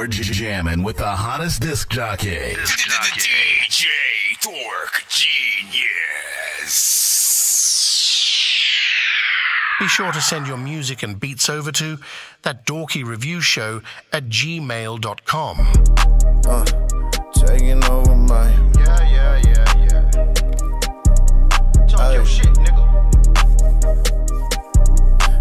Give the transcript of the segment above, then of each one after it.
You're jamming with the hottest disc jockey. DJ Dork Genius. Be sure to send your music and beats over to that dorky review show at gmail.com. Taking over my. Yeah. Talk your shit, nigga.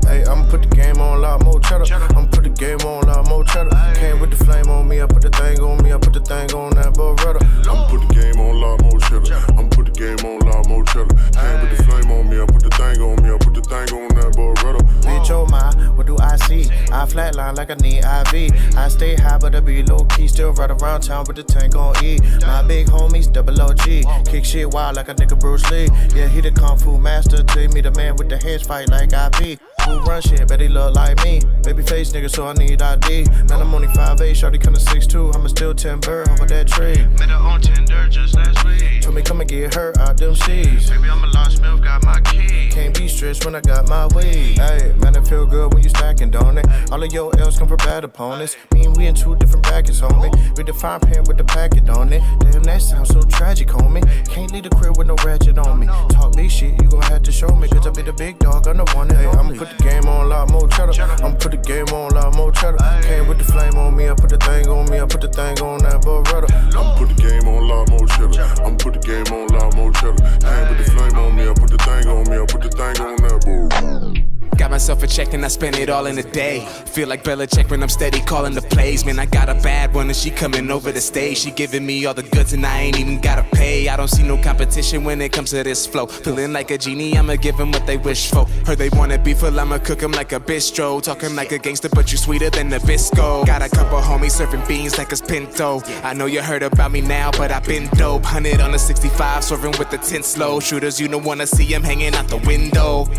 Hey, I'ma put the game on a lot more cheddar. I'ma put the game on a lot more cheddar. Came with the flame on me, I put the thing on me, I put the thing on that Beretta. I'ma put the game on a lot more cheddar. I'ma put the game on a lot more cheddar. Came with the flame on me, I put the thing on me, I put the thing on that Beretta. Bitch, oh my, what do I see? I flatline like I need IV. I stay high, but I be low key. Still right around town with the tank on E. My big homies, double OG. Kick shit wild like a nigga Bruce Lee. Yeah, he the Kung Fu master. Take me the man with the hands fight like IP. Who run shit, bet he look like me. Baby face nigga, so I need ID. Man, I'm only 5'8", shorty kinda 6'2". I'ma still 10 bird over that tree. Met her on Tinder just last week. Told me come and get her out them seas. Baby, I'm a lost milk, got my key. Can't be stressed when I got my weed. Hey, man, it feel good when you stacking, don't it? All of your L's come from bad opponents. Me and we in two different brackets, homie. With the fine pen with the packet on it. Damn, that sounds so tragic, homie. Can't leave the crib with no ratchet on me. Talk big shit, you gon' have to show me. Cause I be the big dog, I'm the one that I'ma put the game on a lot more cheddar. I'ma put the game on a lot more cheddar. Came with the flame on me, I put the thing on me, I put the thing on that Beretta. I'ma put the game on a lot more cheddar. I'ma put the game on a lot more cheddar. Came with the flame on me, I put the thing on me, I put the thing on that Beretta. Got myself a check and I spend it all in a day. Feel like Belichick when I'm steady calling the plays. Man, I got a bad one and she coming over the stage. She giving me all the goods and I ain't even gotta pay. I don't see no competition when it comes to this flow. Feeling like a genie, I'ma give them what they wish for. Heard they wanna beef, well I'ma cook them like a bistro. Talking like a gangster, but you sweeter than Nabisco. Got a couple homies serving beans like it's Pinto. I know you heard about me now, but I've been dope. 100 on a 65, swerving with the 10 slow. Shooters, you don't wanna see them hanging out the window.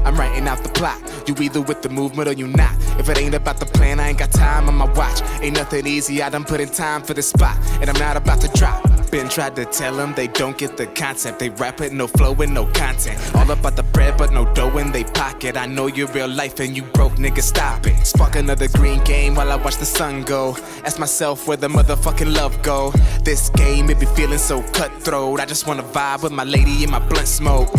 I'm writing out the plot. You either with the movement or you not. If it ain't about the plan, I ain't got time on my watch. Ain't nothing easy, I done put in time for this spot. And I'm not about to drop. Been tried to tell them they don't get the concept. They rap it, no flow and no content. All about the bread, but no dough in they pocket. I know you're real life and you broke, nigga, stop it. Spark another green game while I watch the sun go. Ask myself where the motherfucking love go. This game, it be feeling so cutthroat. I just wanna vibe with my lady in my blunt smoke.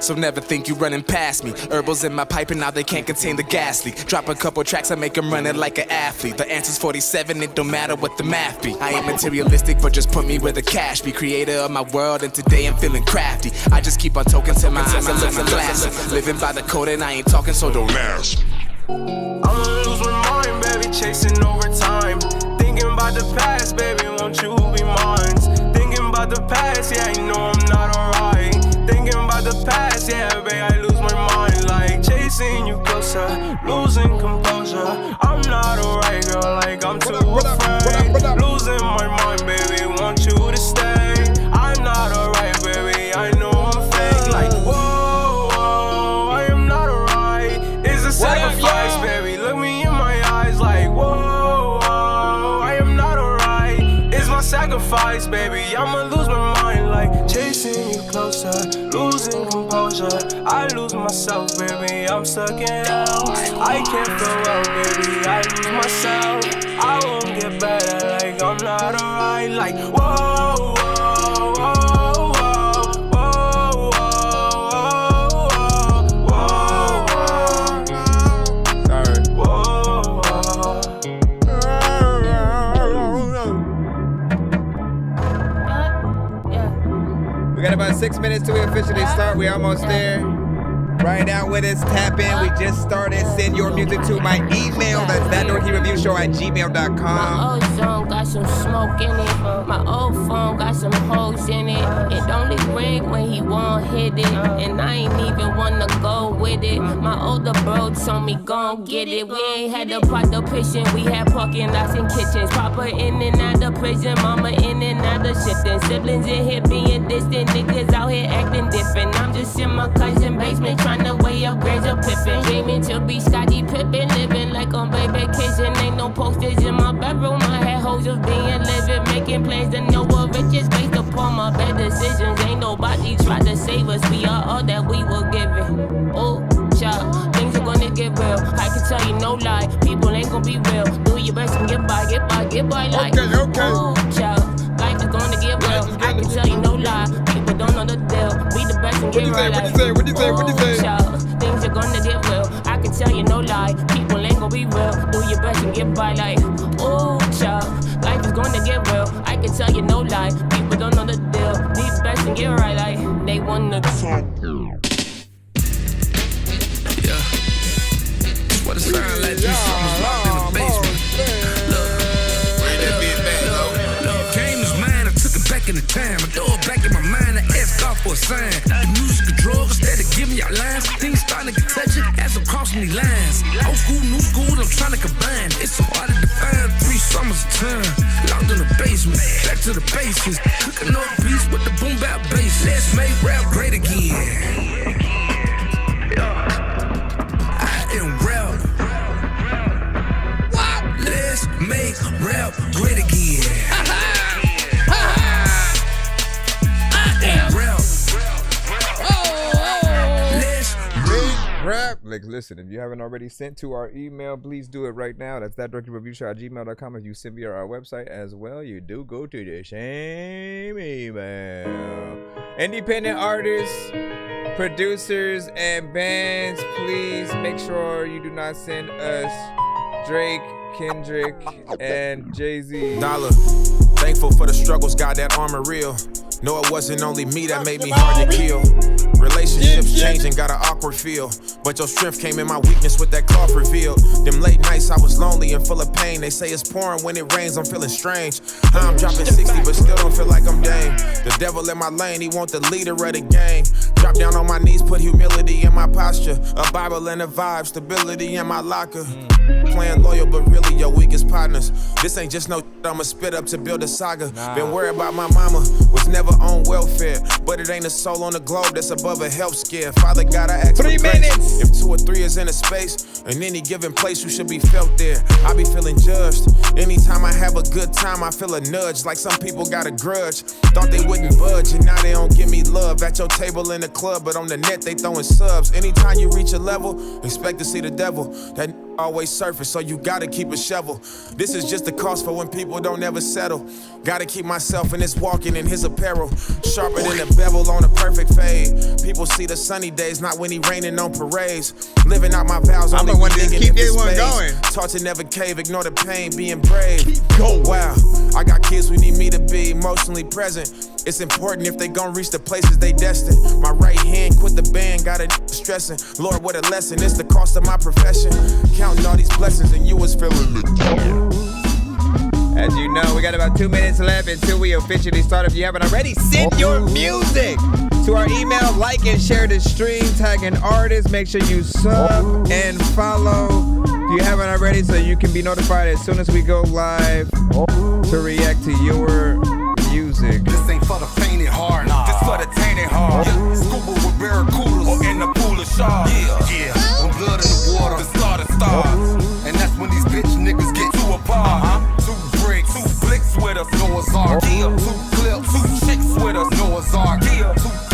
So never think you running past me. Herbals in my pipe and now they can't contain the gas leak. Drop a couple tracks, I make them run it like an athlete. The answer's 47, it don't matter what the math be. I ain't materialistic, but just put me where the cash be. Creator of my world and today I'm feeling crafty. I just keep on talking till my eyes are looking glassy. Living by the code and I ain't talking, so don't ask. I'ma lose my mind, baby, chasing overtime. Thinking about the past, baby, won't you be mine? Thinking about the past, yeah, you know I'm not alright. Thinking about the past, yeah, babe, I lose my mind. Like chasing you closer, losing composure. I'm not alright, girl, like I'm too afraid. Losing my mind, baby, want you to stay. I'm not alright, baby, I know I'm fake. Like, whoa, I am not alright. It's a sacrifice, baby, look me in my eyes. Like, whoa, I am not alright. It's my sacrifice, baby, I'ma lose my mind. Like chasing you closer, losing composure. I lose myself, baby, I'm stuck in hell. I can't feel well, baby, I lose myself. I won't get better, like I'm not alright. Like, whoa, whoa, whoa, whoa, whoa, whoa, whoa. Sorry. We got about 6 minutes till we officially start. We almost there. Right out with us, tap in. We just started. Send your music to my email. That's thatdorkyreviewshow@gmail.com. My old song got some smoke in it. My old phone got some hoes in it. It only ring when he won't hit it. And I ain't even wanna go with it. My older bro told me gon' get it. We ain't had to pot the pitching. We had parking lots and kitchens. Papa in and out of prison. Mama in and out of shifting. Siblings in here being distant. Niggas out here acting different. I'm just in my cousin basement trying to weigh up grades of Pippin. Dreaming to be Scottie Pippen. Living like on vacation. Ain't no posters in my bedroom. I had hoes of being living. Making plans to know what riches based upon my bad decisions. Ain't nobody try to save us. We are all that we were given. Oh, child, things are gonna get real. I can tell you no lie. People ain't gonna be real. Do your best and get by. get by like. Okay. Ooh, child, life is gonna get real. I can tell you no lie. People don't know the deal. Be the best and get right like. What you say? Child, things are gonna get real. I can tell you no lie. People ain't gonna be real. Do your best and get by like. Ooh, child, life is gonna get real. I can tell you no lie. People don't know the deal. Be the best and get right like. They wanna. Yeah. What it sound like? These songs locked in the basement. Look, game is mine. I took it back in the time. I throw it back in my mind. I asked God for a sign. The music a drug instead of giving y'all lines. Things starting to get touchy as I'm crossing these lines. Old school, new school, I'm trying to combine. It's so hard to define. 3 summers of time. Locked in the basement. Back to the basics. Cooking up beats with the boom bap bass. Let's make rap great again. Let's make rap great again. Let's Make rap. Like, listen, if you haven't already sent to our email, please do it right now. That's thatdorkyreviewshow@gmail.com. If you send via our website as well, you do go to the same email. Independent artists, producers, and bands, please make sure you do not send us Drake, Kendrick, and Jay-Z. Dollar, thankful for the struggles, got that armor real. No, it wasn't only me that made me hard to kill. Relationships changing, got an awkward feel. But your strength came in my weakness with that cough revealed. Them late nights I was lonely and full of pain. They say it's pouring when it rains, I'm feeling strange. I'm dropping 60 but still don't feel like I'm Dame. The devil in my lane, he want the leader of the game. Drop down on my knees, put humility in my posture. A Bible and a vibe, stability in my locker. Playing loyal but really your weakest partners. This ain't just no I'ma spit up to build a saga. Been worried about my mama, was never on welfare. But it ain't a soul on the globe that's above a health scare. Father God, I ask 3 minutes. If 2 or 3 is in a space, in any given place, you should be felt there. I be feeling judged. Anytime I have a good time, I feel a nudge. Like some people got a grudge. Thought they wouldn't budge, and now they don't give me love. At your table in the club, but on the net, they throwing subs. Anytime you reach a level, expect to see the devil. That always surface, so you gotta keep a shovel. This is just the cost for when people don't ever settle. Gotta keep myself in this walking in his apparel. Sharper than a bevel on a perfect fade. People see the sunny days, not when he raining on parades. Living out my vows, I'm only the one to digging keep in this this one space. going. Taught to never cave, ignore the pain, being brave. Wow, I got kids who need me to be emotionally present. It's important if they gon' reach the places they destined. My right hand quit the band, got a stressing. Lord, what a lesson, it's the cost of my profession. Counting all these blessings and you was feeling the As you know, we got about 2 minutes left until we officially start. If you haven't already, send your music to our email. Like and share the stream, tag an artist. Make sure you sub and follow if you haven't already, so you can be notified as soon as we go live to react to your music. This ain't for the faint at heart, this for the tainted heart. Yeah. Scuba with barracudas or in the pool of sharks. Yeah. When blood in the water, the slaughter starts. And that's when these bitch niggas get too apart. 2 bricks, 2 flicks with us, Noah's Ark. 2 clips, 2 chicks with us, Noah's Ark. 2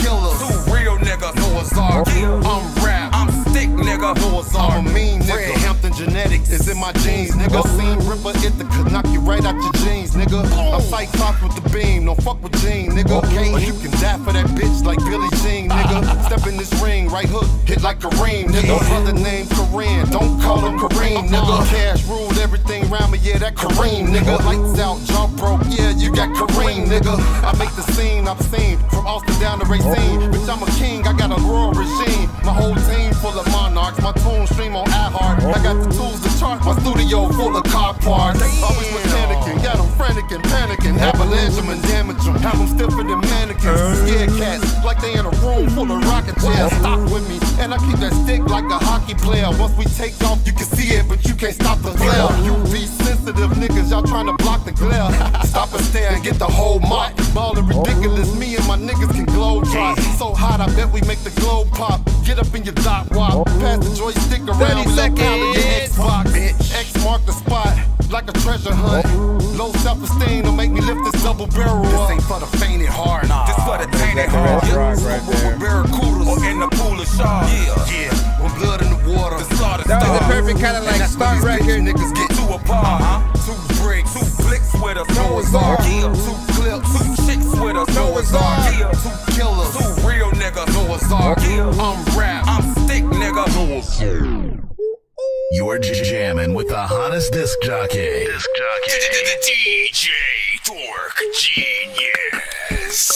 killers, 2 real niggas, Noah's Ark. I'm rap, I'm stick nigga, Noah's Ark. I'm a mean nigga. Hampton genetics is in my jeans, nigga. Seen Ripper hit the could knock you right out your jeans, nigga. I'm fight cops with the beam, don't fuck with Gene, nigga. Okay, or you can die for that bitch like Billie Jean, nigga. Step in this ring, right hook, hit like Kareem, nigga. Brother named Kareem, don't call him Kareem, nigga. Cash ruled everything around me, yeah, that Kareem, nigga. Lights out, jump broke, yeah, you got Kareem, nigga. I make the scene I've seen, from Austin down to Racine. Bitch, I'm a king, I got a royal regime. My whole team full of monarchs, my tune stream on iHeart. I got the tools to chart, my studio full of car parts. Always was panicking, got them frantic and panicking. Avalanche them and damage them, have them stiffer than mannequins. Scared cats, like they in a room full of rocket chairs. Stop with me, and I keep that stick like a hockey player. Once we take off, you can see it, but you can't stop the glare. You be sensitive niggas, y'all trying to block the glare. Stop and stare and get the whole mop. Ballin' ridiculous, me and my niggas can globe trot. So hot, I bet we make the globe pop. Get up in your dot wop, pass the joystick around. 30 seconds. Your Xbox, bitch. X mark the spot like a treasure hunt. Low self-esteem don't make me lift this double barrel up. This ain't for the faint at heart, this for the tainted heart. With barracudas or in the pool of sharks. Yeah. When blood in the water, the slaughter That was the perfect kind of like start record. Niggas get too apart. 2 bricks, with us, Noah's Ark. 2 clips, 2 chicks with us, Noah's Ark. 2 killers, 2 real niggas, Noah's Ark. I'm rap, I'm stick, nigga, Noah's Ark. You're jamming with the hottest disc jockey. DJ Dork Genius.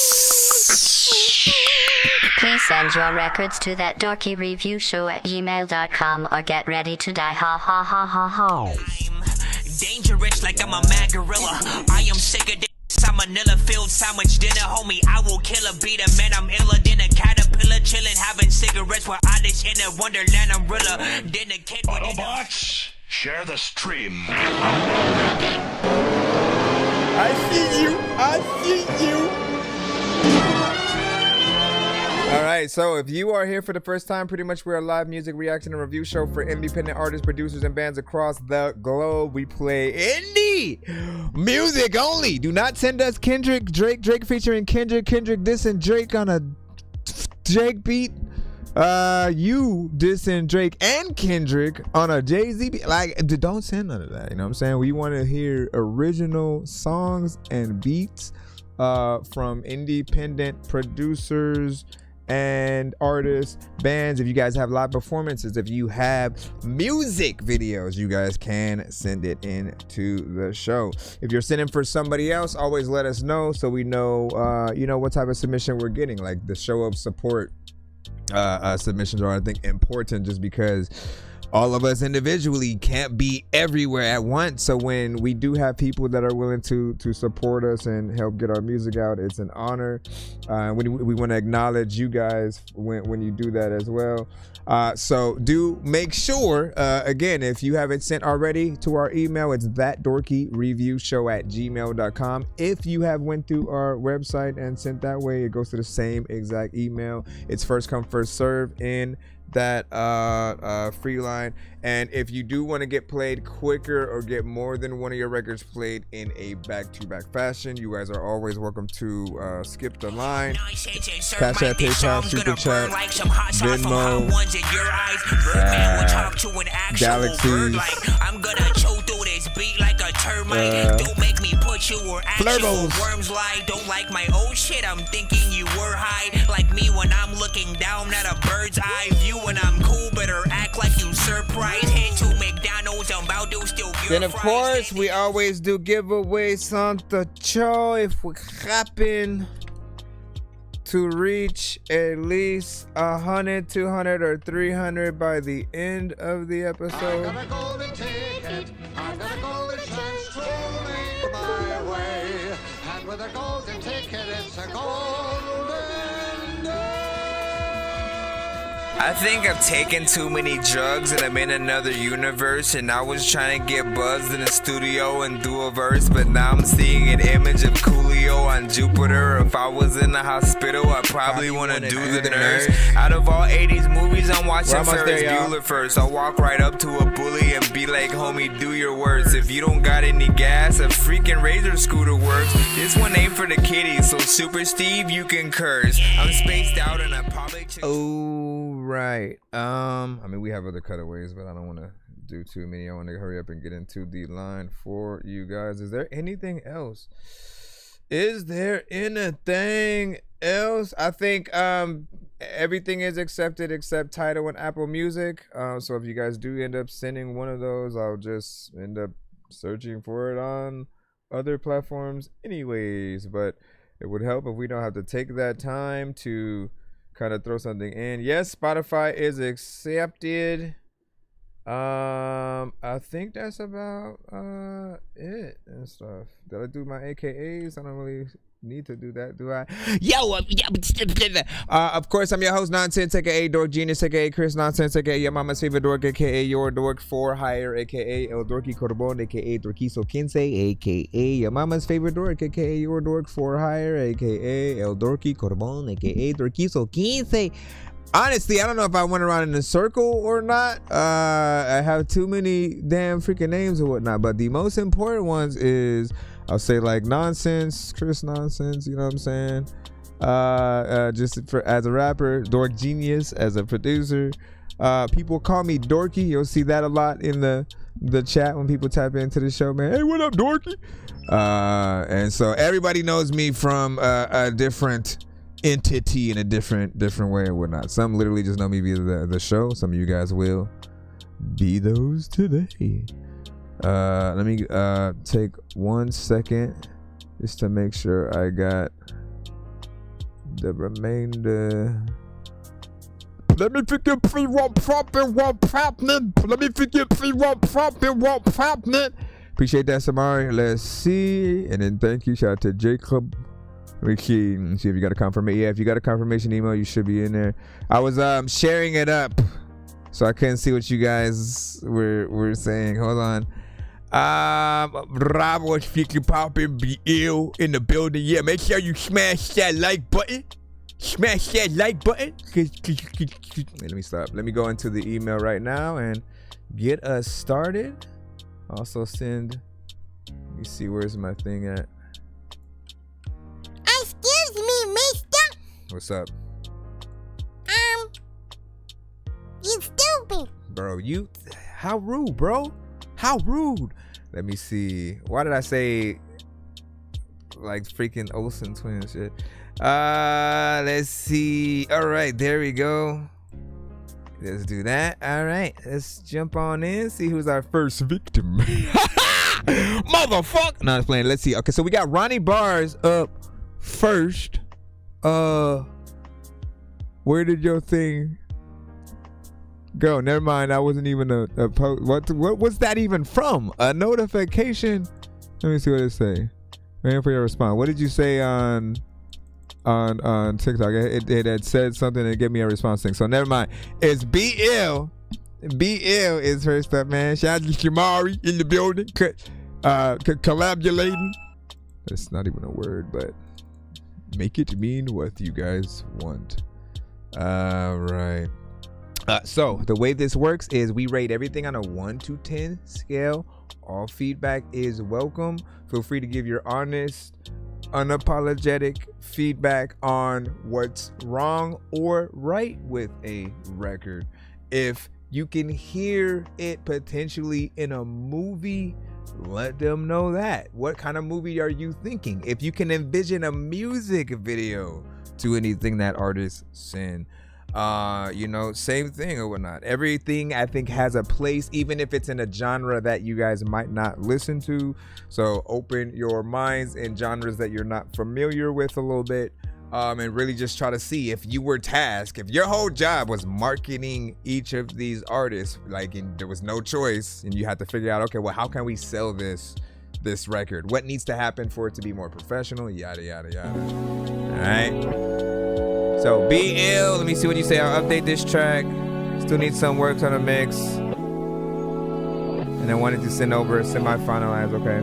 Please send your records to that dorky review show at gmail.com or get ready to die. Ha ha ha ha ha. Dangerous like I'm a mad gorilla. I am sick of this. I'm Manila filled sandwich dinner, homie. I will kill a beat a man. I'm iller than a caterpillar, chilling, having cigarettes while I dish in a wonderland umbrella. Then a kid. Autobots, share the stream. I see you. I see you. All right, so if you are here for the first time, pretty much we're a live music reaction and review show for independent artists, producers, and bands across the globe. We play indie music only. Do not send us Kendrick, Drake featuring Kendrick dissing Drake on a Drake beat. You dissing Drake and Kendrick on a Jay-Z beat. Like, don't send none of that. You know what I'm saying? We want to hear original songs and beats from independent producers and artists, bands. If you guys have live performances, if you have music videos, you guys can send it in to the show. If you're sending for somebody else, always let us know so we know you know what type of submission we're getting. Like the show of support submissions are, I think, important just because all of us individually can't be everywhere at once. So when we do have people that are willing to support us and help get our music out, it's an honor. We want to acknowledge you guys when you do that as well. So do make sure, again, if you haven't sent already to our email, it's thatdorkyreviewshow@gmail.com. If you have went through our website and sent that way, it goes to the same exact email. It's first come, first serve in that free line. And if you do want to get played quicker or get more than one of your records played in a back-to-back fashion, you guys are always welcome to skip the line. Cash App, PayPal, Super Chat, Venmo, Galaxies, I'm gonna choke through this beat like a termite. Don't make me put you or actual worms lie. Don't like my old shit, I'm thinking you were high. Like me when I'm looking down at a bird's eye view. When I'm cool, better act like you surprised. Head to McDonald's, I'm about to steal your Then of course we always do giveaways on the show. If we happen to reach at least 100, 200, or 300 by the end of the episode, I got a golden ticket, I got a golden chance strolling my way, and with a golden ticket, it's a golden day. I think I've taken too many drugs and I'm in another universe, and I was trying to get buzzed in the studio and do a verse, but now I'm seeing an image of Coolio on Jupiter. If I was in the hospital, I probably want to do the nurse. Out of all 80s movies, I'm watching Ferris Bueller first. I'll walk right up to a bully and be like, homie, do your worst. If you don't got any gas, a freaking Razor scooter works. This one ain't for the kiddies, so Super Steve, you can curse. I'm spaced out and I probably... Right. I mean, we have other cutaways, but I don't want to do too many. I want to hurry up and get into the line for you guys. Is there anything else? Is there anything else? I think everything is accepted except Tidal and Apple Music. So if you guys do end up sending one of those, I'll just end up searching for it on other platforms anyways. But it would help if we don't have to take that time to kind of throw something in. Yes, Spotify is accepted. I think that's about it and stuff. Did I do my AKAs? I don't really need to do that, do I? Of course, I'm your host, Nonsense, aka Dork Genius, aka Chris Nonsense, aka your mama's favorite dork, aka your dork for hire, aka El Dorky Corbon, aka Dorquizo Quince, aka your mama's favorite dork, aka your dork for hire, aka El Dorky Corbon, aka Dorquizo Quince. Honestly, I don't know if I went around in a circle or not. I have too many damn freaking names or whatnot, but the most important ones is, I'll say, like Nonsense, Chris Nonsense, you know what I'm saying? Just for as a rapper, Dork Genius as a producer. People call me Dorky. You'll see that a lot in the the chat when people type into the show, man. Hey, what up, Dorky? And so everybody knows me from a different entity in a different way and whatnot. Some literally just know me via the show. Some of you guys will be those today. Let me take 1 second just to make sure I got the remainder. Let me figure what's happening. Let me figure what's happening. Appreciate that, Samari. Let's see. And then thank you. Shout out to Jacob. Let's see if you got a confirmation. Yeah, if you got a confirmation email, you should be in there. I was sharing it up, so I couldn't see what you guys were saying. Hold on. Rob was freaking popping, be ill in the building. Yeah, make sure you smash that like button. Smash that like button. Let me stop. Let me go into the email right now and get us started. Also send. Let me see, where's my thing at? Excuse me, mister. What's up? You stupid. Bro, you. How rude, bro. How rude. Let me see. Why did I say like freaking Olsen twins shit? Let's see. All right, there we go. Let's do that. All right, let's jump on in, see who's our first victim. Motherfucker. No, I'm playing. Let's see. Okay, so we got Ronnie Bars up first. Where did your thing go? Never mind. That wasn't even a post. What was that even from? A notification? Let me see what it say. Waiting for your response. What did you say on TikTok? It had said something and gave me a response thing. So never mind. It's BL. BL is first up, man. Shout out to Shamari in the building. Collaborating. That's not even a word, but make it mean what you guys want. All right. So the way this works is we rate everything on a 1 to 10 scale. All feedback is welcome. Feel free to give your honest, unapologetic feedback on what's wrong or right with a record. If you can hear it potentially in a movie, let them know that. What kind of movie are you thinking? If you can envision a music video to anything that artist send, same thing or whatnot. Everything I think has a place, even if it's in a genre that you guys might not listen to. So open your minds in genres that you're not familiar with a little bit, and really just try to see if you were tasked, if your whole job was marketing each of these artists, there was no choice, and you had to figure out, okay, well, how can we sell this record? What needs to happen for it to be more professional? Yada yada yada. All right. So BL, let me see what you say. I'll update this track. Still need some work on the mix. And I wanted to send over a semi-finalized, okay.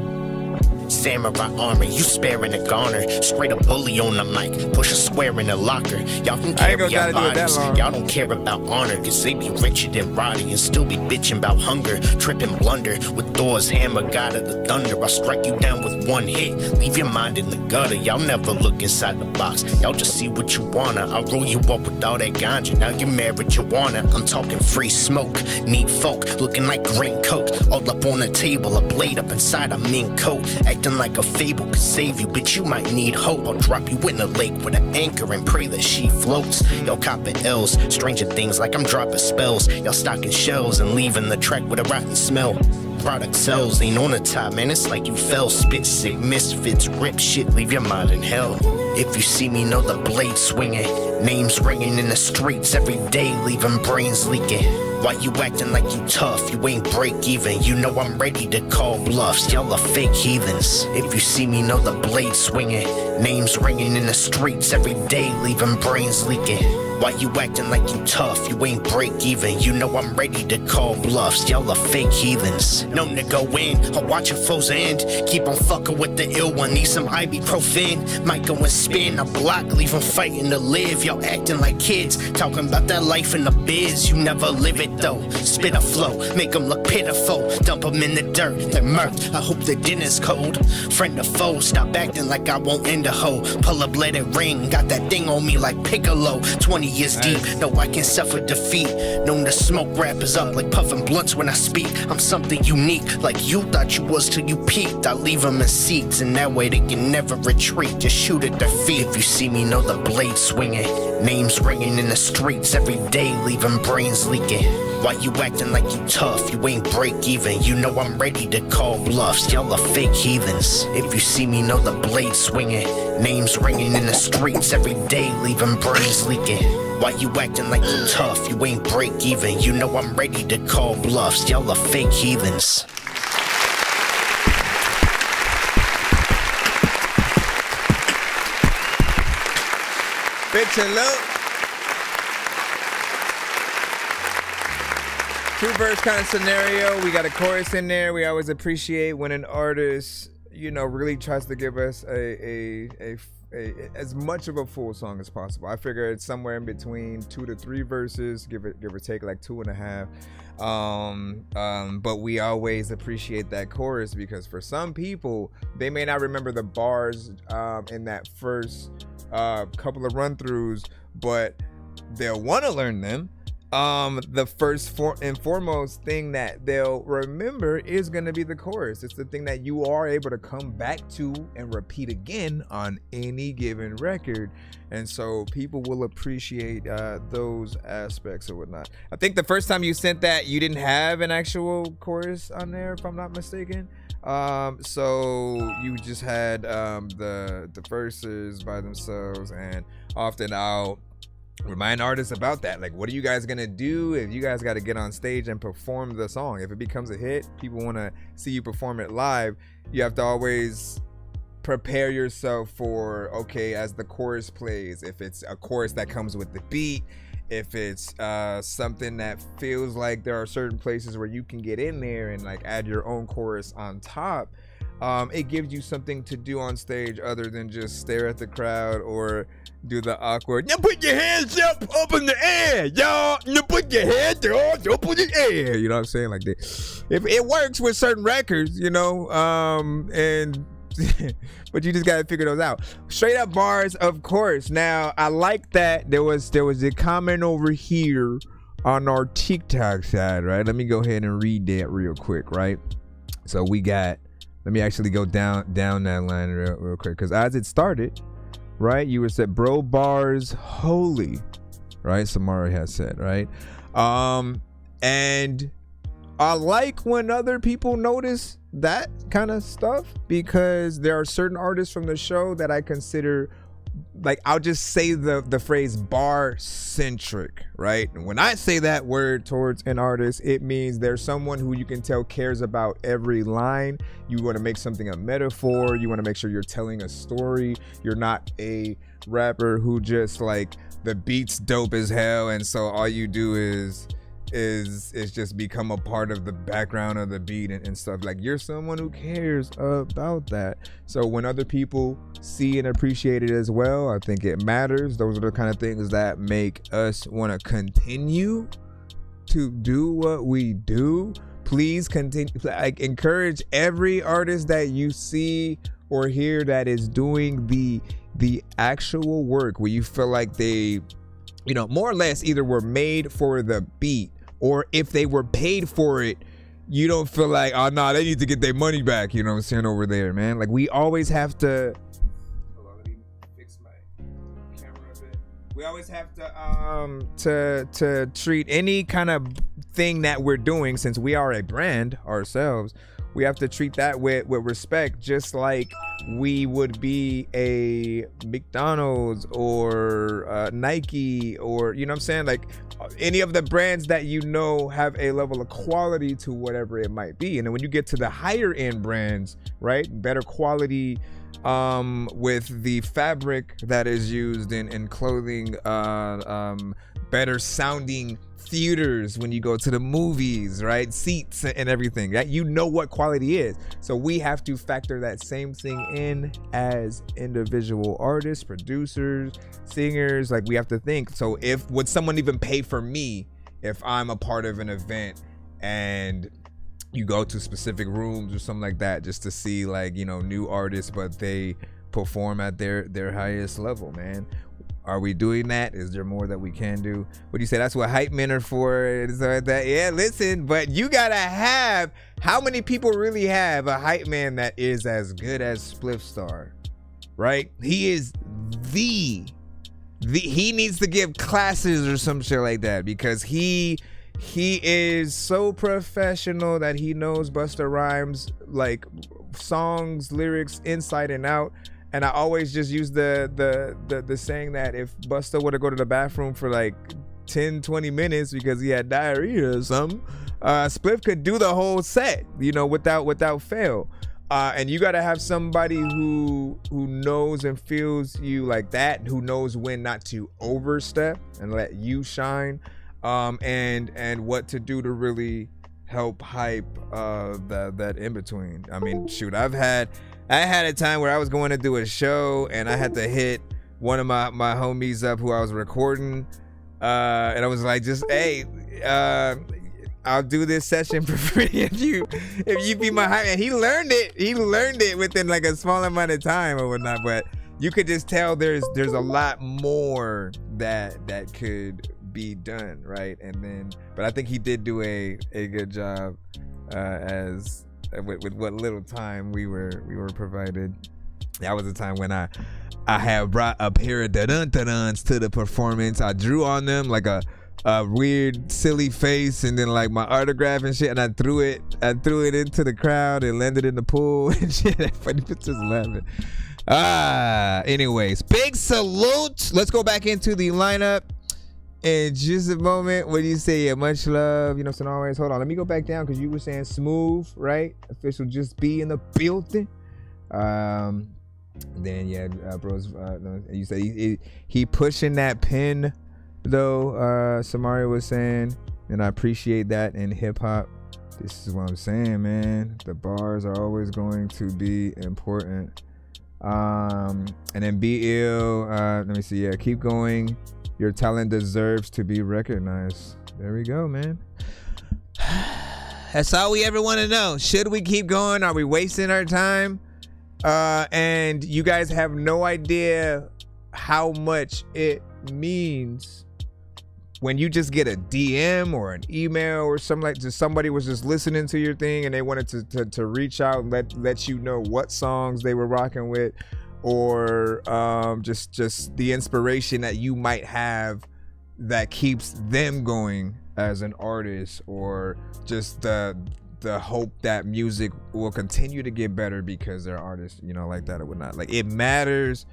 Samurai army, you sparing a garner. Straight up bully on the mic, push a square in the locker. Y'all can carry your lives, y'all don't care about honor. Cause they be richer than Roddy and still be bitching about hunger. Tripping blunder with Thor's hammer, god of the thunder. I'll strike you down with one hit, leave your mind in the gutter. Y'all never look inside the box, y'all just see what you wanna. I'll roll you up with all that ganja, now you're marijuana. I'm talking free smoke, need folk looking like green coke. All up on the table, a blade up inside a mean coat. Acting like a fable could save you, but you might need hope. I'll drop you in the lake with an anchor and pray that she floats. Y'all copping L's, stranger things like I'm dropping spells. Y'all stocking shells and leaving the track with a rotten smell. Product sells, ain't on the top, man, it's like you fell. Spit sick, misfits, rip shit, leave your mind in hell. If you see me, know the blade swinging. Names ringing in the streets every day, leaving brains leaking. Why you acting like you tough? You ain't break even. You know I'm ready to call bluffs. Y'all are fake heathens. If you see me, know the blade swinging. Names ringing in the streets every day, leaving brains leaking. Why you acting like you tough? You ain't break even. You know I'm ready to call bluffs. Y'all are fake heathens. Known to go in, I'll watch your foes end. Keep on fucking with the ill one. Need some ibuprofen. Might go and Spin a block, leave them fighting to live. Y'all acting like kids, talking about that life in the biz. You never live it though. Spit a flow, make them look pitiful. Dump them in the dirt, they're murked. I hope the dinner's cold. Friend or foe, stop acting like I won't end a hoe. Pull up, let it ring. Got that thing on me like Piccolo. 20 years deep, no, I can suffer defeat. Known to smoke rappers up like puffing blunts when I speak. I'm something unique, like you thought you was till you peaked. I leave them in seats, and that way they can never retreat. Just shoot at their feet. If you see me, know the blade swinging. Names ringing in the streets every day, leaving brains leaking. Why you acting like you tough? You ain't break even. You know I'm ready to call bluffs. Y'all are fake heathens. If you see me, know the blade swinging. Names ringing in the streets every day, leaving brains leaking. Why you acting like you tough? You ain't break even. You know I'm ready to call bluffs. Y'all are fake heathens. Bitch, hello. 2-verse kind of scenario. We got a chorus in there. We always appreciate when an artist, you know, really tries to give us a as much of a full song as possible. I figure it's somewhere in between 2 to 3 verses, give or take like 2.5. But we always appreciate that chorus because for some people, they may not remember the bars in that first couple of run-throughs, but they'll want to learn them. The first and foremost thing that they'll remember is going to be the chorus. It's the thing that you are able to come back to and repeat again on any given record. And so people will appreciate those aspects or whatnot. I think the first time you sent that, you didn't have an actual chorus on there, if I'm not mistaken. So you just had the verses by themselves, and often I'll remind artists about that. Like, what are you guys gonna do if you guys got to get on stage and perform the song? If it becomes a hit, people want to see you perform it live. You have to always prepare yourself for, okay, as the chorus plays, if it's a chorus that comes with the beat, if it's something that feels like there are certain places where you can get in there and like add your own chorus on top, it gives you something to do on stage other than just stare at the crowd or do the awkward, now put your hands up in the air, y'all, now put your hands up in the air, you know what I'm saying? Like that. If it works with certain records, you know, and but you just gotta figure those out. Straight up bars, of course. Now I like that there was a comment over here on our TikTok side, right? Let me go ahead and read that real quick, right? So we got, let me actually go down that line real quick, because as it started, right, you were said, bro, bars holy, right? Samara has said, right? And I like when other people notice that kind of stuff, because there are certain artists from the show that I consider, like, I'll just say the phrase bar centric, right? And when I say that word towards an artist, it means there's someone who you can tell cares about every line. You want to make something a metaphor. You want to make sure you're telling a story. You're not a rapper who just, like, the beat's dope as hell, and so all you do is just become a part of the background of the beat and stuff. Like, you're someone who cares about that. So when other people see and appreciate it as well, I think it matters. Those are the kind of things that make us want to continue to do what we do. Please continue, like, encourage every artist that you see or hear that is doing the actual work, where you feel like they, you know, more or less either were made for the beat, or if they were paid for it, you don't feel like, oh no, they need to get their money back, you know what I'm saying, over there, man. Like, we always have to, hold on, let me fix my camera a bit. We always have to treat any kind of thing that we're doing, since we are a brand ourselves, we have to treat that with respect, just like we would be a McDonald's or Nike, or, you know what I'm saying, like any of the brands that, you know, have a level of quality to whatever it might be. And then when you get to the higher end brands, right, better quality with the fabric that is used in clothing, better sounding theaters when you go to the movies, right? Seats and everything. That you know what quality is. So we have to factor that same thing in as individual artists, producers, singers. Like we have to think. So would someone even pay for me if I'm a part of an event and you go to specific rooms or something like that just to see like, you know, new artists, but they perform at their highest level, man? Are we doing that? Is there more that we can do? What do you say? That's what hype men are for. And stuff like that. Yeah, listen, but you gotta have, how many people really have a hype man that is as good as Spliff Star, right? He is he needs to give classes or some shit like that, because he is so professional that he knows Busta Rhymes like songs, lyrics inside and out. And I always just use the saying that if Busta were to go to the bathroom for like 10-20 minutes because he had diarrhea or something, Spliff could do the whole set, you know, without fail. And you gotta have somebody who knows and feels you like that, who knows when not to overstep and let you shine, and what to do to really help hype that in between. I mean, shoot, I had a time where I was going to do a show and I had to hit one of my homies up who I was recording, and I was like, just, hey, I'll do this session for free if you be my hype. And he learned it within like a small amount of time or whatnot. But you could just tell there's a lot more that could be done, right? And then, but I think he did do a good job as with what little time we were provided. That was the time when I had brought a pair of dun-dun-duns to the performance. I drew on them like a weird silly face and then like my autograph and shit, and I threw it into the crowd and landed in the pool and shit. Funny pictures, laughing. Anyways, big salute. Let's go back into the lineup in just a moment. What do you say? Yeah, much love. You know, so always. Hold on, let me go back down because you were saying smooth, right? Official just be in the building. Then yeah, bros. You said he pushing that pin though. Samari was saying, and I appreciate that in hip hop. This is what I'm saying, man. The bars are always going to be important. And then be ill. Let me see. Yeah, keep going. Your talent deserves to be recognized. There we go, man. That's all we ever want to know. Should we keep going? Are we wasting our time? And you guys have no idea how much it means when you just get a DM or an email or something like just somebody was just listening to your thing and they wanted to reach out and let you know what songs they were rocking with, or just the inspiration that you might have that keeps them going as an artist, or just the hope that music will continue to get better because they're artists, you know, like that or whatnot. Like, it matters.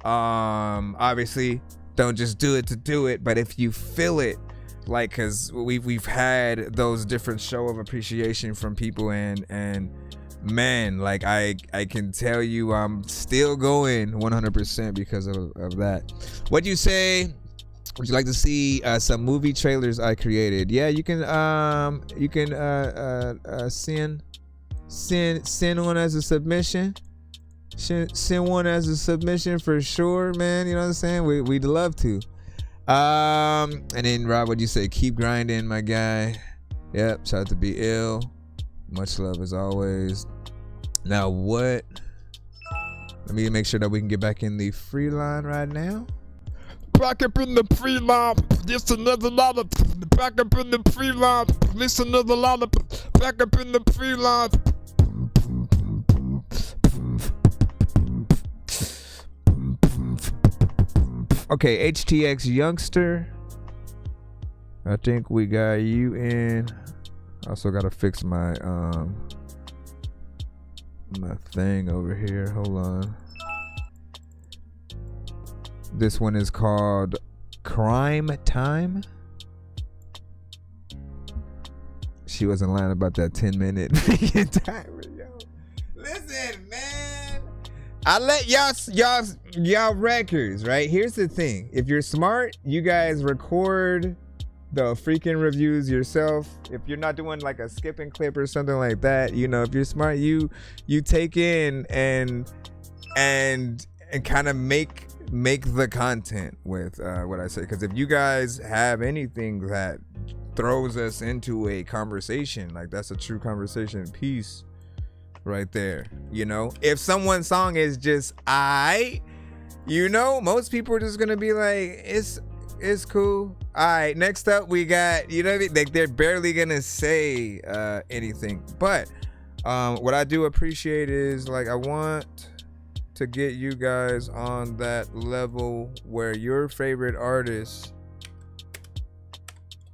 Obviously, don't just do it to do it, but if you feel it, like, because we've had those different show of appreciation from people, and man, like I can tell you I'm still going 100% because of that. What do you say? Would you like to see some movie trailers I created? Yeah, you can send one as a submission. Send one as a submission for sure, man. You know what I'm saying? We'd love to. And then Rob, what'd you say? Keep grinding, my guy. Yep, shout out to Be Ill. Much love as always. Now what? Let me make sure that we can get back in the free line right now. Back up in the free line. Just another lot of. Back up in the free line. Listen another lot of. Back up in the free line. Okay, HTX Youngster. I think we got you in. Also gotta fix my my thing over here. Hold on. This one is called Crime Time. She wasn't lying about that 10-minute timer, yo. Listen, man. I let y'all records, right? Here's the thing. If you're smart, you guys record the freaking reviews yourself. If you're not doing like a skip and clip or something like that, you know, if you're smart, you take in and kind of make the content with what I say. Because if you guys have anything that throws us into a conversation, like that's a true conversation piece right there. You know, if someone's song is just you know, most people are just gonna be like, it's cool. All right, next up we got, you know what I mean? Like they're barely gonna say anything. But what I do appreciate is, like, I want to get you guys on that level where your favorite artist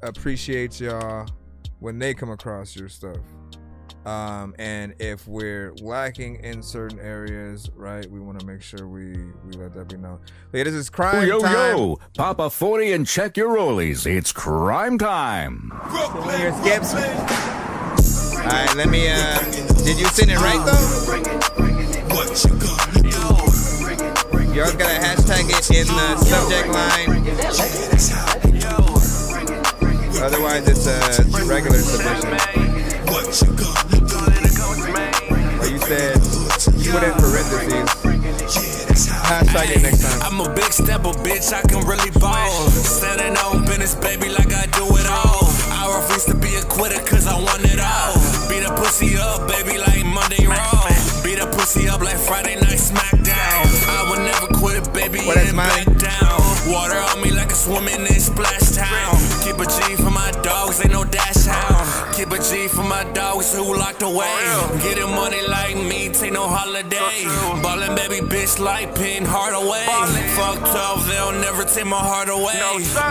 appreciates y'all when they come across your stuff. And if we're lacking in certain areas, right, we want to make sure we let that be known. Hey, this is crime time. Yo, pop a 40 and check your rollies. It's crime time. Here's Gibbs. All right, let me, did you send it right, though? Y'all gotta hashtag it in the subject line. Otherwise, it's a regular submission. Or you said, you put in parentheses. Hashtag it next time. I'm a big stepper, bitch, I can really ball. Standing on business, baby, like I do it all. I refuse to be a quitter, cause I want it all. Beat a pussy up, baby, like Monday Raw. Beat a pussy up like Friday Night Smackdown. I would never quit, baby, and back down. Water on me like a swimming in Splash Town. Keep a G for my dogs, ain't no dash hound. Keep a G for my dogs who locked away. Getting money like me, take no holiday. Ballin' baby bitch like Penn Hardaway. Fuck 12, they'll never take my heart away.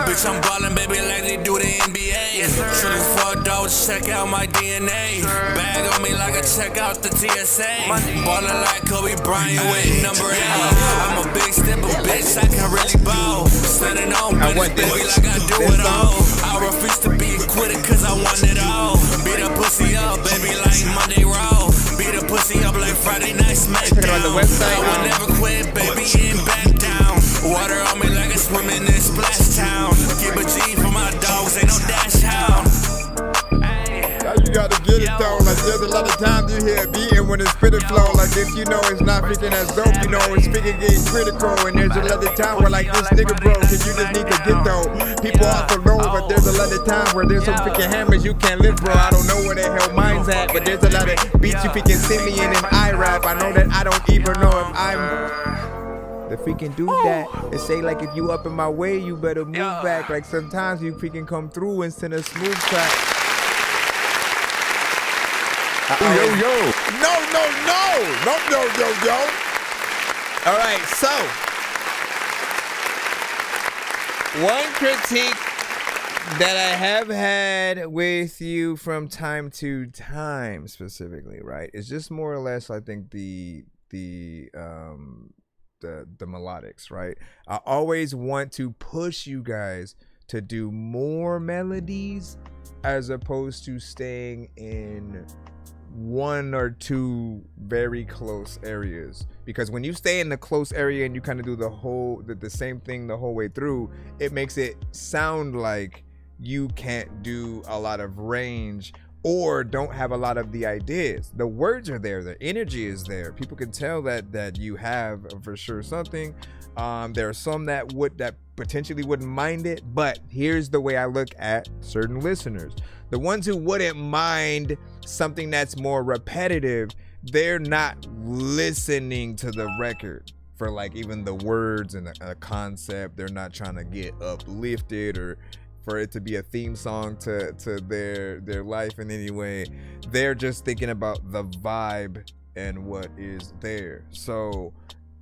Bitch, I'm ballin' baby like they do the NBA. Shooting for dogs, check out my DNA. Bag on me like I check out the TSA. Ballin' like Kobe Bryant with number 8. I'm a big stepper, bitch, I can really ball. Standing on business, baby, like I do it all. I refuse to be a quitter, cause I want it all. Beat a pussy up, baby, like Monday Raw. Beat a pussy up like Friday Night Smackdown. I will never quit, baby, and back down. Water on me like a swimming in Splash Town. Keep a G for my dogs, ain't no dash hound. Now you gotta get it though. Like there's a lot of times you hear beating when it's spitting flow. Like if you know it's not freaking as dope, you know it's freaking getting critical. And there's a lot of time where like this nigga bro, cause you just need to get though. People off the road, but there's a lot of time where there's some freaking hammers you can't lift, bro. I don't know where the hell mine's at, but there's a lot of beats you freaking send me in and I rap. I know that I don't even know if I'm the freaking dude that they say like if you up in my way, you better move back. Like sometimes you freaking come through and send a smooth track. Yo. No. All right, so one critique that I have had with you from time to time specifically, right, is just more or less, I think the melodics, right? I always want to push you guys to do more melodies as opposed to staying in one or two very close areas, because when you stay in the close area and you kind of do the same thing the whole way through, it makes it sound like you can't do a lot of range or don't have a lot of the ideas. The words are there, the energy is there, people can tell that you have for sure something. There are some that potentially wouldn't mind it, but here's the way I look at certain listeners. The ones who wouldn't mind something that's more repetitive, they're not listening to the record for like even the words and the concept. They're not trying to get uplifted or for it to be a theme song to their life in any way. They're just thinking about the vibe and what is there. So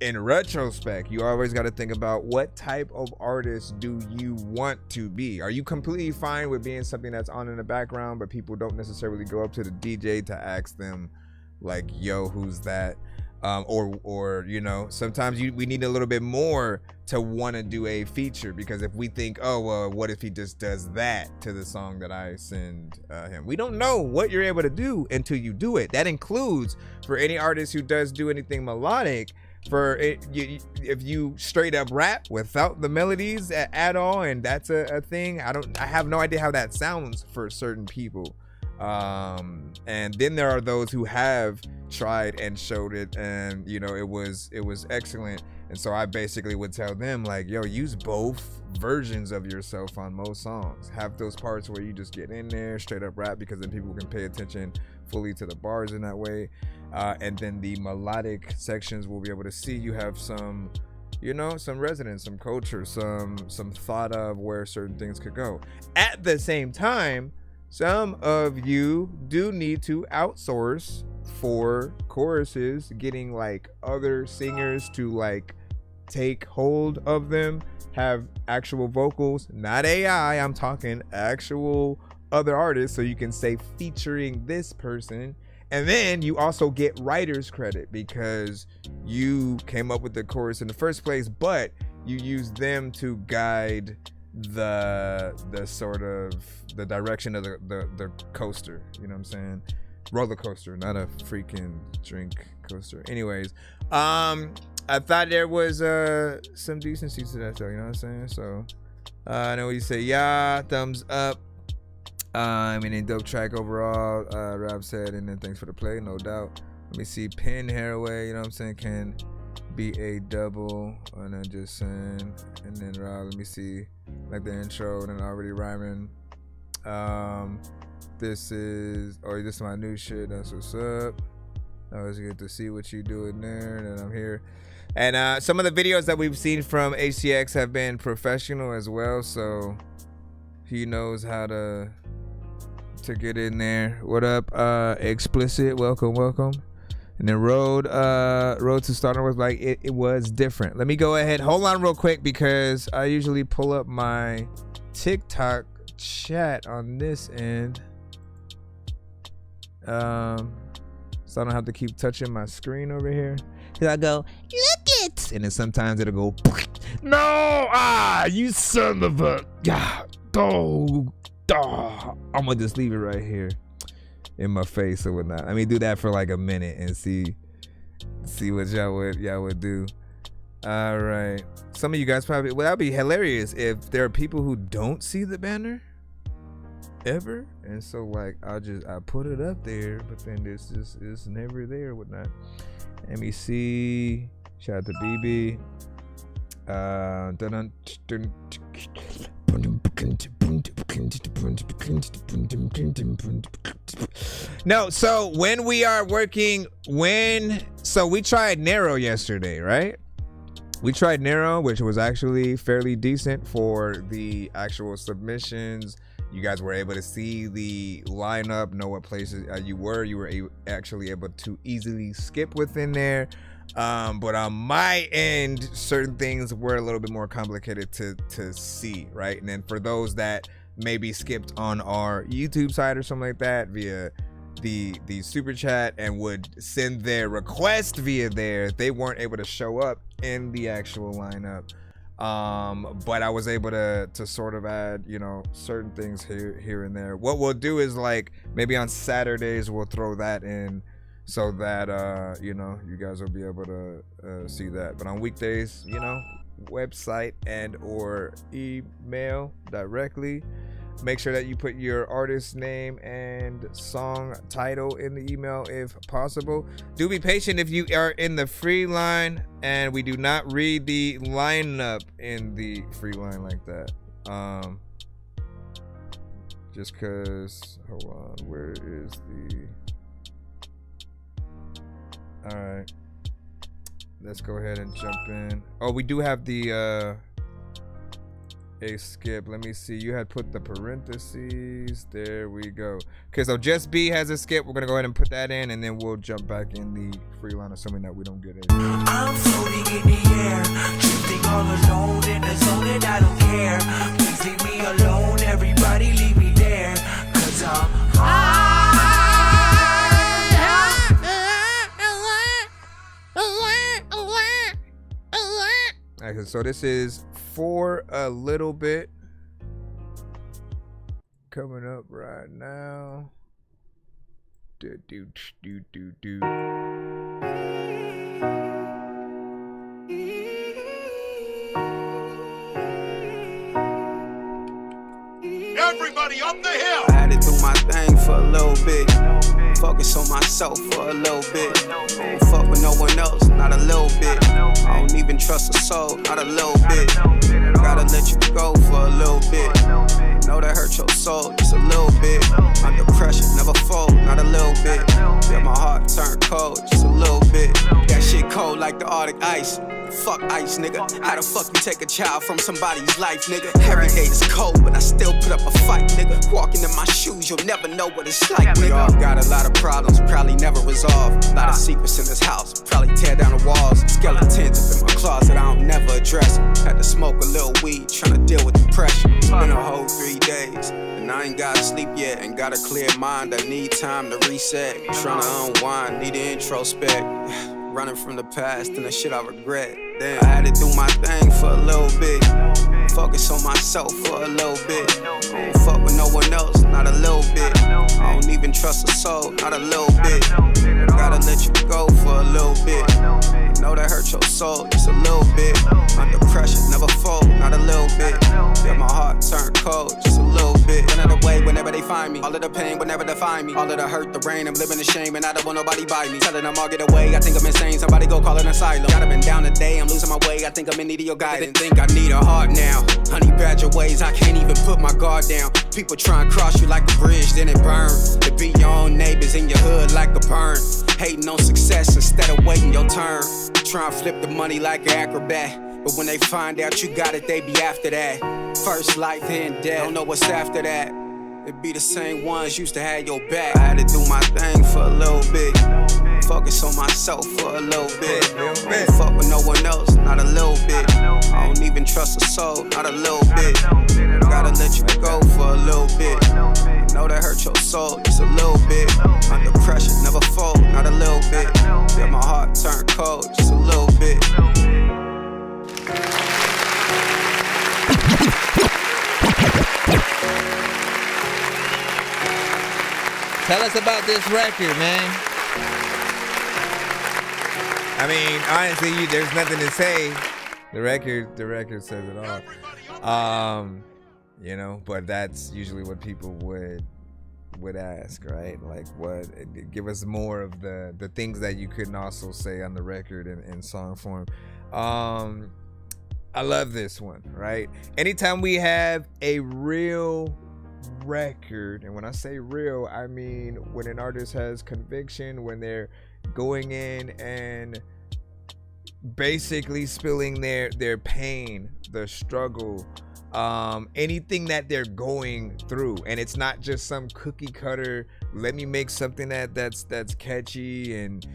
in retrospect, you always got to think about what type of artist do you want to be. Are you completely fine with being something that's on in the background, but people don't necessarily go up to the DJ to ask them like, yo, who's that? Or you know, sometimes we need a little bit more to want to do a feature, because if we think, oh, well, what if he just does that to the song that I send him? We don't know what you're able to do until you do it. That includes for any artist who does do anything melodic. for it, if you straight up rap without the melodies at all, and that's a thing, I have no idea how that sounds for certain people. And then there are those who have tried and showed it, and you know, it was excellent. And so I basically would tell them, like, yo, use both versions of yourself on most songs. Have those parts where you just get in there, straight up rap, because then people can pay attention fully to the bars in that way. And then the melodic sections will be able to see you have some, you know, some resonance, some culture, some thought of where certain things could go. At the same time, some of you do need to outsource for choruses, getting like other singers to like take hold of them, have actual vocals, not AI, I'm talking actual other artists, so you can say featuring this person. And then you also get writer's credit because you came up with the chorus in the first place, but you use them to guide the sort of the direction of the coaster, you know what I'm saying? Roller coaster, not a freaking drink coaster. Anyways, I thought there was some decency to that though, you know what I'm saying? So I know what you say, yeah, thumbs up. I mean, a dope track overall, Rob said, and then thanks for the play, no doubt. Let me see, Pin Haraway, you know what I'm saying, can be a double, and then just saying, and then Rob, let me see, like the intro, and then already rhyming. This is my new shit, that's what's up. I always get to see what you doing there, and then I'm here. And some of the videos that we've seen from HCX have been professional as well, so he knows how to get in there. What up, Explicit? Welcome. And then Road to Starter was like, it was different. Let me go ahead. Hold on real quick, because I usually pull up my TikTok chat on this end. So I don't have to keep touching my screen over here. I go, look it, and then sometimes it'll go, no, you son of a, I'm gonna just leave it right here in my face or whatnot. Let me do that for like a minute and see what y'all would do. All right, some of you guys probably, well, that'd be hilarious if there are people who don't see the banner ever, and so like I put it up there, but then it's never there or whatnot. Let me see. Shout out to BB. No, so when we are working, so we tried Nero yesterday, right? We tried Nero, which was actually fairly decent for the actual submissions. You guys were able to see the lineup, know what places you were. You were actually able to easily skip within there. But on my end, certain things were a little bit more complicated to see, right? And then for those that maybe skipped on our YouTube side or something like that via the super chat and would send their request via there, they weren't able to show up in the actual lineup. But I was able to sort of add, you know, certain things here and there. What we'll do is like maybe on Saturdays we'll throw that in so that you know, you guys will be able to see that. But on weekdays, you know, website and or email directly. Make sure that you put your artist name and song title in the email if possible. Do be patient if you are in the free line, and we do not read the lineup in the free line like that. Just cause, hold on, where is the, all right, let's go ahead and jump in. Oh, we do have the a skip. Let me see. You had put the parentheses. There we go. Okay, so Just B has a skip. We're gonna go ahead and put that in, and then we'll jump back in the free line, assuming that we don't get it. I'm floating in the air, drifting all alone in the zone, and I don't care. Please leave me alone. Everybody leave me there, 'cause I'm high. Okay, so this is For a Little Bit coming up right now. Everybody up the hill. I had to do my thing for a little bit. Focus on myself for a little bit. Don't fuck with no one else, not a little bit. I don't even trust a soul, not a little bit. Gotta let you go for a little bit. Know that hurt your soul, just a little bit. Under pressure, never fold, not a little bit. Yeah, my heart turned cold, just a little bit. That shit cold like the Arctic ice. Fuck ice, nigga. How the fuck you take a child from somebody's life, nigga? Every day is cold, but I still put up a fight, nigga. Walking in my shoes, you'll never know what it's like, nigga. We all got a lot of problems, probably never resolved. A lot of secrets in this house, probably tear down the walls. Skeletons up in my closet, I don't never address. Had to smoke a little weed, trying to deal with the pressure. It's been a whole 3 days, and I ain't gotta sleep yet. Ain't got a clear mind, I need time to reset. Trying to unwind, need to introspect. Running from the past and the shit I regret. Damn, I had to do my thing for a little bit. Focus on myself for a little bit. Don't fuck with no one else, not a little bit. I don't even trust a soul, not a little bit. Gotta let you go for a little bit. Know that hurt your soul, just a little bit. Under pressure, never fold, not a little bit. Yeah, my heart turned cold, just a little bit. Running away whenever they find me. All of the pain will never define me. All of the hurt, the rain, I'm living in shame, and I don't want nobody by me. Telling them I'll get away, I think I'm insane. Somebody go call an asylum. Gotta been down today, I'm losing my way. I think I'm in need of your guidance. Think I need a heart now. Honey badger ways, I can't even put my guard down. People try and cross you like a bridge, then it burn. To be your own neighbors in your hood like a burn. Hating on success instead of waiting your turn. Try and flip the money like an acrobat. But when they find out you got it, they be after that. First life, then death, don't know what's after that. It be the same ones used to have your back. I had to do my thing for a little bit. Focus on myself for a little bit. Don't fuck with no one else, not a little bit. I don't even trust a soul, not a little bit. Gotta let you go for a little bit. Know that hurt your soul, just a little bit. Under pressure, never fold, not a little bit. Yeah, my heart turned cold, just a little bit. Tell us about this record, man. I mean, honestly, there's nothing to say. The record says it all. You know, but that's usually what people would ask, right? Like, what? Give us more of the things that you couldn't also say on the record in song form. I love this one, right? Anytime we have a real record, and when I say real, I mean when an artist has conviction, when they're going in and basically spilling their pain, their struggle, anything that they're going through, and it's not just some cookie cutter, let me make something that's catchy and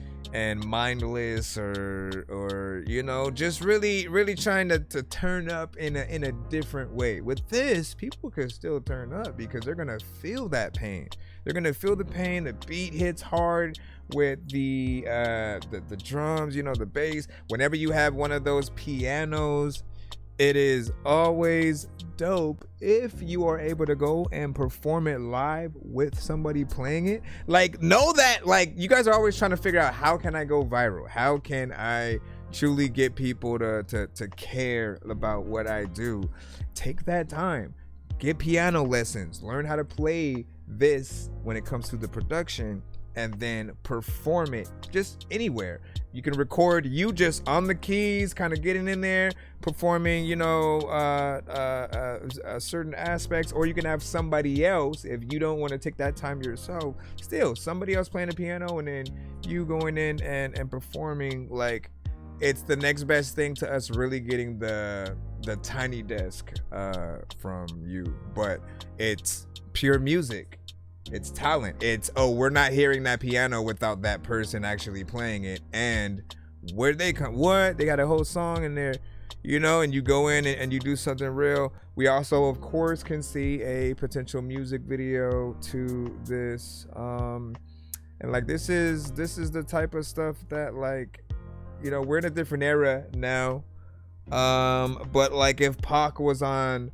mindless, or you know, just really trying to turn up in a different way. With this, people can still turn up because they're gonna feel that pain. They're gonna feel the pain. The beat hits hard with the drums, you know, the bass. Whenever you have one of those pianos, it is always dope if you are able to go and perform it live with somebody playing it. Like, know that, like, you guys are always trying to figure out, how can I go viral? How can I truly get people to care about what I do? Take that time. Get piano lessons. Learn how to play this when it comes to the production, and then perform it just anywhere. You can record you just on the keys, kind of getting in there, performing, you know, certain aspects, or you can have somebody else, if you don't want to take that time yourself, still somebody else playing the piano, and then you going in and performing. Like, it's the next best thing to us really getting the Tiny Desk from you, but it's pure music. It's talent. It's, oh, we're not hearing that piano without that person actually playing it. And where they come, what? They got a whole song in there, you know, and you go in and you do something real. We also, of course, can see a potential music video to this. And like, this is the type of stuff that, like, you know, we're in a different era now. But like, if Pac was on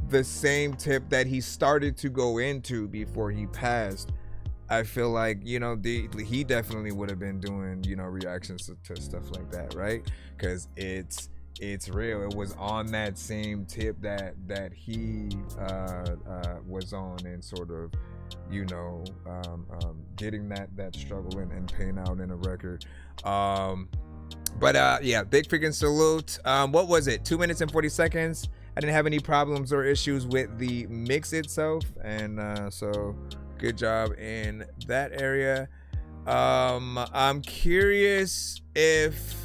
the same tip that he started to go into before he passed, I feel like, you know, he definitely would have been doing, you know, reactions to stuff like that, right? Because it's it's real. It was on that same tip that he was on, and sort of, you know, getting that struggle and pain out in a record. But yeah, big freaking salute. What was it? 2 minutes and 40 seconds. I didn't have any problems or issues with the mix itself, and so good job in that area. I'm curious if,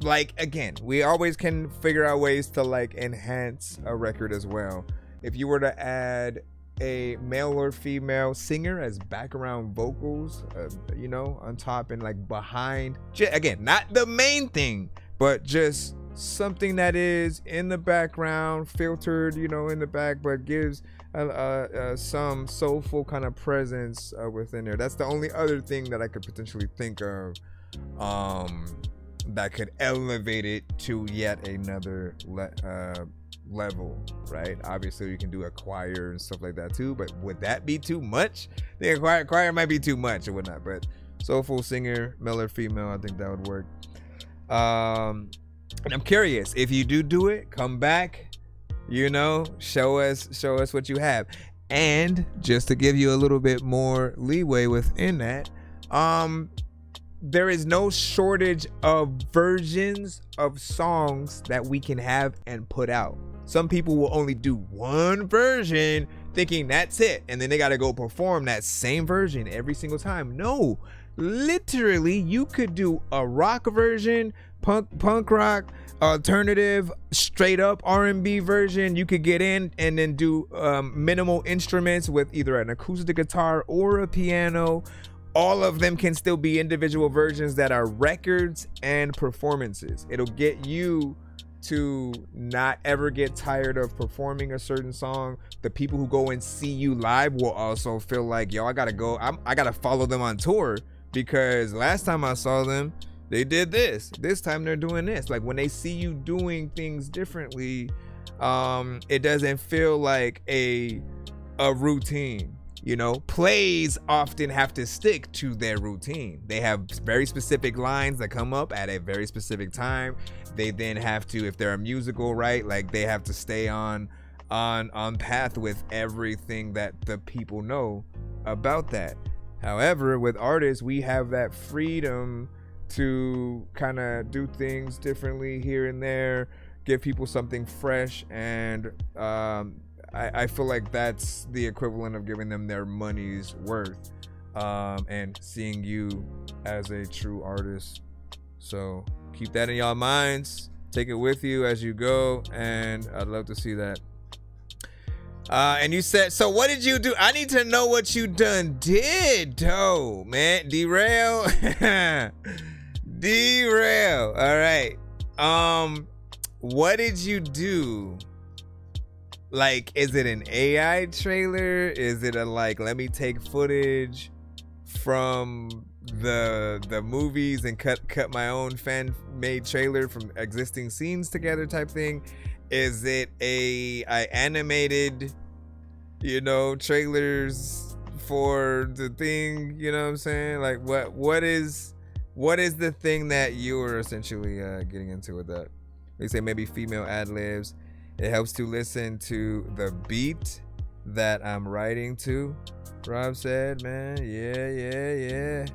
like, again, we always can figure out ways to like enhance a record as well. If you were to add a male or female singer as background vocals, you know, on top and like behind, again, not the main thing, but just something that is in the background, filtered, you know, in the back, but gives some soulful kind of presence within there. That's the only other thing that I could potentially think of that could elevate it to yet another level, right? Obviously you can do a choir and stuff like that too, but would that be too much? The choir might be too much or whatnot, but soulful singer, male or female, I think that would work. And I'm curious, if you do it, come back, you know, show us what you have. And just to give you a little bit more leeway within that, there is no shortage of versions of songs that we can have and put out. Some people will only do one version thinking that's it, and then they got to go perform that same version every single time. No, literally, you could do a rock version, punk rock, alternative, straight up R&B version. You could get in and then do minimal instruments with either an acoustic guitar or a piano. All of them can still be individual versions that are records and performances. It'll get you to not ever get tired of performing a certain song. The people who go and see you live will also feel like, yo, I gotta follow them on tour, because last time I saw them, they did this. This time they're doing this. Like, when they see you doing things differently, it doesn't feel like a routine. You know, plays often have to stick to their routine. They have very specific lines that come up at a very specific time. They then have to, if they're a musical, right, like they have to stay on path with everything that the people know about that. However, with artists, we have that freedom to kind of do things differently here and there, give people something fresh, and I feel like that's the equivalent of giving them their money's worth, and seeing you as a true artist. So keep that in y'all minds, take it with you as you go, and I'd love to see that. And you said, so what did you do? I need to know what you did though, man. Derail. Derail. All right. What did you do? Like, is it an AI trailer? Is it a, like, let me take footage from the movies and cut my own fan-made trailer from existing scenes together type thing? Is it a animated, you know, trailers for the thing? You know what I'm saying? Like, what is the thing that you are essentially getting into with that? They say maybe female ad-libs. It helps to listen to the beat that I'm writing to, Rob said, man. Yeah.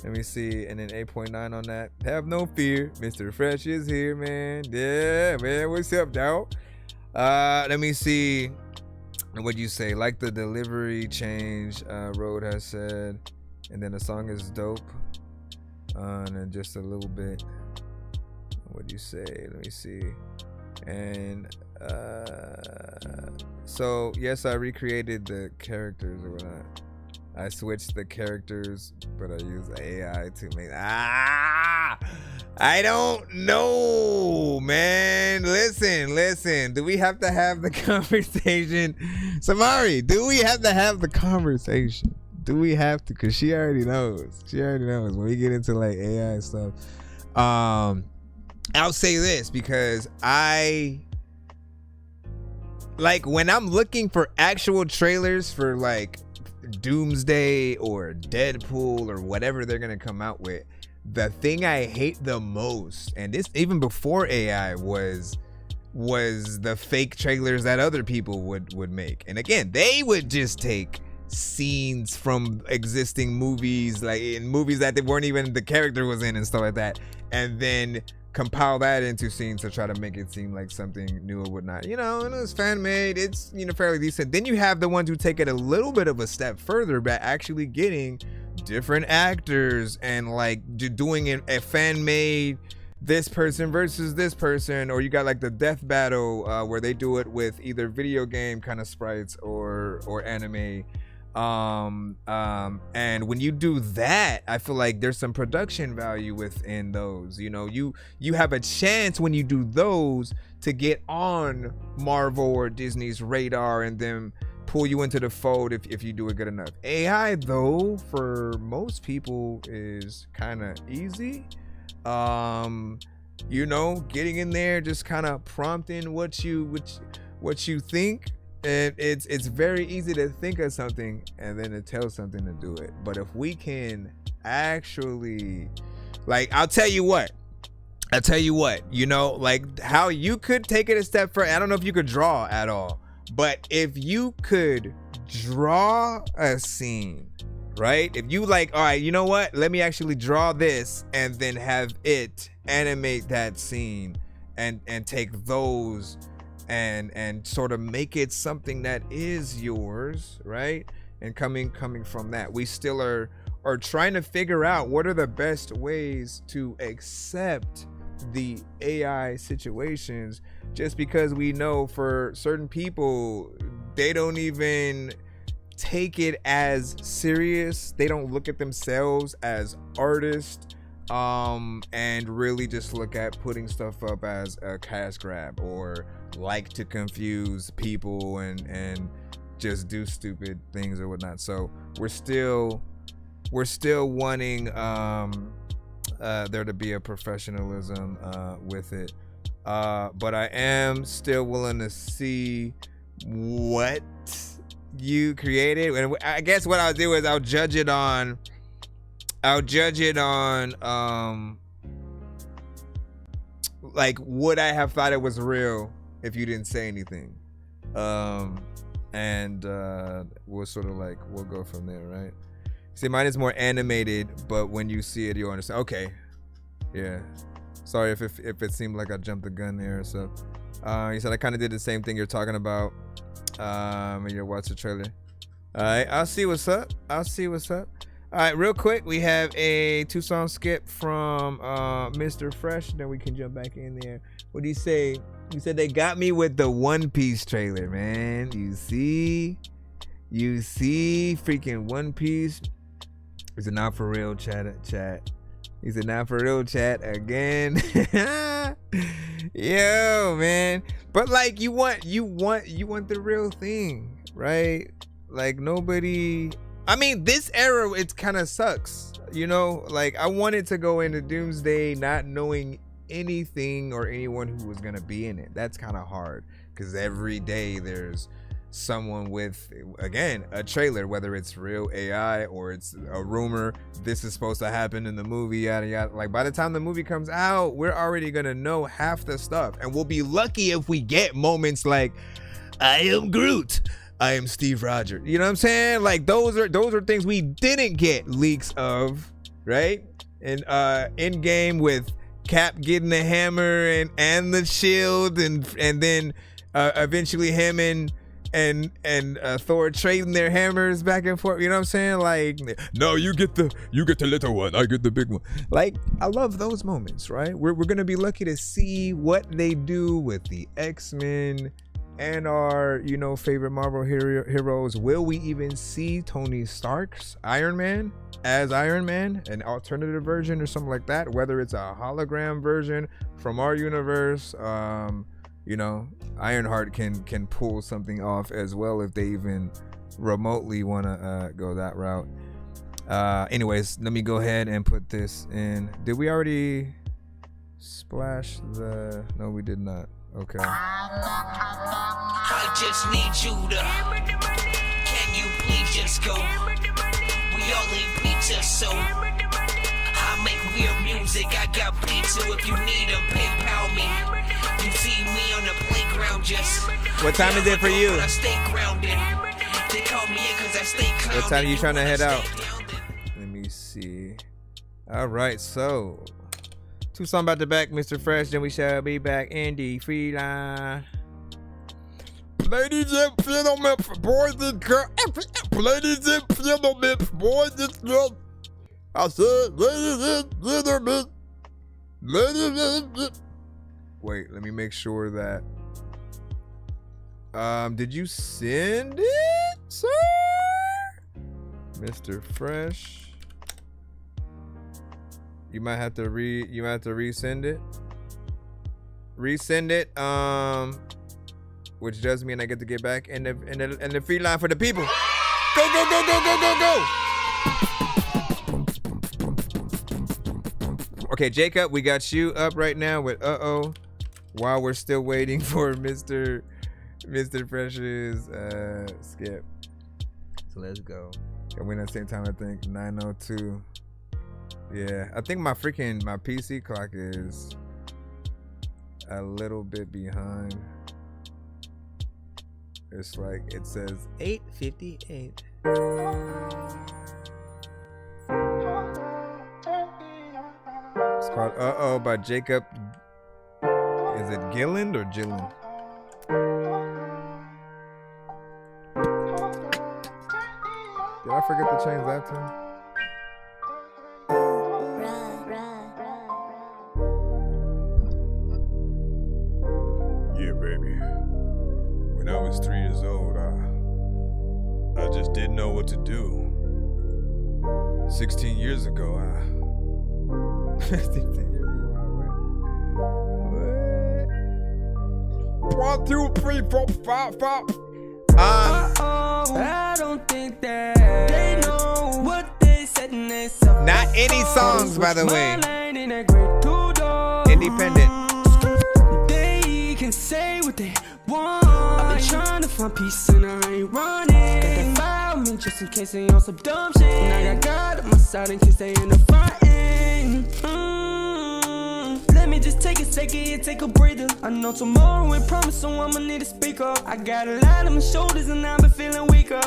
Let me see. And then 8.9 on that. Have no fear. Mr. Fresh is here, man. Yeah, man. What's up, dog? Let me see. What'd you say? Like the delivery change, Road has said. And then the song is dope. And then just a little bit. What'd you say? Let me see. And so yes, I recreated the characters or whatnot. I switched the characters, but I use AI to make. I don't know, man. Listen. Do we have to have the conversation? Samari, do we have to have the conversation? Do we have to? Because she already knows. When we get into like AI stuff. I'll say this, because when I'm looking for actual trailers for like Doomsday or Deadpool or whatever they're gonna come out with, the thing I hate the most, and this even before AI, was the fake trailers that other people would make. And again, they would just take scenes from existing movies, like in movies that they weren't even the character was in and stuff like that, and then compile that into scenes to try to make it seem like something new or whatnot. And it's fan made, it's fairly decent. Then you have the ones who take it a little bit of a step further by actually getting different actors and like doing a fan made this person versus this person, or you got like the death battle where they do it with either video game kind of sprites or anime. And when you do that, I feel like there's some production value within those. You have a chance when you do those to get on Marvel or Disney's radar and then pull you into the fold if you do it good enough. AI though, for most people, is kind of easy. Getting in there, just kind of prompting what you think. And it's very easy to think of something and then to tell something to do it. But if we can actually, like, I'll tell you what, like how you could take it a step further. I don't know if you could draw at all, but if you could draw a scene, right? If you like, all right, you know what? Let me actually draw this and then have it animate that scene and take those and sort of make it something that is yours, right? And coming from that, we still are trying to figure out what are the best ways to accept the AI situations, just because we know for certain people, they don't even take it as serious. They don't look at themselves as artists, and really just look at putting stuff up as a cash grab, or like to confuse people and just do stupid things or whatnot. So we're still wanting there to be a professionalism with it, but I am still willing to see what you created. And I guess what I'll do is I'll judge it on like, would I have thought it was real if you didn't say anything? And we'll sort of like, we'll go from there, right? See, mine is more animated, but when you see it, you'll understand. Okay, yeah. Sorry if it seemed like I jumped the gun there. So, you said I kind of did the same thing you're talking about. When you watch the trailer. All right, I'll see what's up. All right, real quick, we have a 2-song skip from Mr. Fresh. Then we can jump back in there. What do you say? You said they got me with the One Piece trailer, man. You see, freaking One Piece. Is it not for real, chat? Is it not for real, chat? Again. Yo, man. But like, you want the real thing, right? Like, nobody. I mean, this era, it kind of sucks, like, I wanted to go into Doomsday not knowing anything or anyone who was gonna be in it. That's kind of hard, because every day there's someone with, again, a trailer, whether it's real AI or it's a rumor, this is supposed to happen in the movie, yada yada. Like, by the time the movie comes out, we're already gonna know half the stuff, and we'll be lucky if we get moments like, I am Groot, I am Steve Rogers. You know what I'm saying? Like, those are things we didn't get leaks of, right? And Endgame with Cap getting the hammer and the shield, and then eventually him and Thor trading their hammers back and forth. You know what I'm saying? Like, no, you get the little one, I get the big one. Like, I love those moments, right? We're gonna be lucky to see what they do with the X-Men and our, favorite Marvel heroes. Will we even see Tony Stark's Iron Man as Iron Man, an alternative version or something like that? Whether it's a hologram version from our universe, Ironheart can pull something off as well if they even remotely want to go that route. Anyways, let me go ahead and put this in. Did we already splash the? No, we did not. Okay. I just need you to. Can you please just go? We all eat pizza, so I make your music, I got beats, so if you need them, PayPal me. You see me on the playground just. What time is it for you? I stay grounded. They call me in 'cause I stay clouded. What time are you trying to head out? Let me see. All right, so 2 songs back to back, Mr. Fresh. Then we shall be back in the free line. Ladies and gentlemen, boys and girls. Ladies and gentlemen, boys and girls. I said, ladies and gentlemen. Ladies and gentlemen. Wait, let me make sure that. Did you send it, sir? Mr. Fresh. You might have to resend it. Resend it. Which does mean I get to get back in the free line for the people. Go, go, go, go, go, go, go. Okay, Jacob, we got you up right now with Uh-Oh. While we're still waiting for Mr. Fresh's skip. So let's go. And we're at the same time, I think 9:02. Yeah, I think my PC clock is a little bit behind. It's like it says 8:58. It's called Uh-Oh by Jacob. Is it Gilland or Gilland? Did I forget to change that too? Yeah, baby. When I was 3 years old, I just didn't know what to do. 16 years ago, 16 years ago, What? 1, 2, 3, 4, 5, 5. I don't think that they know what they said in themselves. Not any songs, by the way. Independent. They can say what they want. I've been trying to find peace and I ain't running. Got that fire on me just in case they on some dumb shit. And I got God on my side in case they end up fighting. Let me just take a second and take a breather. I know tomorrow ain't promised, so I'ma need to speak up. I got a lot on my shoulders and I've been feeling weaker.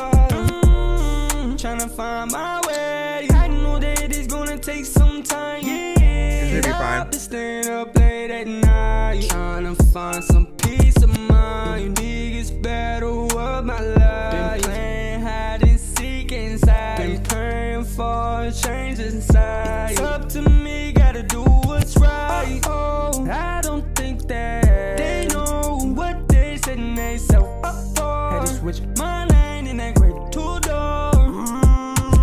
Trying to find my way. I know that it's gonna take some time. Yeah, I've been staying up late at night, trying to find some peace of mind. Biggest battle of my life. Been playing hide and seek inside. Been praying for a change inside. It's up to me, gotta do what's right. Oh, I don't think that they know what they said in they self. Had to switch my lane in that great two-door.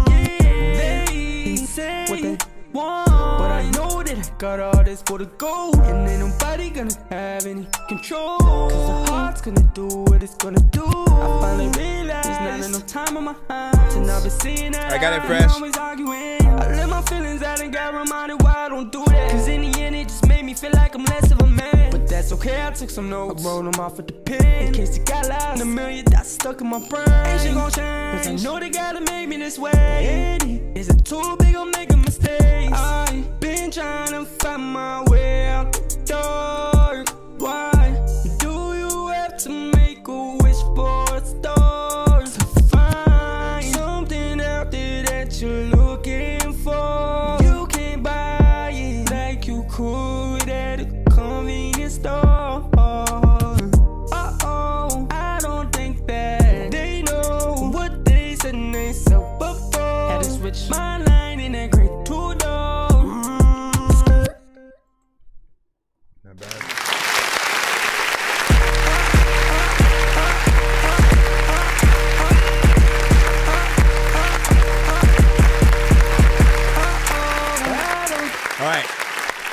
Yeah, they say what they want, but I know that I got all this for the gold, and ain't nobody gonna have any control. Cause the heart's gonna do what it's gonna do. I finally realized there's not enough time on my hands, and I've been seeing that I got it fresh. always arguing. I let my feelings out and got reminded why I don't do that. Cause in the end it just made me feel like I'm less of a man. But that's okay, I took some notes, I wrote them off with the pen in case it got lost. And a million dots stuck in my brain. Ain't shit gon' change, cause I know they gotta make me this way. Is it too big or making mistakes? I've been trying to find my way out the dark. Why do you have to make a wish for a star to find something out there that you're looking for? You can't buy it like you could at a convenience store. Uh-oh, I don't think that they know what they said in they self before. Had to switch my line in that great two-door. Not bad. All right.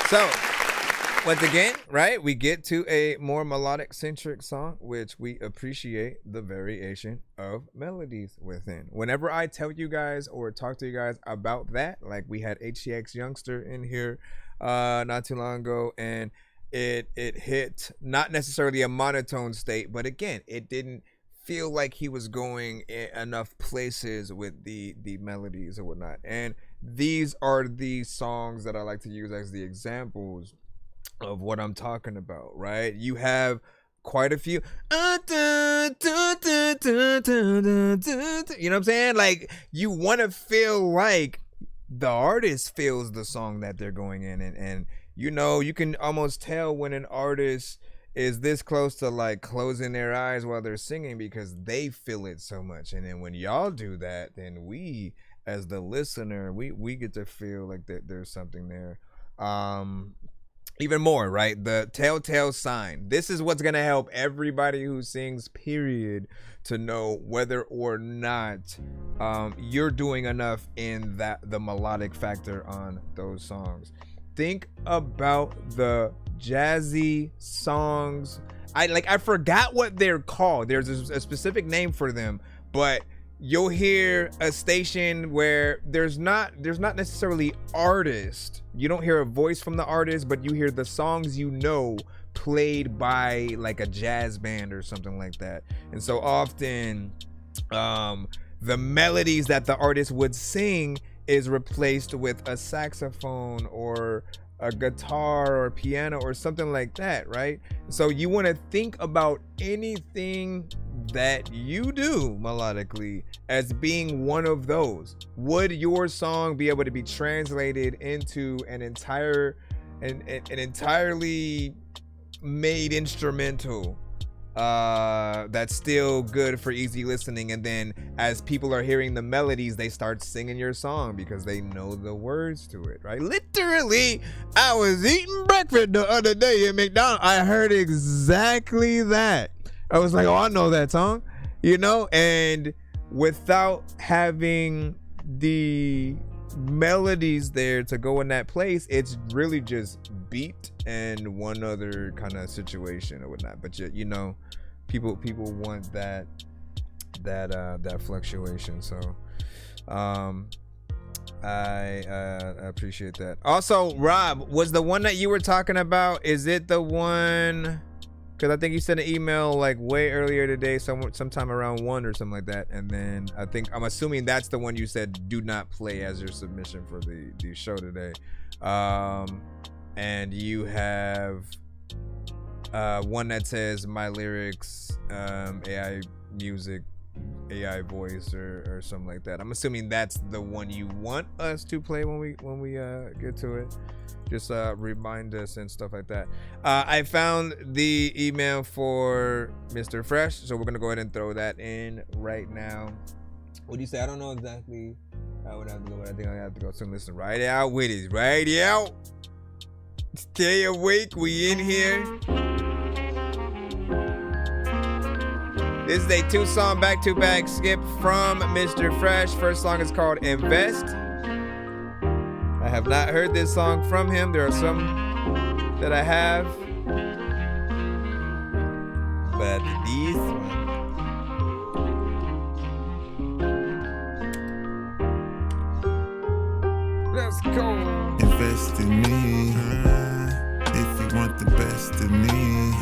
So, once again, right, we get to a more melodic centric song, which we appreciate the variation of melodies within. Whenever I tell you guys or talk to you guys about that, like we had HTX Youngster in here not too long ago, and it hit not necessarily a monotone state, but again, it didn't feel like he was going enough places with the melodies or whatnot. And these are the songs that I like to use as the examples of what I'm talking about, right? You have quite a few, you know what I'm saying? Like, you want to feel like the artist feels the song that they're going in, and you know, you can almost tell when an artist is this close to like closing their eyes while they're singing because they feel it so much. And then when y'all do that, then we as the listener, we get to feel like that there's something there. Even more, right? The telltale sign. This is what's gonna help everybody who sings, period, to know whether or not you're doing enough in the melodic factor on those songs. Think about the jazzy songs. I forgot what they're called. There's a specific name for them, but you'll hear a station where there's not necessarily artists. You don't hear a voice from the artist, but you hear the songs you know played by like a jazz band or something like that. And so often the melodies that the artist would sing is replaced with a saxophone or a guitar or piano or something like that, right? So you want to think about anything that you do melodically as being one of those. Would your song be able to be translated into an entirely made instrumental that's still good for easy listening, and then as people are hearing the melodies, they start singing your song because they know the words to it, right? Literally, I was eating breakfast the other day at McDonald's. I heard exactly that. I was like, oh, I know that song, you know? And without having the melodies there to go in that place, it's really just beat and one other kind of situation or whatnot. But you know, people want that fluctuation. So I appreciate that. Also, Rob, was the one that you were talking about, is it the one? Because I think you sent an email like way earlier today, sometime around 1 or something like that. And then I'm assuming that's the one you said do not play as your submission for the show today. And you have one that says my lyrics, AI music, AI voice, or something like that. I'm assuming that's the one you want us to play when we get to it. Just remind us and stuff like that. I found the email for Mr. Fresh, so we're gonna go ahead and throw that in right now. What do you say? I don't know exactly how I would have to go, but I think I have to go. So listen, right out with it, right out. Stay awake, we in here. This is a 2-song back-to-back skip from Mr. Fresh. First song is called Invest. I have not heard this song from him. There are some that I have, but this one. Let's go. Invest in me if you want the best of me.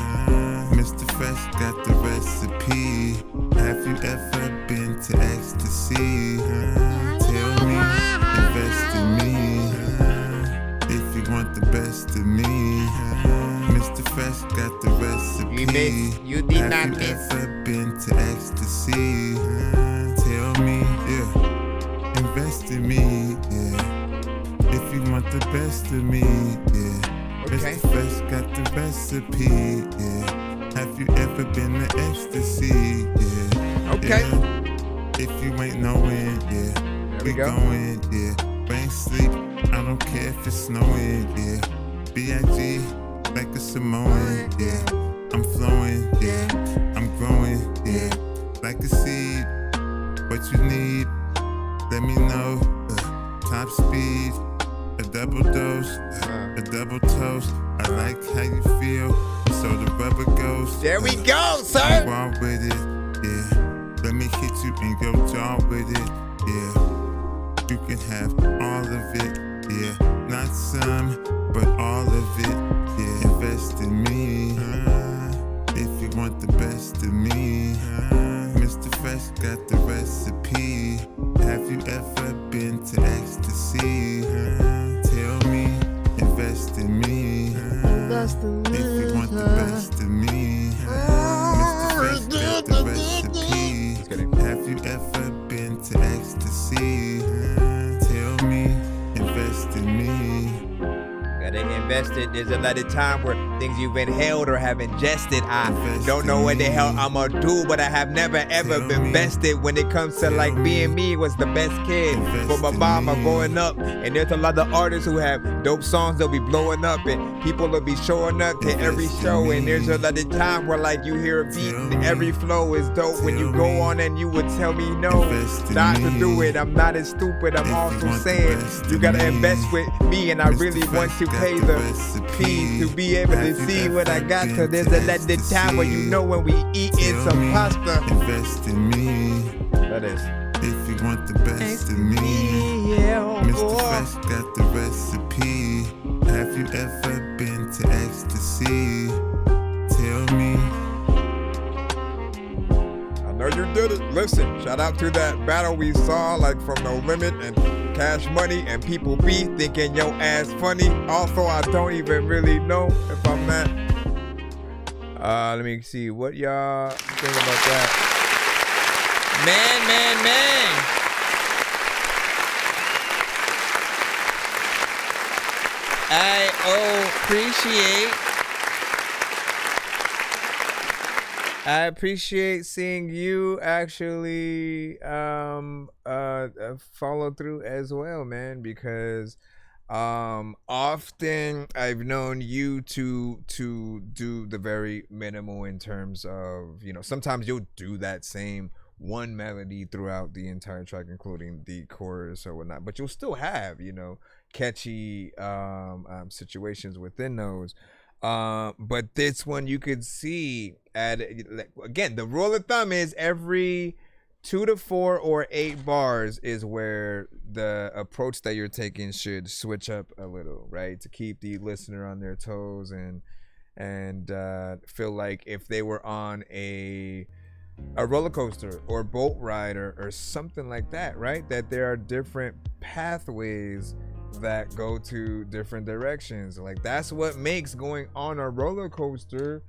Mr. Fresh got the recipe. Have you ever been to ecstasy? Tell me, invest in me if you want the best of me. Mr. Fresh got the recipe. You did Have not you miss. ever been to ecstasy? Tell me, yeah. Invest in me, yeah. If you want the best of me, yeah. Okay. Mr. Fresh got the recipe, yeah. Have you ever been to ecstasy, yeah. Okay. Yeah. If you ain't knowing, yeah. we go. Going, yeah. Rain, sleep, I don't care if it's snowing, yeah. B.I.G. like a Samoan, yeah. I'm flowing, yeah. I'm growing, yeah. Like a seed, what you need, let me know. Top speed, a double dose, a double toast. I like how you feel, so the rubber goes. There we go, sir. Raw with it, yeah. Let me hit you in your jaw with it, yeah. You can have all of it, yeah. Not some, but all of it, yeah. Invest in me if you want the best of me. Have you ever been to ecstasy? Tell me, invest in me. Gotta invest it. There's a lot of time where things you've inhaled or have ingested, I don't know what the hell I'ma do, but I have never ever been vested when it comes to like being me was the best kid for my mama growing up. And there's a lot of artists who have dope songs that'll be blowing up and people will be showing up to every show. And there's a lot of time where like you hear a beat and every flow is dope. When you go on and you would tell me no, not to do it. I'm not as stupid. I'm also saying you gotta invest with me, and I really want to pay the fees to be able to see what I got. Cause there's a lot of time where you know when we eating some pasta. Invest in me. That is. If you want the best of me, Mr. Fresh got the recipe. Have you ever been to ecstasy? Tell me. I know you did it. Listen, shout out to that battle we saw like from No Limit and Cash Money and People be thinking yo ass funny. Also, I don't even really know if I'm that. Let me see what y'all think about that. Man. I appreciate seeing you actually follow through as well, man, because often I've known you to do the very minimal in terms of, you know, sometimes you'll do that same one melody throughout the entire track, including the chorus or whatnot, but you'll still have, you know, catchy situations within those. But this one you could see again, the rule of thumb is every 2 to 4 or 8 bars is where the approach that you're taking should switch up a little, right? To keep the listener on their toes and feel like if they were on a roller coaster or boat ride or something like that, right? That there are different pathways that go to different directions. Like that's what makes going on a roller coaster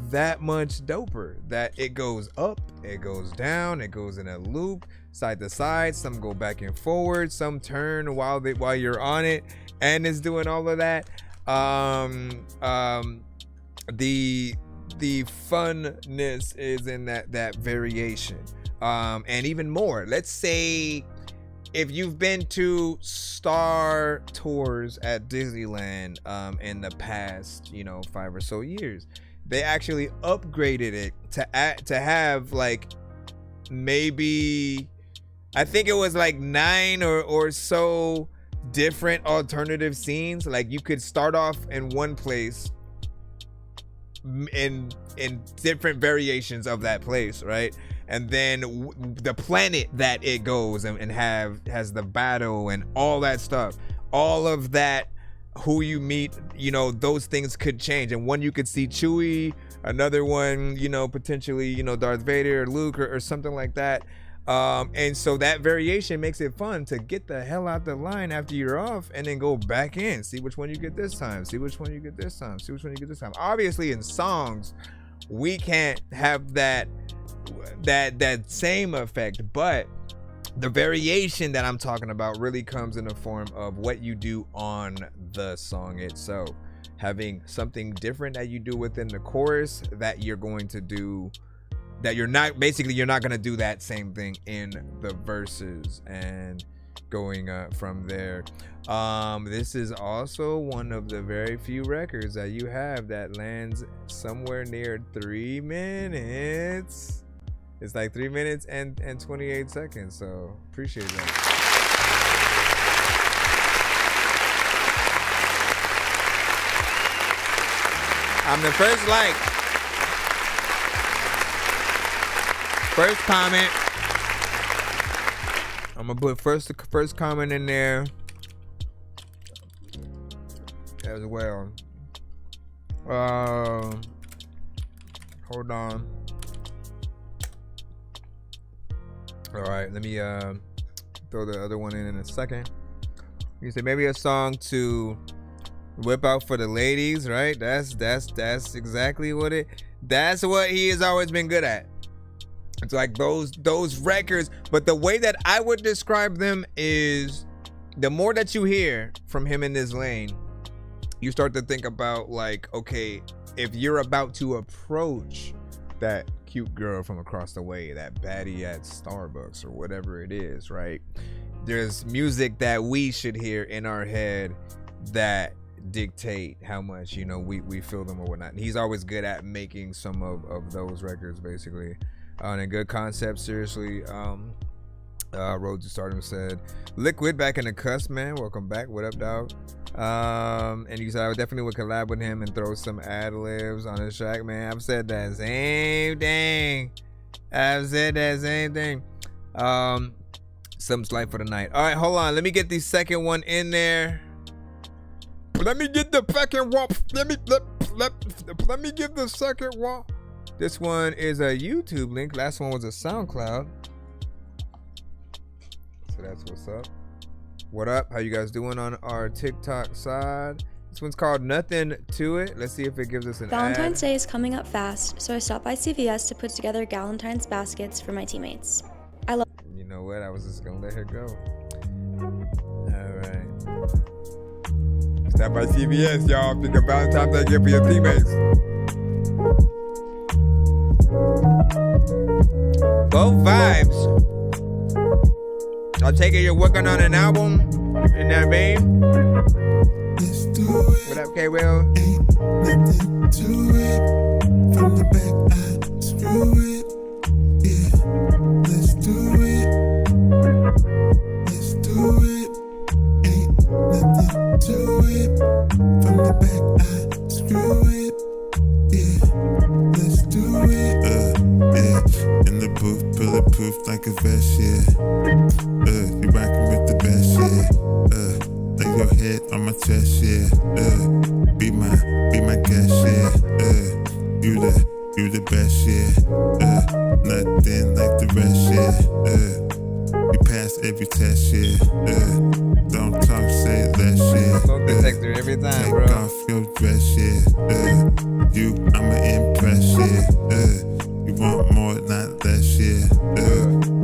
that much doper, that it goes up, it goes down, it goes in a loop, side to side, some go back and forward, some turn while you're on it, and it's doing all of that. The funness is in that variation, and even more. Let's say if you've been to Star Tours at Disneyland in the past, 5 or so years, they actually upgraded it to have like maybe, I think it was like 9 or so different alternative scenes. Like you could start off in one place in different variations of that place, right? And then the planet that it goes and has the battle and all that stuff, all of that, who you meet, those things could change. And one you could see Chewie, another one, potentially, Darth Vader or Luke or something like that. And so that variation makes it fun to get the hell out the line after you're off and then go back in, see which one you get this time, see which one you get this time, see which one you get this time. Obviously in songs, we can't have that same effect, but the variation that I'm talking about really comes in the form of what you do on the song itself, having something different that you do within the chorus that you're going to do, that you're not going to do that same thing in the verses, and going from there. This is also one of the very few records that you have that lands somewhere near 3 minutes. It's like 3 minutes and 28 seconds. So appreciate that. I'm the first comment. I'm gonna put first comment in there as well. Hold on. All right, let me throw the other one in a second. You say maybe a song to whip out for the ladies, right? That's exactly what that's what he has always been good at. It's like those records, but the way that I would describe them is the more that you hear from him in this lane, you start to think about like, okay, if you're about to approach that cute girl from across the way, that baddie at Starbucks or whatever it is, right? There's music that we should hear in our head that dictate how much, you know, we feel them or whatnot. And he's always good at making some of those records, basically. And a good concept, seriously. Road to Stardom said, Liquid back in the cusp, man. Welcome back. What up, dog? And he said, I definitely would collab with him and throw some ad-libs on his track, man. I've said that same thing. Some slight for the night. All right, hold on. Let me get the second one in there. Let me get the second one. Let me get the second one. This one is a YouTube link. Last one was a SoundCloud. So that's what's up. What up? How you guys doing on our TikTok side? This one's called Nothing to It. Let's see if it gives us an Valentine's ad. Day is coming up fast, so I stopped by CVS to put together Galentine's baskets for my teammates. I love. You know what? I was just gonna let her go. All right. Stop by CVS, y'all. Pick a Valentine's Day gift for your teammates. Both vibes. I'll take it you're working on an album in that vein. What up, K-Will? Nothing to it. From the back, I screw it. Yeah, let's do it. Let's do it. Ain't nothing to it. From the back, I screw it. Yeah, let's do it. Yeah, in the booth, bulletproof like a vest, yeah. You rockin' with the best, yeah. Lay your head on my chest, yeah. Be my guest, yeah. You the best, yeah. Nothing like the rest, yeah. You pass every test, yeah. Don't talk, say less, yeah. Smoke detector every time, take bro. off your dress, yeah. I'ma impress, yeah. You want more, not less, yeah.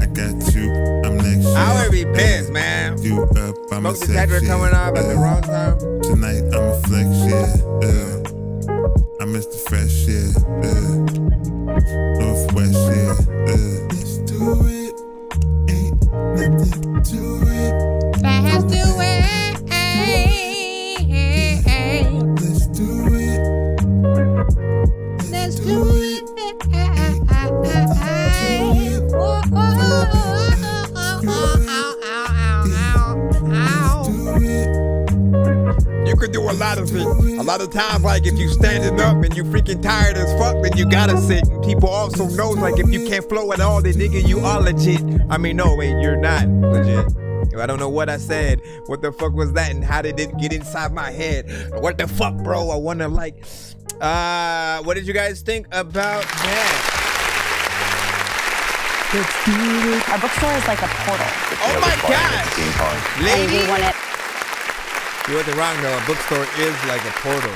I got you, I'm next, yeah. I would be pissed, man. You up, I'm a Smoke detector sex, coming off at the wrong time. Tonight I'm a flex, yeah. I'm Mr. Fresh, yeah. Northwest, yeah. Let's do it. Ain't nothing to it. Let's do it. Let's do it. Let's do it. You could do a lot of things. A lot of times, like if you standing up and you freaking tired as fuck, then you gotta sit. And people also know, like if you can't flow at all, then nigga, you are legit. I mean, no, wait, you're not legit. I don't know what I said. What the fuck was that? And how did it get inside my head? What the fuck, bro? I wanna like, what did you guys think about that? Our bookstore is like a portal. Oh my god! Lady! And we want it. You wasn't wrong though. A bookstore is like a portal.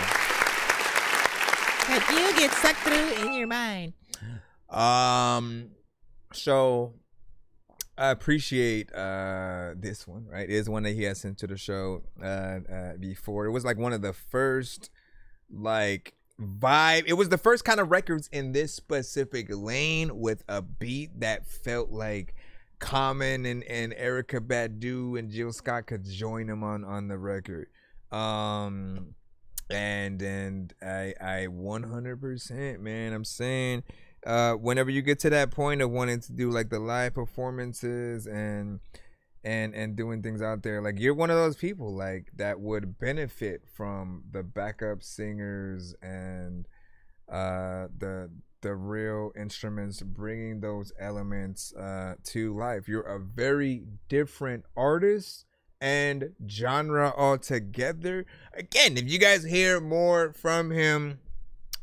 But you get sucked through in your mind. So I appreciate this one, right? It is one that he has sent to the show before. It was like one of the first like vibe. It was the first kind of records in this specific lane with a beat that felt like Common and Erykah Badu and Jill Scott could join him on the record. And I 100%, man, I'm saying whenever you get to that point of wanting to do like the live performances and doing things out there, like you're one of those people like that would benefit from the backup singers and the real instruments, bringing those elements to life. You're a very different artist and genre altogether. Again, if you guys hear more from him,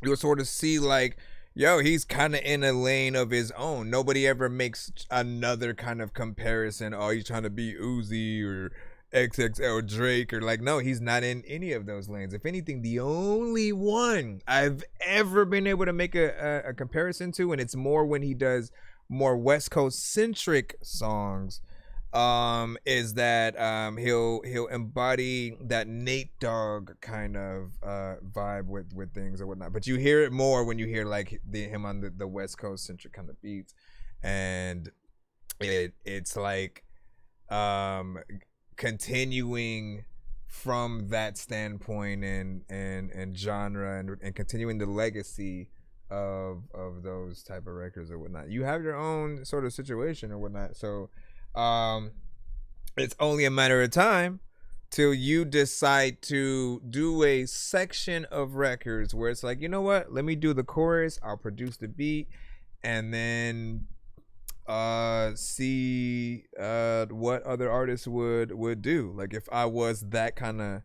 you'll sort of see like, yo, he's kind of in a lane of his own. Nobody ever makes another kind of comparison. Oh, he's trying to be Uzi or XXL Drake, or like, no, he's not in any of those lanes. If anything, the only one I've ever been able to make a comparison to, and it's more when he does more West Coast centric songs, is that he'll embody that Nate Dogg kind of vibe with things or whatnot. But you hear it more when you hear like him on the West Coast centric kind of beats, and it's like continuing from that standpoint and genre and continuing the legacy of those type of records or whatnot. You have your own sort of situation or whatnot, so it's only a matter of time till you decide to do a section of records where it's like, you know what, let me do the chorus, I'll produce the beat, and then see what other artists would do. Like if I was that kind of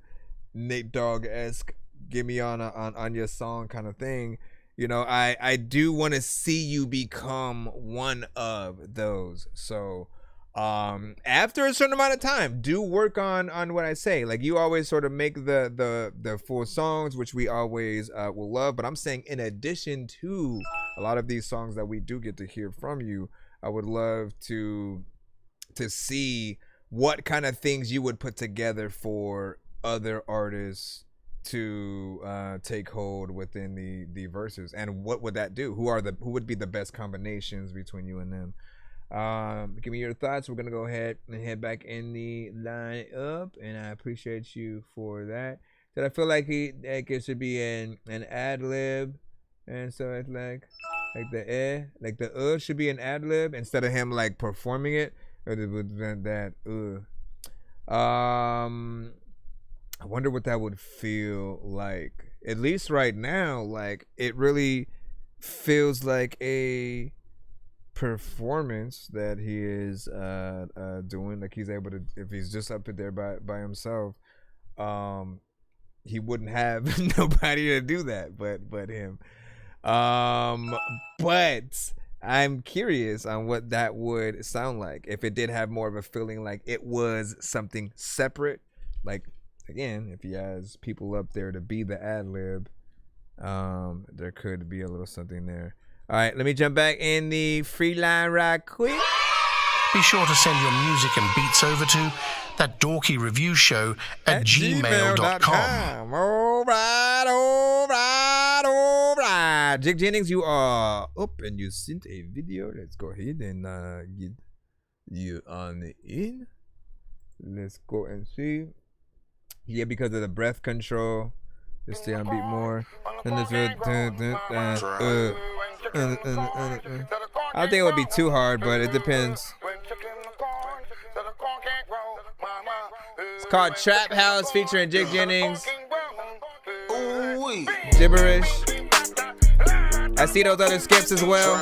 Nate Dogg-esque give me on your song kind of thing, you know, I do want to see you become one of those. So after a certain amount of time, do work on what I say. Like you always sort of make the full songs, which we always will love, but I'm saying in addition to a lot of these songs that we do get to hear from you, I would love to see what kind of things you would put together for other artists to take hold within the verses, and what would that do? Who would be the best combinations between you and them? Give me your thoughts. We're gonna go ahead and head back in the line up, and I appreciate you for that. Did I feel like it should be an ad lib, and so it's like the should be an ad lib instead of him like performing it, or that I wonder what that would feel like. At least right now, like it really feels like a performance that he is doing. Like he's able to, if he's just up there by himself, he wouldn't have nobody to do that but him. But I'm curious on what that would sound like if it did have more of a feeling like it was something separate. Like again, if he has people up there to be the ad lib, there could be a little something there. All right, let me jump back in the free line right quick. Be sure to send your music and beats over to that dorky review show at gmail.com. All right. Jig Jennings, you are up and you sent a video. Let's go ahead and get you on the in. Let's go and see. Yeah, because of the breath control, just stay on beat more. And this I don't think it would be too hard, but it depends. It's called Trap House featuring Jig Jennings. Gibberish. I see those other skips as well.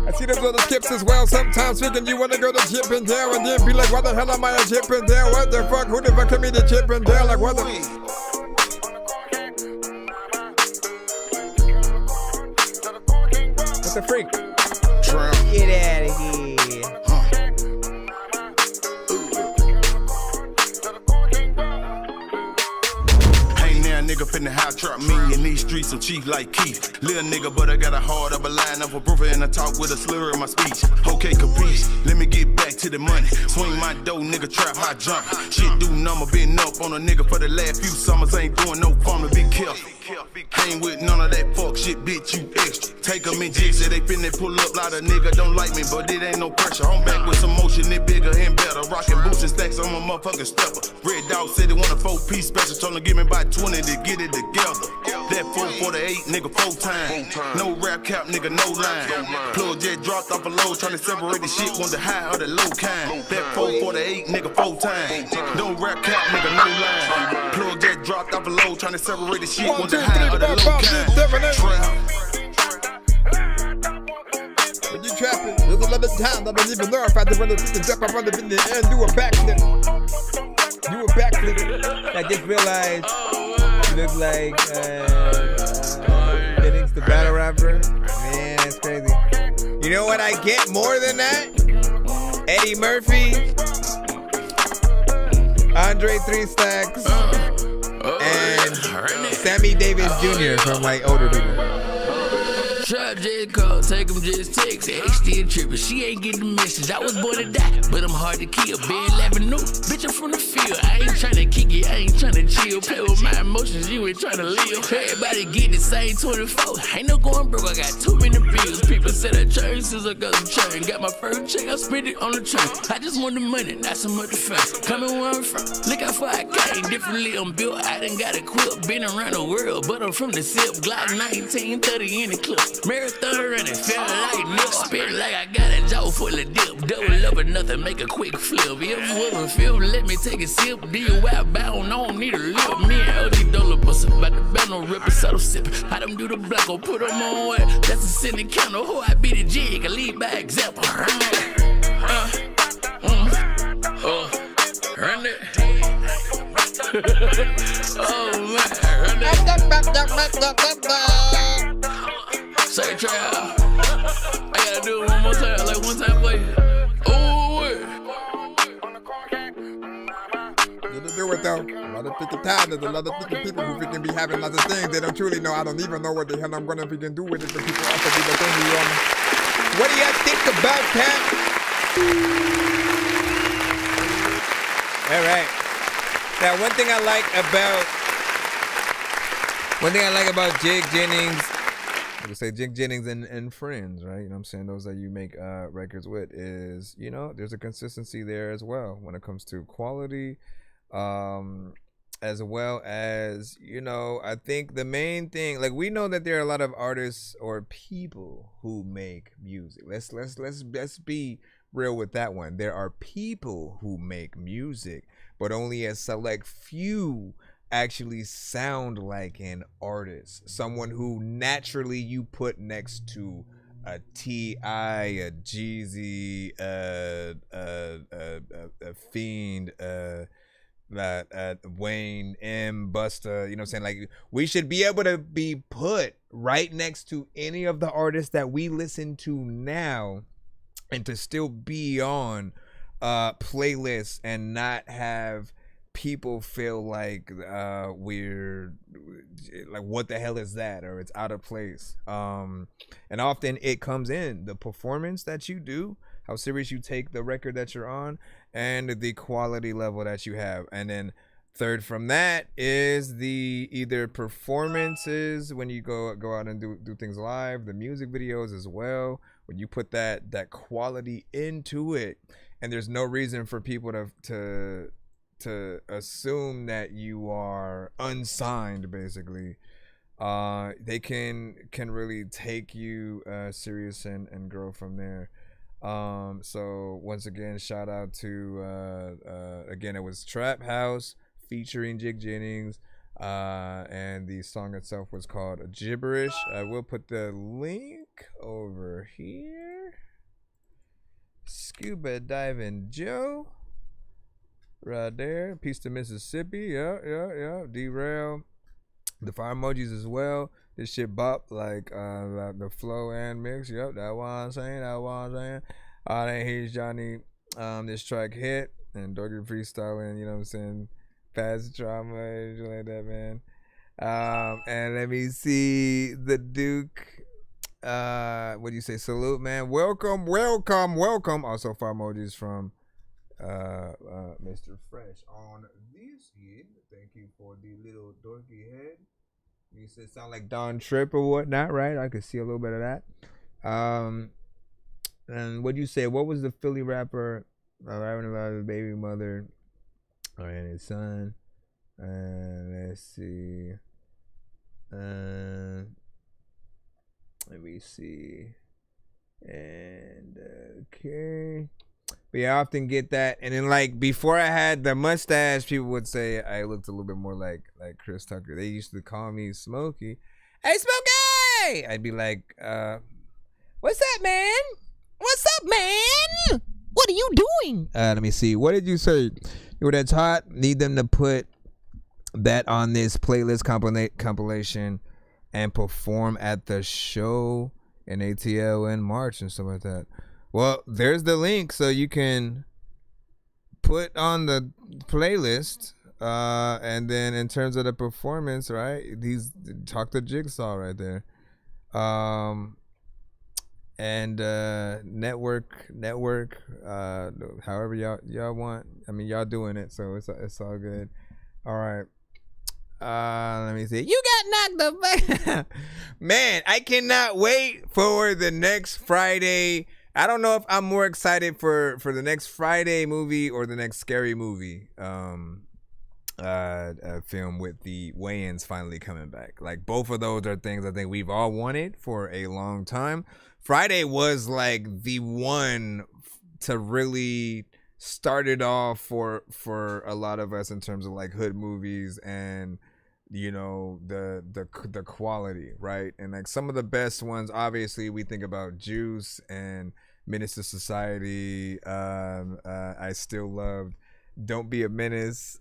I see those other skips as well. Sometimes thinking you wanna go to Chippendale and then be like, why the hell am I at Chippendale? What the fuck? Who the fuck can me to Chippendale? Like what the? What the freak? Get out of here. Nigga finna house trap me in these streets, I'm cheap like Keith. Little nigga, but I got a heart of a line of a brother, and I talk with a slur in my speech. Okay, capiche, let me get back to the money. Swing my dough, nigga, trap high jump. Shit do number, been up on a nigga for the last few summers. Ain't doing no farming, be careful. Ain't with none of that fuck shit, bitch, you extra. Take them in jigs, they finna pull up. Lot of nigga don't like me, but it ain't no pressure. I'm back with some motion, it bigger and better. Rockin' boots and stacks, I'm a motherfucking stepper. Red Dog said they want a 4-piece special, told them give me about 20 to get it together. That 448, nigga, 4 times. No rap cap, nigga, no line. Plug jet dropped off a load, tryna separate the shit, want the high or the low kind. That 448, nigga, 4 times. No rap cap, nigga, no line. Plug jet dropped off a load, tryna separate the shit, want the high or the low kind. When you trapping, there's a lot of time I don't even know if I had to run the freaking step. I run up in the air and do a backflip. Do a backflip. I just realized you look like Jennings the battle rapper. Man, that's crazy. You know what I get more than that? Eddie Murphy, Andre 3 Stacks, and Sammy Davis Jr. from like older people. Trap just call, take him just text. X still trippin', she ain't get the message. I was born to die, but I'm hard to kill. Been laughing new, bitch, I'm from the field. I ain't tryna kick it, I ain't tryna chill. Play with my emotions, you ain't tryna live. Everybody get the same 24. Ain't no going broke, I got too many bills. People said I churn since I got the churn. Got my first check, I spent it on the train. I just want the money, not so much the fame. Coming where I'm from, look how far I came. Differently I'm built, I done got a quilt. Been around the world, but I'm from the SIP. Glock 1930 in the clip. Marathon running, feel like nip. Spin like I got a jaw full of dip. Double up or nothing, make a quick flip. If it wasn't film, let me take a sip. DUI bound, I don't need a lip. Me and LD Dollar bustin', about to bat no ripper, subtle sip. I them do the black, or put them on what? That's a sitting counter, who I beat a jig, I lead by example. Run it. Oh man, run it. Say Trey, I gotta do it one more time, like one time for you. Oh, To do it though. A lot of freaking time. There's a lot of freaking people who freaking be having lots of things they don't truly know. I don't even know what the hell I'm gonna freaking do with it. But people also be like, what do you think about that? All right. Now, one thing I like about Jig Jennings, I would say Jig Jennings and friends, right? You know what I'm saying? Those that you make records with is, you know, there's a consistency there as well when it comes to quality, as well as, you know, I think the main thing, like, we know that there are a lot of artists or people who make music. Let's be real with that one. There are people who make music, but only a select few actually sound like an artist, someone who naturally you put next to a T.I., a Jeezy, a Fiend, Wayne, M, Busta, you know what I'm saying? Like, we should be able to be put right next to any of the artists that we listen to now and to still be on playlists and not have people feel like we're like, what the hell is that, or it's out of place. And often it comes in the performance that you do, how serious you take the record that you're on, and the quality level that you have. And then third from that is the either performances when you go out and do things live, the music videos as well, when you put that quality into it. And there's no reason for people to assume that you are unsigned, basically. They can really take you serious and grow from there. So once again, shout out to again, it was Trap House featuring Jig Jennings, and the song itself was called Gibberish. I will put the link over here. Scuba Diving Joe right there. Peace to Mississippi. Yeah. Derail. The fire emojis as well. This shit bop like the flow and mix. Yep, that's what I'm saying. All that here's Johnny. This track hit and Dorky freestyling, you know what I'm saying? Past trauma, anything like that, man. And let me see the Duke. What do you say? Salute, man. Welcome. Also fire emojis from Mr. Fresh on this head. Thank you for the little dorky head. You said sound like Don Tripp or whatnot, right? I could see a little bit of that. And what you say? What was the Philly rapper rapping about his baby mother and his son? Let's see. Let me see. And okay. But yeah, I often get that. And then, like, before I had the mustache, people would say I looked a little bit more like Chris Tucker. They used to call me Smokey. Hey, Smokey! I'd be like, what's up, man? What's up, man? What are you doing? Let me see. What did you say? You were that's hot. Need them to put that on this playlist compilation and perform at the show in ATL in March and stuff like that. Well, there's the link, so you can put on the playlist And then in terms of the performance, right? Talk to Jigsaw right there. And network, however y'all want. I mean, y'all doing it, so it's all good. All right. Let me see. You got knocked the fuck. Man, I cannot wait for the next Friday. I don't know if I'm more excited for the next Friday movie or the next Scary Movie film with the Wayans finally coming back. Like, both of those are things I think we've all wanted for a long time. Friday was like the one to really start it off for a lot of us in terms of like hood movies and, you know, the quality, right? And like some of the best ones, obviously we think about Juice and Menace to Society. I still loved Don't Be a Menace.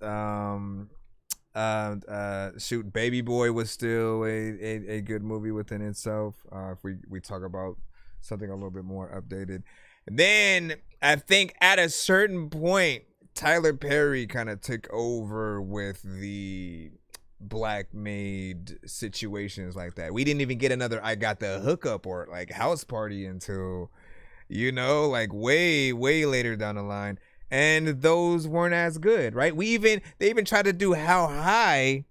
Shoot, Baby Boy was still a good movie within itself. If we talk about something a little bit more updated. And then I think at a certain point, Tyler Perry kind of took over with the black made situations like that. We didn't even get another I Got the Hookup or like House Party until, you know, like way later down the line. And those weren't as good, right? They even tried to do How High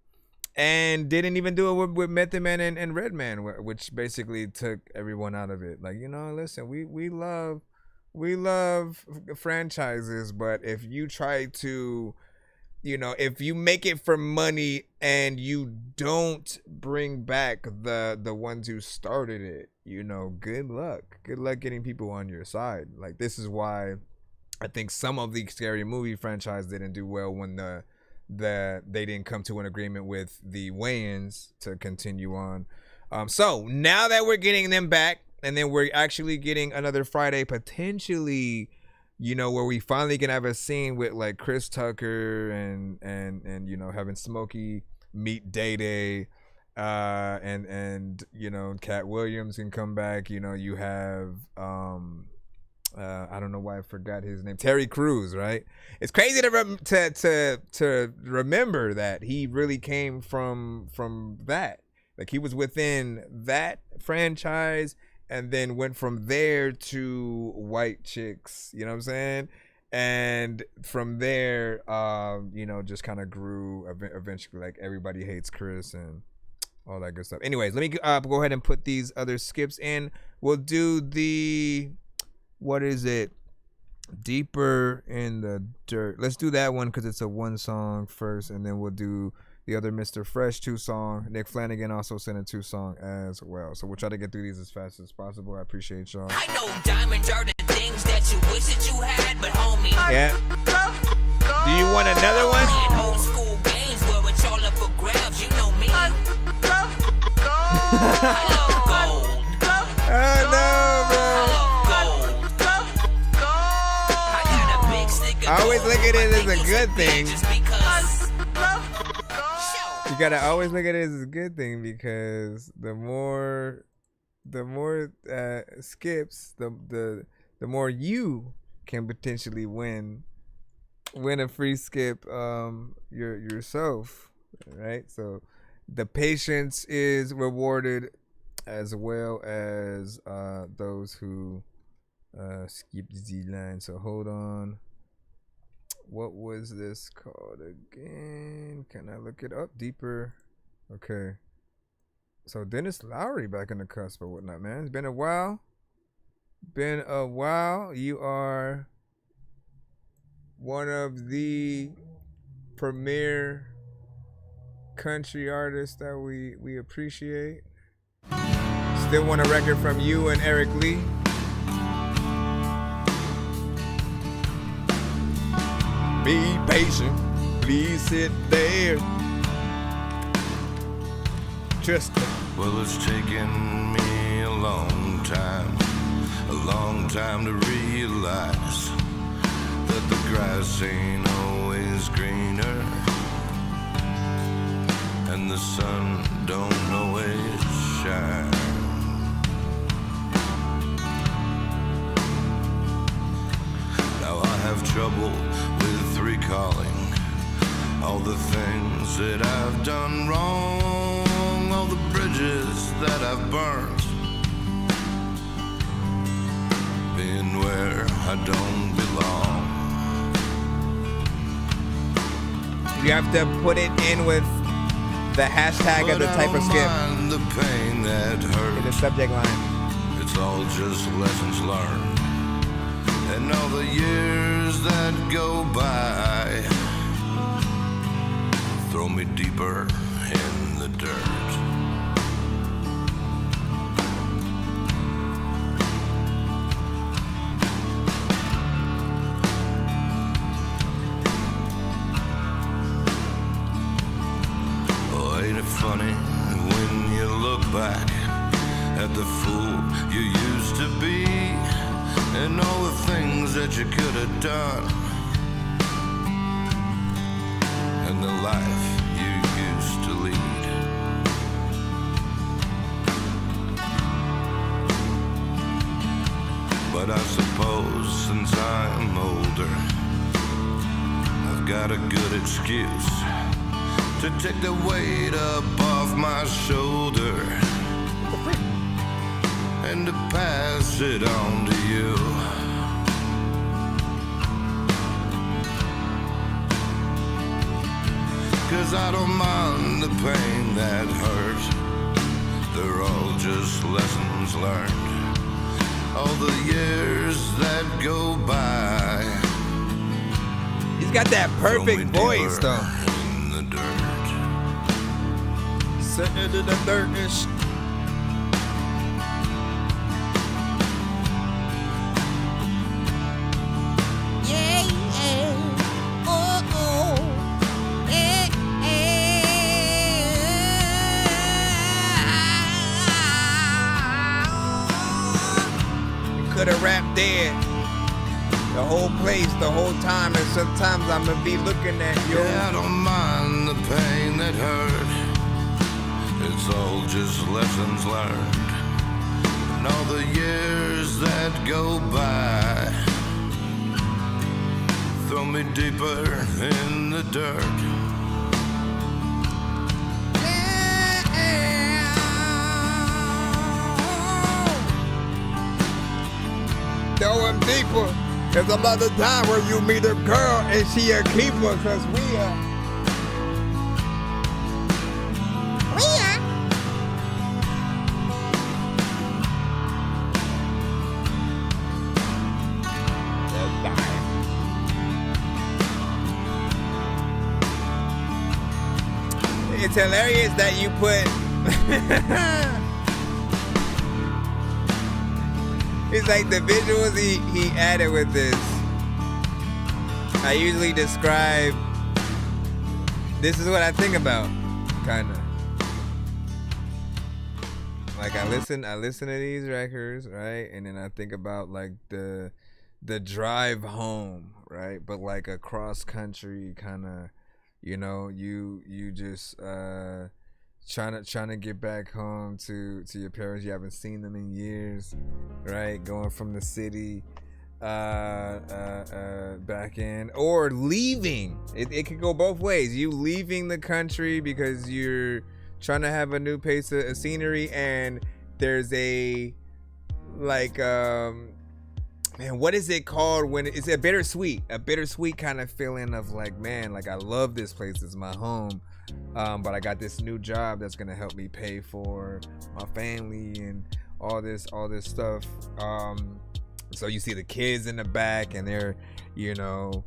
and didn't even do it with Method Man and Redman, which basically took everyone out of it. Like, you know, listen, we love franchises, but if you try to, you know, if you make it for money and you don't bring back the ones who started it, you know, good luck getting people on your side. Like, this is why I think some of the Scary Movie franchise didn't do well when they didn't come to an agreement with the Wayans to continue on. So now that we're getting them back, and then we're actually getting another Friday potentially, you know, where we finally can have a scene with like Chris Tucker and you know, having Smokey meet Day Day, and you know, Cat Williams can come back. You know, you have I don't know why I forgot his name, Terry Crews, right? It's crazy to remember that he really came from that. Like, he was within that franchise and then went from there to White Chicks, you know what I'm saying? And from there, you know, just kind of grew eventually, like Everybody Hates Chris and all that good stuff. Anyways, let me go ahead and put these other skips in. We'll do the, what is it? Deeper in the Dirt. Let's do that one because it's a one song first, and then we'll do the other Mr. Fresh 2 song. Nick Flanagan also sent a 2 song as well. So we'll try to get through these as fast as possible. I appreciate y'all. I know diamonds are the things that you wish that you had, but homie. Yeah. Do you want another one? Old school games where it's all up for grabs, you know me. I love gold. Oh no, bro. I always look at it as a good thing. You gotta always look at it as a good thing because the more skips, the more you can potentially win a free skip yourself, right? So the patience is rewarded as well as those who skip the line. So hold on. What was this called again? Can I look it up? Deeper. Okay. So Dennis Lowry back in the cusp or whatnot, man. It's been a while. You are one of the premier country artists that we appreciate. Still want a record from you and Eric Lee. Be patient, please sit there. Just well, it's taken me a long time to realize that the grass ain't always greener and the sun don't always shine. Now I have trouble with recalling all the said I've done wrong, all the bridges that I've burned, being where I don't belong. You have to put it in with the hashtag of the type of skip the pain that hurts in the subject line. It's all just lessons learned, and all the years that go by throw me deeper in the dirt. Oh, ain't it funny when you look back at the fool you used to be, and all the things that you could have done, and the life you used to lead. But I suppose since I'm older, I've got a good excuse to take the weight up off my shoulder and to pass it on to you. Cause I don't mind the pain that hurt, they're all just lessons learned. All the years that go by. He's got that perfect voice though. In the dirt. Sitting in the dirt and could have rapped there the whole place, the whole time, and sometimes I'm gonna be looking at you. Yeah, I don't mind the pain that hurt, it's all just lessons learned, and all the years that go by throw me deeper in the dirt. Throw him deeper. There's another time where you meet a girl and she a keeper, cause we are. It's hilarious that you put. It's like the visuals he added with this. I usually describe, this is what I think about, kinda. Like I listen to these records, right? And then I think about like the drive home, right? But like a cross country kinda, you know, you just trying to get back home to your parents. You haven't seen them in years, right? Going from the city back in, or leaving. It could go both ways. You leaving the country because you're trying to have a new pace of scenery, and there's a like man, what is it called when it's a bittersweet kind of feeling of like, man, like I love this place, it's my home, but I got this new job that's gonna help me pay for my family and all this stuff. So you see the kids in the back and they're, you know,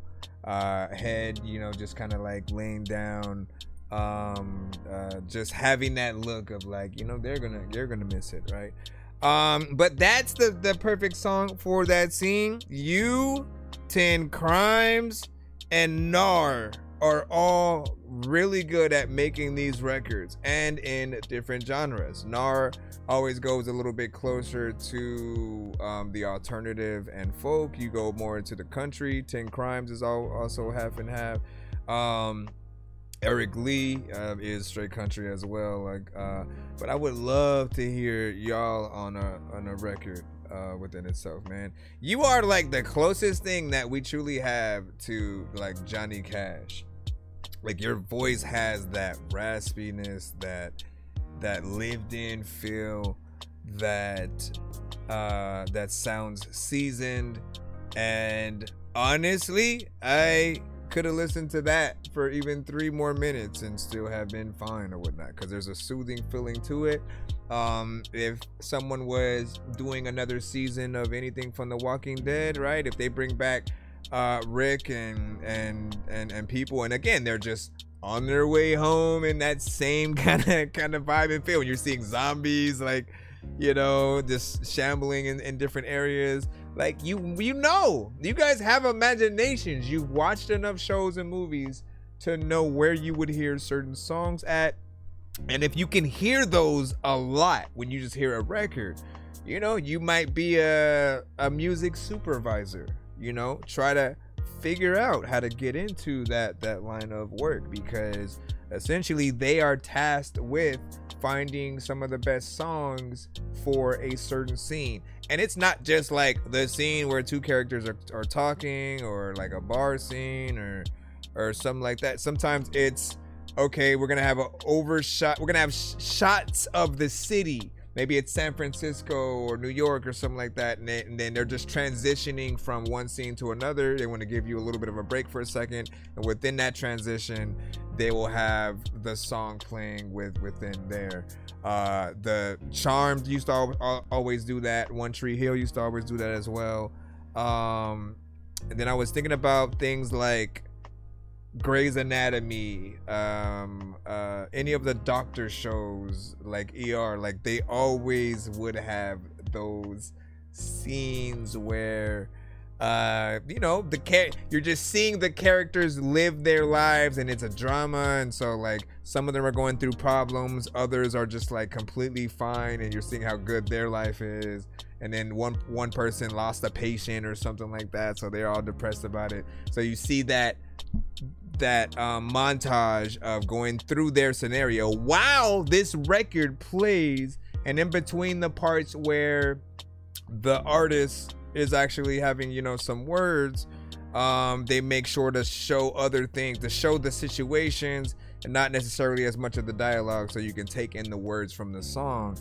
head, you know, just kind of like laying down, just having that look of like, you know, they're gonna miss it, right? But that's the perfect song for that scene. You, 10 Crimes, and Nar are all really good at making these records and in different genres. Nar always goes a little bit closer to the alternative and folk. You go more into the country. 10 Crimes is also half and half. Eric Lee is straight country as well. Like, but I would love to hear y'all on a record within itself, man. You are like the closest thing that we truly have to like Johnny Cash. Like your voice has that raspiness, that lived in feel, that sounds seasoned. And honestly, I could have listened to that for even 3 more minutes and still have been fine or whatnot, because there's a soothing feeling to it. If someone was doing another season of anything from The Walking Dead, right, if they bring back Rick and people, and again, they're just on their way home in that same kind of vibe and feel, when you're seeing zombies, like, you know, just shambling in different areas. Like, you know, you guys have imaginations. You've watched enough shows and movies to know where you would hear certain songs at. And if you can hear those a lot when you just hear a record, you know, you might be a music supervisor, you know, try to figure out how to get into that line of work, because essentially they are tasked with finding some of the best songs for a certain scene. And it's not just like the scene where 2 characters are talking, or like a bar scene or something like that. Sometimes it's, okay, we're gonna have shots of the city. Maybe it's San Francisco or New York or something like that, and then they're just transitioning from one scene to another. They want to give you a little bit of a break for a second, and within that transition, they will have the song playing within there. The Charmed used to always do that. One Tree Hill used to always do that as well. And then I was thinking about things like Grey's Anatomy, any of the doctor shows like ER, like they always would have those scenes where you know, you're just seeing the characters live their lives, and it's a drama, and so like some of them are going through problems, others are just like completely fine, and you're seeing how good their life is. And then one person lost a patient or something like that, so they're all depressed about it. So you see that montage of going through their scenario while this record plays, and in between the parts where the artist is actually having, you know, some words, they make sure to show other things, to show the situations and not necessarily as much of the dialogue, so you can take in the words from the song,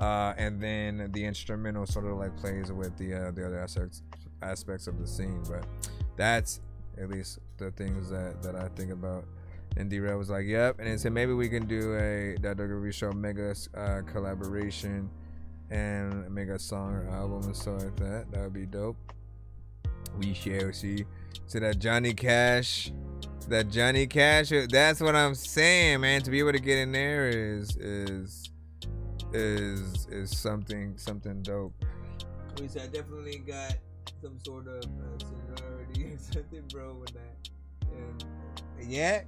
and then the instrumental sort of like plays with the other aspects of the scene. But that's at least the things that I think about. And D-Red was like, yep. And then said maybe we can do a That Dog Review Show mega collaboration and make a song or album and stuff like that. That would be dope. We shall see. So that Johnny Cash, that's what I'm saying, man. To be able to get in there is something dope. We said I definitely got some sort of seniority or something, bro, with that. And yeah.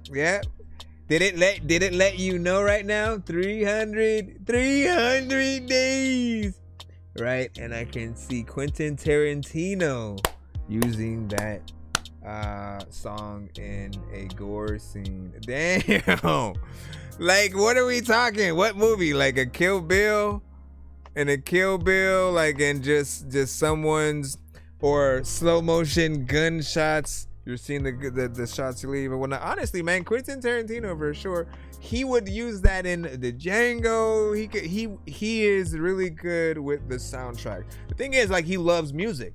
Did it let you know right now? 300 days, right? And I can see Quentin Tarantino using that song in a gore scene. Damn. Like, what are we talking? What movie? Like a Kill Bill? And a Kill Bill, like, in just someone's, or slow motion gunshots. You're seeing the shots leave and whatnot. Honestly, man, Quentin Tarantino for sure. He would use that in the Django. He is really good with the soundtrack. The thing is, like, he loves music.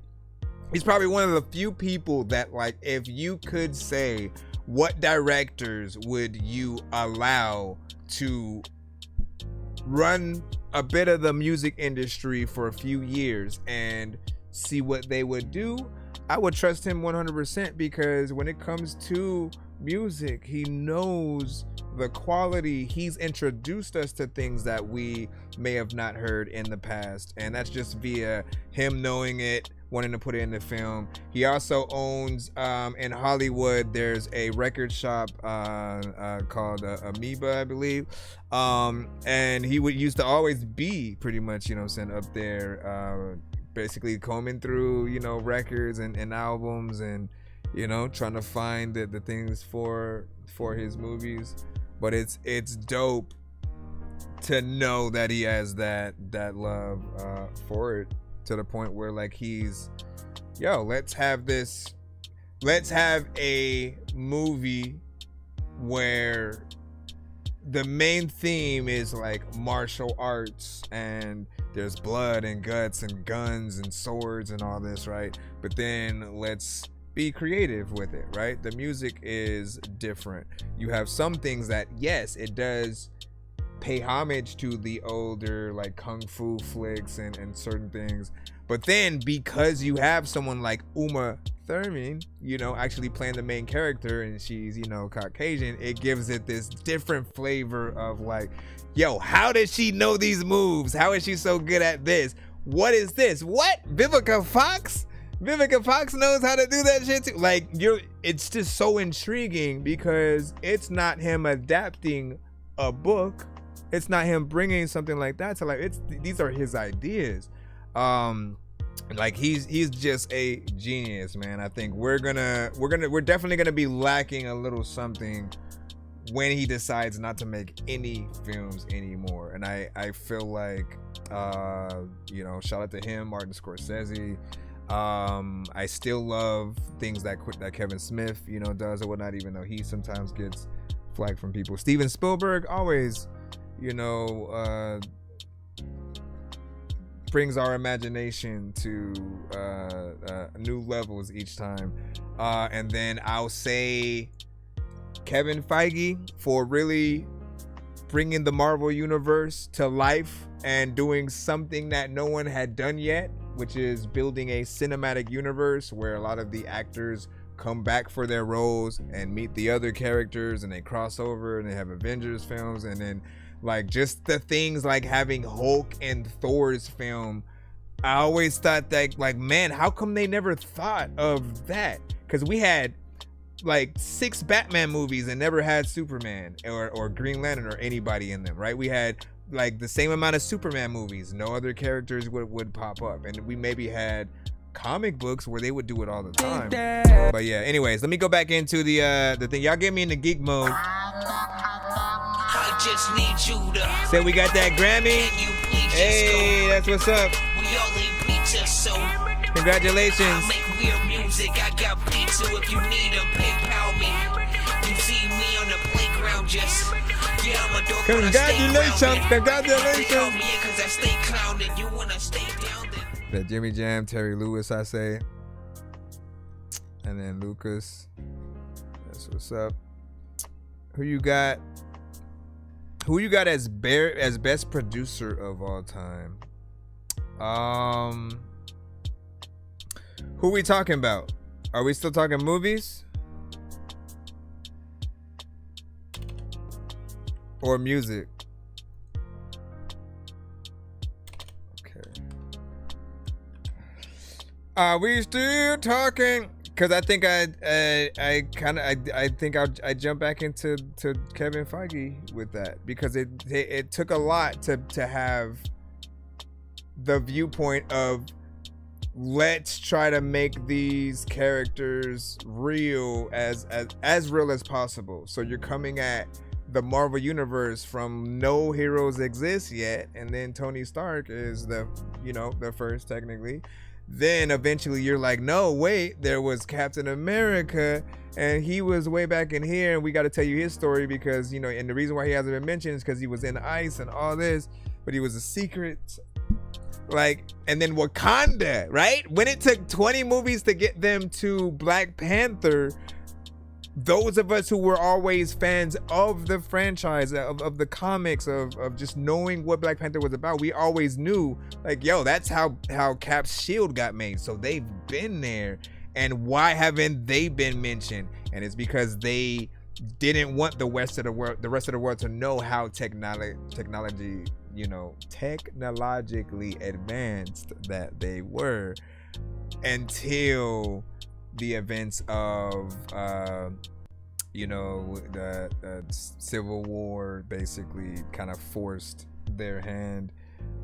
He's probably one of the few people that, like, if you could say what directors would you allow to run a bit of the music industry for a few years and see what they would do, I would trust him 100%, because when it comes to music, he knows the quality. He's introduced us to things that we may have not heard in the past, and that's just via him knowing it, wanting to put it in the film. He also owns in Hollywood, there's a record shop called Amoeba, I believe, and he used to always be pretty much, you know, up there, basically combing through, you know, records and albums, and, you know, trying to find the things for his movies. But it's dope to know that he has that love for it, to the point where, like, he's, let's have a movie where the main theme is like martial arts and there's blood and guts and guns and swords and all this, right? But then let's be creative with it, right? The music is different. You have some things that, yes, it does pay homage to the older like kung fu flicks and certain things, but then because you have someone like Uma Thurman, you know, actually playing the main character, and she's, you know, Caucasian, it gives it this different flavor of like, yo, how does she know these moves? How is she so good at this? What is this? What? Vivica Fox? Vivica Fox knows how to do that shit too. Like, it's just so intriguing because it's not him adapting a book. It's not him bringing something like that to life. These are his ideas. Like he's just a genius, man. I think we're definitely gonna be lacking a little something when he decides not to make any films anymore. And I feel like you know, shout out to him, Martin Scorsese. I still love things that Kevin Smith, you know, does or whatnot, even though he sometimes gets flagged from people. Steven Spielberg always, you know, brings our imagination to new levels each time. And then I'll say Kevin Feige for really bringing the Marvel Universe to life and doing something that no one had done yet, which is building a cinematic universe where a lot of the actors come back for their roles and meet the other characters and they cross over and they have Avengers films. And then like just the things like having Hulk and Thor's film, I always thought that, like, man, how come they never thought of that? Because we had like 6 Batman movies and never had Superman or Green Lantern or anybody in them, right? We had like the same amount of Superman movies, no other characters would pop up, and we maybe had comic books where they would do it all the time. But yeah, anyways, let me go back into the thing. Y'all get me in the geek mode. I just need you to say we got that Grammy. Hey, that's what's up. We all eat pizza, so congratulations. I make weird music. I got pizza if you need a PayPal me. You see me on the playground, just yeah, I'm a dope. Congratulations, congratulations. Call me because I stay clowned and you wanna stay down. The Jimmy Jam, Terry Lewis, I say, and then Lucas. That's what's up. Who you got? Who you got as best producer of all time? Who we talking about? Are we still talking movies? Or music? Okay. Are we still talking? Because I think I jump back into Kevin Feige with that, because it took a lot to have the viewpoint of let's try to make these characters real as real as possible. So you're coming at the Marvel Universe from no heroes exist yet, and then Tony Stark is the first technically. Then eventually you're like, no, wait, there was Captain America and he was way back in here and we got to tell you his story because, you know, and the reason why he hasn't been mentioned is because he was in ice and all this, but he was a secret. Like, and then Wakanda, right? When it took 20 movies to get them to Black Panther, those of us who were always fans of the franchise, of the comics, of just knowing what Black Panther was about, we always knew, like, yo, that's how Cap's shield got made. So they've been there. And why haven't they been mentioned? And it's because they didn't want the rest of the world to know how technology, you know, technologically advanced that they were, until the events of you know, the Civil War basically kind of forced their hand,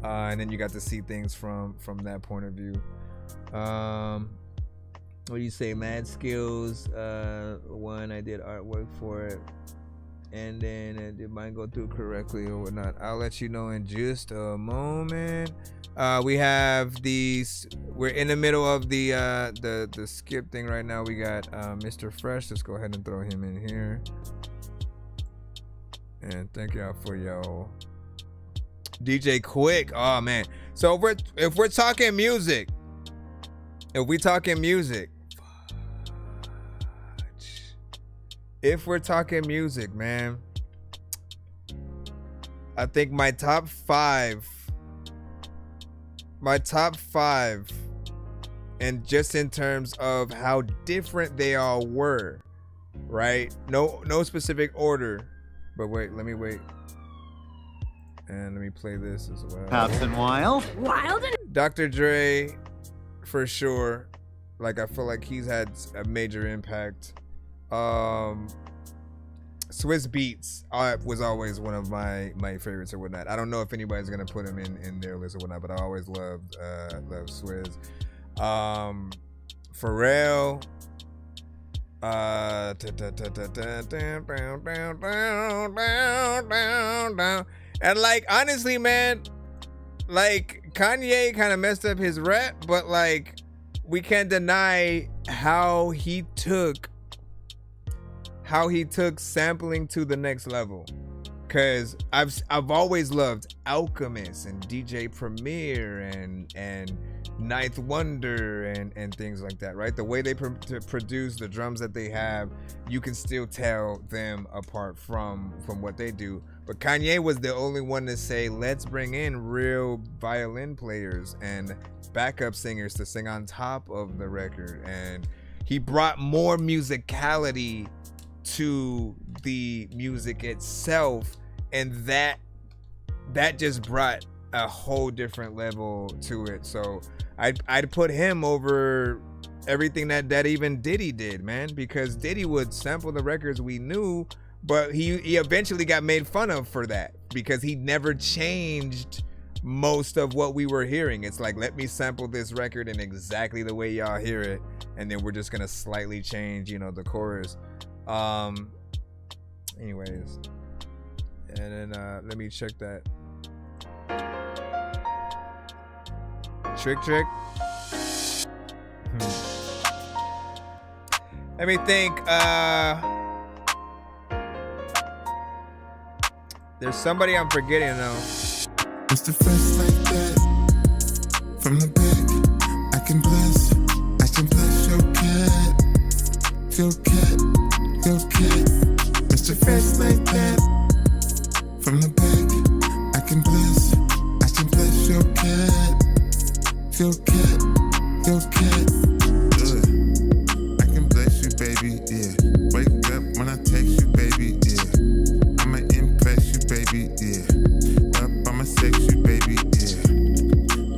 and then you got to see things from that point of view. What do you say? Mad Skills one, I did artwork for it, and then it might go through correctly or whatnot. I'll let you know in just a moment. We have these. We're in the middle of the skip thing right now. We got Mr. Fresh. Let's go ahead and throw him in here. And thank y'all for your DJ Quick. Oh man. So if we're talking music, if we're talking music, man, I think my top five, and just in terms of how different they all were, right? No specific order, but wait, let me wait. And let me play this as well. Pops and Wild. Dr. Dre, for sure. Like, I feel like he's had a major impact. Swiss Beats was always one of my favorites or whatnot. I don't know if anybody's gonna put him in their list or whatnot, but I always loved Swizz. Pharrell. And like, honestly, man, like, Kanye kind of messed up his rap, but like, we can't deny how he took sampling to the next level. Cause I've always loved Alchemist and DJ Premier and Ninth Wonder and things like that, right? The way they produce the drums that they have, you can still tell them apart from what they do. But Kanye was the only one to say, let's bring in real violin players and backup singers to sing on top of the record. And he brought more musicality to the music itself, and that just brought a whole different level to it. So I'd put him over everything that even Diddy did, man, because Diddy would sample the records we knew, but he eventually got made fun of for that because he never changed most of what we were hearing. It's like, let me sample this record in exactly the way y'all hear it, and then we're just gonna slightly change, the chorus. Anyways, and then let me check that. Trick. Let me think. There's somebody I'm forgetting though. It's the first like that. From the back, I can bless your cat. It's the first like that. From the back, I can bless your cat. I can bless you, baby, yeah. Wake up when I text you, baby, yeah. I'ma impress you, baby, yeah. Up, I'ma sex you, baby, yeah.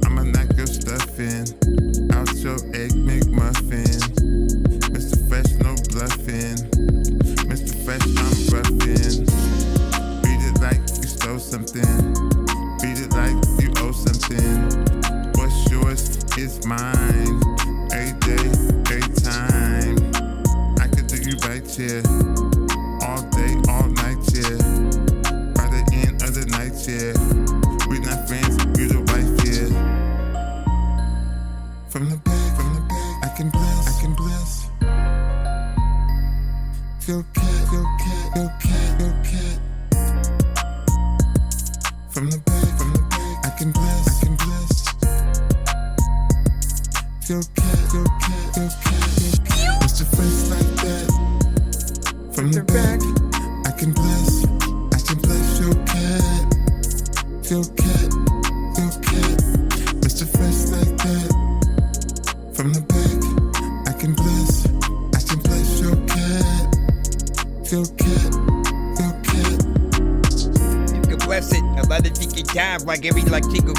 I'ma knock your stuff in. Out your egg McMuffin. Mr. Fresh, no bluffing. Mr. Fresh, I'm ruffin'. Beat it like you stole something. Beat it like you owe something. What's yours is mine. Every day, every time. I could do you right here. All day, all night, yeah. By the end of the night, yeah. We not friends, you the wife, yeah. From the back, I can bless. Your cat. From the back, I can bless. Your cat. It's the face like that. From the back, I can bless your cat. It's the face like that. From the back, I can bless your cat. You can bless it a lot of thinking times, like every tickle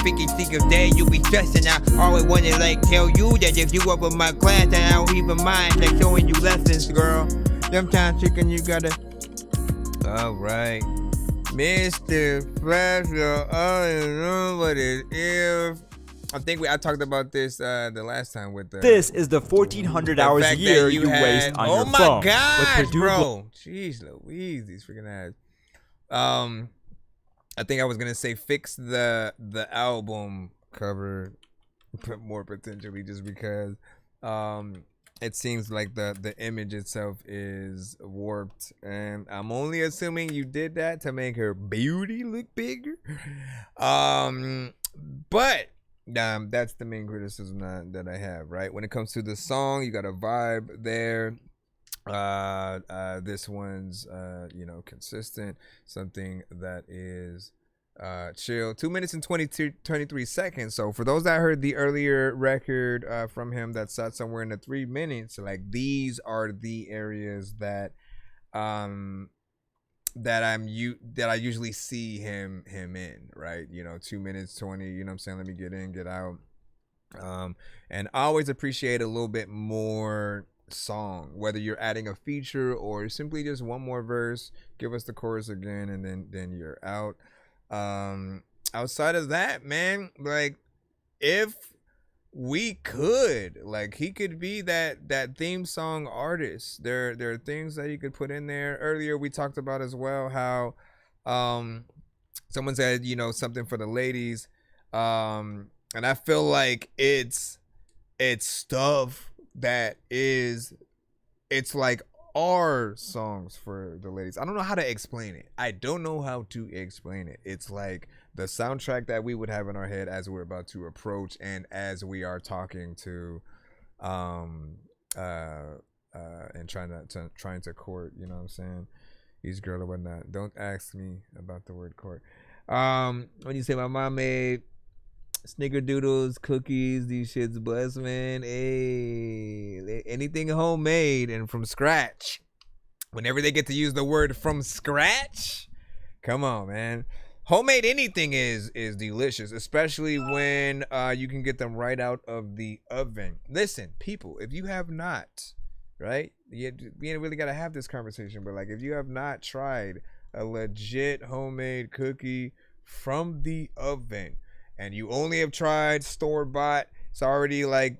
day you be stressing out. Always wanna tell you that if you up with my class, then I don't even mind showing you lessons, girl. Sometimes chicken you gotta. Alright. Mr. Flasher, I don't know what it is. I think I talked about this the last time with the. This is the 1,400 hours a year you waste on your phone. Oh my God, bro! Jeez Louise, these freaking ads. I think I was gonna say fix the album cover, more potentially just because it seems like the image itself is warped, and I'm only assuming you did that to make her beauty look bigger. But that's the main criticism that I have, right? When it comes to the song, you got a vibe there. This one's consistent, something that is chill. 2 minutes and 23 seconds. So for those that heard the earlier record from him that sat somewhere in the 3 minutes, like these are the areas that I usually see him in, right? 2 minutes 20, you know what I'm saying? Let me get in, get out. And I always appreciate a little bit more song, whether you're adding a feature or simply just one more verse, give us the chorus again, and then you're out. Outside of that, man, like if we could, like he could be that theme song artist. There are things that you could put in there. Earlier we talked about as well how someone said, something for the ladies. And I feel like it's stuff that it's like our songs for the ladies. I don't know how to explain it. It's like the soundtrack that we would have in our head as we're about to approach and as we are talking to and trying to court, you know what I'm saying, these girl or whatnot. Don't ask me about the word court. When you say my mom made snickerdoodles, cookies, these shits blessed, man. Hey, anything homemade and from scratch. Whenever they get to use the word from scratch, come on, man. Homemade anything is delicious, especially when you can get them right out of the oven. Listen, people, if you have not, right? We ain't really got to have this conversation, but like if you have not tried a legit homemade cookie from the oven, and you only have tried store-bought, it's already like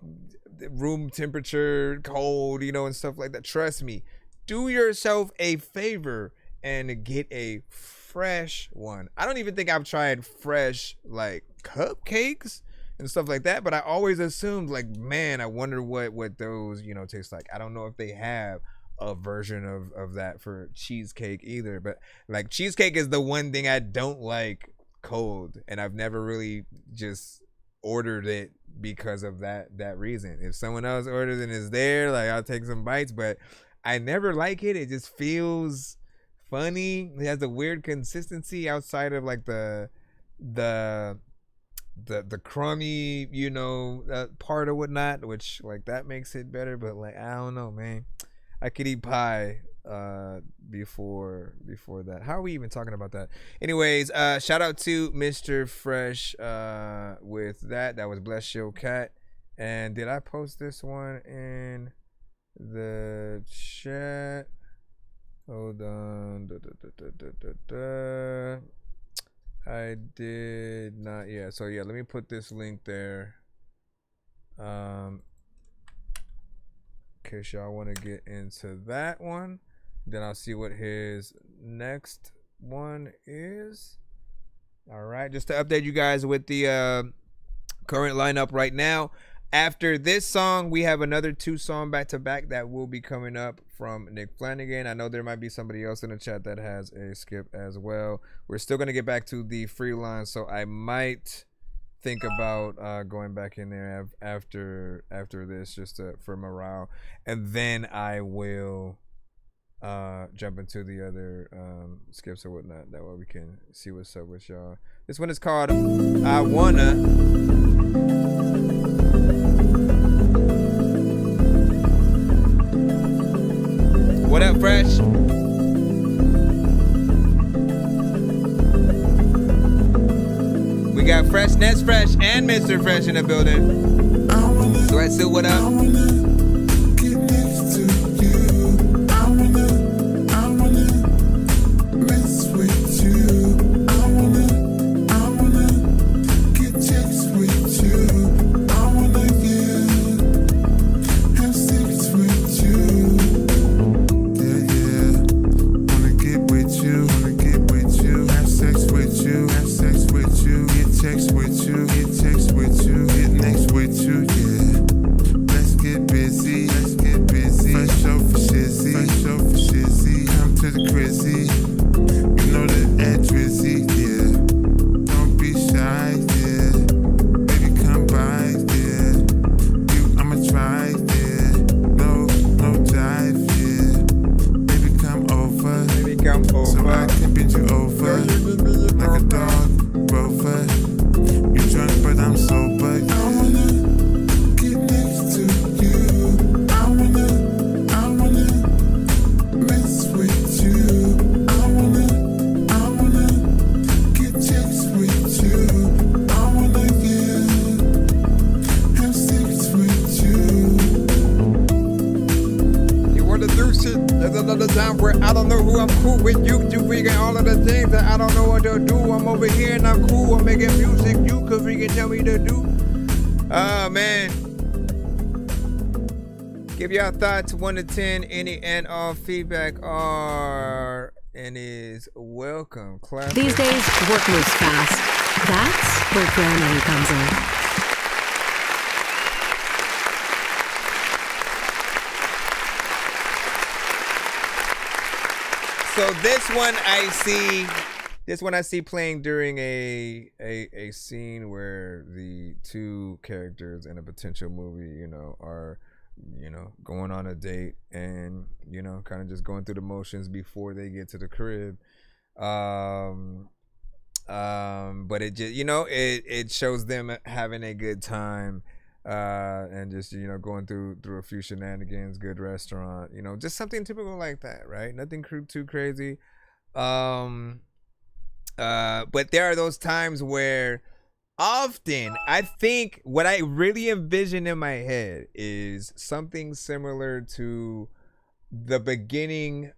room temperature, cold, and stuff like that. Trust me, do yourself a favor and get a fresh one. I don't even think I've tried fresh like cupcakes and stuff like that, but I always assumed like, man, I wonder what those, taste like. I don't know if they have a version of that for cheesecake either, but like cheesecake is the one thing I don't like cold, and I've never really just ordered it because of that reason. If someone else orders and is there, like I'll take some bites, but I never like it. It just feels funny. It has a weird consistency outside of like the crummy, part or whatnot, which like that makes it better. But like I don't know, man. I could eat pie before that. How are we even talking about that? Anyways, shout out to Mr. Fresh with that was Bless Your Cat. And did I post this one in the chat? Hold on. I did not. Yeah, so yeah, let me put this link there. In case y'all want to get into that one, then I'll see what his next one is. All right, just to update you guys with the current lineup right now. After this song, we have another 2 song back-to-back that will be coming up from Nick Flanagan. I know there might be somebody else in the chat that has a skip as well. We're still going to get back to the free line, so I might think about going back in there after this, just for morale, and then I will jump into the other skips or whatnot. That way we can see what's up with y'all. This one is called I Wanna. What up, Fresh? We got Freshness Fresh and Mr. Fresh in the building. So I still what up? Text with you, get next with you, yeah. Let's get big. of the time where I don't know who I'm cool with. You freaking all of the things that I don't know what to do. I'm over here and I'm cool. I'm making music. You could freaking tell me to do. Oh, man. Give your thoughts 1 to 10. Any and all feedback are and is welcome. Classic. These days, work moves fast. That's where Grammy comes in. So this one I see playing during a scene where the two characters in a potential movie, are, going on a date and, kind of just going through the motions before they get to the crib. But it just, it shows them having a good time. And just, going through a few shenanigans, good restaurant, just something typical like that, right? Nothing too crazy. But there are those times where often I think what I really envision in my head is something similar to the beginning.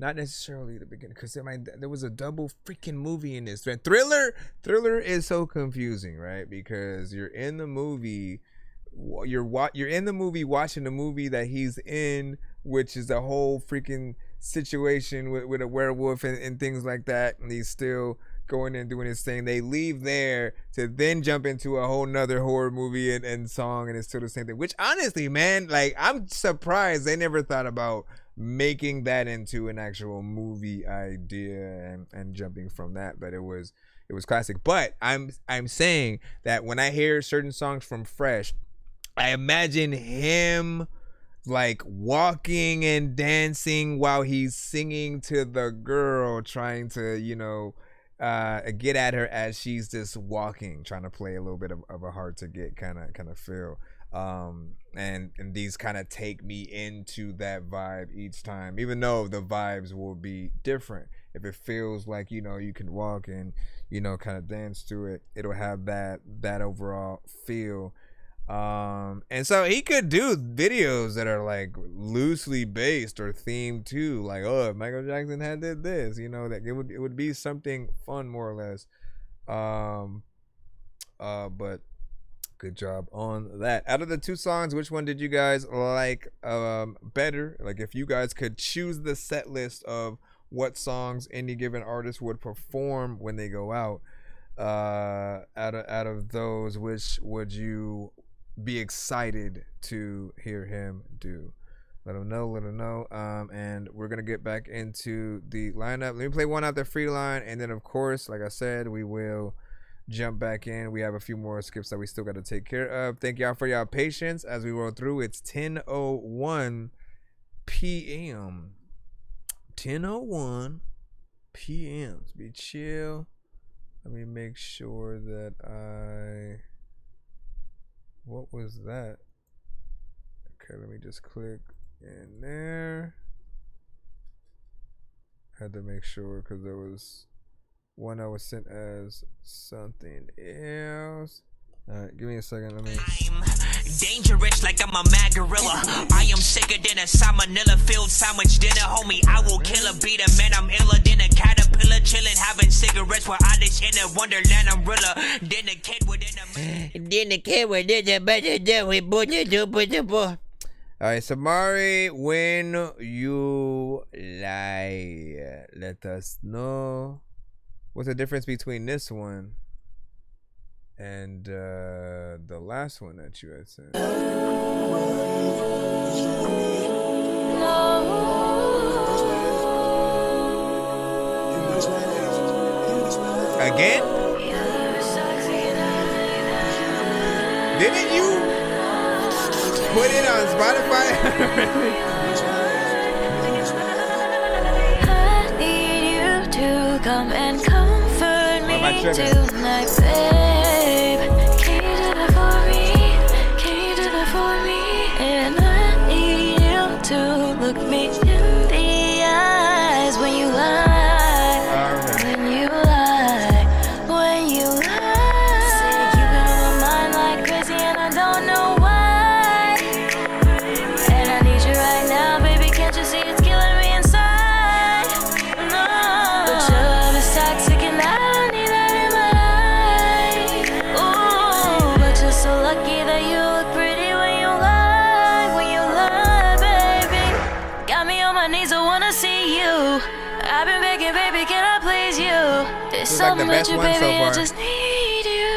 Not necessarily the beginning, because there was a double freaking movie in this. Thriller is so confusing, right? Because you're in the movie, you're in the movie watching the movie that he's in, which is a whole freaking situation with a werewolf and things like that, and he's still going and doing his thing. They leave there to then jump into a whole nother horror movie and song, and it's still the same thing. Which honestly, man, like I'm surprised they never thought about making that into an actual movie idea and jumping from that, but it was classic. But I'm saying that when I hear certain songs from Fresh, I imagine him like walking and dancing while he's singing to the girl, trying to get at her as she's just walking, trying to play a little bit of a hard to get kind of feel. And these kind of take me into that vibe each time, even though the vibes will be different. If it feels like you can walk and kind of dance to it, it'll have that overall feel. And so he could do videos that are like loosely based or themed too, like, oh, if Michael Jackson had did this, that it would be something fun, more or less. But good job on that. Out of the two songs, which one did you guys like better? Like, if you guys could choose the set list of what songs any given artist would perform when they go out, out of those, which would you be excited to hear him do? Let him know. And we're gonna get back into the lineup. Let me play one out the free line, and then of course, like I said, we will jump back in. We have a few more skips that we still got to take care of. Thank y'all for y'all patience as we roll through. It's 10:01 p.m. 10:01 p.m. Be chill. Let me make sure that what was that? Okay, let me just click in there. Had to make sure because there was one that was sent as something else. Alright, give me a second. Let me. I'm dangerous like I'm a mad gorilla. I am sicker than a salmonella filled sandwich dinner, homie. I will kill a beat a man. I'm iller than a caterpillar, chillin', having cigarettes while I dish in a wonderland umbrella. Then a kid within a Alright, Samari, when you lie, let us know. What's the difference between this one and the last one that you had sent? Again? Didn't you put it on Spotify? I need you to come and comfort me tonight, babe. Can you do that for me? Can you do that for me? And I need you to look me in the eyes when you lie. When you lie. When you lie. Say you've been on my mind like crazy and I don't know why. And I need you right now, baby. Can't you see it's killing? I've been begging, baby, can I please you? There's Looks like the something best that you, one so baby, I far. just need you,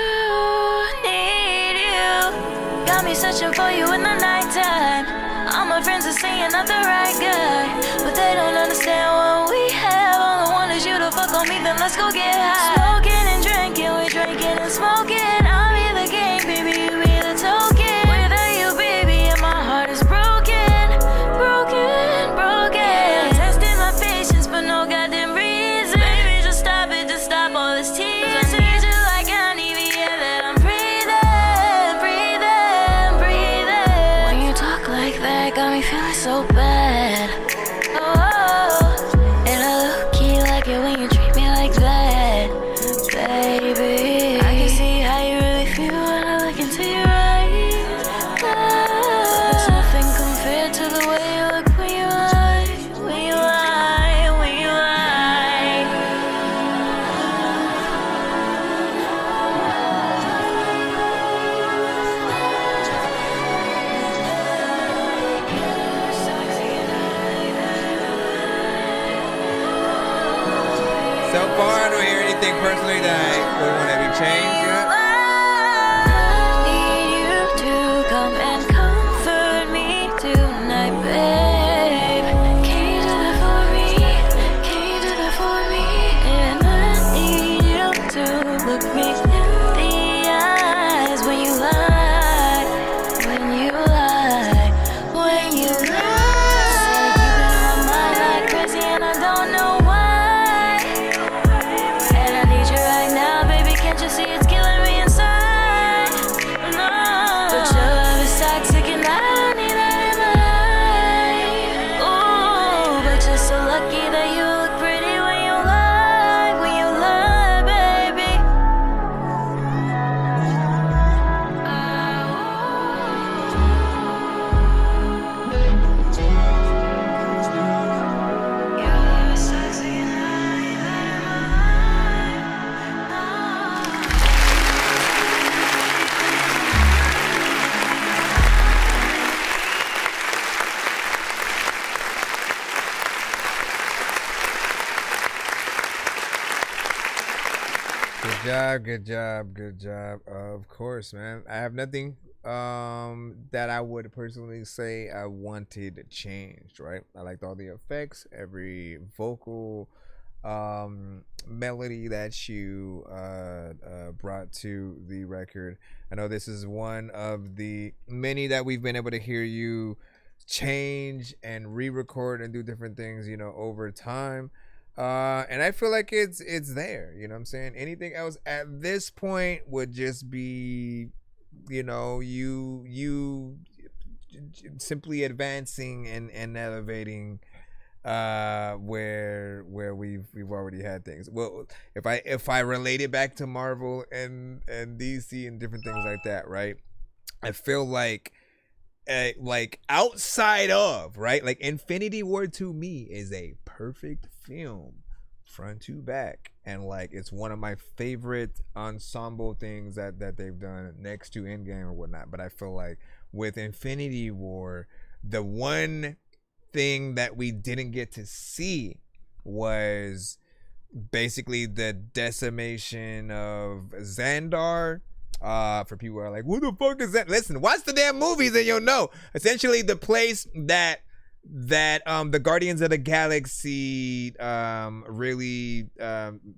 need you. Got me searching for you in the nighttime. All my friends are saying I'm the right guy, but they don't understand what we have. All I want is you to fuck on me, then let's go get high. Smoking and drinking, we're drinking and smoking. I'll be the game, baby, you be the token. Without you, baby, and my heart is broken, broken, broken. Yeah, I'm testing my patience for no goddamn reason. Baby, just stop it, just stop all this teasing. I need you like I need the air that I'm breathing, breathing, breathing. When you talk like that, got me feeling so bad. Oh, and I low-key like it when you treat me like that, baby. I can see how you really feel when I look into your eyes. There's nothing compared to the way you look when you lie, when you lie, when you lie. So far, I don't hear anything personally that I would want to be changed yet. Need you to come and comfort me tonight, babe. Can you do that for me? Can you do that for me? And I need you to look me in the eyes when you lie, when you lie, when you lie. Say you've been on my mind like crazy and I don't know why. And I need you right now, baby. Can't you see it's killing me inside? No, but your love is toxic and I need that in my life. Ooh, but you're so lucky that you look pretty when you lie, baby. Your love is toxic and I need that in my Good job, good job, good job. Of course, man. I have nothing that I would personally say I wanted changed, right? I liked all the effects, every vocal melody that you brought to the record. I know this is one of the many that we've been able to hear you change and re-record and do different things, you know, over time. And I feel like it's there, you know what I'm saying? Anything else at this point would just be, you know, you simply advancing and elevating where we've already had things. Well, if I relate it back to Marvel and DC and different things like that, right? I feel like outside of, right, like Infinity War to me is a perfect film front to back, and like it's one of my favorite ensemble things that they've done next to Endgame or whatnot. But I feel like with Infinity War, the one thing that we didn't get to see was basically the decimation of Xandar. For people who are like, what the fuck is that? Listen, watch the damn movies and you'll know. Essentially, the place that the Guardians of the Galaxy really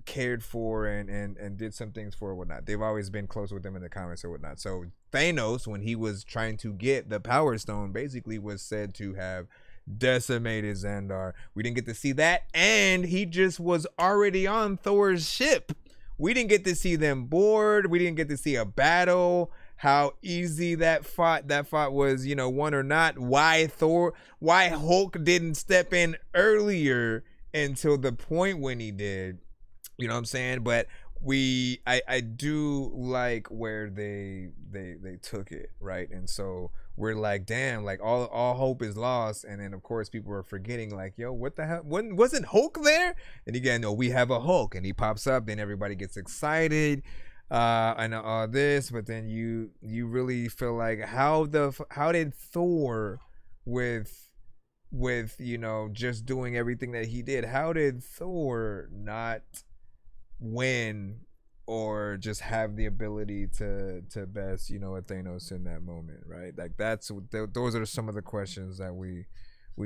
cared for and did some things for or whatnot. They've always been close with them in the comics or whatnot. So Thanos, when he was trying to get the Power Stone, basically was said to have decimated Xandar. We didn't get to see that, and he just was already on Thor's ship. We didn't get to see them board. We didn't get to see a battle. How easy that fight was, you know, won or not. Why Hulk didn't step in earlier until the point when he did. You know what I'm saying? But I do like where they took it, right? And so we're like, damn, like all hope is lost. And then of course people are forgetting, like, yo, what the hell? Wasn't Hulk there? And again, no, we have a Hulk, and he pops up, then everybody gets excited. And all this, but then you really feel like how did Thor with with, you know, just doing everything that he did. How did Thor not win or just have the ability to best, you know, a Thanos in that moment, right? Like those are some of the questions that we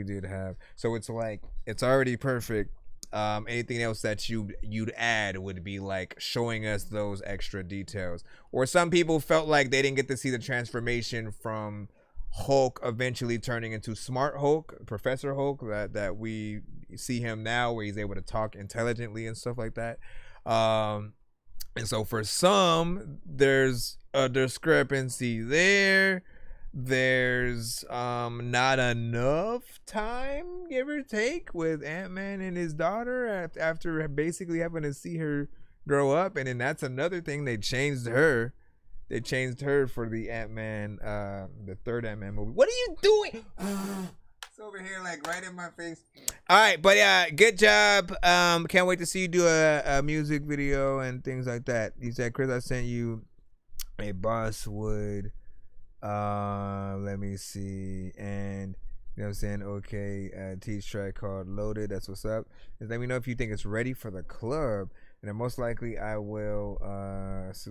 did have. So it's like, it's already perfect. Anything else that you'd add would be like showing us those extra details. Or some people felt like they didn't get to see the transformation from Hulk eventually turning into Smart Hulk, Professor Hulk, that we see him now, where he's able to talk intelligently and stuff like that. And so for some, there's a discrepancy there. There's not enough time, give or take, with Ant-Man and his daughter after basically having to see her grow up. And then that's another thing, they changed her. They changed her for the Ant-Man, the third Ant-Man movie. What are you doing? It's over here, like, right in my face. All right, but yeah, good job. Can't wait to see you do a music video and things like that. You said, Chris, I sent you a Bosswood. Let me see. And, you know what I'm saying? Okay, teach track called Loaded. That's what's up. Just let me know if you think it's ready for the club. And then most likely I will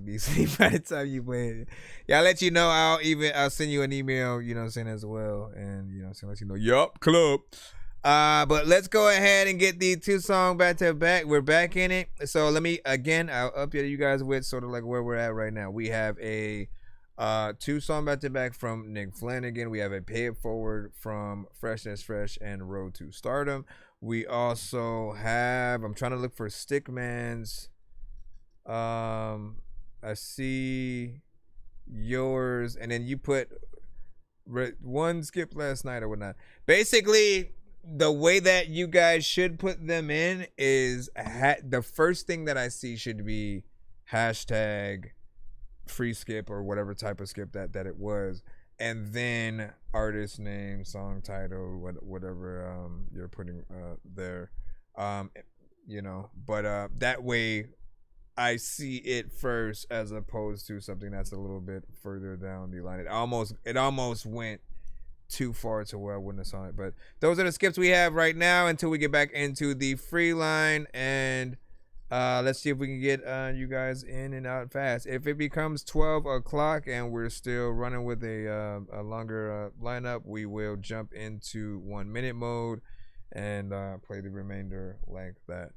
be asleep by the time you play it. Yeah, I'll let you know. I'll send you an email, you know what I'm saying, as well. And, you know what I'm saying, let you know, yup, club. But let's go ahead and get these two songs back to back. We're back in it. So let me, again, I'll update you guys with sort of like where we're at right now. We have a 2 song back to back from Nick Flanagan. We have a Pay It Forward from Freshness Fresh and Road to Stardom. We also have, I'm trying to look for Stickman's. I see yours, and then you put one skip last night or whatnot. Basically, the way that you guys should put them in is the first thing that I see should be hashtag free skip or whatever type of skip that it was, and then artist name, song title, whatever you're putting there, you know, but that way I see it first as opposed to something that's a little bit further down the line. It almost went too far to where I wouldn't have saw it. But those are the skips we have right now until we get back into the free line, and let's see if we can get you guys in and out fast. If it becomes 12 o'clock and we're still running with a longer lineup, we will jump into 1 minute mode and play the remainder like that.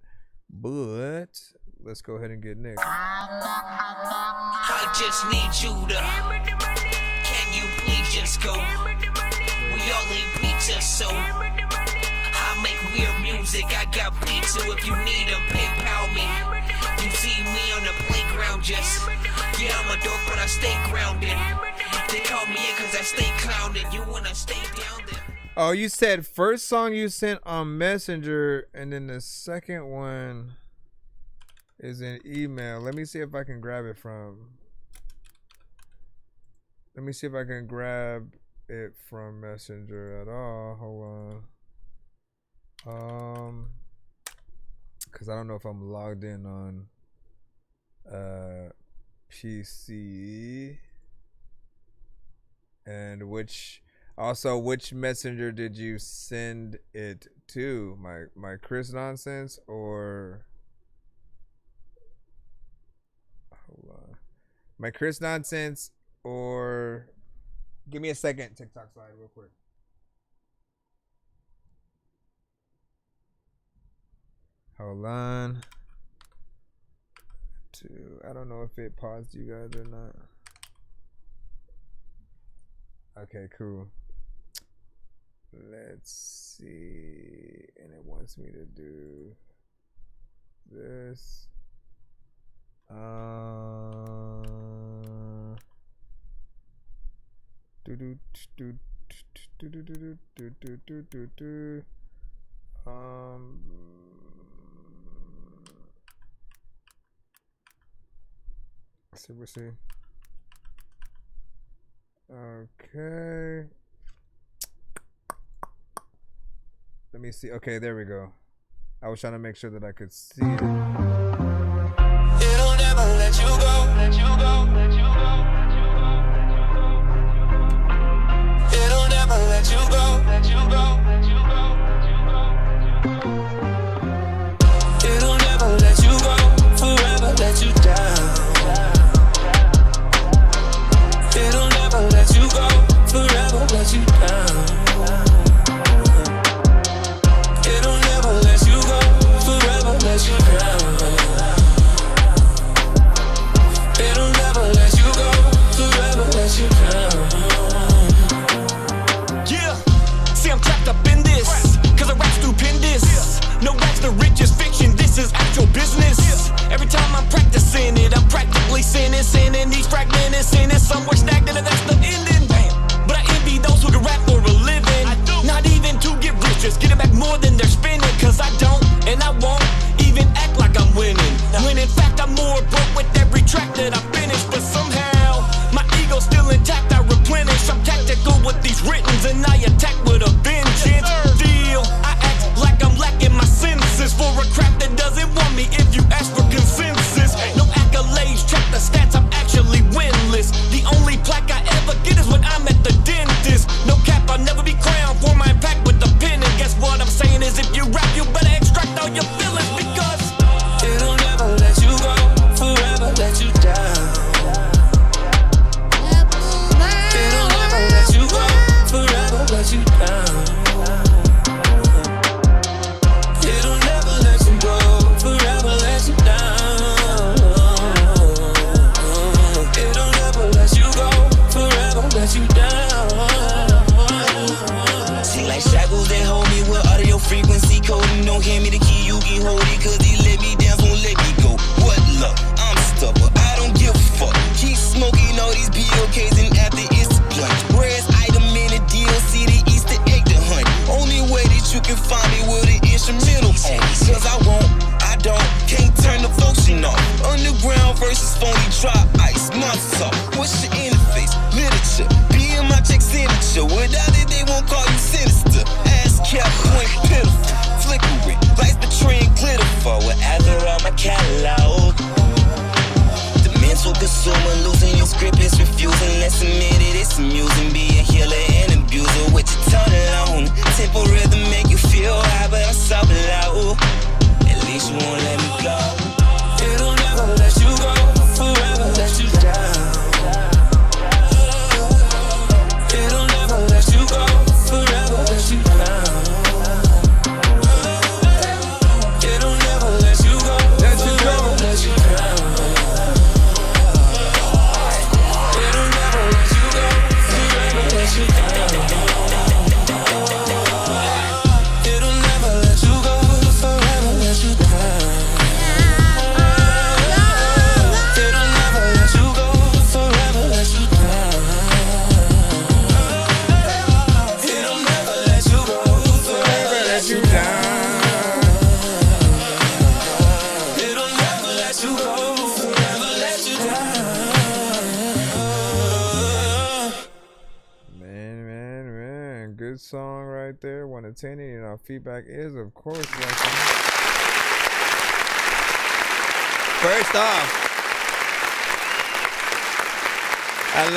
But let's go ahead and get Nick. I just need you to. Can you please just go? We all eat pizza, so I make weird music. I got pizza if you need them. PayPal me. You see me on the playground, just yeah, I'm a dork, but I stay grounded. They call me in cause I stay clowned. You wanna stay down there? Oh, you said first song you sent on Messenger, and then the second one is an email. Let me see if I can grab it from. Let me see if I can grab it from Messenger at all. Hold on. Because I don't know if I'm logged in on PC, and which messenger did you send it to? My Chris nonsense, or hold on, my Chris nonsense, or give me a second, TikTok slide real quick. Hold on. I don't know if it paused you guys or not. Okay, cool. Let's see. And it wants me to do this. We'll see. Okay. Let me see. Okay, there we go. I was trying to make sure that I could see it. It'll never let you go, let you go, let you go, let you go, let you go. It'll never let you go, let you go, let you go. down. See like shackles that hold me with audio frequency coding. Don't hand me the key, you can hold it, cause he let me down, won't let me go. What luck? I'm stuck, but I don't give a fuck. Keep smoking all these BOKs and after it's the blunt. Where's item in the DLC, the Easter egg to hunt. Only way that you can find me with an instrumental on. Cause I won't, I don't, can't turn the function off. Underground versus phony, try ice, not soft. What's your interface? Literature, being my check signature. Without it, they won't call you sinister. Ass cap, point pitiful, flickering, lights betraying glitter for whatever on my catalog. The mental consumer, losing your script is refusing. Let's admit it, it's amusing. Be a healer and abuser with your tongue alone. Tempo rhythm make you feel high, but I'm so low. At least you won't let me go. It'll never let you go, forever let you down. It'll never let you go, forever let you down. It'll never let you go, forever let you down. It'll never let you go, forever let you down. It'll never let you go, forever let you down. It'll never let you go, forever let you down. It'll never let you go, forever let you down. It'll never let you go, forever let you down. Man. Good song right there. 1 to 10. And our feedback is, of course, welcome. First off, I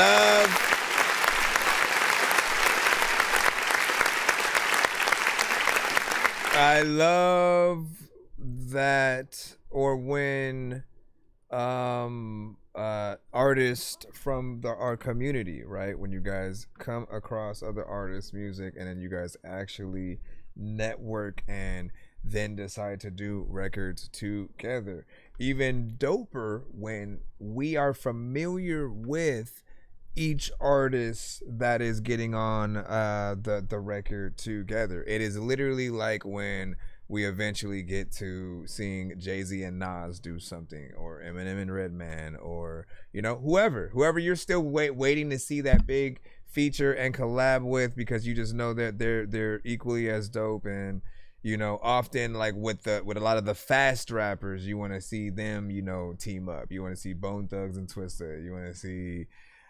love that, or when artists from our community, right? When you guys come across other artists' music and then you guys actually network and then decide to do records together. Even doper when we are familiar with each artist that is getting on the record together. It is literally like when we eventually get to seeing Jay-Z and Nas do something, or Eminem and Redman, or whoever you're still waiting to see that big feature and collab with, because you just know that they're equally as dope. And often, like with a lot of the fast rappers, you want to see them team up. You want to see Bone Thugs and Twista. You want to see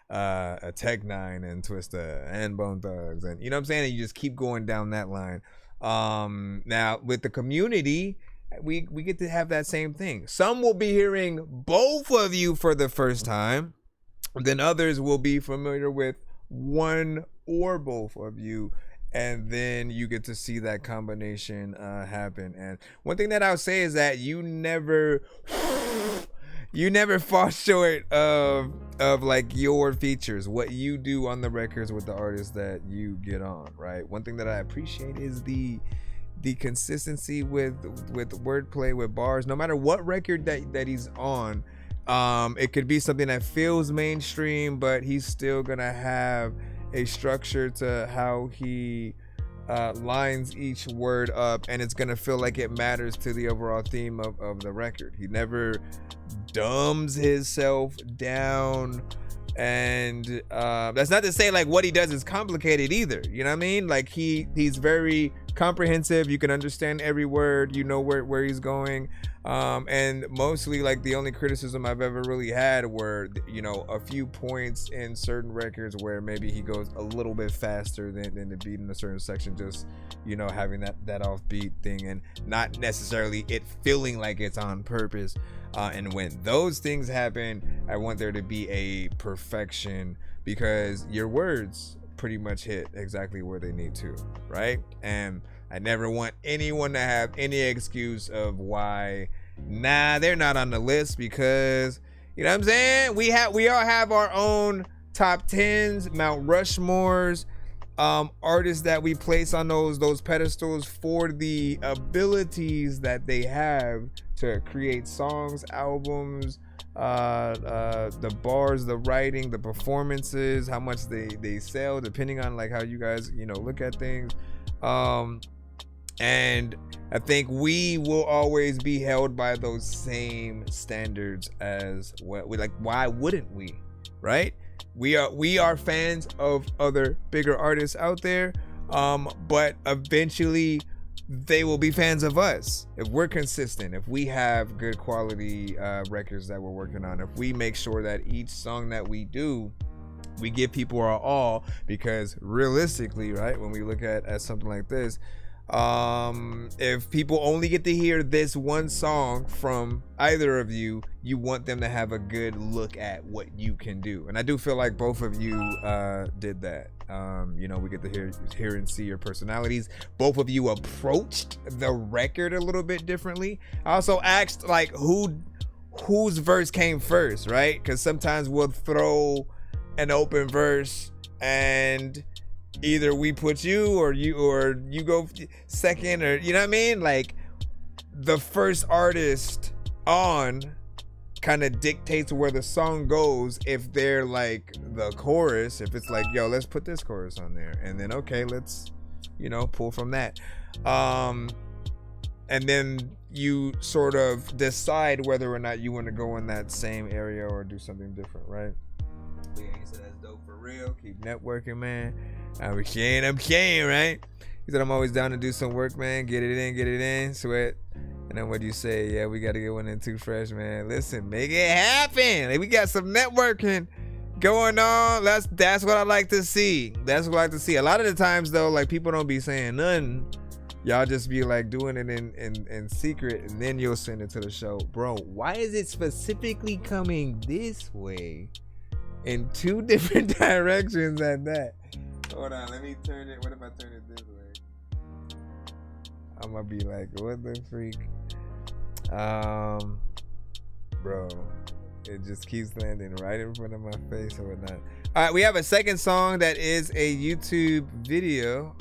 a Tech Nine and Twista and Bone Thugs, and you know what I'm saying, and you just keep going down that line. Now with the community, we get to have that same thing. Some will be hearing both of you for the first time, then others will be familiar with one or both of you, and then you get to see that combination happen. And one thing that I would say is that you never fall short of like your features, what you do on the records with the artists that you get on, right? One thing that I appreciate is the consistency with wordplay, with bars. No matter what record that he's on, it could be something that feels mainstream, but he's still gonna have a structure to how he lines each word up, and it's gonna feel like it matters to the overall theme of the record. He never dumbs himself down, and that's not to say like what he does is complicated either, you know what I mean? Like he's very comprehensive. You can understand every word, you know where he's going, and mostly like the only criticism I've ever really had were a few points in certain records where maybe he goes a little bit faster than the beat in a certain section, just having that offbeat thing, and not necessarily it feeling like it's on purpose. And when those things happen, I want there to be a perfection, because your words pretty much hit exactly where they need to, right? And I never want anyone to have any excuse of why they're not on the list, because you know what I'm saying, we all have our own top 10s, Mount Rushmores, artists that we place on those pedestals for the abilities that they have to create songs, albums, the bars, the writing, the performances, how much they sell, depending on like how you guys, you know, look at things. And I think we will always be held by those same standards as well. We like, why wouldn't we? Right? We are fans of other bigger artists out there, but eventually they will be fans of us if we're consistent, if we have good quality records that we're working on, if we make sure that each song that we do, we give people our all. Because realistically, right, when we look at something like this, if people only get to hear this one song from either of you, you want them to have a good look at what you can do. And I do feel like both of you did that. You know, we get to hear and see your personalities. Both of you approached the record a little bit differently. I also asked like whose verse came first, right? Because sometimes we'll throw an open verse and either we put you or you go second, or you know what I mean? Like the first artist on kind of dictates where the song goes. If they're like the chorus, if it's like, yo, let's put this chorus on there, and then okay, let's, you know, pull from that. And then you sort of decide whether or not you want to go in that same area or do something different, right? Yeah, so that's dope for real. Keep networking, man. I'm saying, right? He said, I'm always down to do some work, man. Get it in, sweat. And then what do you say? Yeah, we got to get one in Too Fresh, man. Listen, make it happen. Like, we got some networking going on. That's what I like to see. That's what I like to see. A lot of the times, though, like, people don't be saying nothing. Y'all just be like doing it in secret, and then you'll send it to the show. Bro, why is it specifically coming this way in two different directions at that? Hold on, let me turn it. What if I turn it this way? I'm gonna be like, what the freak? Bro, it just keeps landing right in front of my face or whatnot. All right, we have a second song that is a YouTube video.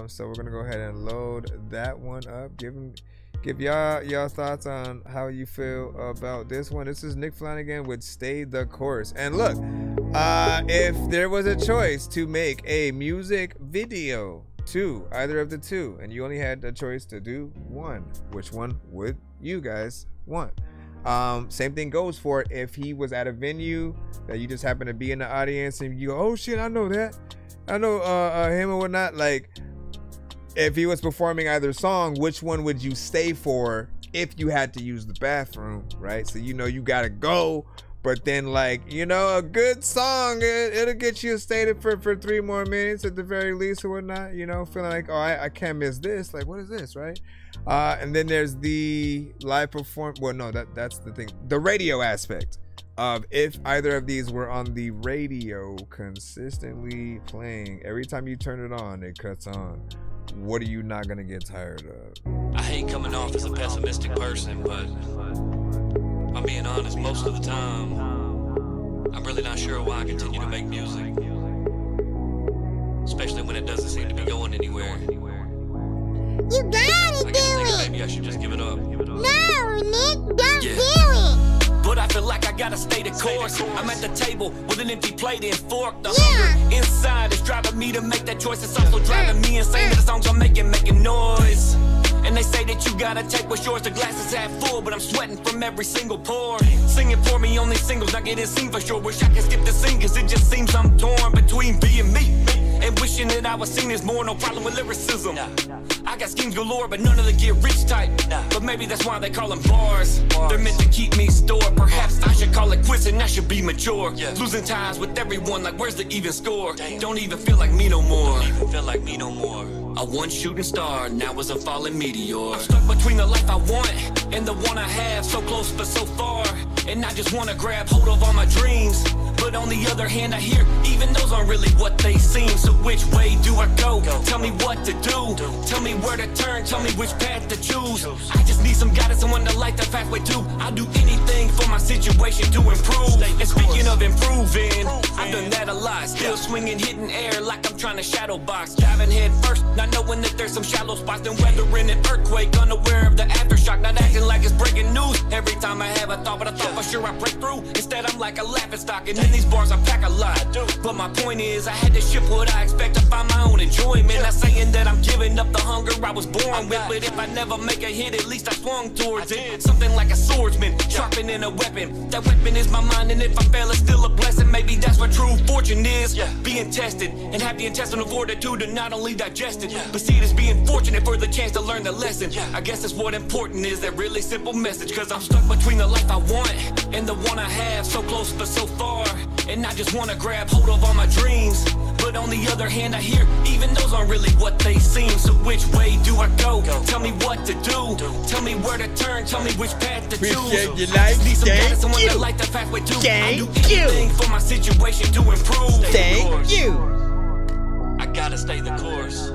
So we're gonna go ahead and load that one up. Give y'all thoughts on how you feel about this one. This is Nick Flanagan with Stay the Course. And look, if there was a choice to make a music video to either of the two, and you only had the choice to do one, which one would you guys want? Same thing goes for if he was at a venue that you just happen to be in the audience and you go, oh shit, I know that. I know him or whatnot. Like, if he was performing either song, which one would you stay for if you had to use the bathroom, right? So you know you gotta go, but then like, you know, a good song, it'll get you stay for 3 more minutes at the very least or whatnot, you know, feeling like, oh, I can't miss this. Like, what is this, right? And then there's the live performance. Well, no, that's the thing. The radio aspect of if either of these were on the radio consistently playing, every time you turn it on, it cuts on. What are you not gonna get tired of? I hate coming off as a pessimistic person, but if I'm being honest, most of the time, I'm really not sure why I continue to make music. Especially when it doesn't seem to be going anywhere. You gotta do it! Maybe I should just give it up. No, Nick, don't do it! But I feel like I gotta stay the course. I'm at the table with an empty plate and fork. The hunger inside is driving me to make that choice. It's also driving me insane that the songs I'm making noise. And they say that you gotta take what's yours. The glass is half full, but I'm sweating from every single pour. Singing for me on these singles, not getting seen for sure. Wish I could skip the scene, cause it just seems I'm torn between being me and wishing that I was seen as more. No problem with lyricism. I got schemes galore, but none of the get rich type. But maybe that's why they call them bars. They're meant to keep me stored. Perhaps I should call it quits and I should be mature. Losing ties with everyone, like where's the even score? Don't even feel like me no more. A one shooting star, now is a falling meteor. I'm stuck between the life I want and the one I have. So close but so far. And I just wanna grab hold of all my dreams. But But on the other hand, I hear even those aren't really what they seem. So which way do I go? Tell me what to do. Tell me where to turn. Tell me which path to choose. I just need some guidance, someone to light the pathway to. I'll do anything for my situation to improve. And speaking of improving, I've done that a lot. Still swinging, hitting air like I'm trying to shadow box. Diving head first, not knowing that there's some shallow spots. Then weathering an earthquake, unaware of the aftershock. Not acting like it's breaking news every time I have a thought. But I thought for sure I'd break through. Instead, I'm like a laughing stock. And in these bars, I pack a lot. But my point is, I had to shift what I expect to find my own enjoyment. Not saying that I'm giving up the hunger I was born with. But if I never make a hit, at least I swung towards it. Something like a swordsman, sharpening a weapon. That weapon is my mind, and if I fail, it's still a blessing. Maybe that's what true fortune is. Being tested and have the intestinal fortitude to not only digest it, but see it as being fortunate for the chance to learn the lesson. I guess that's what important is, that really simple message. Cause I'm stuck between the life I want and the one I have. So close but so far, and I just wanna grab hold of all my dreams. But on the other hand, I hear even those aren't really what they seem. So which way do I go? Tell me what to do. Tell me where to turn. Tell me which path to choose. Appreciate your life. Need some guidance, someone Thank to you. light the pathway to. Thank I'll do anything for my situation to improve. Thank you. I gotta stay the course.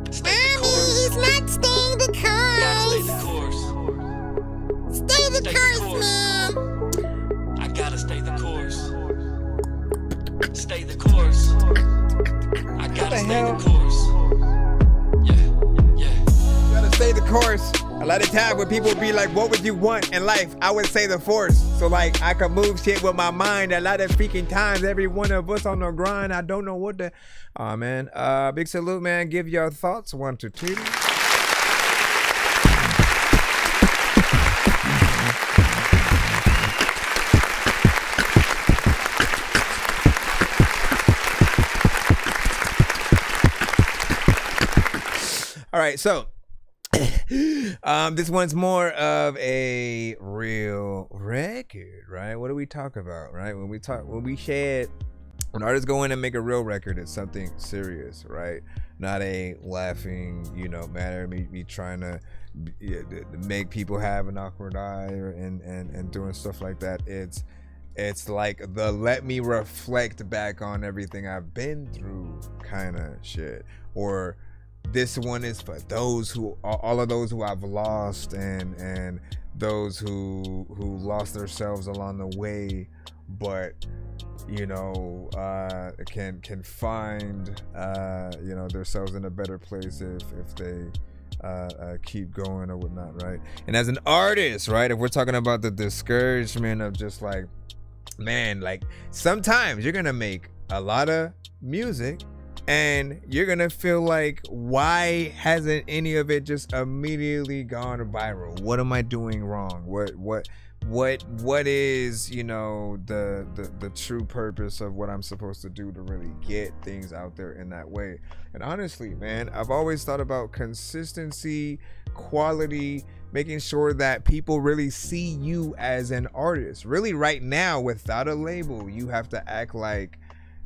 He's not staying the Gotta stay the course. course. Stay the course, man. I gotta stay the course. Stay the course. I gotta stay the course. You gotta stay the course. A lot of time when people be like, what would you want in life? I would say the force. So like I can move shit with my mind. A lot of freaking times, every one of us on the grind, I don't know what to. Oh man. Big salute, man. Give your thoughts. 1 to 2. All right, so this one's more of a real record, right? What do we talk about, right? When artists go in and make a real record, it's something serious, right? Not a laughing, matter. Me trying to make people have an awkward eye and doing stuff like that. It's like the let me reflect back on everything I've been through kind of shit. Or this one is for those who, all of those who I've lost and those who lost themselves along the way, but can find themselves in a better place if they keep going or whatnot, right? And as an artist, right, if we're talking about the discouragement of just like, man, like sometimes you're gonna make a lot of music and you're gonna feel like, why hasn't any of it just immediately gone viral? What am I doing wrong? What is, the true purpose of what I'm supposed to do to really get things out there in that way? And honestly, man, I've always thought about consistency, quality, making sure that people really see you as an artist. Really, right now, without a label, you have to act like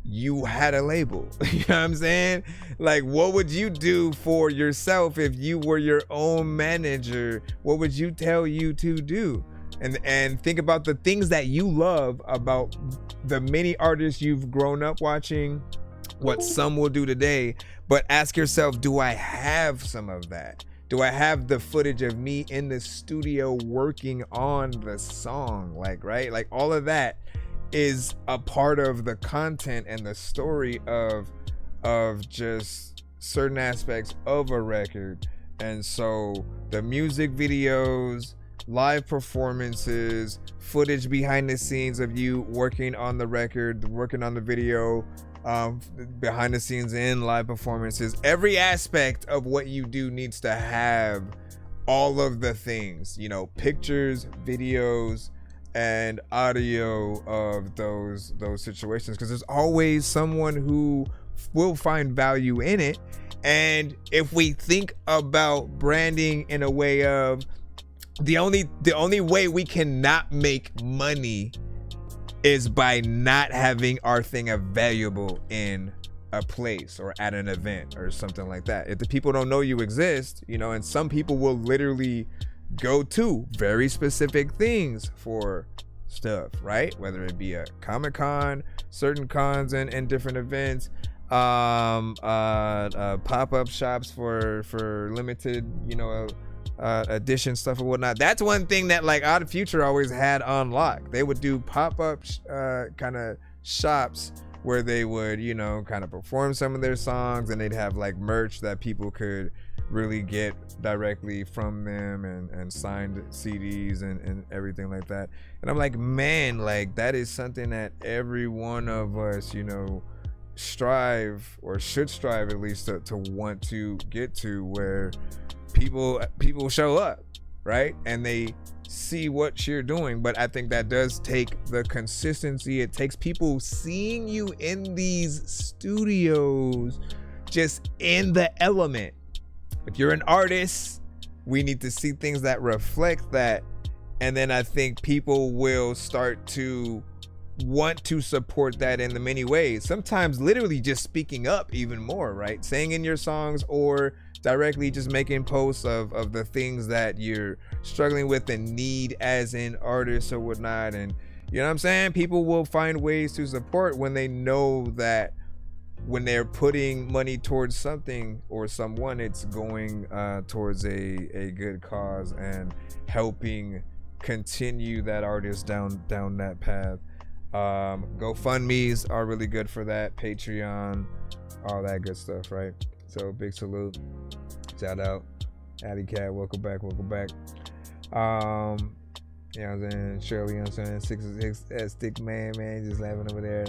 you had a label. You know what I'm saying? Like, what would you do for yourself if you were your own manager? What would you tell you to do? And think about the things that you love about the many artists you've grown up watching, what some will do today. But ask yourself, do I have some of that? Do I have the footage of me in the studio working on the song? Like, right? Like, all of that is a part of the content and the story of just certain aspects of a record. And so the music videos, live performances, footage behind the scenes of you working on the record, working on the video, behind the scenes in live performances, every aspect of what you do needs to have all of the things, pictures, videos, and audio of those situations, because there's always someone who will find value in it. And if we think about branding in a way of the only way we cannot make money is by not having our thing available in a place or at an event or something like that. If the people don't know you exist, and some people will literally go to very specific things for stuff, right? Whether it be a Comic-Con, certain cons and different events, pop-up shops for limited, edition stuff and whatnot. That's one thing that like Odd Future always had on lock. They would do pop-up kind of shops where they would, kind of perform some of their songs, and they'd have like merch that people could really get directly from them, and signed CDs and everything like that. And I'm like, man, like that is something that every one of us, strive, or should strive at least, to want to get to, where people show up, right? And they see what you're doing. But I think that does take the consistency. It takes people seeing you in these studios, just in the element. If you're an artist, we need to see things that reflect that. And then I think people will start to want to support that in the many ways. Sometimes literally just speaking up even more, right? Saying in your songs, or directly just making posts of the things that you're struggling with and need as an artist or whatnot. And you know what I'm saying? People will find ways to support when they know that when they're putting money towards something or someone, it's going towards a good cause and helping continue that artist down that path. GoFundMe's are really good for that. Patreon, all that good stuff, right? So big salute, shout out, Alley Cat, welcome back. You know what I'm saying? Shirley, you know what I'm saying? 6 Stick Man, just laughing over there.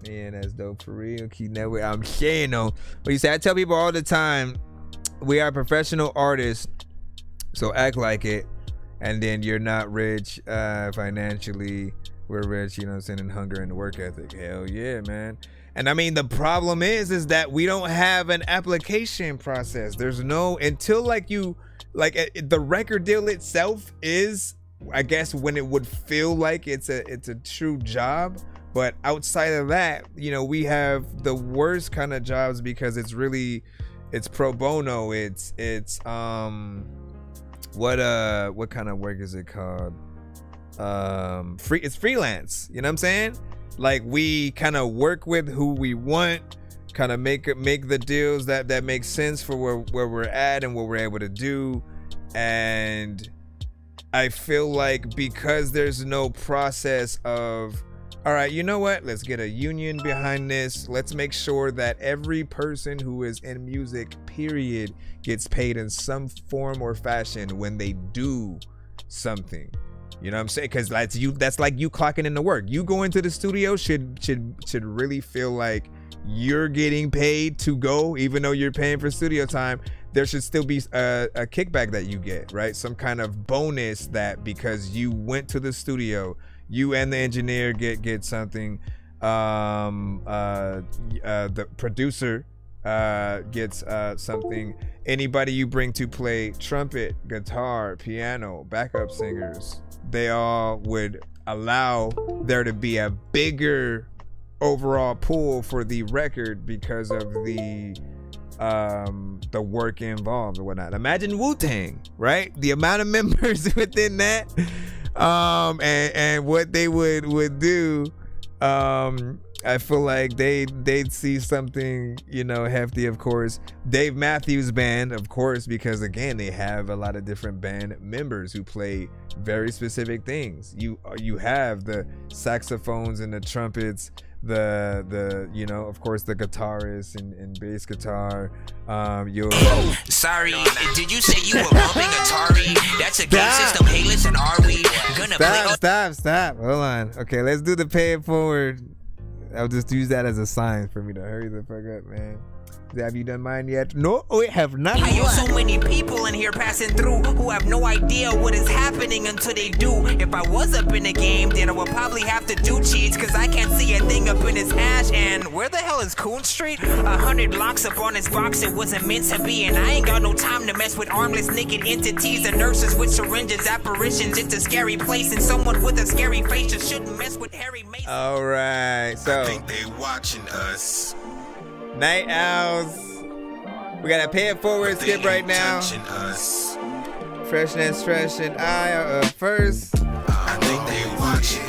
Yeah, that's dope for real. Keep that way. I'm saying though, but you say, I tell people all the time, we are professional artists, so act like it. And then you're not rich financially. We're rich, you know what I'm saying, in hunger and work ethic. Hell yeah, man. And I mean, the problem is that we don't have an application process. There's no, until the record deal itself is, I guess, when it would feel like it's a true job. But outside of that, we have the worst kind of jobs, because it's pro bono. It's what kind of work is it called? It's freelance. You know what I'm saying? Like, we kind of work with who we want, kind of make the deals that make sense for where we're at and what we're able to do. And I feel like because there's no process of, all right, you know what? Let's get a union behind this. Let's make sure that every person who is in music, period, gets paid in some form or fashion when they do something. You know what I'm saying? Because that's like you clocking into work. You go into the studio should really feel like you're getting paid to go, even though you're paying for studio time. There should still be a kickback that you get, right? Some kind of bonus that, because you went to the studio, you and the engineer get something. The producer gets something. Anybody you bring to play trumpet, guitar, piano, backup singers, they all would allow there to be a bigger overall pool for the record because of the work involved or whatnot. Imagine Wu-Tang, right? The amount of members within that, and what they would do. I feel like they'd see something, hefty, of course. Dave Matthews Band, of course, because again, they have a lot of different band members who play very specific things. You have the saxophones and the trumpets, the of course, the guitarist and bass guitar. Sorry, did you say you were bumping Atari? That's a game system. Hey, listen, are we gonna Stop. Hold on. Okay, let's do the pay it forward. I'll just use that as a sign for me to hurry the fuck up, man. Have you done mine yet? No, we have not. I have so many people in here passing through who have no idea what is happening until they do. If I was up in the game, then I would probably have to do cheats, cause I can't see a thing up in his hash. And where the hell is Coon Street? 100 blocks up on his box, it wasn't meant to be. And I ain't got no time to mess with armless naked entities and nurses with syringes, apparitions. It's a scary place, and someone with a scary face just shouldn't mess with Harry Mason. All right, so I think they watching us. Night Owls. We got a pay it forward skip right now. Us. Freshness, fresh, and I are up first. I think they watching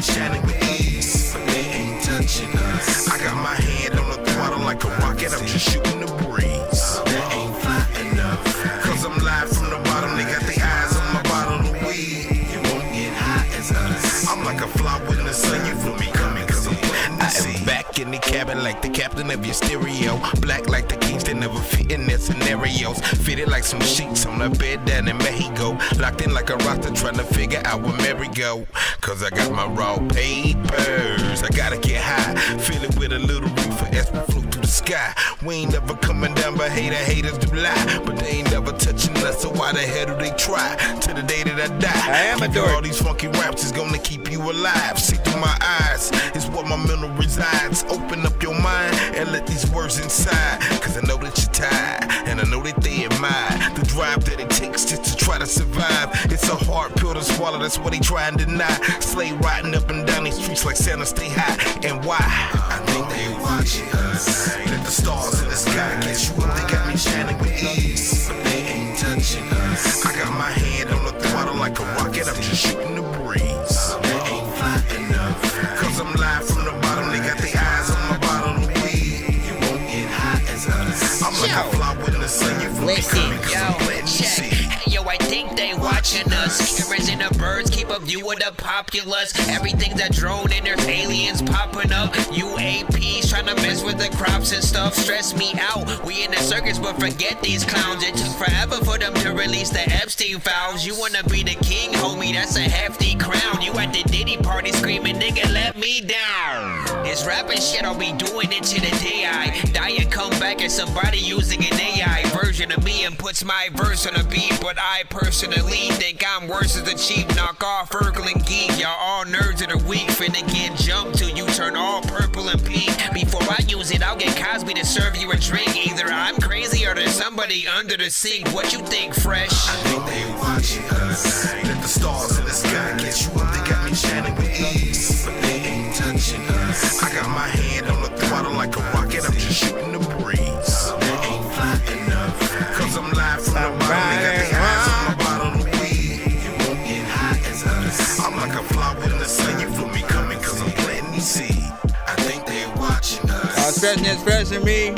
shining with ease, but they ain't touching us. I got my hand on the throttle like a rocket, I'm just shooting the breeze. They ain't fly enough, cause I'm live from the bottom. They got their eyes on my bottle of weed. You won't get high as us. I'm like a fly with the sun, you feel me coming, cause I'm planting the seed. I am back in the cabin like the captain of your stereo. Black like the kings that never fit in their scenarios. Fitted like some sheets on the bed down in Mexico. Locked in like a roster trying to figure out where Mary go. Cause I got my raw papers. I gotta get high. Fill it with a little reefer as we float through the sky. We ain't never coming down, but haters do lie. But they ain't never touching us, so why the hell do they try? To the day that I die. I am a dork. All these funky raps is gonna keep you alive. See through my eyes is where my mental resides. Open up your mind and let these words inside. Cause I know that you're tired, and I know that they admire the drive that it takes just to try to survive. It's a hard pill to swallow, that's what they try and deny. Slay riding up and down these streets like Santa stay high. And why? I think they watching us. Let the stars in the sky catch you up, they got me shining with ease, but they ain't touching us. I got my hand on the throttle like a rocket, I'm just shooting the breeze. They ain't fly enough, cause I'm live from the bottom. They got their eyes on my bottle of weed. You won't get high as us. I'm like a fly with the sun, you feel me coming, cause I'm planting the seed. Yo, I think they watching us. Hearers and the birds keep a view of the populace. Everything's a drone and there's aliens popping up. UAPs trying to mess with the crops and stuff. Stress me out. We in the circus, but forget these clowns. It took forever for them to release the Epstein files. You wanna be the king, homie? That's a hefty crown. You at the Diddy party screaming, nigga, let me down. This rapping shit, I'll be doing it to the day I die and come back as somebody using an AI version of me and puts my verse on a beat. But I personally think I'm worse as a cheap knockoff Urkel and geek. Y'all all nerds of the week, finna get jumped till you turn all purple and pink. Before I use it, I'll get Cosby to serve you a drink. Either I'm crazy or there's somebody under the sink. What you think, Fresh? I think they watching us. Let the stars in the sky catch you up, they got me shining with ease, but they ain't touching us. I got my hand on the throttle like a rocket, I'm just shooting the breeze. They ain't fly enough, cause I'm live from the bottom. They got their eyes on my bottle of weed. You won't get high as us. I'm like a fly with the sun, you feel me coming, cause I'm planting these seed. I think they watching us. Fresh and me.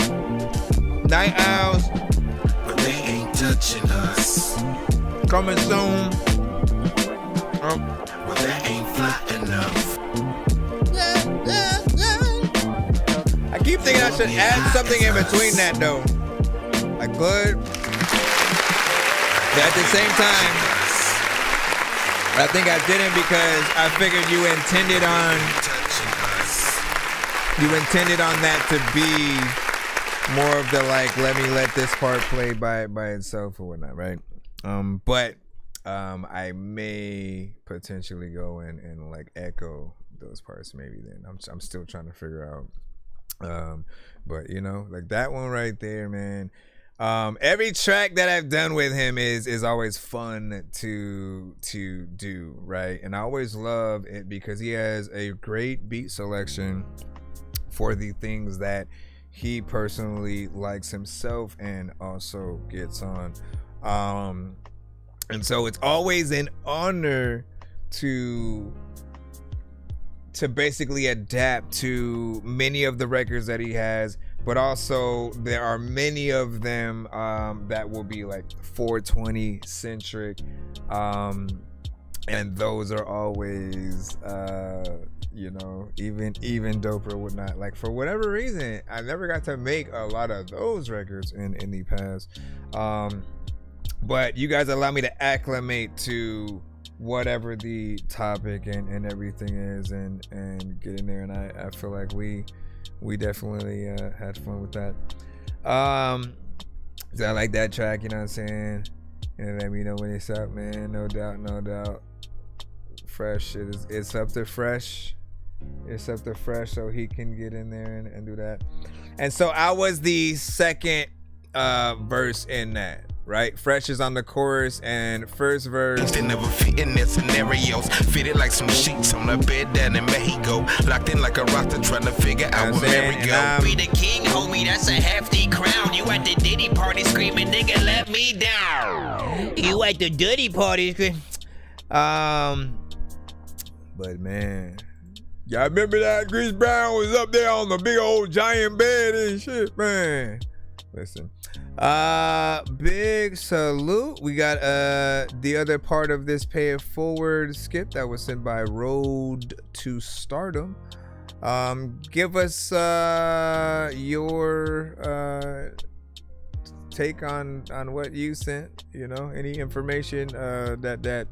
Night Owls. But they ain't touching us. Coming soon. Well, they ain't fly enough. I keep thinking I should add something in between that though. I could. But at the same time, I think I didn't because I figured you intended on that to be more of the like, let this part play by itself or whatnot, right? But I may potentially go and like echo those parts maybe then. I'm still trying to figure out. But you know, like that one right there, man. Every track that I've done with him is always fun to do, right? And I always love it because he has a great beat selection for the things that he personally likes himself and also gets on. And so it's always an honor to basically adapt to many of the records that he has, but also there are many of them that will be like 420 centric, and those are always you know, even doper or whatnot. Like for whatever reason, I never got to make a lot of those records in the past, but you guys allow me to acclimate to whatever the topic and everything is and get in there, and I feel like we definitely had fun with that. So I like that track, you know what I'm saying? And let me know when it's up, man. No doubt. Fresh, it's up to Fresh. It's up to Fresh, so he can get in there and do that. And so I was the second verse in that. Right, Fresh is on the chorus and first verse. They never fit in their scenarios. Fitted like some sheets on a bed down in Mexico. Locked in like a roster trying to figure out where Mary go. Be the king, homie, that's a hefty crown. You at the Diddy party screaming, nigga, let me down. You at the Diddy party screaming. But man, Y'all remember that Chris Brown was up there on the big old giant bed and shit, man. Listen. Big salute. We got the other part of this Pay It Forward skip that was sent by Road to Stardom. Give us your take on what you sent, you know, any information that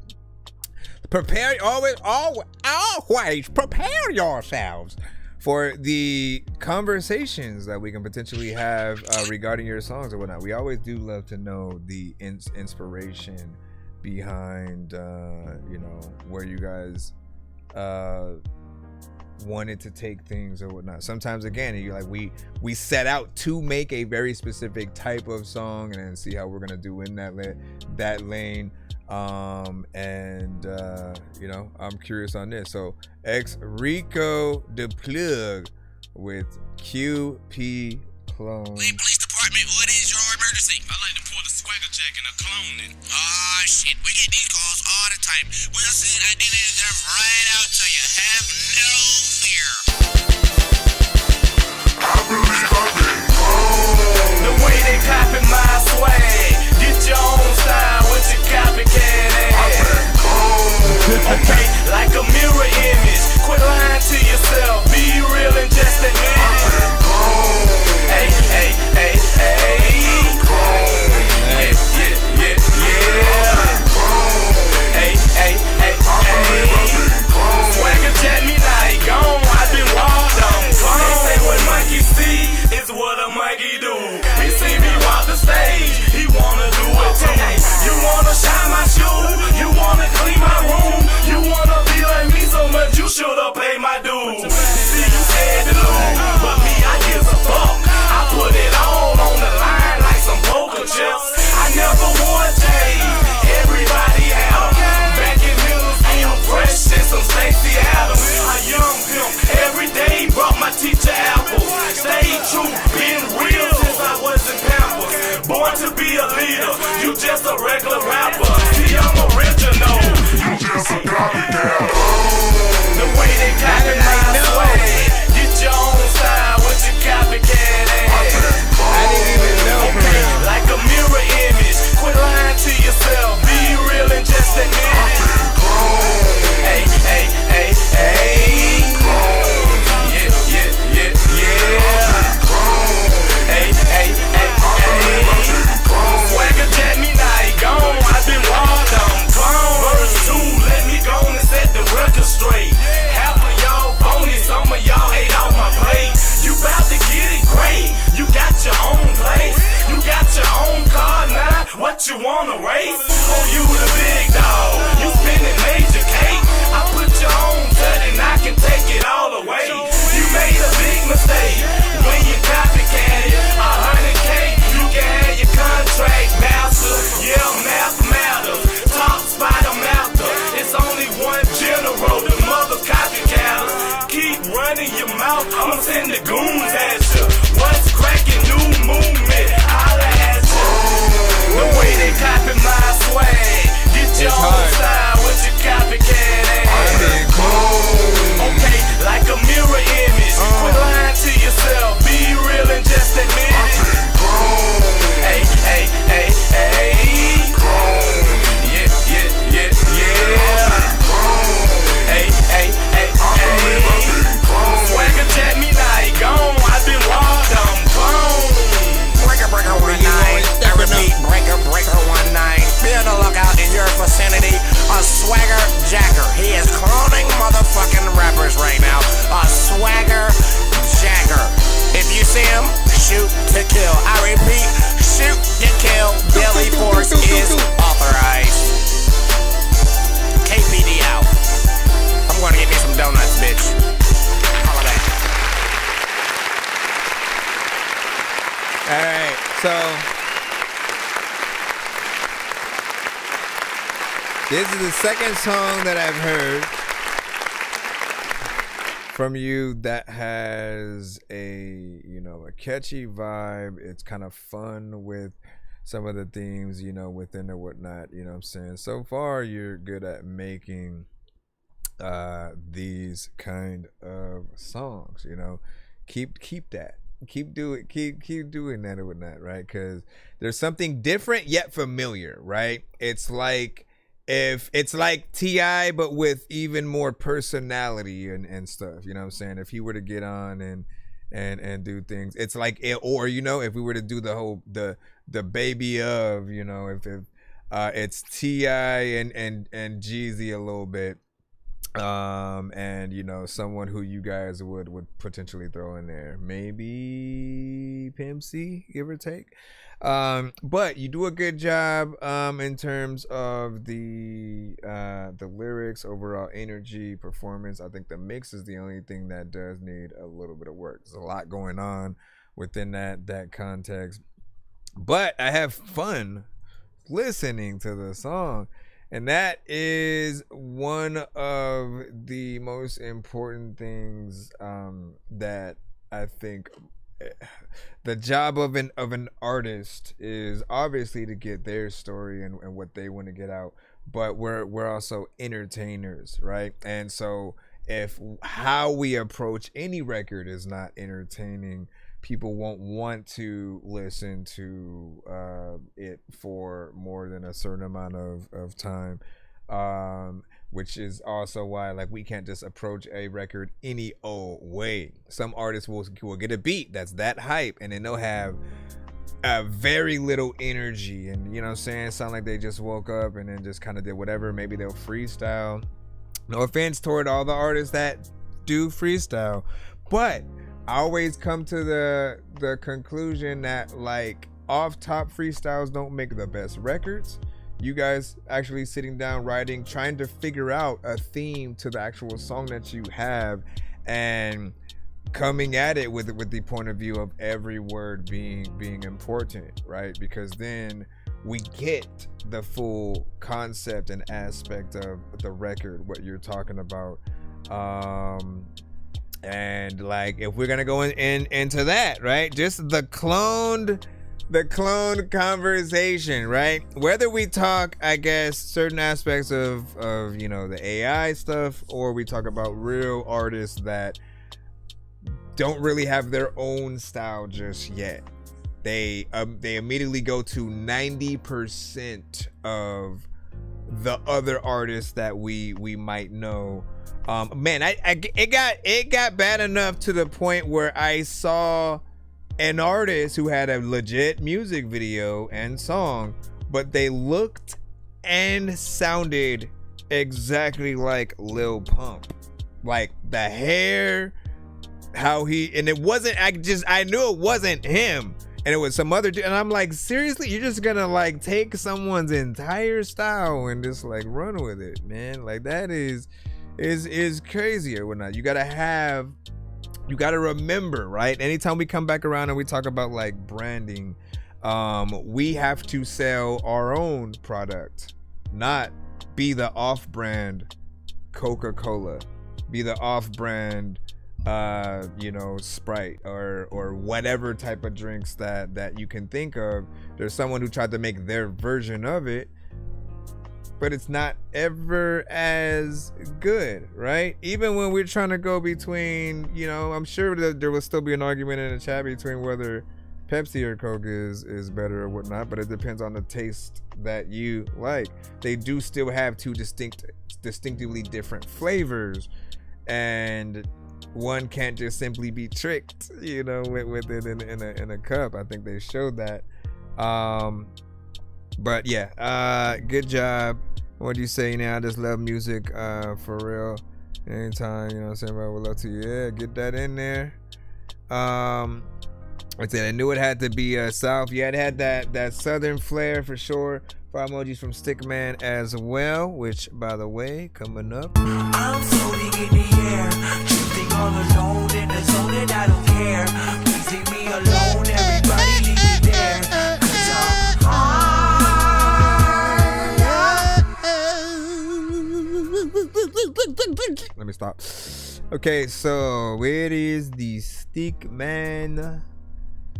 prepare always prepare yourselves for the conversations that we can potentially have regarding your songs or whatnot. We always do love to know the inspiration behind you know, where you guys wanted to take things or whatnot. Sometimes again, you're like, we set out to make a very specific type of song and then see how we're gonna do in that lane. You know, I'm curious on this. So X Rico the Plug with QP Clone. Police Department, what is your emergency? I like to pull the swagger jack and a clone it. Ah, shit, we get these calls all the time. We'll send identity theft right out to you. Have no fear. I believe I've been cloned. The way they copy my swag. Get your own style with your copycat ass. Okay, like a mirror image. Quit lying to yourself. Be real and just admit it. Hey, hey, hey, hey. Yeah. Hey, hey, hey, hey. Swagger jet me now, he gone. I've been walked on. They say what monkey see is what a monkey do. He see me walk the stage, he wanna do it too. You wanna shine my shoe, you wanna clean my room, you wanna be like me so much, you should've paid my dues. See, you scared to lose, but me, I give a fuck. I put it on the line like some poker chips. I never wore J's, everybody had them. Back in middle school, fresh and some Stacey Adams. A young pimp, every day brought my teacher apples. Stay true, been real since I was in Pampers. Born to be a leader, you just a regular rapper. See, I'm original, you just a copycat. The way they copy my swag, get your own style with your copycat ass. I didn't even know. Okay, like a mirror image, quit lying to yourself. Be real and just admit it. Hey, hey, hey, hey. Yeah. Hey, hey, hey, hey. Swagger jet me now, he gone. I've been wild on clone. Verse 2, let me go and set the record straight. Half of y'all phony, some of y'all ate off my plate. You bout to get it great. You got your own place. You got your own car now. What you wanna race? Oh, you the big dog. You spinning major cake. I put your own cut and I can take it all away. You made a big mistake when you copycat it. 100K, you can have your contract master. Yeah, math matters. Top spot I'm after. It's only one general, the mother copycatters. Keep running your mouth, I'ma send the goons at you. What's cracking? New movement, holla at you. The way they copy my swag. Get your own style with your copycat ass. Okay, like a mirror image. Quit lying to yourself. Be real and just admit it. Hey, hey, hey, hey. Yeah. Hey, hey, hey, hey. Swagger jet me now, he gone. I've been wild on clone. Breaker 19. Breaker 19. Be on the lookout in your vicinity. A swagger jacker. He is cloning motherfucking rappers right now. A swagger jacker. If you see him, shoot to kill. I repeat, shoot to kill. Deadly force is authorized. KPD out. I'm gonna get me some donuts, bitch. Holiday. Alright, so this is the second song that I've heard from you that has a, you know, a catchy vibe. It's kind of fun with some of the themes, you know, within or whatnot, you know what I'm saying? So far, you're good at making these kind of songs. You know, keep that. Keep doing that or whatnot, right? Because there's something different yet familiar, right? It's like T.I. but with even more personality and stuff. You know what I'm saying? If he were to get on and do things, it's like or you know, if we were to do the whole the baby of, you know, if it's T.I. and Jeezy a little bit. And you know, someone who you guys would potentially throw in there, maybe Pimp C, give or take. But you do a good job in terms of the lyrics, overall energy, performance. I think the mix is the only thing that does need a little bit of work. There's a lot going on within that context, but I have fun listening to the song. And that is one of the most important things that I think the job of an artist is obviously to get their story and what they want to get out. But we're also entertainers, right? And so if how we approach any record is not entertaining, people won't want to listen to it for more than a certain amount of time, which is also why, like, we can't just approach a record any old way. Some artists will get a beat that's that hype, and then they'll have very little energy, and you know what I'm saying, sound like they just woke up and then just kind of did whatever. Maybe they'll freestyle. No offense toward all the artists that do freestyle, but I always come to the conclusion that, like, off top freestyles don't make the best records. You guys actually sitting down, writing, trying to figure out a theme to the actual song that you have, and coming at it with the point of view of every word being important, right? Because then we get the full concept and aspect of the record, what you're talking about. And like, if we're gonna go into that, right? Just the cloned conversation, right? Whether we talk, I guess, certain aspects of you know, the AI stuff, or we talk about real artists that don't really have their own style just yet. They immediately go to 90% of the other artists that we might know. Man, it got bad enough to the point where I saw an artist who had a legit music video and song, but they looked and sounded exactly like Lil Pump. Like the hair, how he, and it wasn't, I knew it wasn't him, and it was some other dude, and I'm like, seriously, you're just gonna like take someone's entire style and just like run with it, man? Like, that is crazy or whatnot. You gotta remember, right? Anytime we come back around and we talk about like branding, we have to sell our own product, not be the off-brand Coca-Cola, be the off-brand you know, Sprite or whatever type of drinks that you can think of. There's someone who tried to make their version of it, but it's not ever as good, right? Even when we're trying to go between, you know, I'm sure that there will still be an argument in the chat between whether Pepsi or Coke is better or whatnot, but it depends on the taste that you like. They do still have two distinctively different flavors, and one can't just simply be tricked, you know, with it in a cup. I think they showed that. But yeah, good job. What do you say now? I just love music, for real. Anytime, you know what I'm saying? I would love to, yeah, get that in there. I said I knew it had to be South. Yeah, it had that Southern flair for sure. 5 emojis from Stickman as well, which, by the way, coming up. I'm floating in the air, drifting all alone in the zone, and I don't care. Please leave me alone, everybody leave me there, 'cause I'm high. Let me stop. Okay, so where is the Stickman?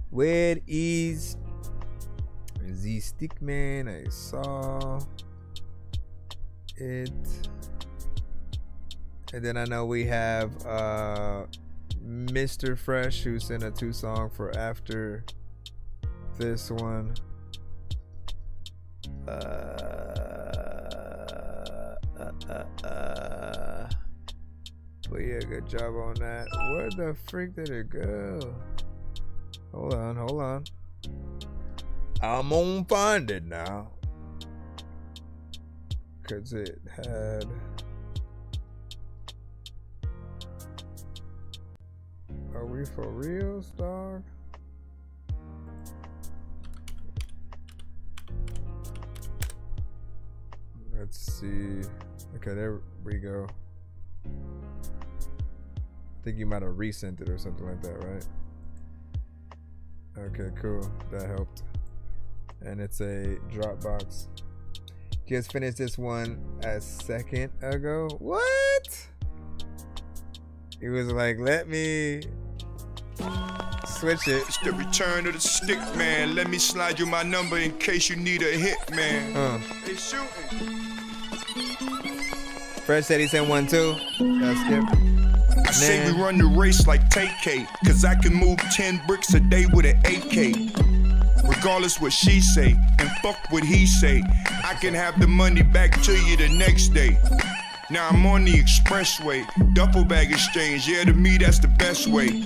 Where is the Stickman? I saw it. And then I know we have Mr. Fresh, who sent a 2-song for after this one. But yeah, good job on that. Where the freak did it go? Hold on. I'm gonna find it now. Cause it had... Are we for reals, dog? Let's see. Okay, there we go. I think you might have resent it or something like that, right? Okay, cool. That helped. And it's a Dropbox. Just finished this one a second ago. What? He was like, let me switch it. It's the return of the stick, man. Let me slide you my number in case you need a hit, man. They shooting. Fresh said he sent one too. That's skip. I say we run the race like Tay-K, cause I can move 10 bricks a day with an AK. Regardless what she say, and fuck what he say, I can have the money back to you the next day. Now I'm on the expressway, duffel bag exchange, yeah, to me that's the best way.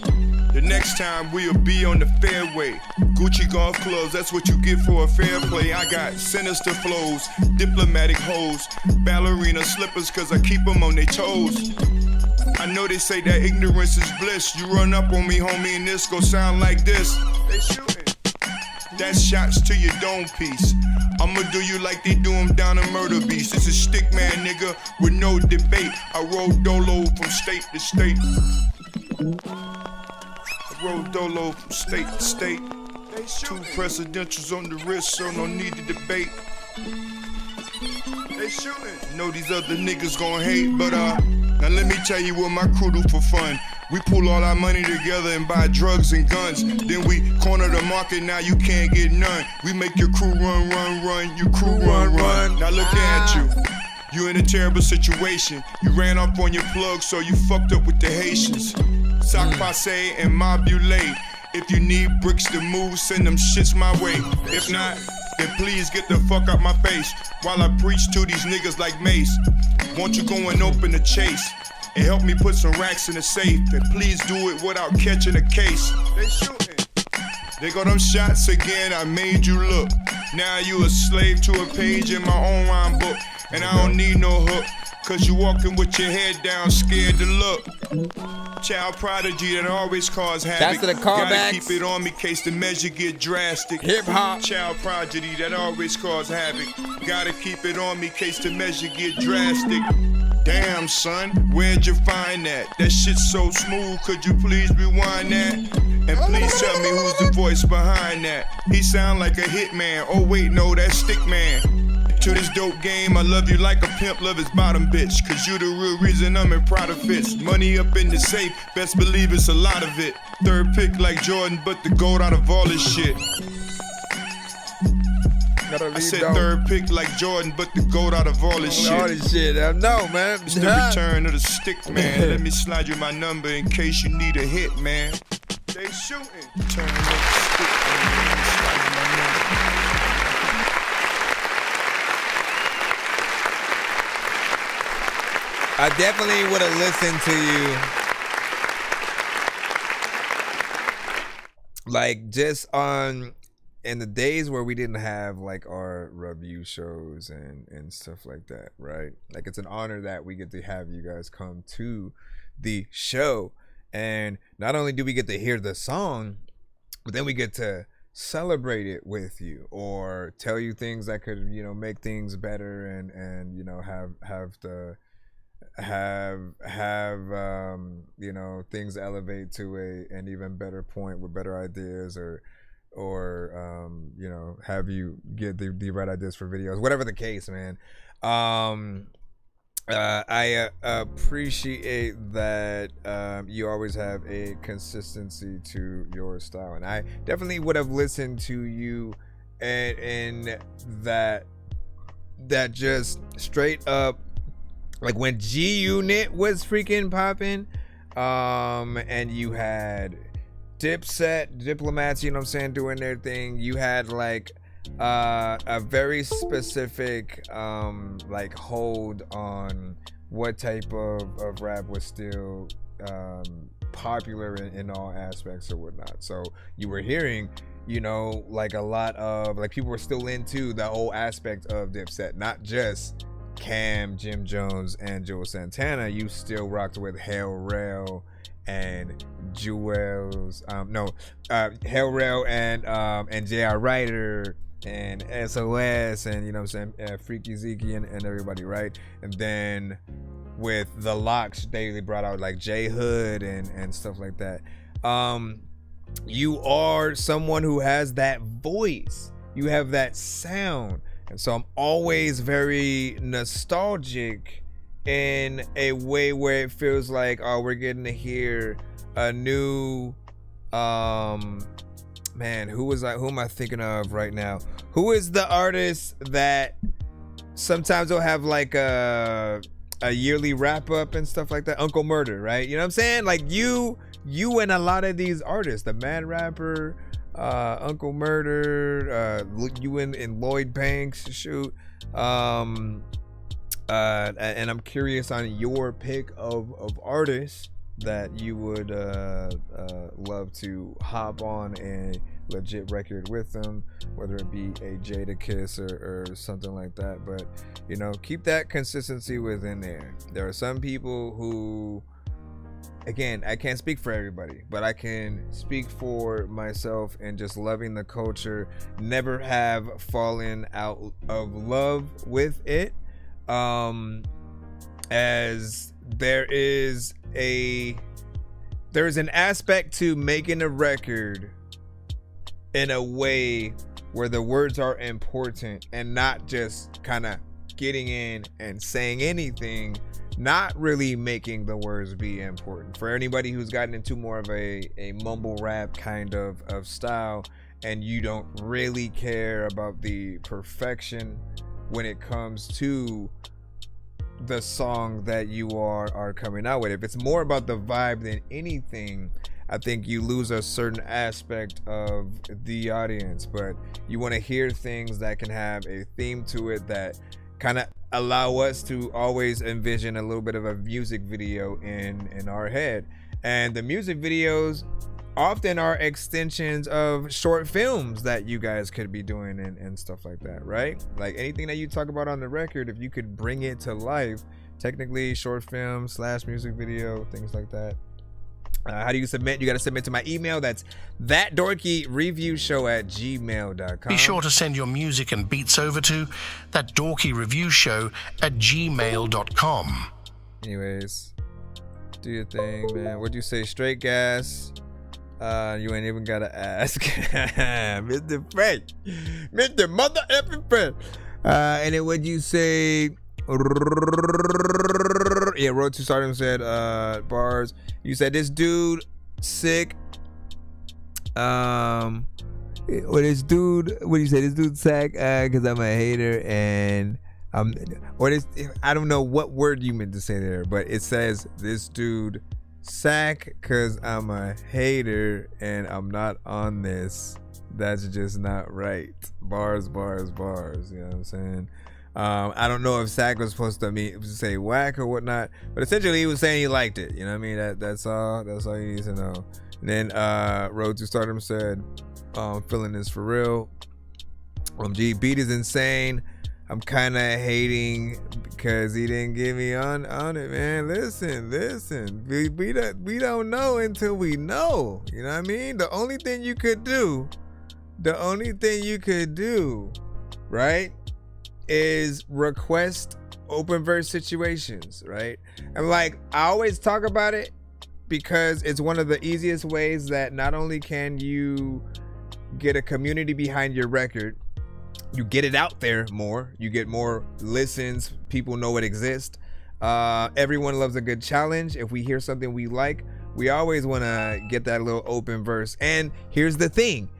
The next time we'll be on the fairway. Gucci golf clubs, that's what you get for a fair play. I got sinister flows, diplomatic hoes, ballerina slippers cause I keep them on their toes. I know they say that ignorance is bliss. You run up on me, homie, and this gon' sound like this. They shooting. That's shots to your dome piece. I'ma do you like they do them down in Murder Beast. This is stick man, nigga, with no debate. I roll dolo from state to state. I roll dolo from state to state. 2 presidentials on the wrist, so no need to debate. They shooting. Know these other niggas gon' hate, but now let me tell you what my crew do for fun. We pull all our money together and buy drugs and guns. Then we corner the market, now you can't get none. We make your crew run, your crew run. Now look at you. You in a terrible situation. You ran off on your plug, so you fucked up with the Haitians. Sock passe and mobulate. If you need bricks to move, send them shits my way. If not, then please get the fuck out my face while I preach to these niggas like Mace. Won't you go and open the chase and help me put some racks in the safe? And please do it without catching a case. They shooting. They got them shots again, I made you look. Now you a slave to a page in my own rhyme book. And I don't need no hook, cause you walking with your head down, scared to look. Child prodigy that always cause havoc. That's the callbacks. Gotta keep it on me, case the measure get drastic. Hip hop. Child prodigy that always cause havoc. Gotta keep it on me, case the measure get drastic. Damn, son, where'd you find that? That shit's so smooth, could you please rewind that? And please tell me who's the voice behind that. He sound like a hitman. Oh wait, no, that's stick man. To this dope game, I love you like a pimp love his bottom bitch. Cause you the real reason I'm in Prada fits. Money up in the safe, best believe it's a lot of it. Third pick like Jordan, but the gold out of all this shit. I said third pick like Jordan, but the gold out of all this shit. All this shit, I know, man. It's the return of the stick, man. Let me slide you my number in case you need a hit, man. They shooting. Turn of the stick, man. Let me slide you my number. I definitely would have listened to you, like, just on in the days where we didn't have like our review shows and stuff like that, right? Like, it's an honor that we get to have you guys come to the show, and not only do we get to hear the song, but then we get to celebrate it with you or tell you things that could, you know, make things better and you know, have you know, things elevate to an even better point with better ideas or you know, have you get the right ideas for videos, whatever the case, man. I appreciate that you always have a consistency to your style, and I definitely would have listened to you and that just straight up like when G Unit was freaking popping, and you had Dipset, Diplomats, you know what I'm saying, doing their thing. You had like a very specific like hold on what type of rap was still popular in all aspects or whatnot. So you were hearing, you know, like a lot of like people were still into the whole aspect of Dipset, not just Cam, Jim Jones, and Joe Santana. You still rocked with Hell Rell and Jewels, Hell Rell and J.R. Ryder and SOS, and you know what I'm saying, Freaky Zeke and everybody, right? And then with the Locks, they brought out like J Hood and stuff like that. You are someone who has that voice, you have that sound, and so I'm always very nostalgic in a way where it feels like, oh, we're getting to hear a new man, who am I thinking of right now? Who is the artist that sometimes they'll have like a yearly wrap up and stuff like that? Uncle Murder, right? You know what I'm saying? Like you and a lot of these artists, the Mad Rapper, Uncle Murder, you and Lloyd Banks, shoot. And I'm curious on your pick of artists that you would love to hop on a legit record with them, whether it be a Jadakiss or something like that. But you know, keep that consistency within there. There are some people who, again, I can't speak for everybody, but I can speak for myself and just loving the culture, never have fallen out of love with it, as there's an aspect to making a record in a way where the words are important and not just kind of getting in and saying anything, not really making the words be important. For anybody who's gotten into more of a mumble rap kind of style, and you don't really care about the perfection when it comes to the song that you are coming out with, if it's more about the vibe than anything, I think you lose a certain aspect of the audience. But you want to hear things that can have a theme to it, that kind of allow us to always envision a little bit of a music video in our head. And the music videos often are extensions of short films that you guys could be doing and stuff like that, right? Like anything that you talk about on the record, if you could bring it to life, technically short film / music video, things like that. How do you submit? You got to submit to my email. That's thatdorkyreviewshow@gmail.com. Be sure to send your music and beats over to thatdorkyreviewshow@gmail.com. Anyways, do your thing, man. What'd you say? Straight gas? You ain't even gotta ask. Mr. Frank. Mr. Mother effing Frank. And then what'd you say? Yeah, Road to Stardom said, bars. You said this dude sick. What do you say? This dude sack because I'm a hater and I don't know what word you meant to say there, but it says this dude sack because I'm a hater and I'm not on this. That's just not right. Bars. You know what I'm saying? I don't know if sack was supposed to say whack or whatnot, but essentially he was saying he liked it. You know what I mean? That's all you need to know. And then Road to Stardom said, feeling this for real. G beat is insane. I'm kind of hating because he didn't get me on it, man. Listen. We don't know until we know. You know what I mean? The only thing you could do, right, is request open verse situations, right? And like, I always talk about it because it's one of the easiest ways that not only can you get a community behind your record, you get it out there more, you get more listens, people know it exists. Everyone loves a good challenge. If we hear something we like, we always want to get that little open verse. And here's the thing,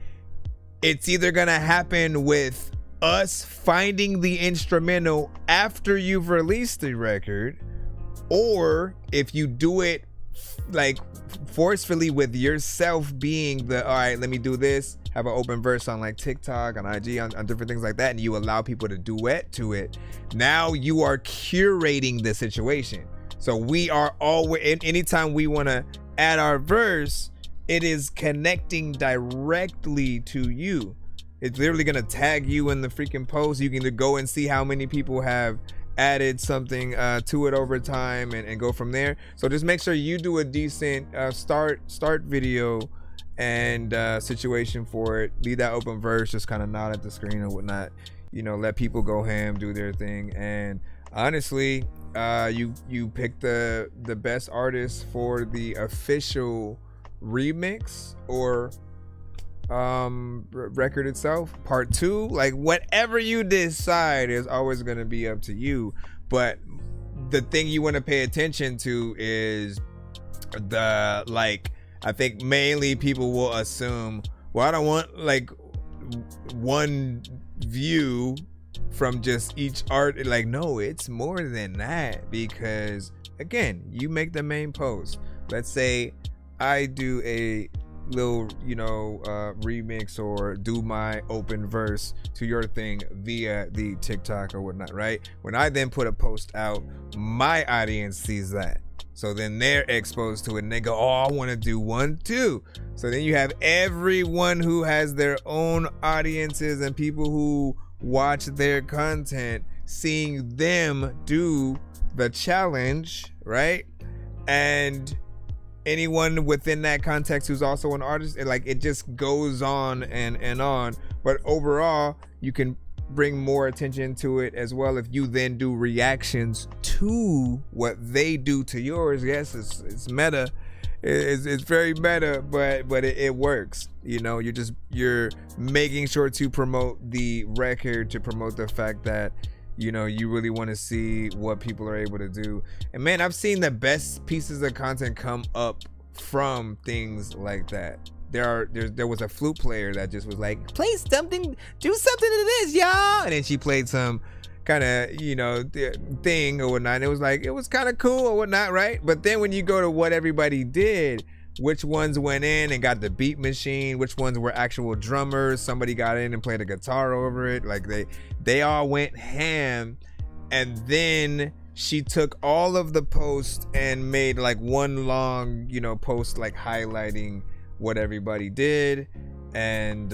it's either gonna happen with us finding the instrumental after you've released the record, or if you do it like forcefully with yourself being the, all right, let me do this, have an open verse on like TikTok, on IG, on different things like that, and you allow people to duet to it. Now you are curating the situation. So we are always, anytime we want to add our verse, it is connecting directly to you. It's literally gonna tag you in the freaking post. You can go and see how many people have added something to it over time and go from there. So just make sure you do a decent start video and situation for it. Leave that open verse, just kind of nod at the screen or whatnot. You know, let people go ham, do their thing. And honestly, you pick the best artist for the official remix or record itself, part 2, like whatever you decide is always going to be up to you. But the thing you want to pay attention to is the, like, I think mainly people will assume, well, I don't want like one view from just each art. Like, no, it's more than that, because again, you make the main post. Let's say I do a little, you know, remix or do my open verse to your thing via the TikTok or whatnot, right? When I then put a post out, my audience sees that. So then they're exposed to it and they go, oh, I want to do one too. So then you have everyone who has their own audiences and people who watch their content seeing them do the challenge, right? And anyone within that context who's also an artist, it just goes on and on. But overall, you can bring more attention to it as well if you then do reactions to what they do to yours. Yes, it's meta, it's very meta, but it works. You know, you're making sure to promote the record, to promote the fact that, you know, you really want to see what people are able to do. And man, I've seen the best pieces of content come up from things like that. There was a flute player that just was like, play something, do something to this, y'all. And then she played some kind of, you know, thing or whatnot. And it was kind of cool or whatnot, right? But then when you go to what everybody did, which ones went in and got the beat machine, which ones were actual drummers, somebody got in and played a guitar over it, like they all went ham. And then she took all of the posts and made like one long, you know, post like highlighting what everybody did. And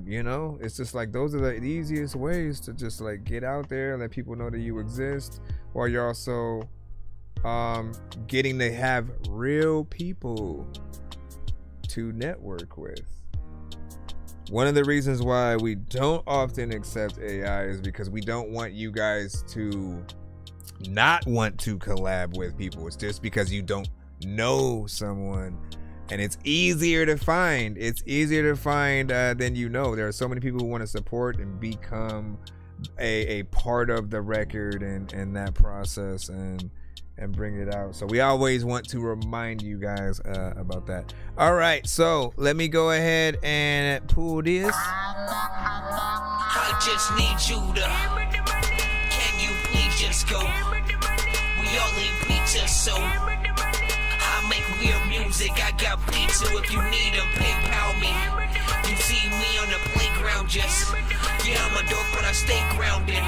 you know, it's just like those are the easiest ways to just like get out there, let people know that you exist, while you're also getting to have real people to network with. One of the reasons why we don't often accept AI is because we don't want you guys to not want to collab with people. It's just because you don't know someone, and it's easier to find. It's easier to find than you know. There are so many people who want to support and become a part of the record and that process and bring it out. So we always want to remind you guys about that. All right, so let me go ahead and pull this. I just need you to, can you please just go? We all need pizza, so I make weird music. I got pizza if you need them, PayPal me. You see me on the playground, just, yeah, I'm a dork, but I stay grounded.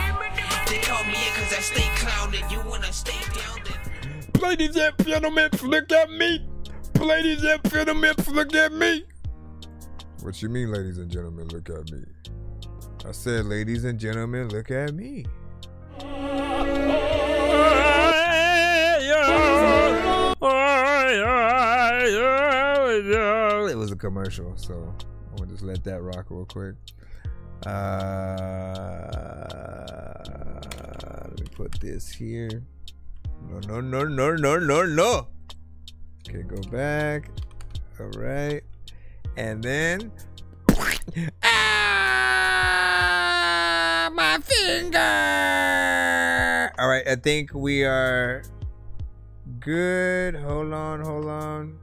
They call me in cause I stay clowned. You wanna stay grounded. Ladies and gentlemen, look at me. Ladies and gentlemen, look at me. What you mean, ladies and gentlemen, look at me? I said, ladies and gentlemen, look at me. It was a commercial, so I'm gonna just let that rock real quick. Let me put this here. No. Okay, go back. All right. And then my finger. All right, I think we are good. Hold on.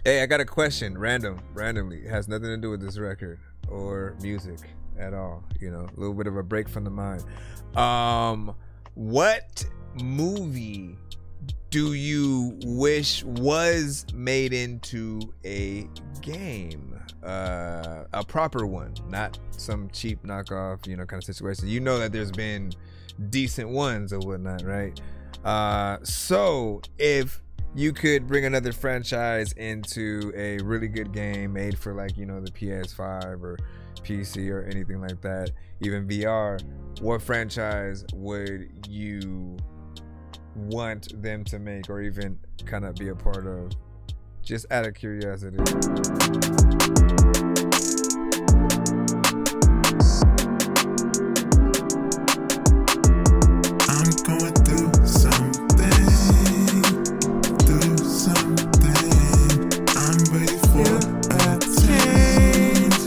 Hey, I got a question. Randomly. It has nothing to do with this record or music at all. You know, a little bit of a break from the mind. What movie do you wish was made into a game? A proper one, not some cheap knockoff, you know, kind of situation. You know that there's been decent ones or whatnot, right? So if you could bring another franchise into a really good game made for, like, you know, the PS5 or PC or anything like that, even VR, what franchise would you want them to make or even kind of be a part of, just out of curiosity? I'm going through something. I'm ready for a change.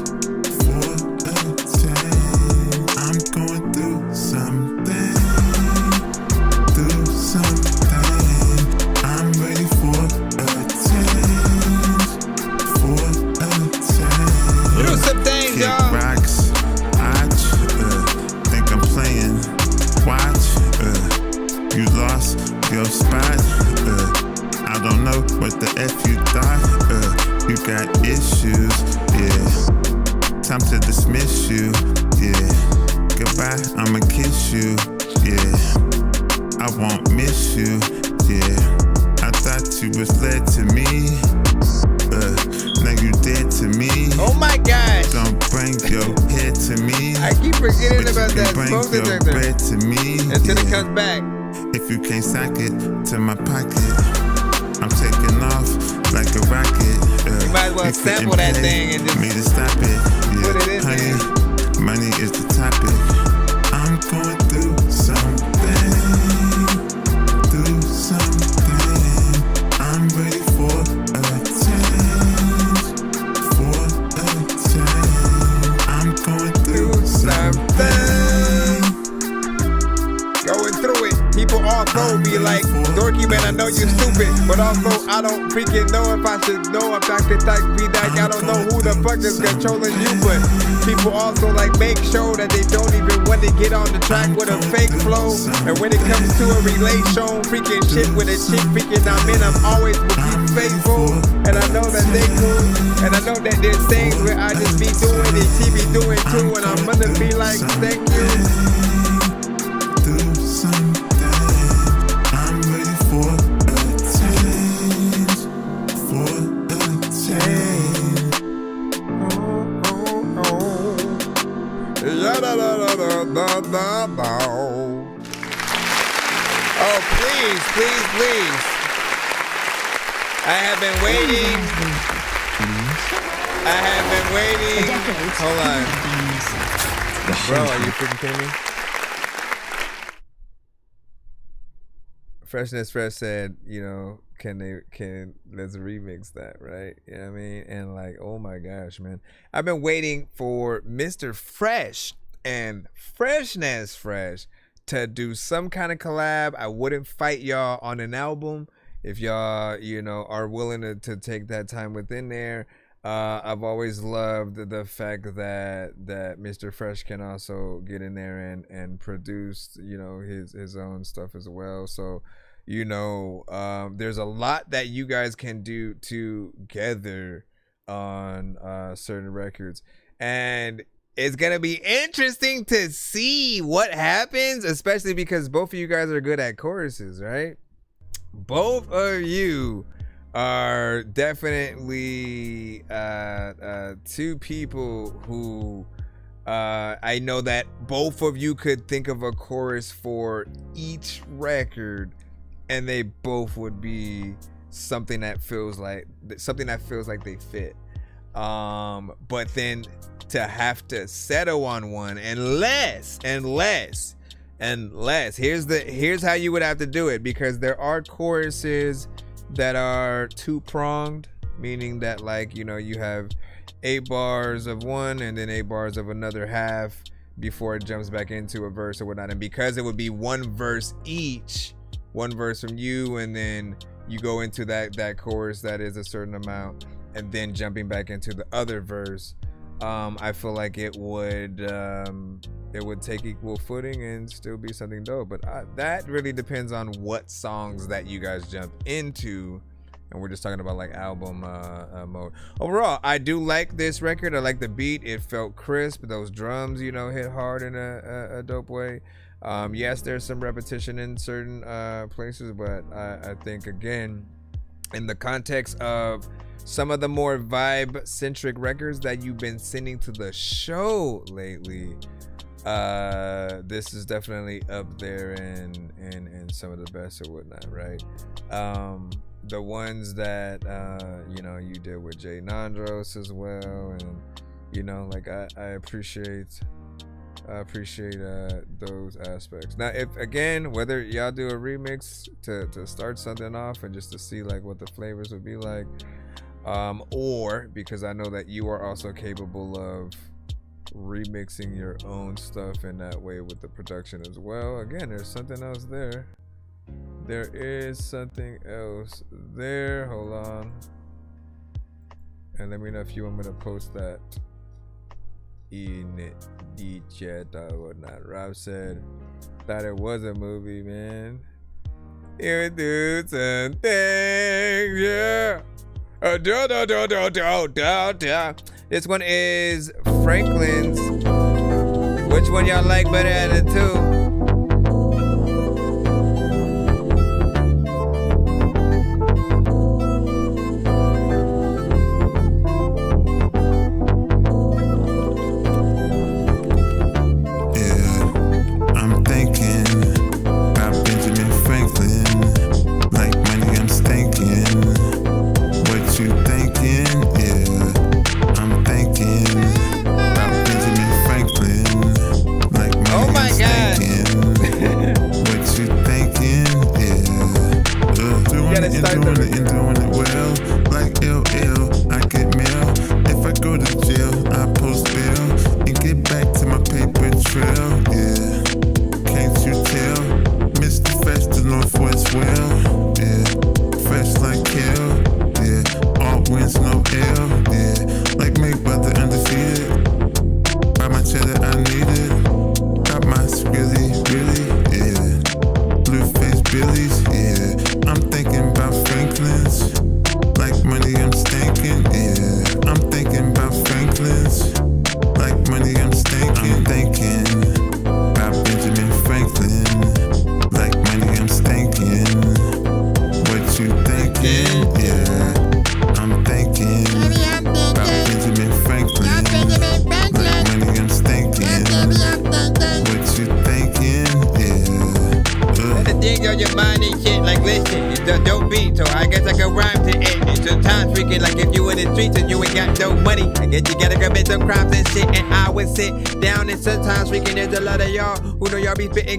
I'm going through something. I'm ready for a change. Do some things, Kick y'all. rocks. Think I'm playing. Watch. You lost your spot. I don't know what the F you thought. You got issues. Yeah. Time to dismiss you. Yeah. Goodbye. I'ma kiss you. Yeah. I won't miss you. Yeah. I thought you was led to me. Now you dead to me. Oh my gosh. Don't bring your head to me. I keep forgetting about that Bring smoke your detector bread to me. until it comes back. If you can't sock it to my pocket, I'm taking off like a rocket. You might as well sample that thing and just me to stop it. Yeah, put it in honey, money is the topic. I'm going through something. I'm ready for a change. I'm going through something. Going through it. People also be like, Dorky man, I know you stupid, but also I don't freaking know if I should know if I could like be like, I don't know who the fuck is controlling you, but people also like make sure that they don't even want to get on the track with a fake flow. And when it comes to a relation, freaking shit with a chick, freaking I'm always will be faithful. And I know that they cool, and I know that there's things where I just be doing and she be doing too, and I'm gonna be like, thank you. I'm ready for a change. Oh, please, please, please. I have been waiting. I have been waiting. Hold on. Bro, are you freaking kidding me? Freshness Fresh said, you know, let's remix that, right? You know what I mean? And like, oh my gosh, man. I've been waiting for Mr. Fresh and Freshness Fresh to do some kind of collab. I wouldn't fight y'all on an album if y'all, you know, are willing to take that time within there. I've always loved the fact that Mr. Fresh can also get in there and produce, you know, his own stuff as well. So, you know, there's a lot that you guys can do together on certain records, and it's gonna be interesting to see what happens, especially because both of you guys are good at choruses, right? Both of you are definitely two people who I know that both of you could think of a chorus for each record, and they both would be something that feels like they fit. But then to have to settle on one unless here's how you would have to do it, because there are choruses that are two-pronged, meaning that, like, you know, you have 8 bars of one and then 8 bars of another half before it jumps back into a verse or whatnot. And because it would be one verse each, one verse from you, and then you go into that chorus that is a certain amount, and then jumping back into the other verse. I feel like it would take equal footing and still be something dope. But that really depends on what songs that you guys jump into. And we're just talking about like album mode. Overall, I do like this record. I like the beat. It felt crisp. Those drums, you know, hit hard in a dope way. Yes, there's some repetition in certain places, but I think, again, in the context of some of the more vibe-centric records that you've been sending to the show lately, this is definitely up there in some of the best or whatnot, right? The ones that you know, you did with Jay Nandros as well, and you know, like I appreciate those aspects. Now, if again, whether y'all do a remix to start something off and just to see like what the flavors would be like, or because I know that you are also capable of remixing your own stuff in that way with the production as well. Again, there's something else there. There is something else there. Hold on. And let me know if you want me to post that in the chat or whatnot. Rob said, thought it was a movie, man. You do something, yeah. This one is Franklin's. Which one y'all like better out of the two?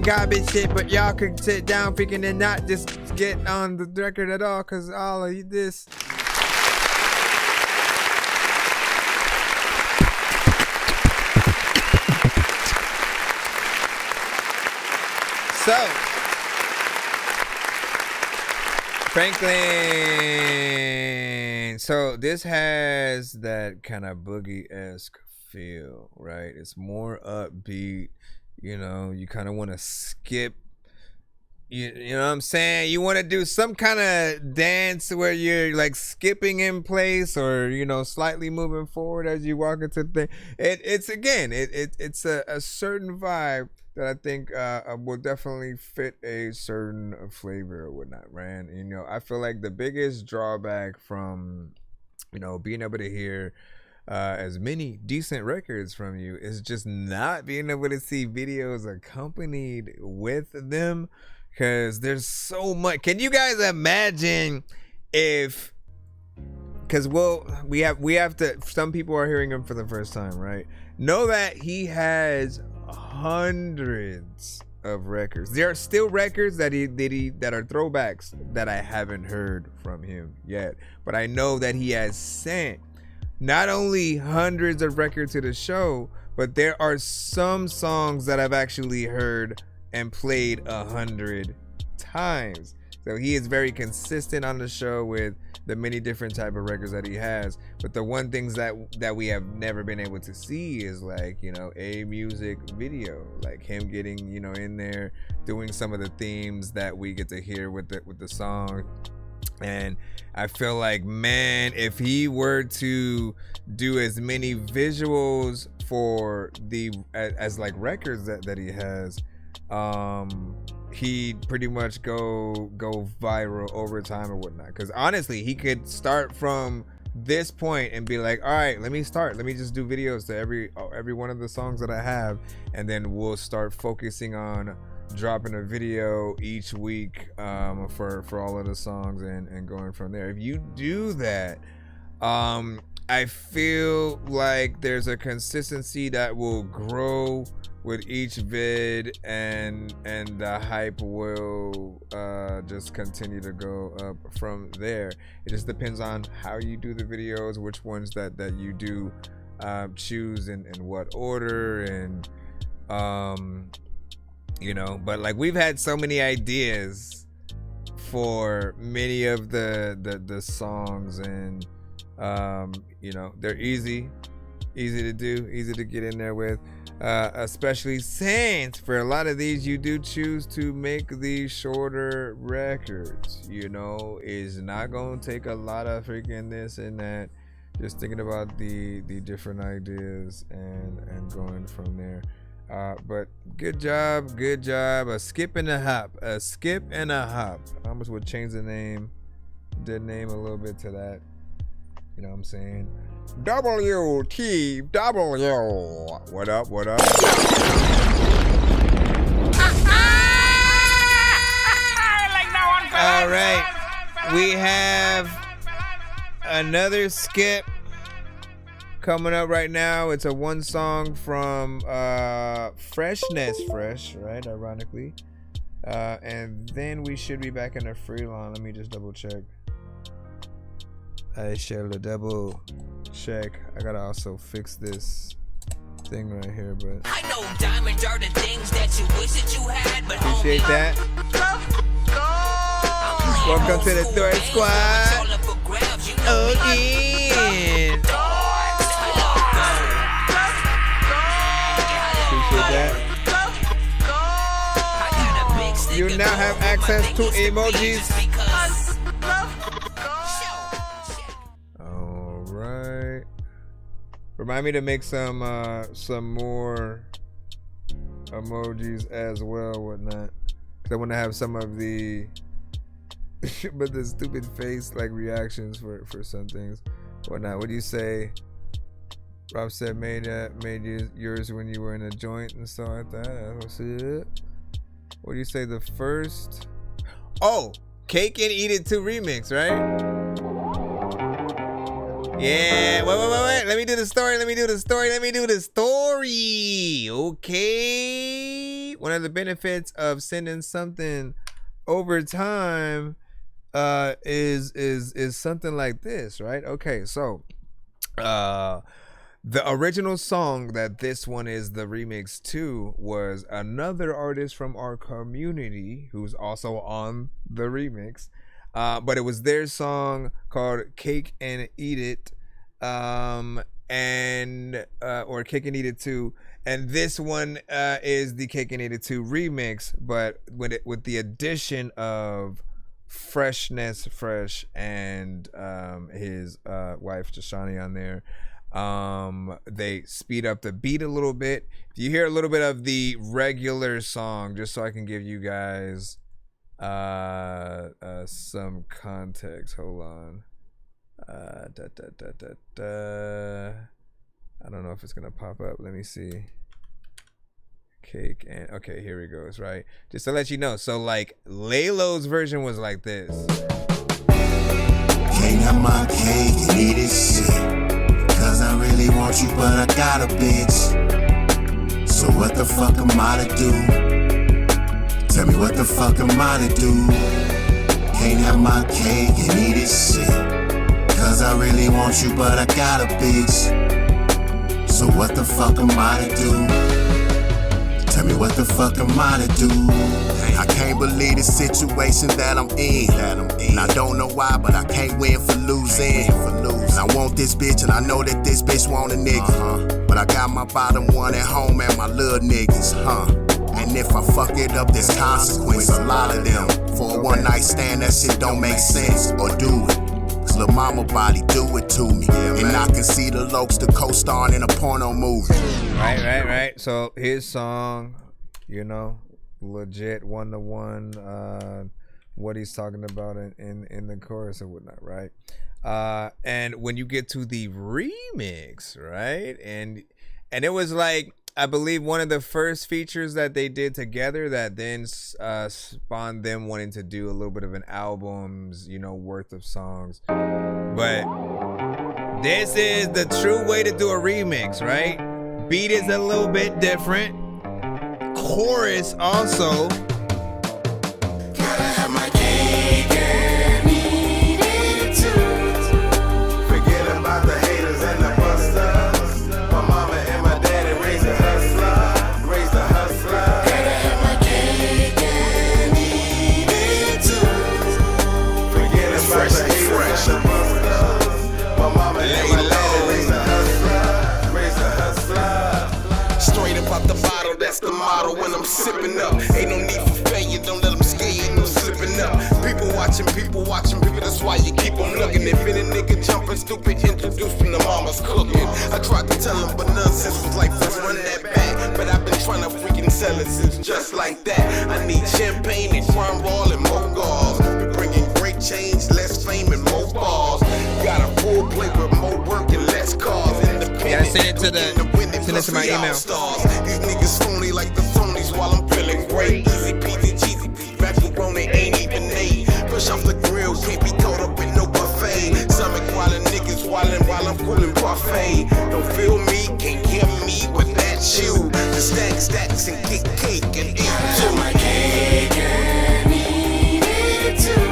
Garbage shit, but y'all could sit down freaking and not just get on the record at all, cause all of this. So, Franklin. So this has that kind of boogie-esque feel, right? It's more upbeat. You know, you kind of want to skip, you know what I'm saying? You want to do some kind of dance where you're like skipping in place or, you know, slightly moving forward as you walk into the thing. It's a certain vibe that I think will definitely fit a certain flavor or whatnot, right? And, you know, I feel like the biggest drawback from, you know, being able to hear as many decent records from you is just not being able to see videos accompanied with them, because there's so much. Can you guys imagine if, because we have to, some people are hearing him for the first time, right? Know that he has hundreds of records. There are still records that he that are throwbacks that I haven't heard from him yet, but I know that he has sent not only hundreds of records to the show, but there are some songs that I've actually heard and played 100 times. So he is very consistent on the show with the many different type of records that he has. But the one things that we have never been able to see is like, you know, a music video, like him getting, you know, in there doing some of the themes that we get to hear with the song. And I feel like, man, if he were to do as many visuals for as like records that he has, he'd pretty much go viral over time or whatnot. Because honestly, he could start from this point and be like, all right, let me just do videos to every one of the songs that I have, and then we'll start focusing on dropping a video each week for all of the songs and going from there. If you do that, I feel like there's a consistency that will grow with each vid, and the hype will just continue to go up from there. It just depends on how you do the videos, which ones that you do choose in what order, and you know. But like, we've had so many ideas for many of the songs, and you know, they're easy to do, easy to get in there with, especially since for a lot of these you do choose to make these shorter records. You know, it's not gonna take a lot of freaking this and that, just thinking about the different ideas and going from there. But good job, a skip and a hop. I almost would change the name a little bit to that. You know what I'm saying? WTW. What up? All right. We have another skip coming up right now. It's a one song from Freshness Fresh, right? Ironically. And then we should be back in the Freelon. Let me just double check. I shall double check. I gotta also fix this thing right here, but I know diamonds are the things that you wish that you had, but appreciate that. Welcome to the Thor Squad. Again. Appreciate that. You now have access to emojis. Remind me to make some more emojis as well, whatnot. Cause I want to have some of the but the stupid face like reactions for some things, whatnot. What do you say? Rob said made yours when you were in a joint and stuff like that. I don't see it. What do you say? The first? Oh, Cake and Eat It 2 remix, right? Yeah, wait. Let me do the story. Okay. One of the benefits of sending something over time is something like this, right? Okay, so the original song that this one is the remix to was another artist from our community who's also on the remix. But it was their song called Cake and Eat It, or Cake and Eat It 2. And this one is the Cake and Eat It 2 remix, but with the addition of Freshness Fresh and his wife Jashani on there. They speed up the beat a little bit. If you hear a little bit of the regular song, just so I can give you guys some context. Hold on. I don't know if it's gonna pop up. Let me see. Cake and okay, here it goes. Right, just to let you know. So like Laylo's version was like this. Can't have my cake and eat it shit, cause I really want you, but I got a bitch. So what the fuck am I to do? Tell me what the fuck am I to do? Can't have my cake and eat it shit, cause I really want you, but I got a bitch. So what the fuck am I to do? Tell me what the fuck am I to do? I can't believe the situation that I'm in. And I don't know why, but I can't win for losing. And I want this bitch, and I know that this bitch want a nigga. But I got my bottom one at home and my little niggas, And if I fuck it up, there's consequence, a lot of them. For a one night stand, that shit don't make sense, or do it. Cause lil' mama body do it to me. And I can see the lokes to co-starring in a porno movie. Right. So his song, you know, legit 1-to-1, what he's talking about in the chorus or whatnot, right? And when you get to the remix, right? And it was like, I believe one of the first features that they did together that then spawned them wanting to do a little bit of an album's, you know, worth of songs. But this is the true way to do a remix, right? Beat is a little bit different. Chorus also. Gotta have my cake and eat it too. Forget about the haters and the busters. My mama and my daddy raised a hustler. Raised a hustler. Gotta have my cake and eat it too. Forget about the haters and the busters. My mama and my daddy raised a hustler. Raised a hustler. Straight up out the bottle, that's the motto when I'm sipping up. Ain't no need for failure, don't let them scare you, ain't no slipping up. People watching, people, that's why you keep them looking. If any nigga jumping stupid, introduce from the mama's cooking. I tried to tell him, but nonsense was like, let's run that back. But I've been trying to freaking sell it since just like that. I need champagne and crime roll and more gauze. We're bringing great change, less fame and more balls. Got a full plate with more work and less cars. Yeah, send it to my email. These niggas phony like the Tonys while I'm feeling great. Easy peasy, cheesy peasy, macaroni ain't even ate. Push off the grill, can't be caught up in no buffet. Stomach wildin', niggas wildin' while I'm cooling parfait. Don't feel me, can't hear me with that shoe. The stacks and kick cake and eat too. My cake and eat it too.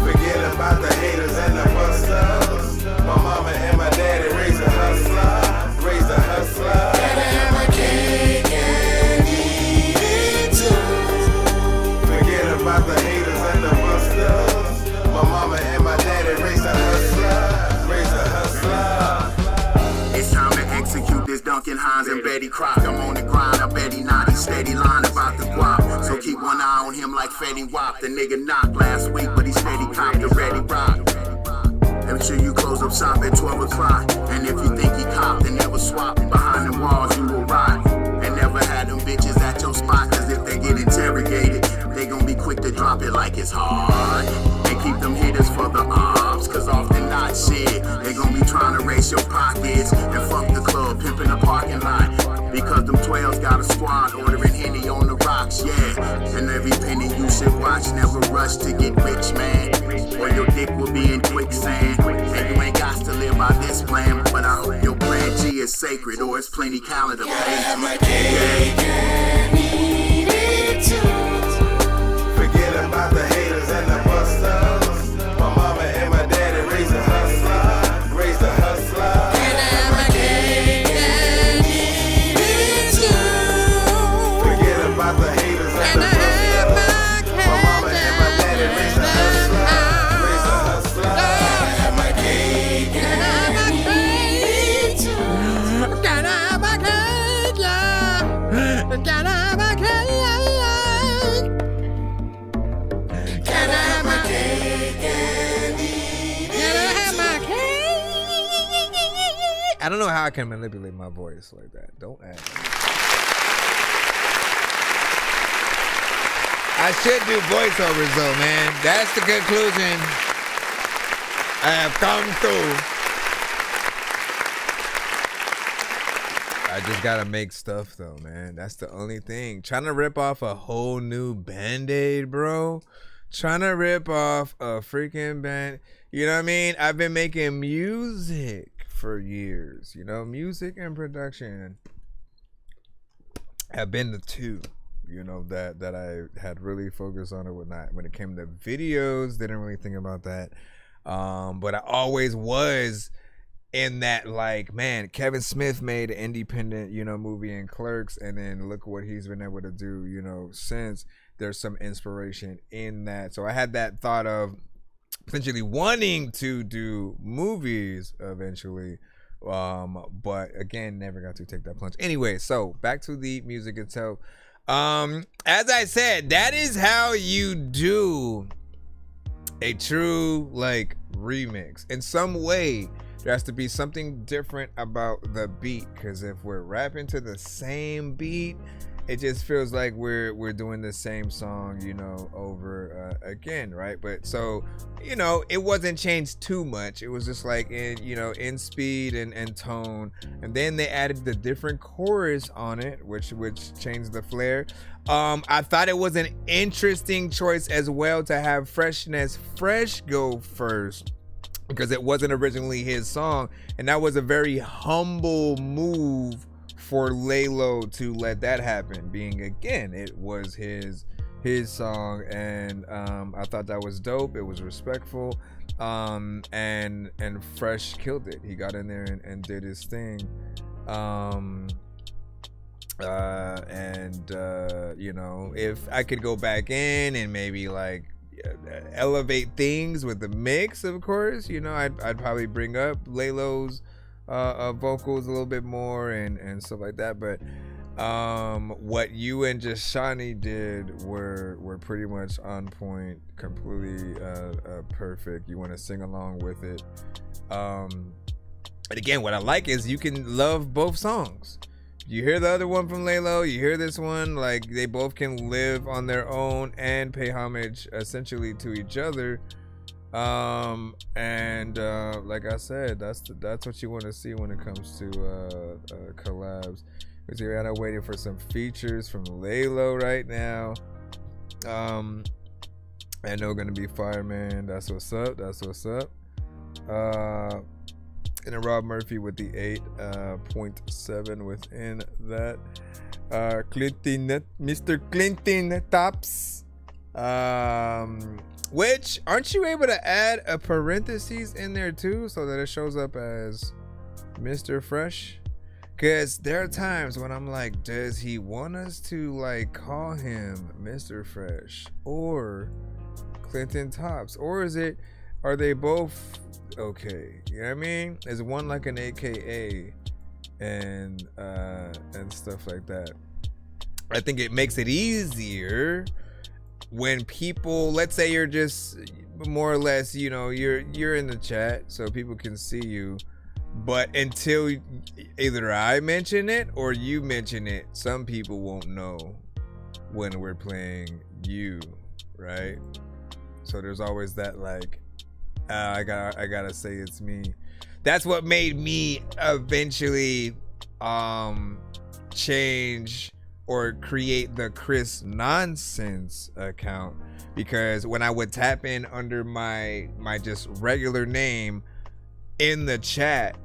Forget about the haters and the busters. My mama and my daddy raised a hustler. Raised a hustler. Gotta have my cake and eat it too. Forget about the haters and the busters. My mama and my daddy raised a hustler. Raised a hustler. It's time to execute this Duncan Hines and Betty Crock. I'm on the grind, I bet he not. He steady lying about the guap. So keep one eye on him like Fetty Wap. The nigga knocked last week, but he steady copped the ready rock. Make sure you close up shop at 12 o'clock. And if you think he copped and never swapped, behind the walls you will rot. And never had them bitches at your spot, cause if they get interrogated, they gon' be quick to drop it like it's hard. They keep them hitters for the ops, cause often not shit. They gon' be trying to race your pockets and fuck the club, pimping the parking lot. Because them 12s got a squad ordering Henny on the rocks, yeah. And every penny you should watch, never rush to get rich, man. Or your dick will be in quicksand. And you ain't got to live by this plan. But I hope your plan G is sacred, or it's plenty calendar pages. Have my cake and eat it too. Forget about the haters and the busters. My mama and my daddy raised a hustler. Raised a hustler. Have my cake and eat it too. Forget about the haters and the busters. My mama and my daddy raised a hustler. Raised a hustler. Have my cake and eat it too. Can I have my cake? Yeah. Can I have my cake? Can I have my cake and eat it? Can I have my cake? I don't know how I can manipulate my voice like that. Don't ask me. I should do voiceovers though, man. That's the conclusion I have come to. I just gotta make stuff though, man. That's the only thing. Trying to rip off a whole new Band-Aid, bro. Trying to rip off a freaking band. You know what I mean? I've been making music for years. You know, music and production have been the two, you know, that I had really focused on or whatnot. When it came to videos, didn't really think about that. But I always was in that, like, man, Kevin Smith made an independent, movie in Clerks, and then look what he's been able to do, since. There's some inspiration in that. So I had that thought of potentially wanting to do movies eventually, but again, never got to take that plunge. Anyway, so back to the music itself. As I said, that is how you do a true, like, remix. In some way, there has to be something different about the beat, because if we're rapping to the same beat, it just feels like we're doing the same song, over again, right? But so, it wasn't changed too much. It was just like in speed and tone, and then they added the different chorus on it, which changed the flair. I thought it was an interesting choice as well to have Fresh go first, because it wasn't originally his song, and that was a very humble move for Laylo to let that happen, being, again, it was his song, and I thought that was dope. It was respectful, and Fresh killed it. He got in there and did his thing, if I could go back in and maybe like elevate things with the mix, of course, I'd probably bring up Laylo's vocals a little bit more and stuff like that. But what you and Jashani did were pretty much on point, completely perfect. You want to sing along with it. And again, what I like is you can love both songs. You hear the other one from Laylo, you hear this one, like they both can live on their own and pay homage essentially to each other. Like I said, that's what you want to see when it comes to collabs. Because you're kind of waiting for some features from Laylo right now. I know gonna be fire, man. That's what's up. And then Rob Murphy with the 8.7 within that. Mr. Clinton Tops. Which, aren't you able to add a parentheses in there too, so that it shows up as Mr. Fresh? Because there are times when I'm like, does he want us to like call him Mr. Fresh or Clinton Tops? Or are they both okay? You know what I mean? Is one like an AKA and stuff like that? I think it makes it easier when people, let's say you're just more or less, you're in the chat so people can see you, but until either I mention it or you mention it, some people won't know when we're playing you, right? So there's always that like, I gotta say it's me. That's what made me eventually change or create the Chris Nonsense account, because when I would tap in under my just regular name in the chat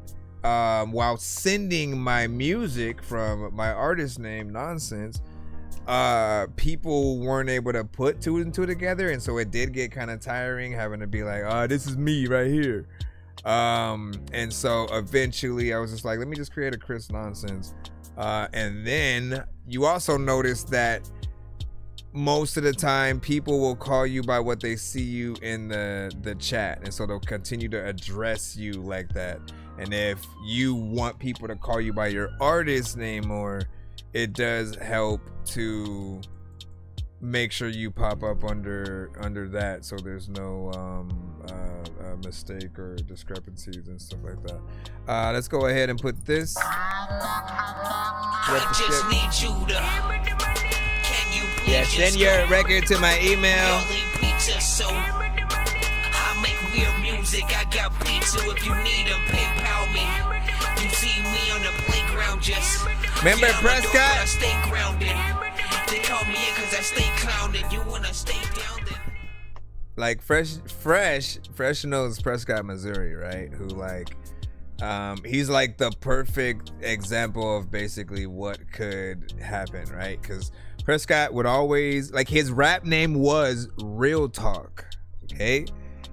while sending my music from my artist name Nonsense, people weren't able to put two and two together, and so it did get kind of tiring having to be like, oh, this is me right here. And so eventually I was just like, let me just create a Chris Nonsense. And then you also notice that most of the time people will call you by what they see you in the chat, and so they'll continue to address you like that. And if you want people to call you by your artist name more, it does help to make sure you pop up under that, so there's no mistake or discrepancies and stuff like that. Let's go ahead and put this. I just need you to. Can you please send your record to my email. I make weird music. I got pizza if you need a PayPal me. You see me on the playground just. Remember Prescott? I stay grounded. They call me in cause I stay clowned. You wanna stay down then. Like Fresh knows Prescott, Missouri, right? Who like, he's like the perfect example of basically what could happen, right? Because Prescott would always, like, his rap name was Real Talk, okay?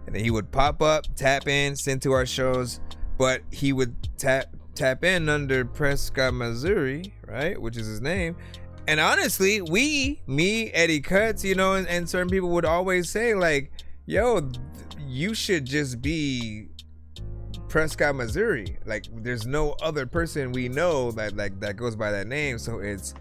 And then he would pop up, tap in, send to our shows, but he would tap in under Prescott, Missouri, right, which is his name. And honestly, me, Eddie Cuts, you know, and certain people would always say like, yo, you should just be Prescott, Missouri. Like, there's no other person we know that goes by that name. So it's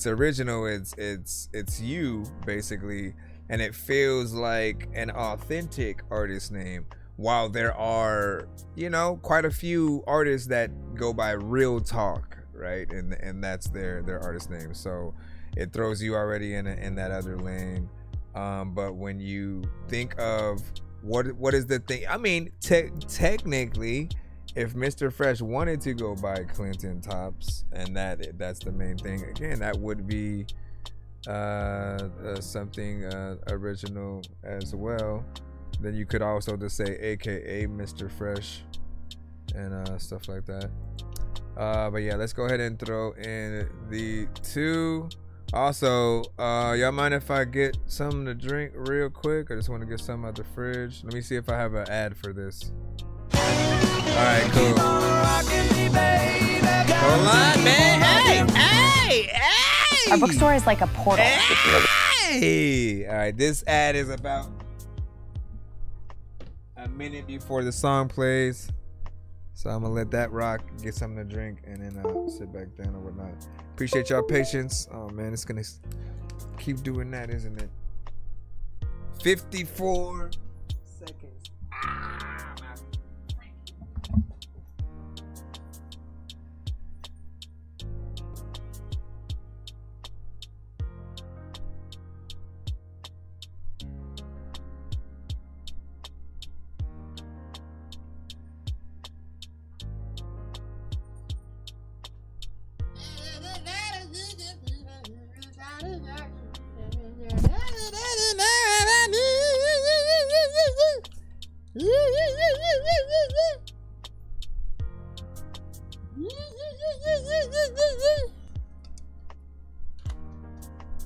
original. It's you basically, and it feels like an authentic artist name. While there are, you know, quite a few artists that go by Real Talk, right? And that's their artist name. So it throws you already in that other lane. But when you think of what is the thing? I mean, technically, if Mr. Fresh wanted to go by Clinton Tops, and that's the main thing, again, that would be something original as well. Then you could also just say AKA Mr. Fresh and stuff like that. But yeah, let's go ahead and throw in the 2. Also, y'all mind if I get something to drink real quick? I just want to get something out the fridge. Let me see if I have an ad for this. Alright, cool. Hold on, man. Hey! Our bookstore is like a portal. Hey! Alright, this ad is about a minute before the song plays. So I'm gonna let that rock, get something to drink, and then sit back down or whatnot. Appreciate y'all patience. Oh man, it's gonna keep doing that, isn't it? 54 seconds.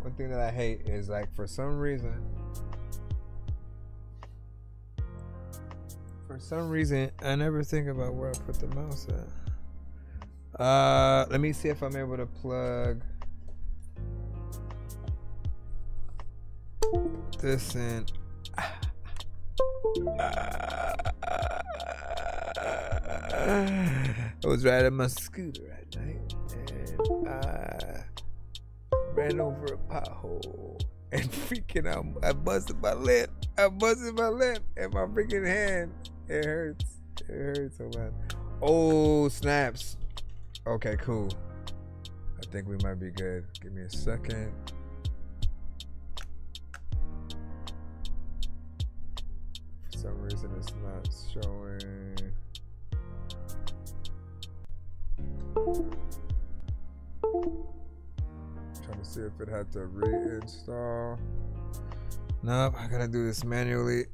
One thing that I hate is, like, for some reason I never think about where I put the mouse at. Let me see if I'm able to plug this in. I was riding my scooter at night and I ran over a pothole and freaking out. I busted my lip and my freaking hand. It hurts so bad. Oh, snaps. Okay, cool. I think we might be good. Give me a second. For some reason it's not showing. Trying to see if it had to reinstall. Nope, I gotta do this manually.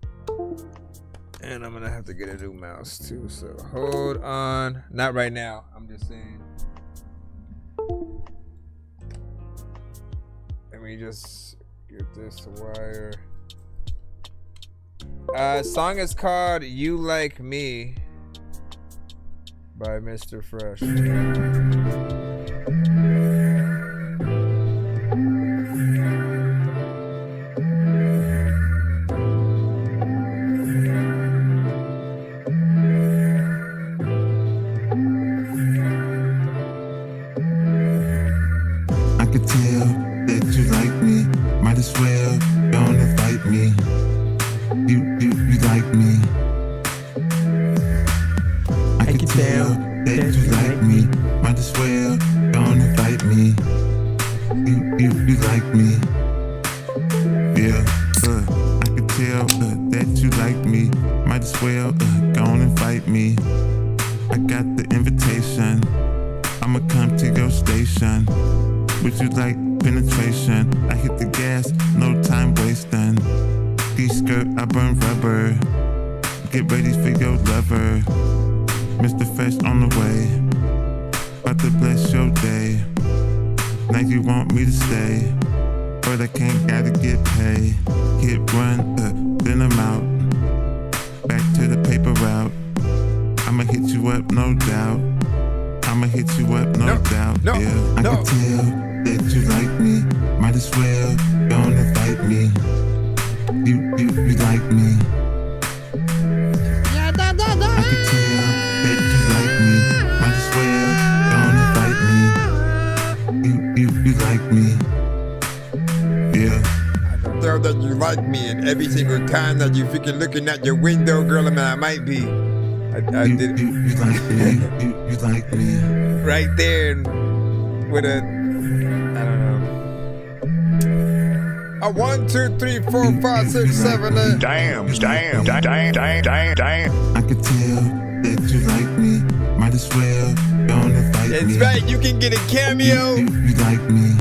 And I'm gonna have to get a new mouse too, so hold on. Not right now, I'm just saying. Let me just get this wire. Song is called You Like Me by Mr. Fresh. I'ma hit you up, no doubt. I'ma hit you up, no doubt. Yeah, I can tell that you like me. Might as well don't invite me. You like me. Yeah, da, da, da. I can tell that you like me. Might as well don't invite me. You like me. Yeah. I can tell that you like me, and every single time that you freaking looking at your window, girl, I mean, I might be. I did. You like me. You like me. Right there with a, I don't know. A 1, 2, 3, 4, 5, 6, 7, 8. Damn. I can tell that you like me. Might as well don't invite me. That's right, you can get a cameo. You like me.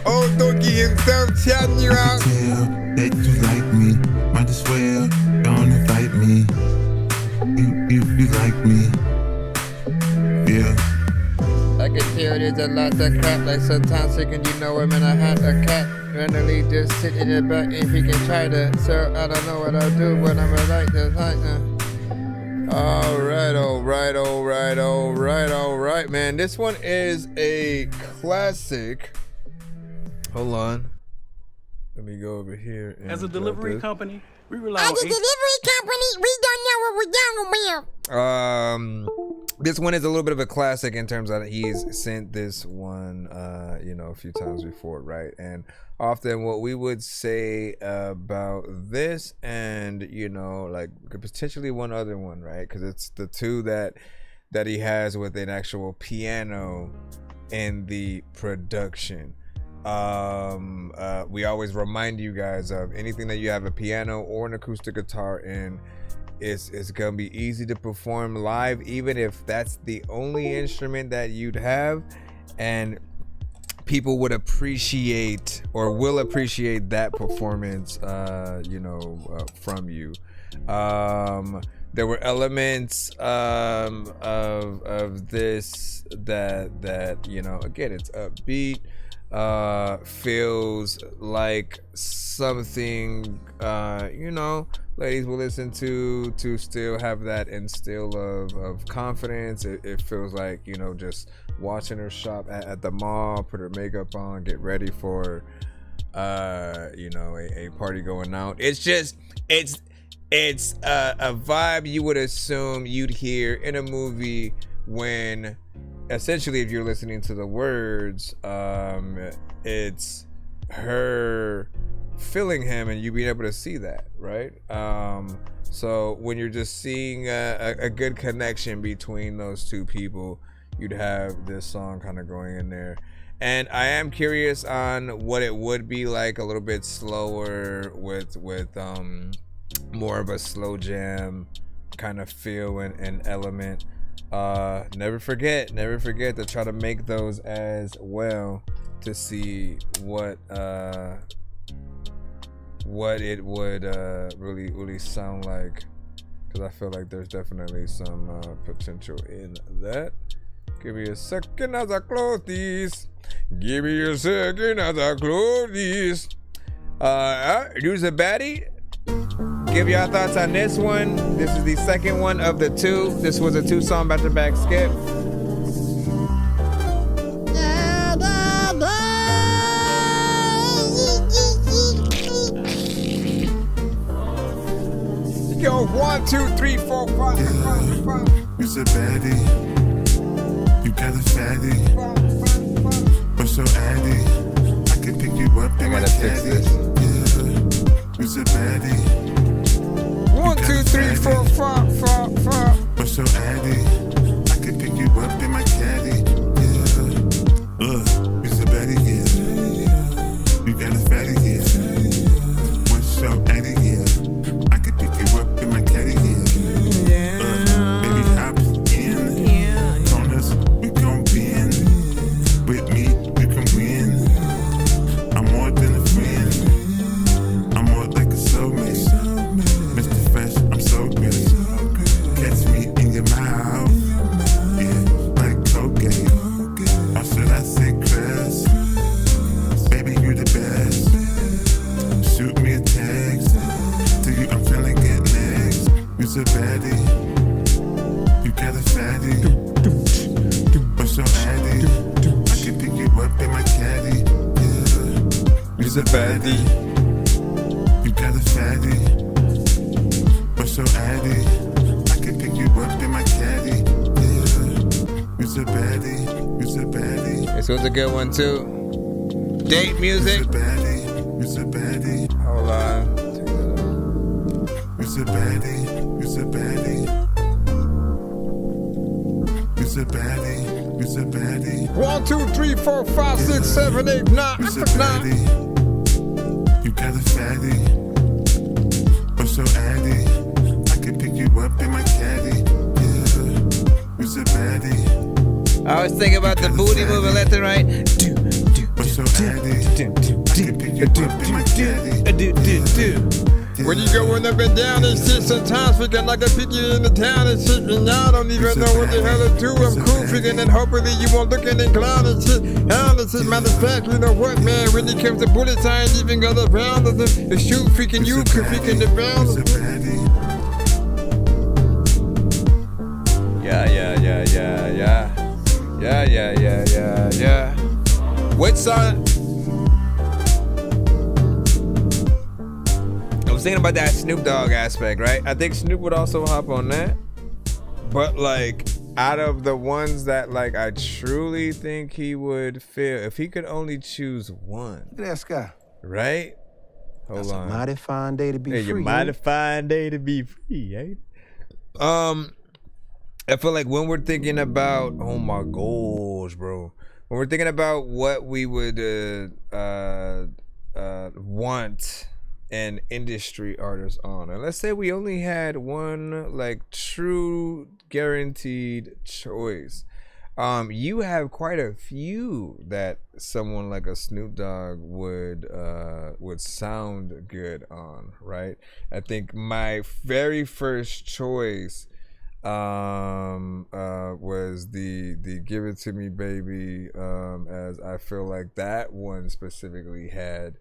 Old Donkey himself shouting you out. I can tell that you like me. Might as well don't invite me. You like me. Yeah. I can tell there's a lot of crap. Like sometimes thinking, you know, I'm in a hat, a cat. Randomly just sit in the back if he can try to. So I don't know what I'll do, but I'm gonna like this. All right, man. This one is a classic. Hold on. Let me go over here. As a delivery company, we rely As on a delivery company, we don't know what we're doing with. This one is a little bit of a classic in terms of he's sent this one, a few times before, right? And often what we would say about this and, like potentially one other one, right? Because it's the two that he has with an actual piano in the production. We always remind you guys of anything that you have a piano or an acoustic guitar in. It's gonna be easy to perform live, even if that's the only instrument that you'd have, and people would appreciate or will appreciate that performance from you. There were elements of this that again, it's upbeat, feels like something ladies will listen to still have that instill of confidence. It feels like just watching her shop at the mall, put her makeup on, get ready for a party going out. It's a vibe you would assume you'd hear in a movie when essentially, if you're listening to the words, it's her feeling him and you being able to see that, right? So when you're just seeing a good connection between those two people, you'd have this song kind of going in there. And I am curious on what it would be like a little bit slower with more of a slow jam kind of feel and element. Never forget to try to make those as well to see what it would really sound like, because I feel like there's definitely some potential in that. Give me a second as I close these. Use a baddie. Give y'all thoughts on this one. This is the second one of the two. This was a 2-song back-to-back skip. Yo, 1, 2, 3, 4, 5, 6, 7, 5. You's a baddie. You got a fatty. But so addy. I can pick you up in my caddy. You's a baddie. 1, 2, 3, 4, 5, 5. But so addy. I can pick you up in my caddy. You's a baddie, yeah. You got a fatty, yeah. What's so addy, yeah. I can pick you up in my caddy, yeah. Baby, hop in. On us, we gon' bend. With me, you can win. I'm more than a friend. I'm more like a soulmate. Mr. Fresh, I'm so good. Catch me in your mouth. Yeah, like cocaine. You's a baddie. You got a fatty. But so addy. I can pick you up in my caddy. Yeah. You's a baddie. You's a baddie. This was a good one too. Date music. You's a baddie. You's a baddie. Hold on. You's a baddie. You's a baddie. You's a baddie. You's a baddie. 1, 2, 3, 4, 5, 6, 7, 8, 9. You's a baddie. You got a fatty. But so addy. I can pick you up in my caddy. Yeah. You's a baddie. I was thinking about the booty moving left and right. But so addy. I can pick you up in my caddy. When you going up and down and shit, sometimes freaking like I pick you in the town and shit, and I don't even know what the hell to do. I'm cool freaking and hopefully you won't look in and clown and shit. Hell, this is matter of fact, you know what, man? When it comes to bullets, I ain't even got a round of the shoot freaking you could freaking the round. Yeah. What song? I was thinking about that Snoop Dogg aspect, right? I think Snoop would also hop on that. But like, out of the ones that like I truly think he would feel, if he could only choose one. Look at that sky. Right? Hold That's on. a mighty fine day to be Hey, free. a mighty fine day to be free, eh? I feel like when we're thinking about, oh my gosh, bro. When we're thinking about what we would want an industry artist on, and let's say we only had one like true guaranteed choice, you have quite a few that someone like a Snoop Dogg would sound good on, right? I think my very first choice was the Give It To Me Baby, as I feel like that one specifically had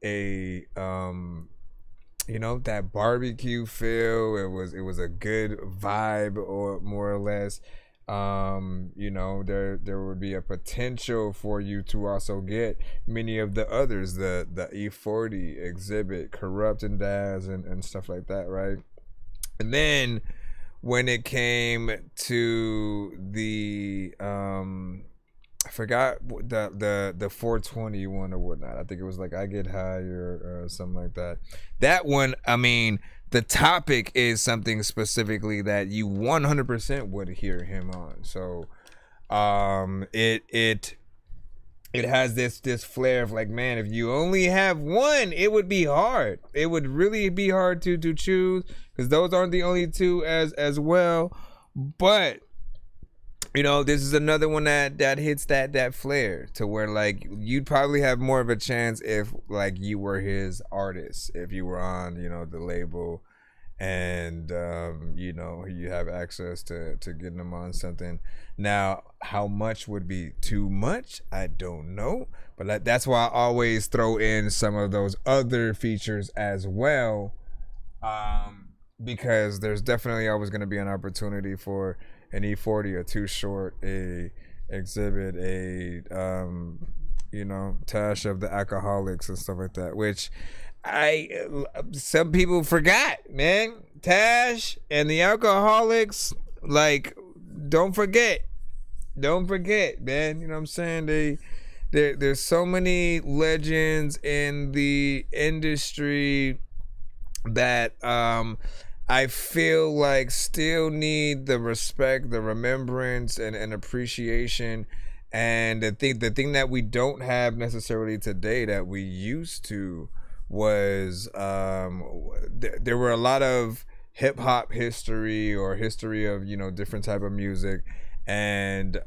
a that barbecue feel. It was a good vibe, or more or less. There would be a potential for you to also get many of the others, the E40, Exhibit, Corrupt, and Daz, and stuff like that, right? And then when it came to the I forgot the 420 one or whatnot. I think it was like I Get High or something like that. That one, I mean, the topic is something specifically that you 100% would hear him on. So it has this flair of like, man, if you only have one, it would be hard. It would really be hard to choose, because those aren't the only two as well. But this is another one that hits that flair to where like you'd probably have more of a chance if like you were his artist, if you were on the label, and you have access to getting them on something. Now, how much would be too much? I don't know, but that's why I always throw in some of those other features as well, because there's definitely always going to be an opportunity for an E40, a Too Short, a Exhibit, a Tash of the Alcoholics and stuff like that, which some people forgot, man. Tash and the Alcoholics, like, don't forget, man. You know what I'm saying? There's so many legends in the industry that I feel like still need the respect, the remembrance, and appreciation. And the thing that we don't have necessarily today that we used to was there were a lot of hip hop history or history of different type of music, and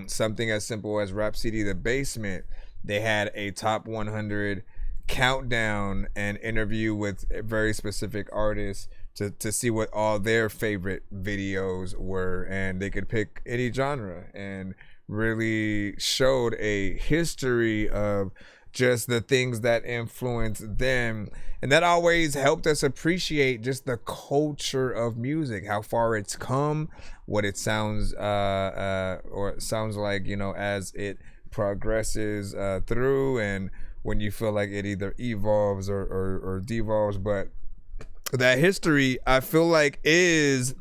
something as simple as Rhapsody the Basement, they had a top 100 countdown and interview with very specific artists to see what all their favorite videos were, and they could pick any genre, and really showed a history of just the things that influenced them. And that always helped us appreciate just the culture of music, how far it's come, what it sounds or it sounds like as it progresses through, and when you feel like it either evolves or devolves. But that history, I feel like even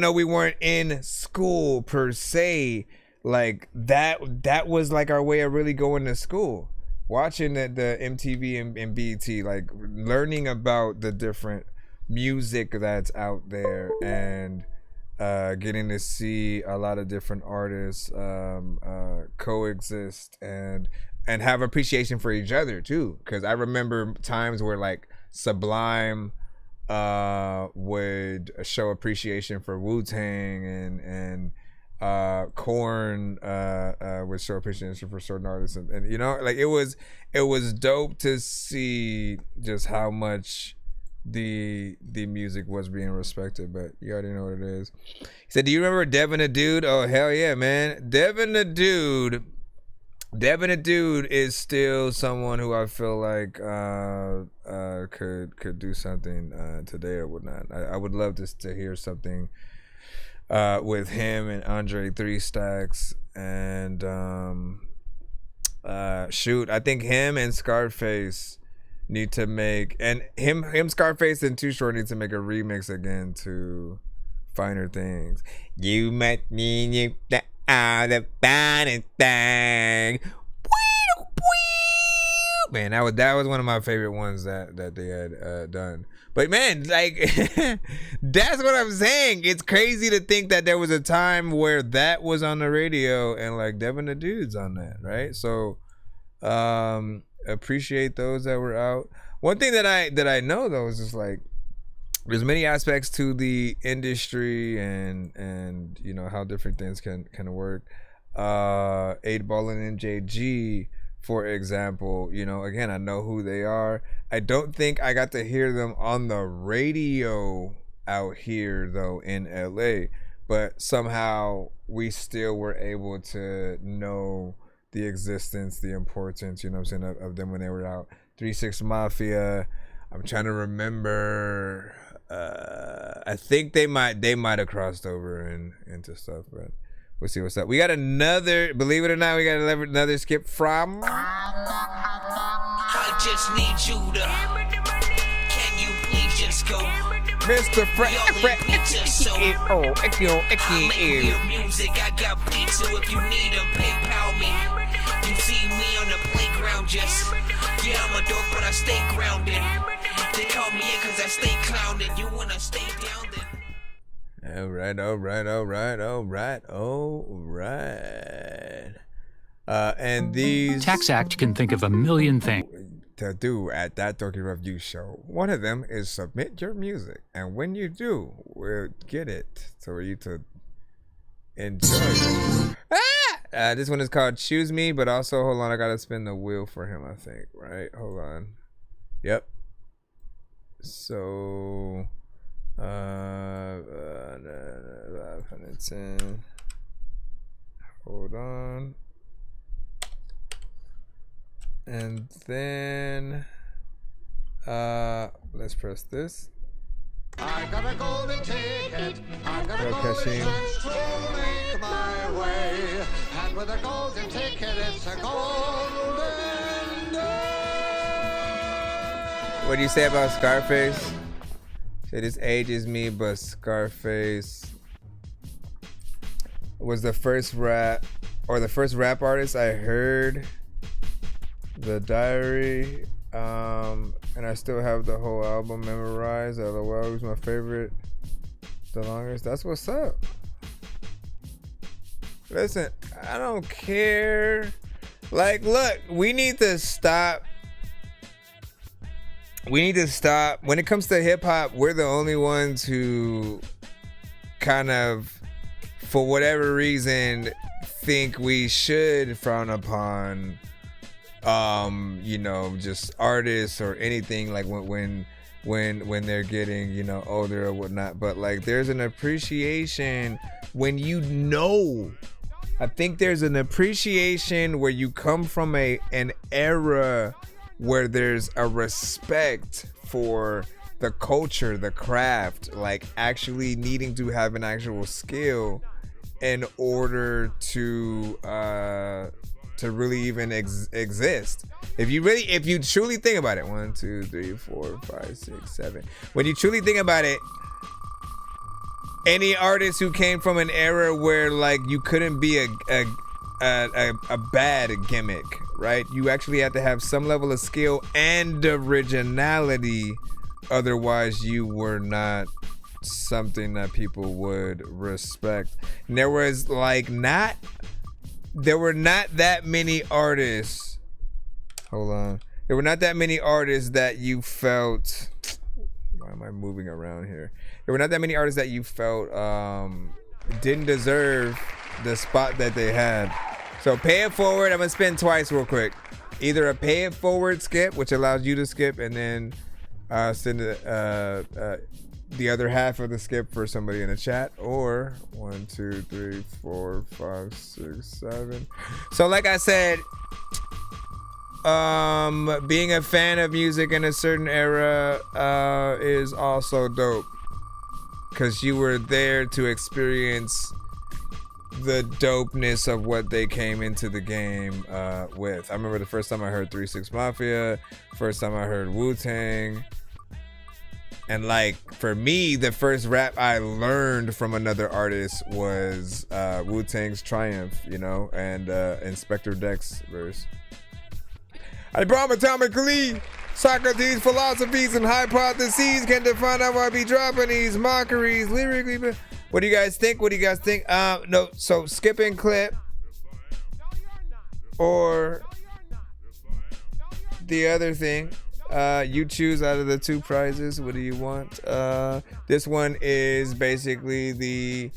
though we weren't in school per se, like that was like our way of really going to school, watching the MTV and BET, like learning about the different music that's out there, and getting to see a lot of different artists coexist and have appreciation for each other too. Because I remember times where like Sublime would show appreciation for Wu-Tang, and Korn would show appreciation for certain artists, and you know, like it was dope to see just how much the music was being respected. But you already know what it is. He said, do you remember Devin the Dude? Oh hell yeah, man. Devin the Dude is still someone who I feel like could do something today or whatnot. I would love to hear something with him and Andre 3 Stacks, and shoot, I think him and Scarface need to make, and him Scarface and Too Short need to make a remix again to Finer Things. You met me and you are the finer thing. Man, that was one of my favorite ones that they had done. But man, like that's what I'm saying. It's crazy to think that there was a time where that was on the radio and like Devin the Dude's on that, right? So appreciate those that were out. One thing that I know though is just like there's many aspects to the industry and you know how different things can work. 8Ball and MJG, for example, you know, again, I know who they are. I don't think I got to hear them on the radio out here though in LA, but somehow we still were able to know the existence, the importance, you know what I'm saying, of them when they were out. 3 6 Mafia, I'm trying to remember. I think they might have crossed over into stuff, but we'll see what's up. We got another, believe it or not, we got another skip from. I just need you to. Can you please just go? Mr. Fred. Your music, I got beats, so if you need them, PayPal me. You see me on the playground, just yeah, I'm a dork, but I stay grounded. They call me in cause I stay clowning. You wanna stay down then? All right. And these Tax Act can think of a million things to do at That Dorky Review Show. One of them is submit your music, and when you do, we'll get it for you to enjoy it. This one is called Choose Me, but also, hold on, I gotta spin the wheel for him, I think, right? Hold on. Yep. So 510. Hold on. And then let's press this. I got a golden ticket. I got a golden chance to make my way. And with a golden ticket, it's a golden day. What do you say about Scarface? Say this ages me, but Scarface was the first rap artist I heard. The Diary, and I still have the whole album memorized. LOL, who's my favorite the longest. That's what's up. Listen, I don't care. Like, look, we need to stop. When it comes to hip hop, we're the only ones who kind of, for whatever reason, think we should frown upon you know, just artists or anything, like when they're getting, you know, older or whatnot. But like there's an appreciation when you know. I think there's an appreciation where you come from an era where there's a respect for the culture, the craft, like actually needing to have an actual skill in order to to really even exist. If you truly think about it, 1, 2, 3, 4, 5, 6, 7. When you truly think about it, any artist who came from an era where like you couldn't be a bad gimmick, right? You actually had to have some level of skill and originality, otherwise you were not something that people would respect. And there were not that many artists. Hold on. There were not that many artists that you felt. Why am I moving around here? There were not that many artists that you felt didn't deserve the spot that they had. So pay it forward. I'm gonna spin twice real quick. Either a pay it forward skip, which allows you to skip, and then send the other half of the skip for somebody in the chat, or 1, 2, 3, 4, 5, 6, 7. So like I said, being a fan of music in a certain era is also dope, because you were there to experience the dopeness of what they came into the game with. I remember the first time I heard 3 6 Mafia, first time I heard Wu-Tang. And like for me, the first rap I learned from another artist was Wu-Tang's Triumph, you know, and Inspector Deck's verse. I brought atomically. Socrates' philosophies and hypotheses can define how I be dropping these mockeries lyrically. What do you guys think? No, so skipping clip or the other thing. You choose out of the 2 prizes. What do you want? This one is basically the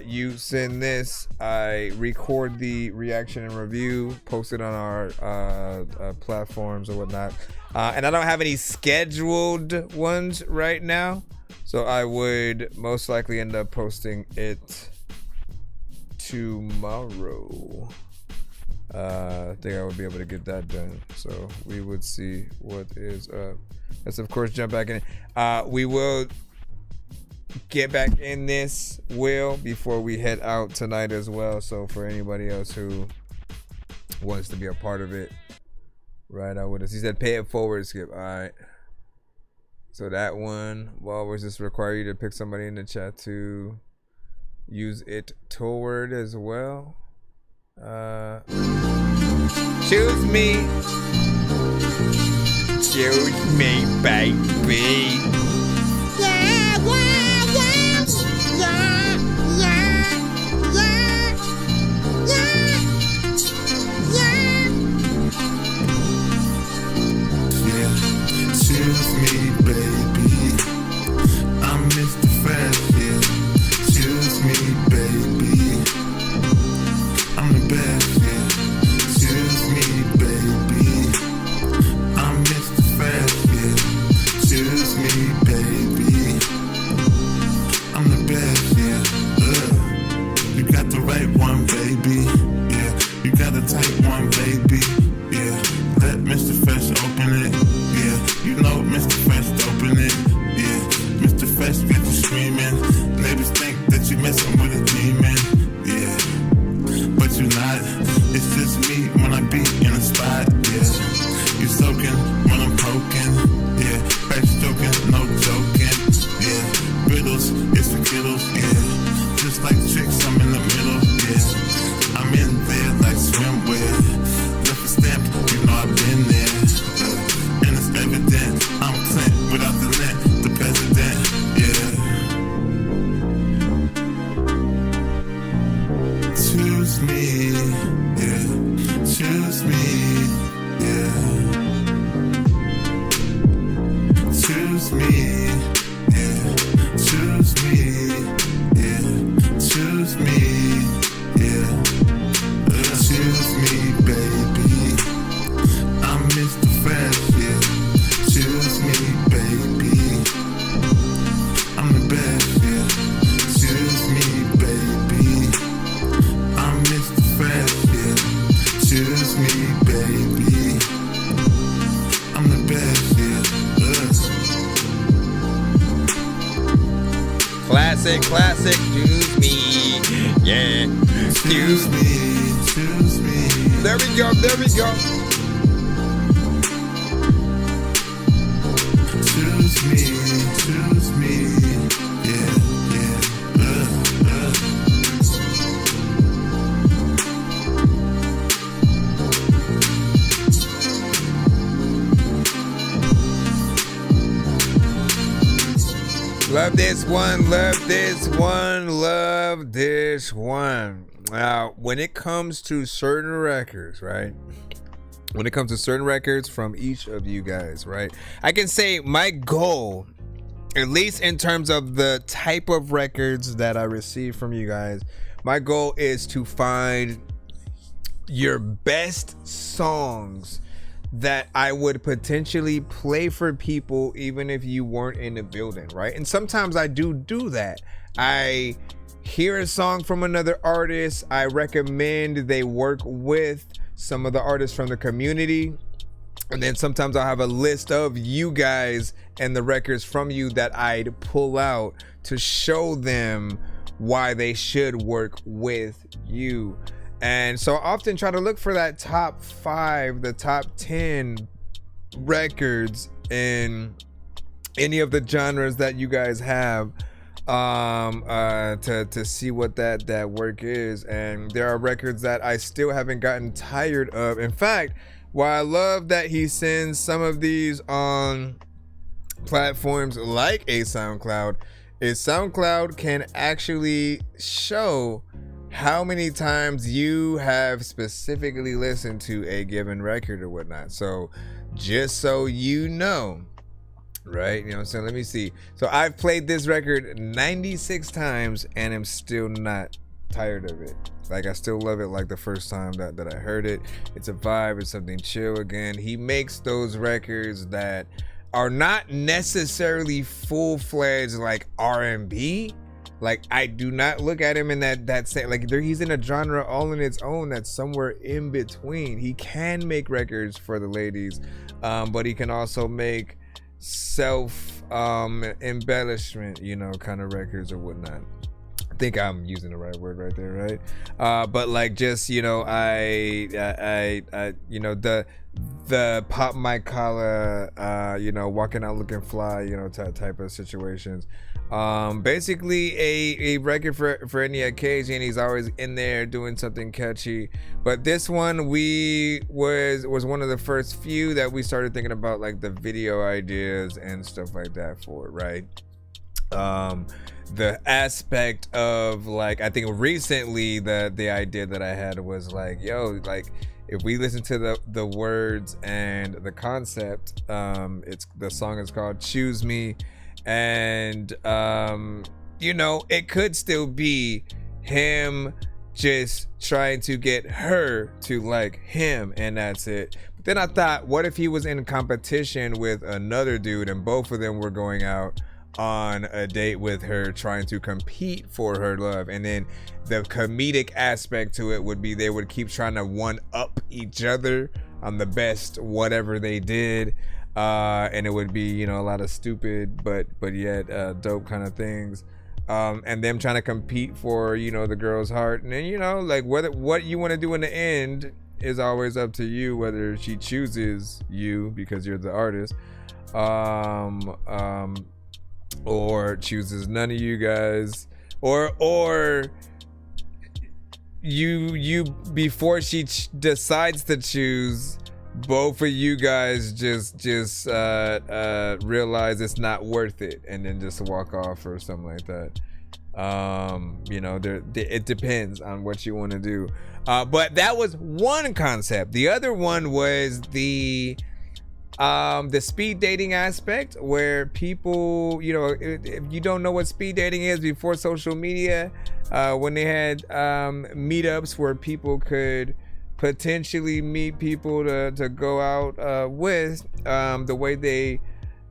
you send this, I record the reaction and review, post it on our platforms or whatnot. And I don't have any scheduled ones right now, so I would most likely end up posting it tomorrow. I think I would be able to get that done. So we would see what is up. Let's of course jump back in. We will get back in this before we head out tonight as well. So for anybody else who wants to be a part of it, right out with us. He said pay it forward, Skip. All right. So that one, well, will just require you to pick somebody in the chat to use it toward as well. Choose me, baby. Choose me, baby. I'm Mr. Fast, yeah. Choose me, baby. I'm the best, yeah. Choose me, baby. I'm Mr. Fast, yeah. Choose me, baby. I'm the best, yeah. You got the right one, baby. Yeah, you got the tight one, baby. Yeah, let Mr. Fresh open it. Yeah, you know Mr. Fresh open it. Yeah, Mr. Fresh get you screaming. Neighbors think that you messing with a demon. Yeah, but you not. It's just me when I be in a spot. Yeah, you soaking when I'm poking. Yeah, back stroking, no joking. Yeah, riddles, it's for kiddles. Yeah, just like tricks, I'm in the middle. Yeah, I'm in there like swimwear. Left a stamp, you know I've been there. And it's evident, I'm Clint without the lint, the president. Yeah. Choose me, yeah. Choose me, yeah. Choose me, yeah. Choose me, yeah. Choose me, yeah. Choose me, baby. I'm Mr. Fresh, yeah. Choose me, baby. I'm the best, yeah. Choose me, baby. I'm Mr. Fresh, yeah. Choose me, baby. I'm the best, yeah. Classic, choose me, yeah. Choose me, choose me. There we go. There we go. Choose me. Yeah. Love this one, love this one, love this one. Now, when it comes to certain records, right? When it comes to certain records from each of you guys, right? I can say my goal, at least in terms of the type of records that I receive from you guys, my goal is to find your best songs that I would potentially play for people even if you weren't in the building, right? And sometimes I do that. I hear a song from another artist, I recommend they work with some of the artists from the community, and then sometimes I'll have a list of you guys and the records from you that I'd pull out to show them why they should work with you. And so I often try to look for that top 5, the top 10 records in any of the genres that you guys have, to see what that work is. And there are records that I still haven't gotten tired of. In fact, while I love that he sends some of these on platforms like a SoundCloud, is SoundCloud can actually show how many times you have specifically listened to a given record or whatnot. So just so you know, right? You know what I'm saying? Let me see. So I've played this record 96 times and am still not tired of it. Like, I still love it like the first time that I heard it. It's a vibe. It's something chill. Again, he makes those records that are not necessarily full-fledged like R&B. Like, I do not look at him in that same, like, he's in a genre all in its own that's somewhere in between. He can make records for the ladies, but he can also make self embellishment, you know, kind of records or whatnot. I think I'm using the right word right there, right? But like, just, you know, I you know, the pop my collar, you know, walking out looking fly, you know, type of situations. Basically a record for any occasion. He's always in there doing something catchy. But this one was one of the first few that we started thinking about, like the video ideas and stuff like that for, right? The aspect of, like, I think recently the idea that I had was like, yo, like, if we listen to the words and the concept, the song is called Choose Me, and you know, it could still be him just trying to get her to like him, and that's it. But then I thought, what if he was in competition with another dude and both of them were going out on a date with her, trying to compete for her love, and then the comedic aspect to it would be they would keep trying to one up each other on the best whatever they did, and it would be, you know, a lot of stupid but yet dope kind of things, and them trying to compete for, you know, the girl's heart. And then, you know, like, what you want to do in the end is always up to you, whether she chooses you because you're the artist, or chooses none of you guys, or you before she decides to choose, both of you guys just realize it's not worth it and then just walk off or something like that. You know, it depends on what you want to do, but that was one concept. The other one was the speed dating aspect, where people, you know, if you don't know what speed dating is, before social media, when they had meetups where people could potentially meet people to go out with, the way they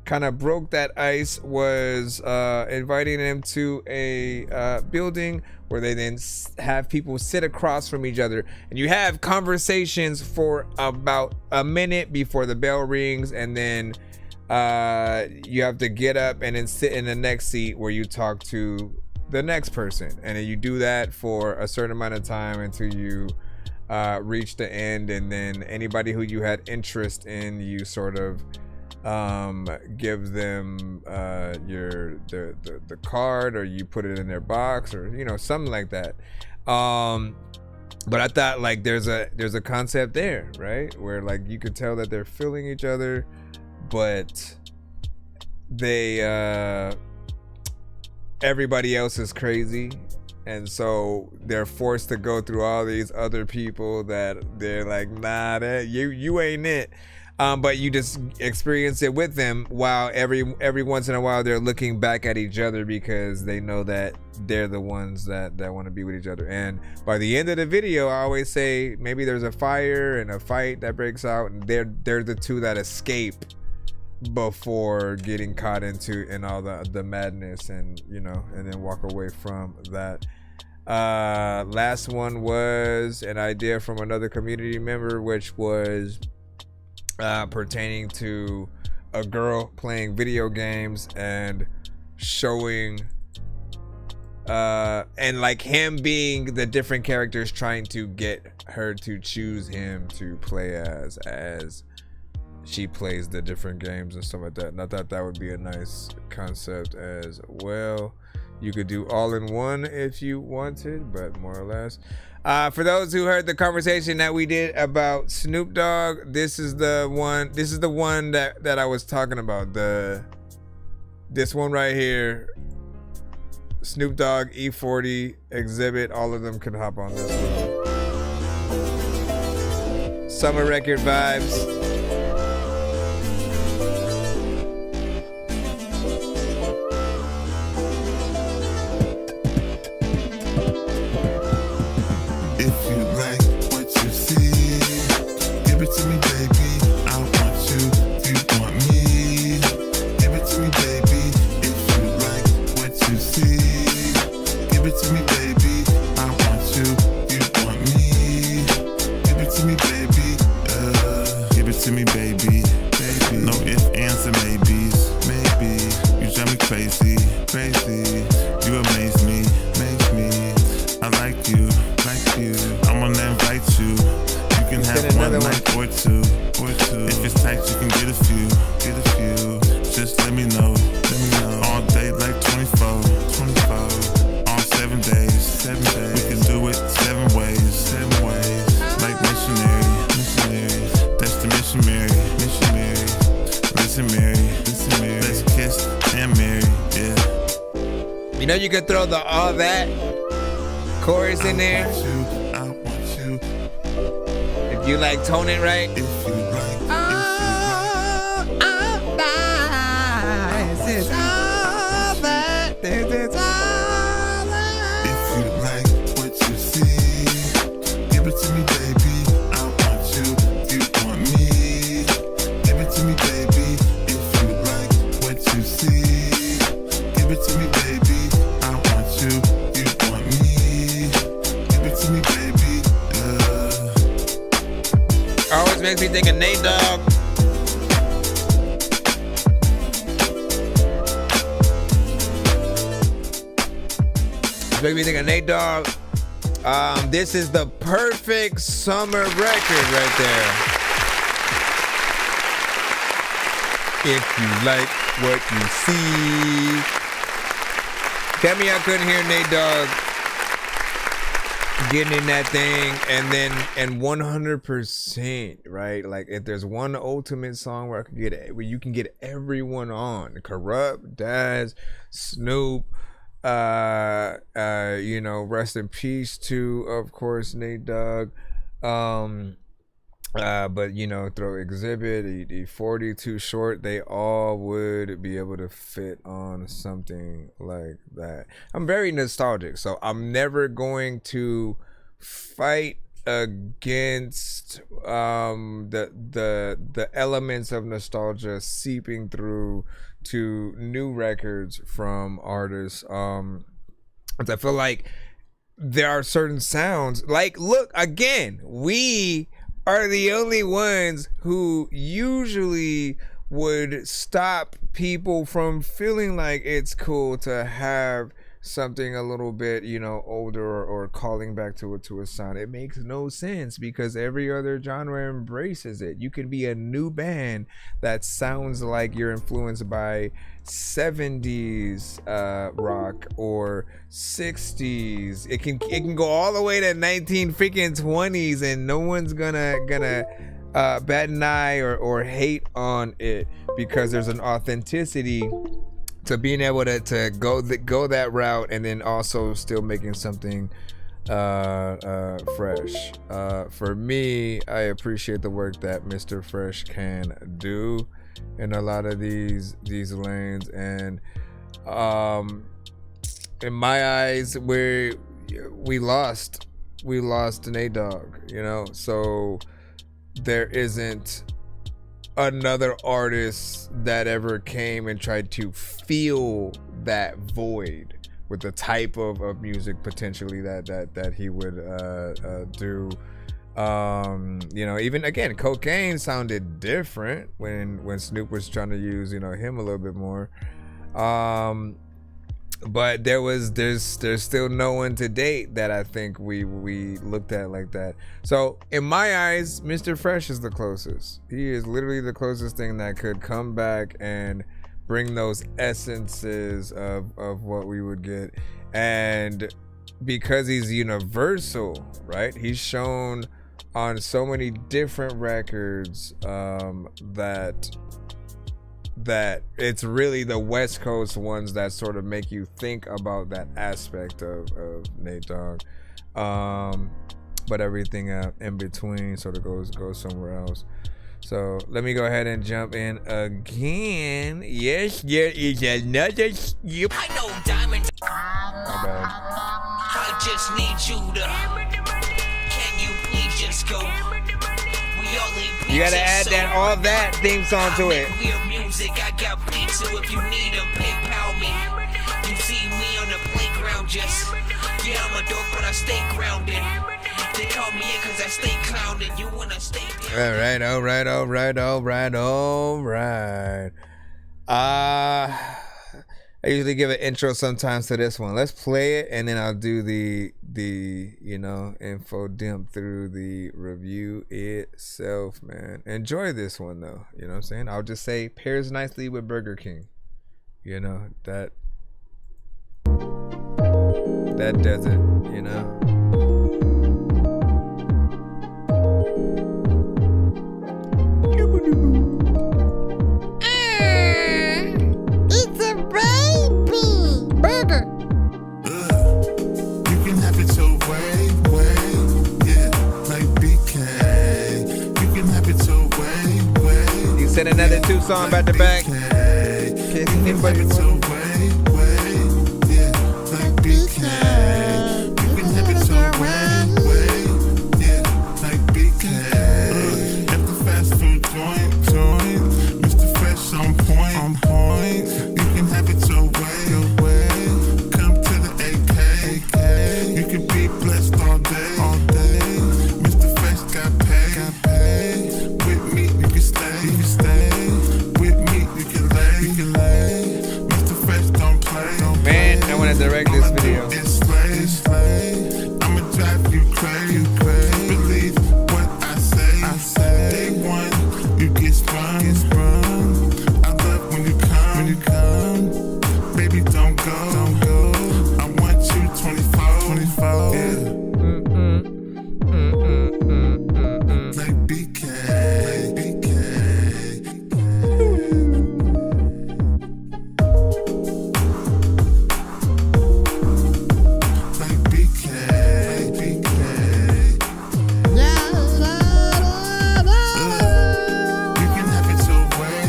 kind of broke that ice was inviting them to a building where they then have people sit across from each other, and you have conversations for about a minute before the bell rings, and then you have to get up and then sit in the next seat where you talk to the next person, and then you do that for a certain amount of time until you reached the end, and then anybody who you had interest in, you sort of give them the card, or you put it in their box, or you know, something like that. But I thought like there's a concept there, right, where like you could tell that they're feeling each other, but they everybody else is crazy, and so they're forced to go through all these other people that they're like, nah, that you ain't it. But you just experience it with them, while every once in a while they're looking back at each other because they know that they're the ones that want to be with each other. And by the end of the video, I always say maybe there's a fire and a fight that breaks out, and they're the two that escape before getting caught in all the madness, and you know, and then walk away from that. Last one was an idea from another community member, which was pertaining to a girl playing video games and showing and like him being the different characters, trying to get her to choose him to play as she plays the different games and stuff like that. And I thought that would be a nice concept as well. You could do all in one if you wanted, but more or less. For those who heard the conversation that we did about Snoop Dogg, this is the one that I was talking about. This one right here. Snoop Dogg, E40, Exhibit, all of them can hop on this one. Summer record vibes. You know, you could throw the all that chorus in there. If you like tone it right. This is all that. This is all that. If you like what you see, give it to me, baby. I want you, you want me. Give it to me, baby. If you like what you see, give it to me, baby. I want you, you want me. Give it to me, baby. Always makes me think of Nate Dogg. Make me think of Nate Dogg. This is the perfect summer record right there. If you like what you see. Tell me I couldn't hear Nate Dogg getting in that thing, and 100%, right? Like if there's one ultimate song where where you can get everyone on, Corrupt, Daz, Snoop, you know, rest in peace to, of course, Nate Dogg. But you know, throw Exhibit, E40, Too Short, they all would be able to fit on something like that. I'm very nostalgic, so I'm never going to fight against the elements of nostalgia seeping through to new records from artists. I feel like there are certain sounds, like, look, again, we are the only ones who usually would stop people from feeling like it's cool to have something a little bit, you know, older or calling back to a sound. It makes no sense because every other genre embraces it. You can be a new band that sounds like you're influenced by 70s rock or 60s. It can go all the way to 1920s and no one's gonna bat an eye or hate on it because there's an authenticity to being able to go that route and then also still making something fresh. For me, I appreciate the work that Mr. Fresh can do in a lot of these lanes, and in my eyes, we lost Nate Dogg, you know, so there isn't another artist that ever came and tried to fill that void with the type of music potentially that he would do. You know, even again, Cocaine sounded different when Snoop was trying to use, you know, him a little bit more. But there's still no one to date that I think we looked at like that. So in my eyes, Mr. Fresh is the closest. He is literally the closest thing that could come back and bring those essences of what we would get. And because he's universal, right? He's shown on so many different records that it's really the West Coast ones that sort of make you think about that aspect of Nate Dogg, but everything in between sort of goes somewhere else. So let me go ahead and jump in again. Yes, there is another skip. I know Diamond. My bad. I just need you to. Can you please just go? You gotta add all that theme song to it. Weird music, I got beats, so if you need them, PayPal me. You see me on the playground, just yeah, I'm a dork, but I stay grounded. They call me in cause I stay clowned, and you wanna stay down. All right. I usually give an intro sometimes to this one. Let's play it, and then I'll do the you know, info dump through the review itself, man. Enjoy this one though, you know what I'm saying? I'll just say pairs nicely with Burger King. You know, that does it, you know. It's a baby burger. You can have it your way, yeah, like BK. You can have it your way. You said another 2 song back to back. You can have it your way, yeah, like BK. You can have it your way, yeah, like BK. At the fast food joint, Mr. Fresh on point. You can have it your way. Come to the AK. You can be blessed all day. Mr. Fresh got paid. With me, you can stay. With me, you can lay. Mr. Fresh don't play. Man, I want to direct this video. It's slay. I'ma drive you crazy. Believe what I say. Day one, you get sprung. I love when you come. Baby, don't go. I want you 24. Yeah. Like BK. Like BK. You can have it your way,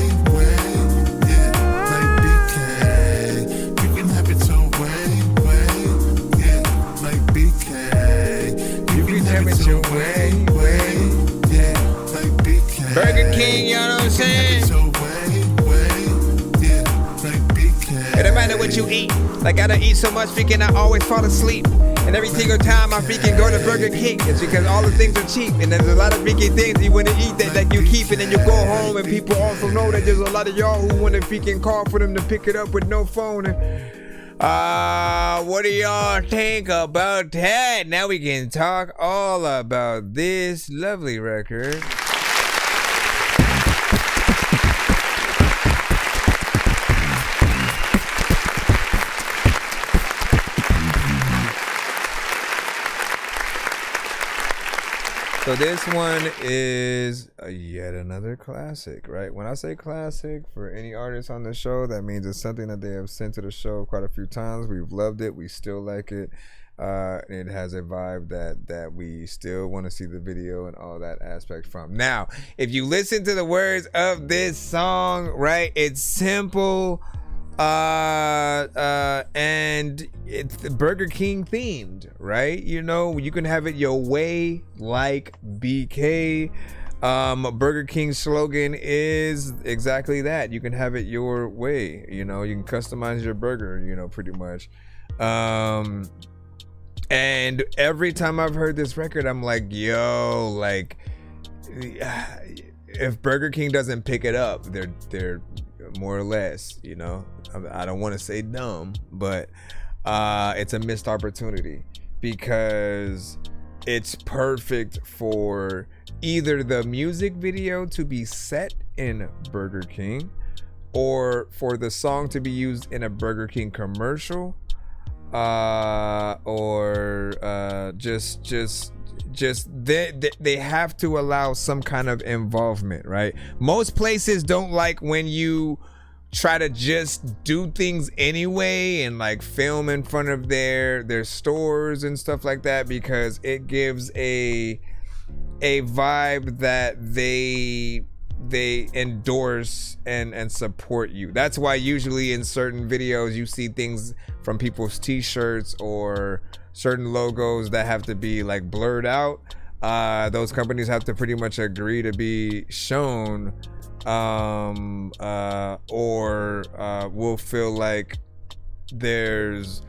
yeah, like BK. You can have it your way, yeah, like BK. You can have it your way, yeah, like BK. Burger King, you know what I'm saying? It don't matter what you eat. Like I don't eat so much freaking I always fall asleep. And every single time I freaking go to Burger King, it's because all the things are cheap. And there's a lot of freaking things you want to eat that like you keep, and then you go home and people also know that there's a lot of y'all who want to freaking call for them to pick it up with no phone. And What do y'all think about that? Now we can talk all about this lovely record. So this one is yet another classic, right? When I say classic, for any artist on the show, that means it's something that they have sent to the show quite a few times. We've loved it. We still like it. It has a vibe that we still want to see the video and all that aspect from. Now, if you listen to the words of this song, right, it's simple. And it's Burger King themed, right? You know, you can have it your way, like BK. Burger King's slogan is exactly that. You can have it your way. You know, you can customize your burger, you know, pretty much. And every time I've heard this record, I'm like, yo, like, if Burger King doesn't pick it up, they're more or less, you know, I don't want to say dumb, but it's a missed opportunity, because it's perfect for either the music video to be set in Burger King, or for the song to be used in a Burger King commercial, or just they have to allow some kind of involvement, right? Most places don't like when you try to just do things anyway and like film in front of their stores and stuff like that, because it gives a vibe that they endorse and support you. That's why usually in certain videos you see things from people's t-shirts or certain logos that have to be like blurred out. Those companies have to pretty much agree to be shown, or we'll feel like there's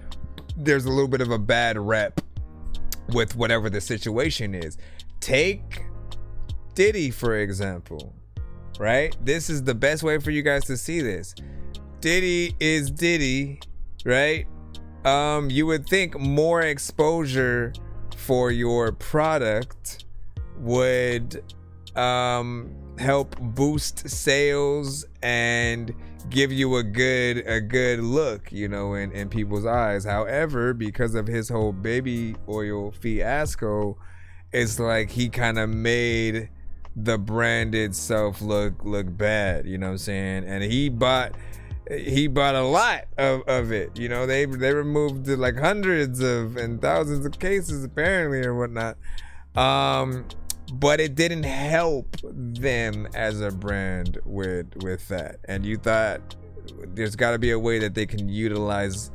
a little bit of a bad rep with whatever the situation is. Take Diddy, for example, right? This is the best way for you guys to see this. Diddy is Diddy, right? You would think more exposure for your product would help boost sales and give you a good look, you know, in people's eyes. However, because of his whole baby oil fiasco, it's like he kind of made the brand itself look bad, you know what I'm saying? And he bought a lot of it, you know. They removed like hundreds of and thousands of cases apparently or whatnot, but it didn't help them as a brand with that. And you thought there's got to be a way that they can utilize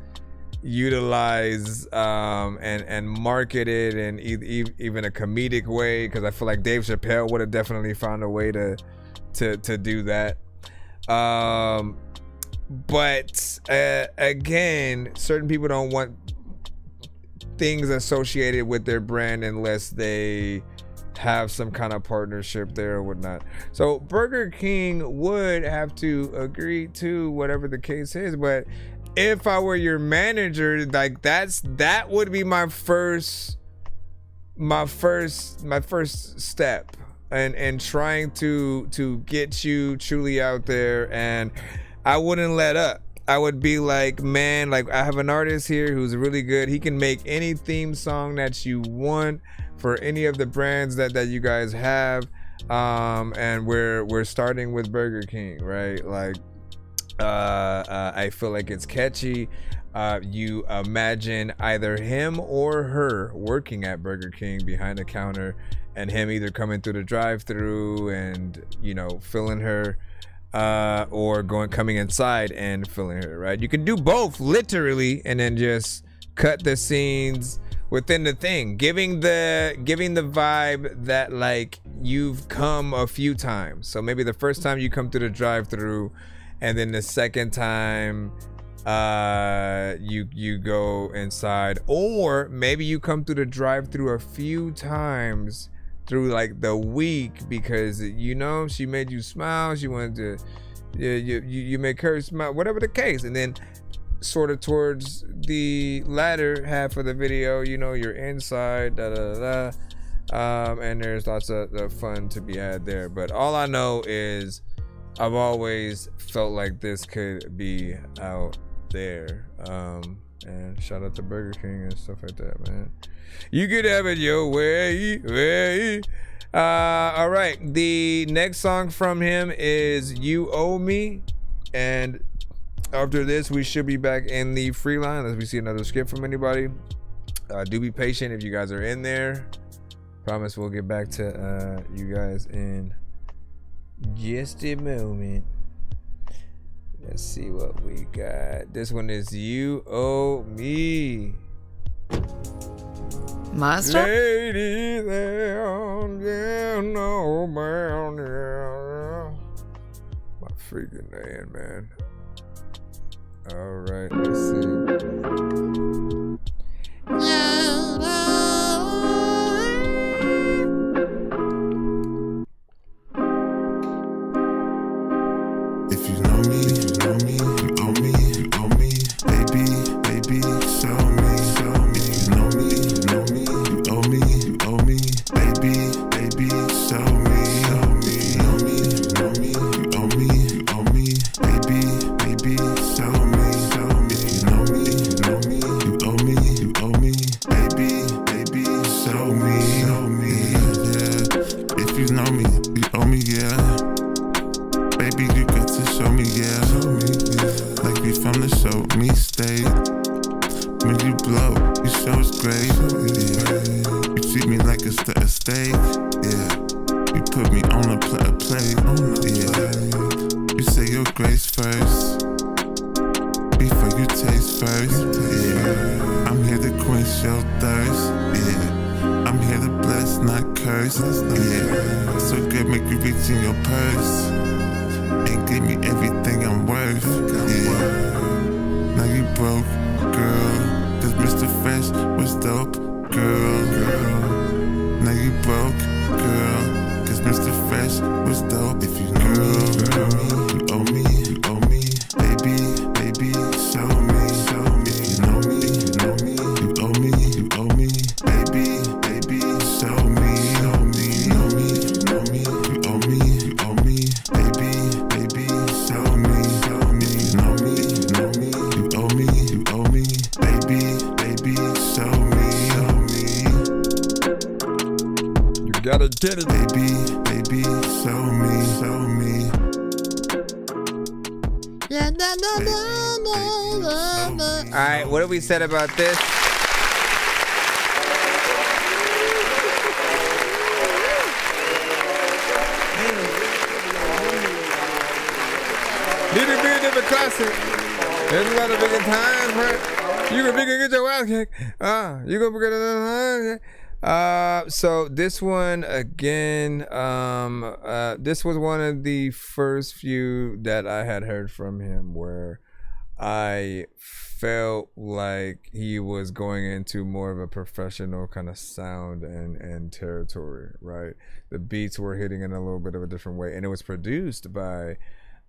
and market it in even a comedic way, because I feel like Dave Chappelle would have definitely found a way to do that. But again, certain people don't want things associated with their brand unless they have some kind of partnership there or whatnot. So Burger King would have to agree to whatever the case is. But if I were your manager, like that would be my first step and trying to get you truly out there. And I wouldn't let up. I would be like, man, like I have an artist here who's really good. He can make any theme song that you want for any of the brands that you guys have. And we're starting with Burger King, right? Like I feel like it's catchy. You imagine either him or her working at Burger King behind the counter, and him either coming through the drive-through and, you know, filling her, or coming inside and filling her, right? You can do both literally, and then just cut the scenes within the thing, giving the vibe that like you've come a few times. So maybe the first time you come to the drive-through, and then the second time you go inside, or maybe you come through the drive-through a few times through like the week, because you know she made you smile, she wanted to, you make her smile, whatever the case. And then sort of towards the latter half of the video, you know, you're inside, and there's lots of fun to be had there. But all I know is I've always felt like this could be out there. And shout out to Burger King and stuff like that, man. You could have it your way. All right, the next song from him is You Owe Me, and after this we should be back in the free line unless we see another skip from anybody. Do be patient if you guys are in there. Promise we'll get back to you guys in just a moment. Let's see what we got. This one is You Owe Me. Master? Lady there, no man. My freaking name, man. All right, let's If you know me, you know me, you owe me, you owe me, baby, baby, show me, show me. If you know me, you know me, you owe me, you owe me, baby, baby, show me, show me. If you know me, you know me, you owe me, you owe me, baby, baby, show me, show me. If you know me, you know me, you owe me, you owe me, baby, baby, show me, show me. Yeah, if you know me, you owe me, yeah. Baby, you got to show me, yeah. Like we from the show me state. When you blow, you show us great. Yeah. You treat me like a steak. Yeah. You put me on a plate. Yeah. You say your grace first before you taste first. Yeah. I'm here to quench your thirst. Yeah. I'm here to bless, not curse. Yeah. So good, make you reach in your purse and give me everything I'm worth. Yeah. Now you broke, girl. Cause Mr. Fresh was dope, girl. Now you broke, girl. Cause Mr. Fresh was dope. If you know me, you owe me, you owe me, baby, baby, show me, show me. You know me, you know me, you owe me, you owe me, baby, baby, show me, show me. You know me, you know me, you owe me, you owe me, baby, baby, show me, show me. You know me, you know me, you owe me, you owe me, baby, baby, show me, show me. You gotta get it, baby, baby, show me, show me. All right, what have we said about this? Need to be a different classic. There's a lot of big times, right? You can get your ass kicked. You gonna get another. So this one again, this was one of the first few that I had heard from him where I felt like he was going into more of a professional kind of sound and territory, right? The beats were hitting in a little bit of a different way, and it was produced by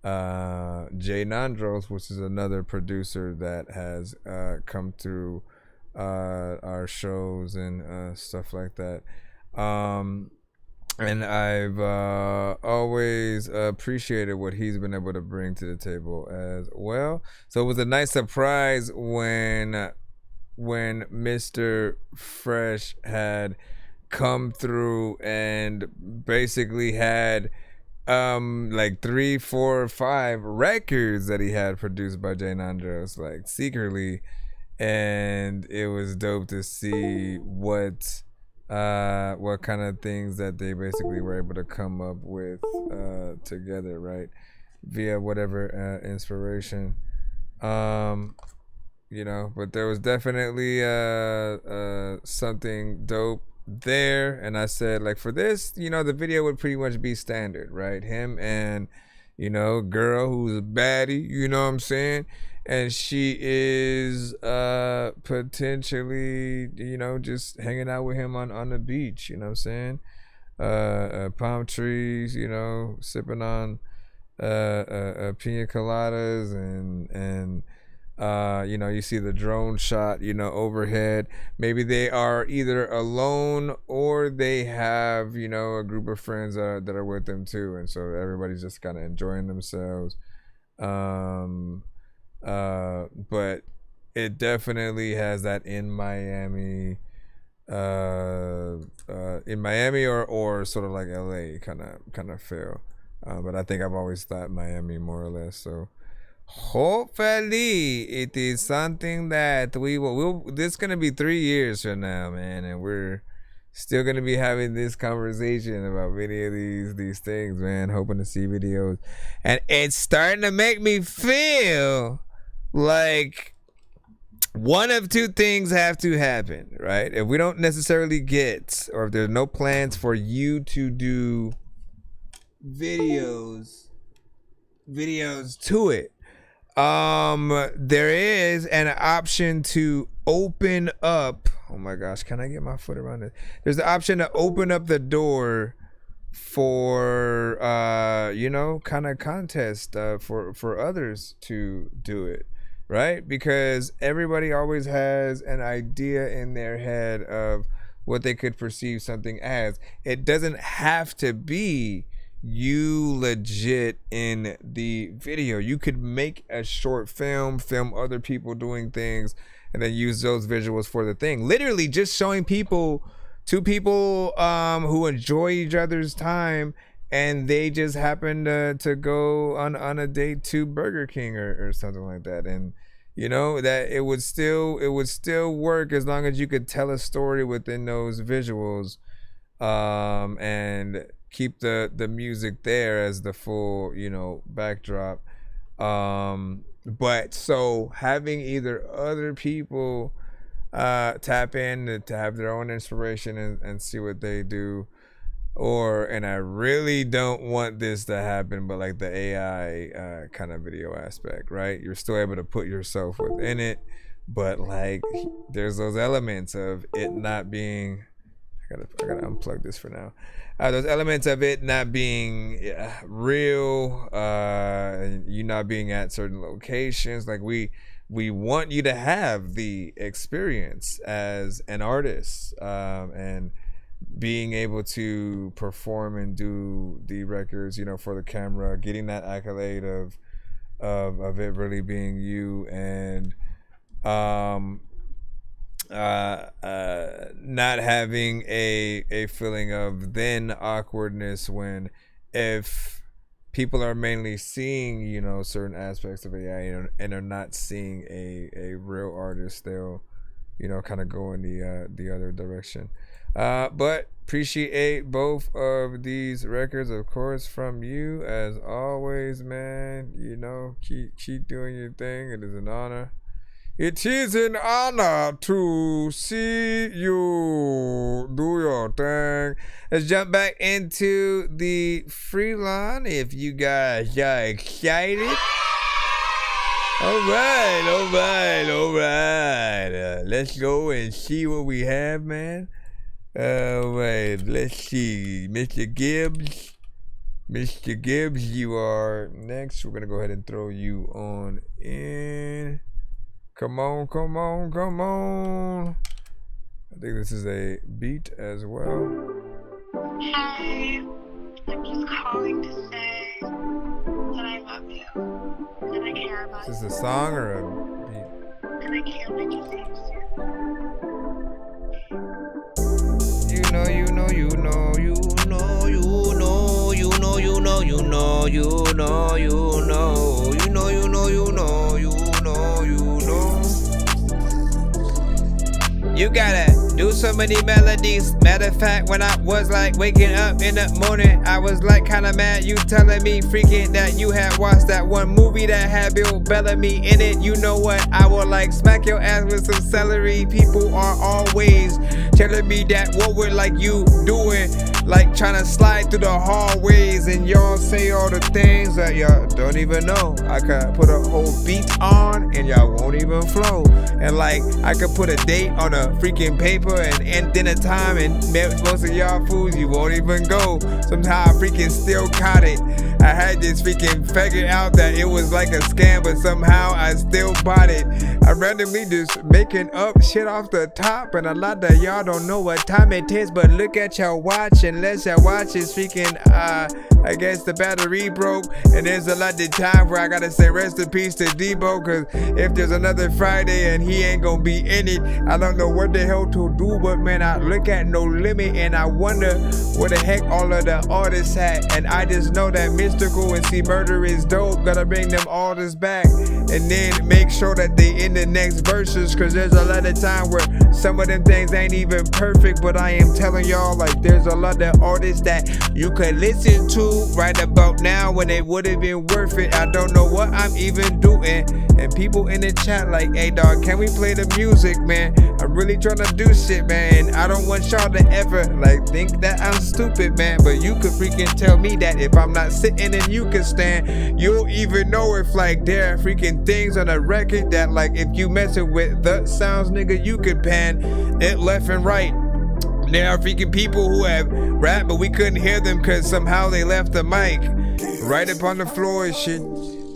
Jay Nandros, which is another producer that has come through our shows and stuff like that. And I've always appreciated what he's been able to bring to the table as well. So it was a nice surprise when Mr. Fresh had come through and basically had like 3, 4, 5 records that he had produced by Jay Nandros, like secretly, and it was dope to see what kind of things that they basically were able to come up with together, right, via whatever inspiration, you know. But there was definitely something dope there, and I said, like, for this, you know, the video would pretty much be standard, right? Him and, you know, girl who's a baddie, you know what I'm saying, and she is potentially, you know, just hanging out with him on the beach, you know what I'm saying, palm trees, you know, sipping on pina coladas and You know, you see the drone shot, you know, overhead. Maybe they are either alone or they have, you know, a group of friends that are with them too, and so everybody's just kind of enjoying themselves. But it definitely has that in Miami or sort of like LA kind of feel. But I think I've always thought Miami more or less. So hopefully it is something that we'll this is gonna be 3 years from now, man, and we're still gonna be having this conversation about many of these things, man. Hoping to see videos, and it's starting to make me feel like one of two things have to happen, right? If we don't necessarily get, or if there's no plans for you to do videos to it, there is an option to open up. Oh my gosh, can I get my foot around it? There's the option to open up the door for you know, kind of contest for others to do it, right? Because everybody always has an idea in their head of what they could perceive something as. It doesn't have to be you legit in the video. You could make a short film other people doing things, and then use those visuals for the thing. Literally just showing two people who enjoy each other's time, and they just happen to go on a date to Burger King or something like that. And you know, that it would still work as long as you could tell a story within those visuals, and keep the music there as the full, you know, backdrop. But so having either other people tap in to have their own inspiration and see what they do, or, and I really don't want this to happen, but like the AI kind of video aspect, right? You're still able to put yourself within it, but like there's those elements of it not being, I gotta unplug this for now. Those elements of it not being real, you not being at certain locations. Like we want you to have the experience as an artist, and being able to perform and do the records, you know, for the camera, getting that accolade of it really being you, and not having a feeling of then awkwardness when, if people are mainly seeing, you know, certain aspects of AI and are not seeing a real artist, they'll, you know, kind of go in the other direction. But appreciate both of these records, of course, from you as always, man. You know, keep doing your thing. It is an honor. It is an honor to see you do your thing. Let's jump back into the free line if you guys are excited. All right. Let's go and see what we have, man. All right, let's see. Mr. Gibbs, you are next. We're going to go ahead and throw you on in. Come on. I think this is a beat as well. Hey, I'm just calling to say that I love you, that I care about you. Is this a song or a beat? And I can't wait to see you soon. You gotta do so many melodies. Matter of fact, when I was like waking up in the morning, I was like kinda mad. You telling me freaking that you had watched that one movie that had Bill Bellamy in it. You know what? I will like smack your ass with some celery. People are always telling me that what we're like you doing, like trying to slide through the hallways, and y'all say all the things that y'all don't even know. I could put a whole beat on and y'all won't even flow. And like I could put a date on a freaking paper and end dinner time, and most of y'all fools, you won't even go. Somehow I freaking still caught it. I had this freaking figure out that it was like a scam, but somehow I still bought it. I randomly just making up shit off the top, and a lot of y'all don't know what time it is, but look at your watch, unless your watch is freaking, I guess the battery broke, and there's a lot of time where I gotta say rest in peace to Debo, cause if there's another Friday and he ain't gonna be in it, I don't know what the hell to do, but man, I look at No Limit and I wonder where the heck all of the artists at, and I just know that Mystical and C Murder is dope, gotta bring them artists back, and then make sure that they in the next verses, cause there's a lot of time where some of them things ain't even perfect, but I am telling y'all, like, there's a lot of artists that you could listen to right about now when it would have been worth it. I don't know what I'm even doing, and people in the chat like, hey dog, can we play the music, man? I'm really trying to do shit, man. I don't want y'all to ever like think that I'm stupid, man, but you could freaking tell me that if I'm not sitting and you can stand, you'll even know if like there are freaking things on a record that like if you messing with the sounds, nigga, you could pan it left and right. There are freaking people who have rap, but we couldn't hear them because somehow they left the mic right up on the floor and shit.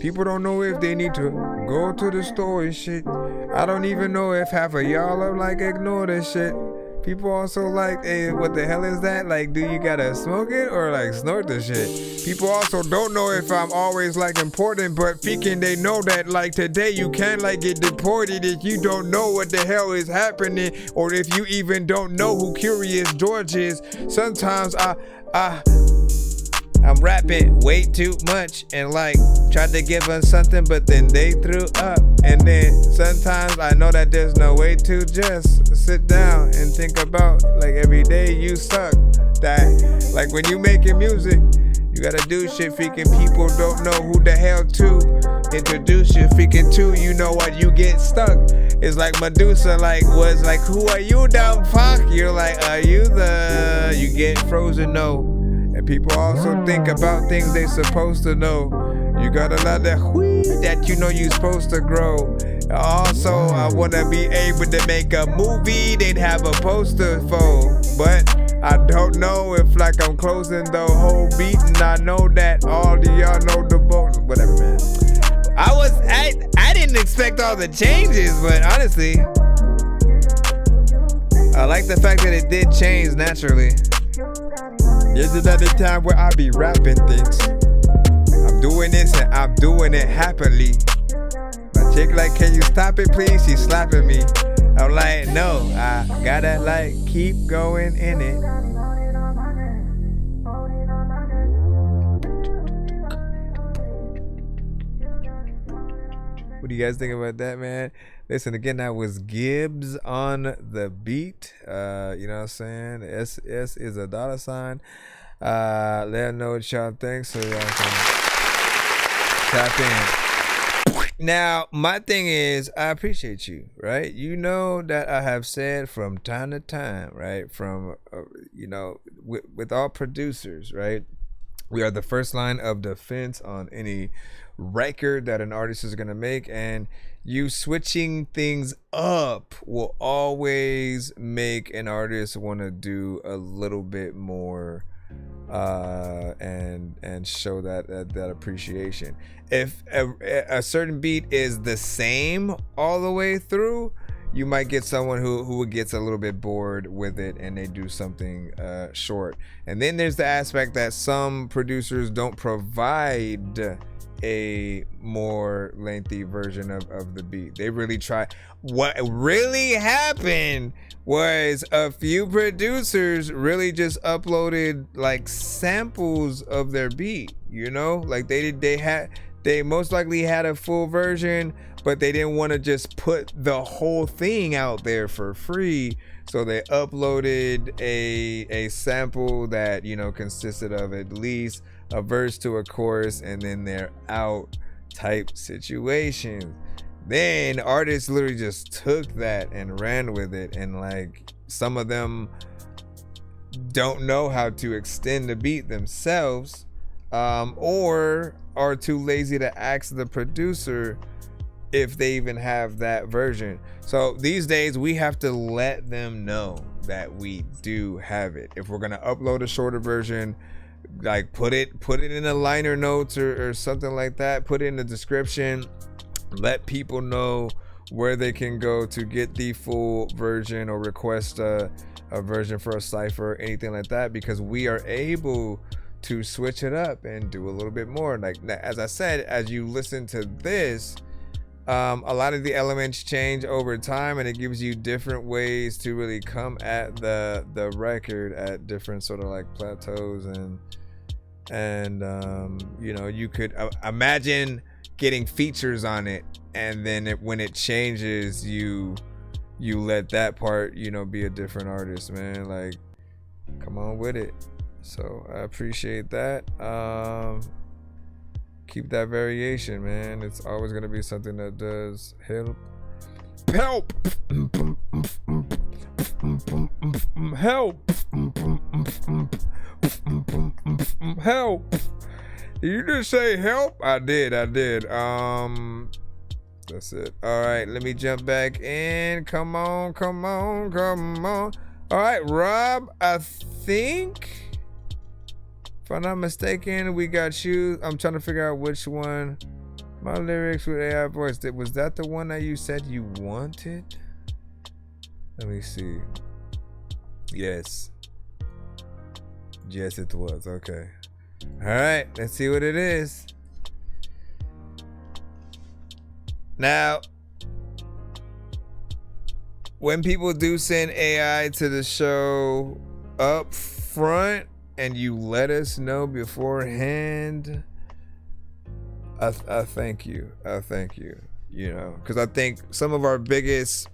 People don't know if they need to go to the store and shit. I don't even know if half of y'all are like ignore this shit. People also like, hey, what the hell is that? Like, do you gotta smoke it or like snort the shit? People also don't know if I'm always like important, but freaking they know that like today you can like get deported if you don't know what the hell is happening, or if you even don't know who Curious George is. Sometimes I'm rapping way too much and like tried to give them something, but then they threw up. And then sometimes I know that there's no way to just sit down and think about like every day you suck. That like when you making music, you gotta do shit freaking people don't know who the hell to introduce you freaking to. You know what, you get stuck. It's like Medusa like was like, who are you, dumb fuck? You're like, are you the, you get frozen, no. And people also think about things they supposed to know. You got a lot of wheat that you know you supposed to grow. Also, I wanna be able to make a movie they'd have a poster for. But I don't know if like I'm closing the whole beat, and I know that all of y'all know the boat. Whatever, man. I didn't expect all the changes, but honestly, I like the fact that it did change naturally. There's another time where I be rapping things. I'm doing this and I'm doing it happily. My chick like, can you stop it please? She's slapping me. I'm like, no, I gotta like keep going in it. What do you guys think about that, man? Listen, again, that was Gibbs on the beat. You know what I'm saying? SS is a $sign. Let them know what y'all think so y'all can tap in. Now, my thing is, I appreciate you, right? You know that I have said from time to time, right? From, you know, with all producers, right? We are the first line of defense on any record that an artist is going to make, and you switching things up will always make an artist want to do a little bit more and show that appreciation. If a certain beat is the same all the way through, you might get someone who gets a little bit bored with it and they do something short. And then there's the aspect that some producers don't provide a more lengthy version of the beat. They really try. What really happened was a few producers really just uploaded like samples of their beat, you know, like they most likely had a full version, but they didn't want to just put the whole thing out there for free, so they uploaded a sample that, you know, consisted of at least a verse to a chorus and then they're out type situation. Then artists literally just took that and ran with it, and like some of them don't know how to extend the beat themselves, or are too lazy to ask the producer if they even have that version. So these days we have to let them know that we do have it. If we're gonna upload a shorter version, like put it in the liner notes or something like that. Put it in the description. Let people know where they can go to get the full version or request a version for a cipher, anything like that, because we are able to switch it up and do a little bit more. Like, as I said, as you listen to this, a lot of the elements change over time, and it gives you different ways to really come at the record at different sort of like plateaus, and you know, you could imagine getting features on it, and then when it changes, you let that part, you know, be a different artist, man. Like, come on with it. So I appreciate that. Keep that variation, man. It's always gonna be something that does help. Help. Help. Did you just say help? I did. That's it. All right, let me jump back in. Come on. All right, Rob, I think, if I'm not mistaken, we got you. I'm trying to figure out which one. My lyrics with AI voice. Was that the one that you said you wanted? Let me see. Yes, it was. Okay. All right, let's see what it is. Now, when people do send AI to the show up front and you let us know beforehand, I thank you. You know, because I think some of our biggest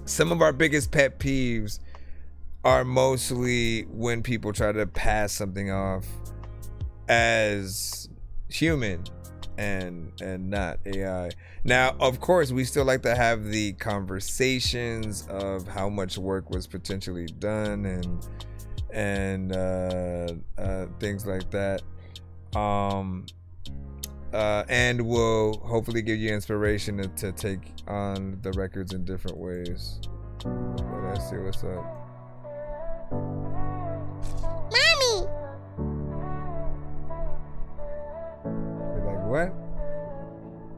pet peeves are mostly when people try to pass something off as human and not AI. Now, of course, we still like to have the conversations of how much work was potentially done and things like that. And we'll hopefully give you inspiration to take on the records in different ways. But let's see what's up. Mommy! You're like, what?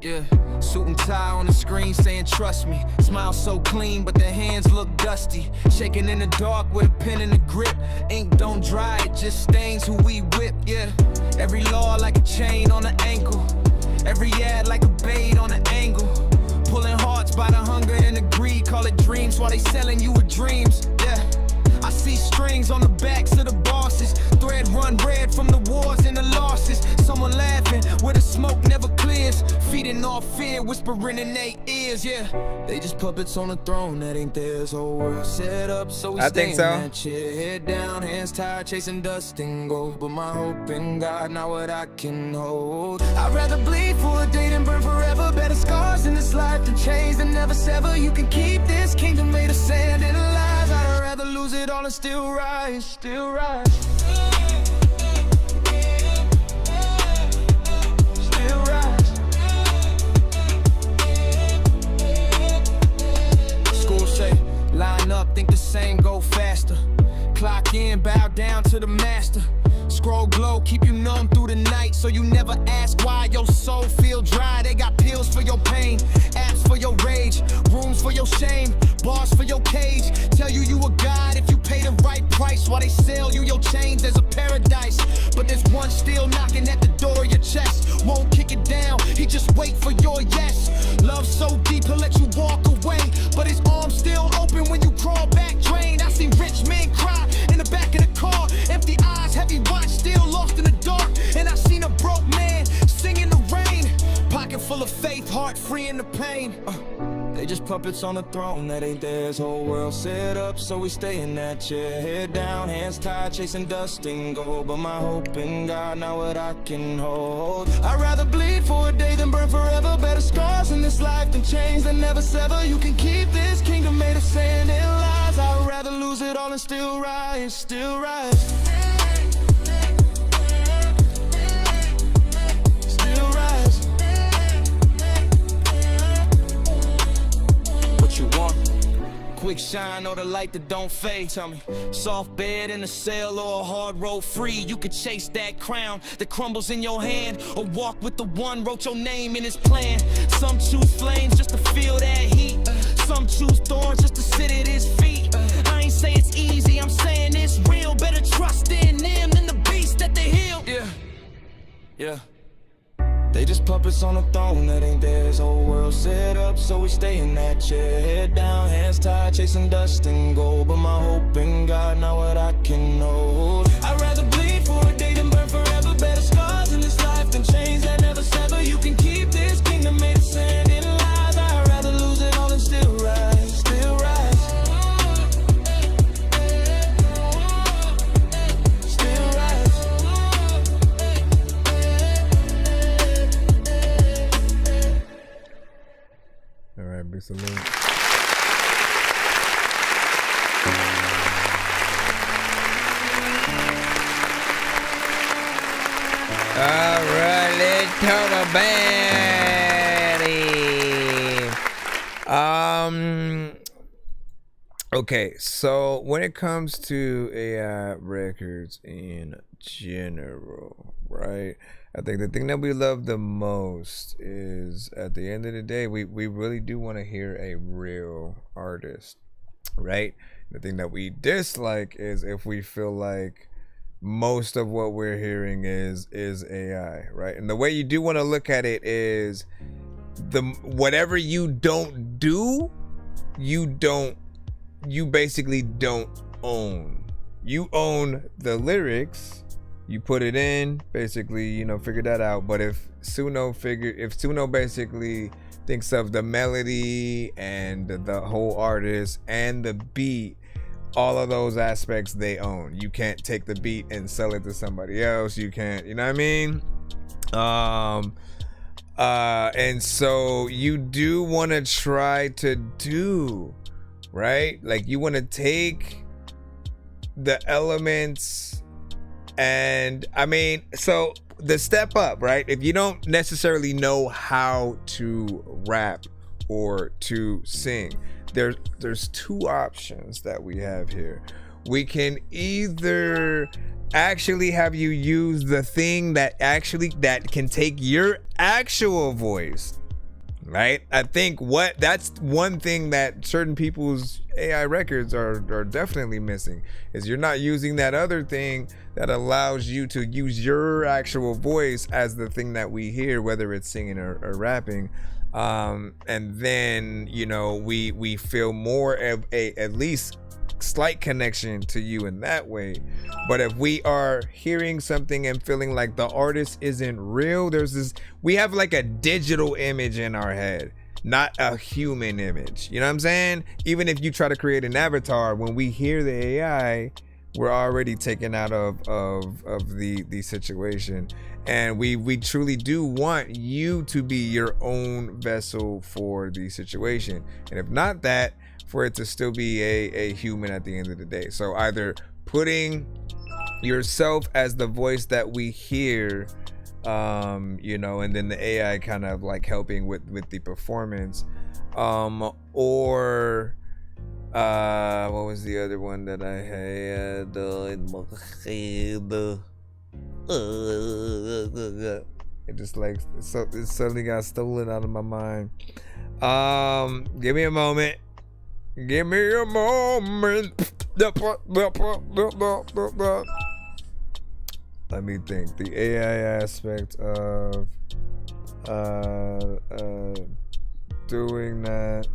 Yeah, suit and tie on the screen saying trust me. Smile so clean but the hands look dusty. Shaking in the dark with a pen in the grip. Ink don't dry, it just stains who we whip. Yeah, every law like a chain on the ankle. Every ad like a bait on an angle. Pulling hearts by the hunger and the greed. Call it dreams while they selling you with dreams. Yeah, I see strings on the backs of the bosses. Thread run red from the wars and the losses. Someone laughing where the smoke never clears. Feeding off fear, whispering in their ears. Yeah, they just puppets on a throne that ain't theirs. Whole world set up so we stay in that chair. Head down, hands tied, chasing dust and gold. But my hope in God, not what I can hold. I'd rather bleed for a day than burn forever. Better scars in this life than chains that never sever. You can keep this kingdom made of sand and lies. I'd rather lose it all and still rise, still rise. Still rise. School say, line up, think the same, go faster. Clock in, bow down to the master. Scroll glow, keep you numb through the night, so you never ask why your soul feel dry. They got pills for your pain, apps for your rage, rooms for your shame, bars for your cage. Tell you a god if you pay the right price, while they sell you your chains as a paradise. But there's one still knocking at the door of your chest. Won't kick it down, he just wait for your yes. Love so deep he'll let you walk away, but his arms still open when you crawl back drained. I see rich men cry in the back of the car, empty eyes, heavy watch, still lost in the dark. And I seen a broke man sing in the rain, pocket full of faith, heart free in the pain. They just puppets on a throne that ain't theirs. Whole world set up so we stay in that chair. Head down, hands tied, chasing dust and gold. But my hope in God, not what I can hold. I'd rather bleed for a day than burn forever. Better scars in this life than chains that never sever. You can keep this kingdom made of sand and lies. I'd rather lose it all and still rise, still rise. Still rise. What you want? quick shine or the light that don't fade. Tell me, soft bed in a cell or a hard road free. You could chase that crown that crumbles in your hand, or walk with the one wrote your name in his plan. Some choose flames just to feel that heat. Some choose thorns just to sit at his feet. I ain't say it's easy, I'm saying it's real. Better trust in them than the beast that they heal. Yeah. They just puppets on a throne that ain't theirs. Whole world set up, so we stay in that chair. Head down, hands tied, chasing dust and gold. But my hope in God, not what I can hold. I'd rather bleed for a day than burn forever. Better scars in this life than chains that never sever. You can keep this kingdom made of sand and lies. I'd rather lose it all and still rise, still rise. Still rise. All right, big salute. All right, let's talk about it. Okay, so when it comes to AI records in general, right? I think the thing that we love the most is, at the end of the day, we really do want to hear a real artist, right? The thing that we dislike is if we feel like most of what we're hearing is AI, right? And the way you do want to look at it is whatever you don't do, you basically don't own. You own the lyrics, you put it in, basically, figure that out. But if Suno basically thinks of the melody and the whole artist and the beat, all of those aspects they own. You can't take the beat and sell it to somebody else. You can't, you know what I mean? And so you do want to try to do, right? Like, you want to take the elements, and I mean, so the step up, right? If you don't necessarily know how to rap or to sing, there's two options that we have here. We can either actually have you use the thing that can take your actual voice, right? I think that's one thing that certain people's AI records are definitely missing, is you're not using that other thing that allows you to use your actual voice as the thing that we hear, whether it's singing or rapping. And then, we feel more of a at least slight connection to you in that way. But if we are hearing something and feeling like the artist isn't real, we have like a digital image in our head, not a human image. You know what I'm saying? Even if you try to create an avatar, when we hear the AI, we're already taken out of the situation. And we truly do want you to be your own vessel for the situation. And if not that, for it to still be a human at the end of the day. So either putting yourself as the voice that we hear, and then the AI kind of like helping with the performance, or what was the other one that I had in my head? It just like it suddenly got stolen out of my mind. Give me a moment. Let me think. The AI aspect of doing that,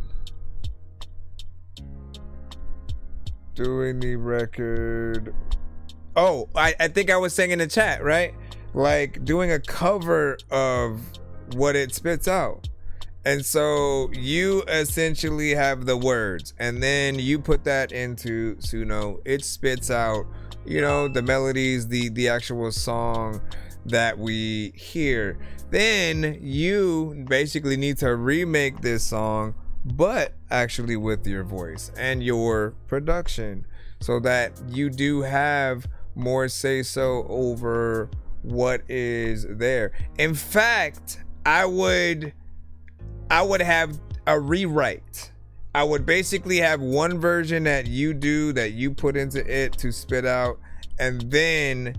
doing the record. Oh, I think I was saying in the chat, right? Like doing a cover of what it spits out. And so you essentially have the words, and then you put that into Suno. It spits out, the melodies, the actual song that we hear. Then you basically need to remake this song, but actually with your voice and your production, so that you do have more say so over what is there. In fact, I would have a rewrite. I would basically have one version that you do, that you put into it to spit out, and then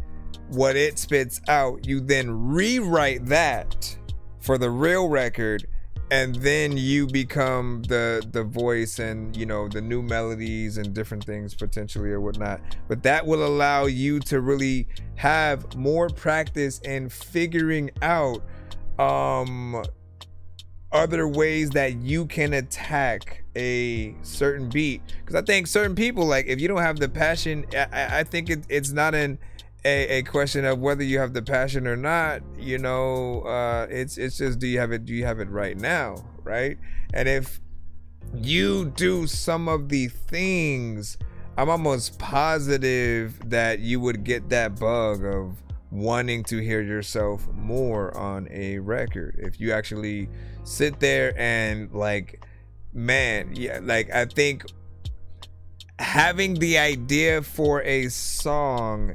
what it spits out, you then rewrite that for the real record, and then you become the voice and, you know, the new melodies and different things potentially or whatnot. But that will allow you to really have more practice in figuring out other ways that you can attack a certain beat. Because I think certain people, like, if you don't have the passion, I think it's not a question of whether you have the passion or not. You know, it's just, do you have it right now, right? And if you do some of the things, I'm almost positive that you would get that bug of wanting to hear yourself more on a record if you actually sit there and, like, man, yeah, like, I think having the idea for a song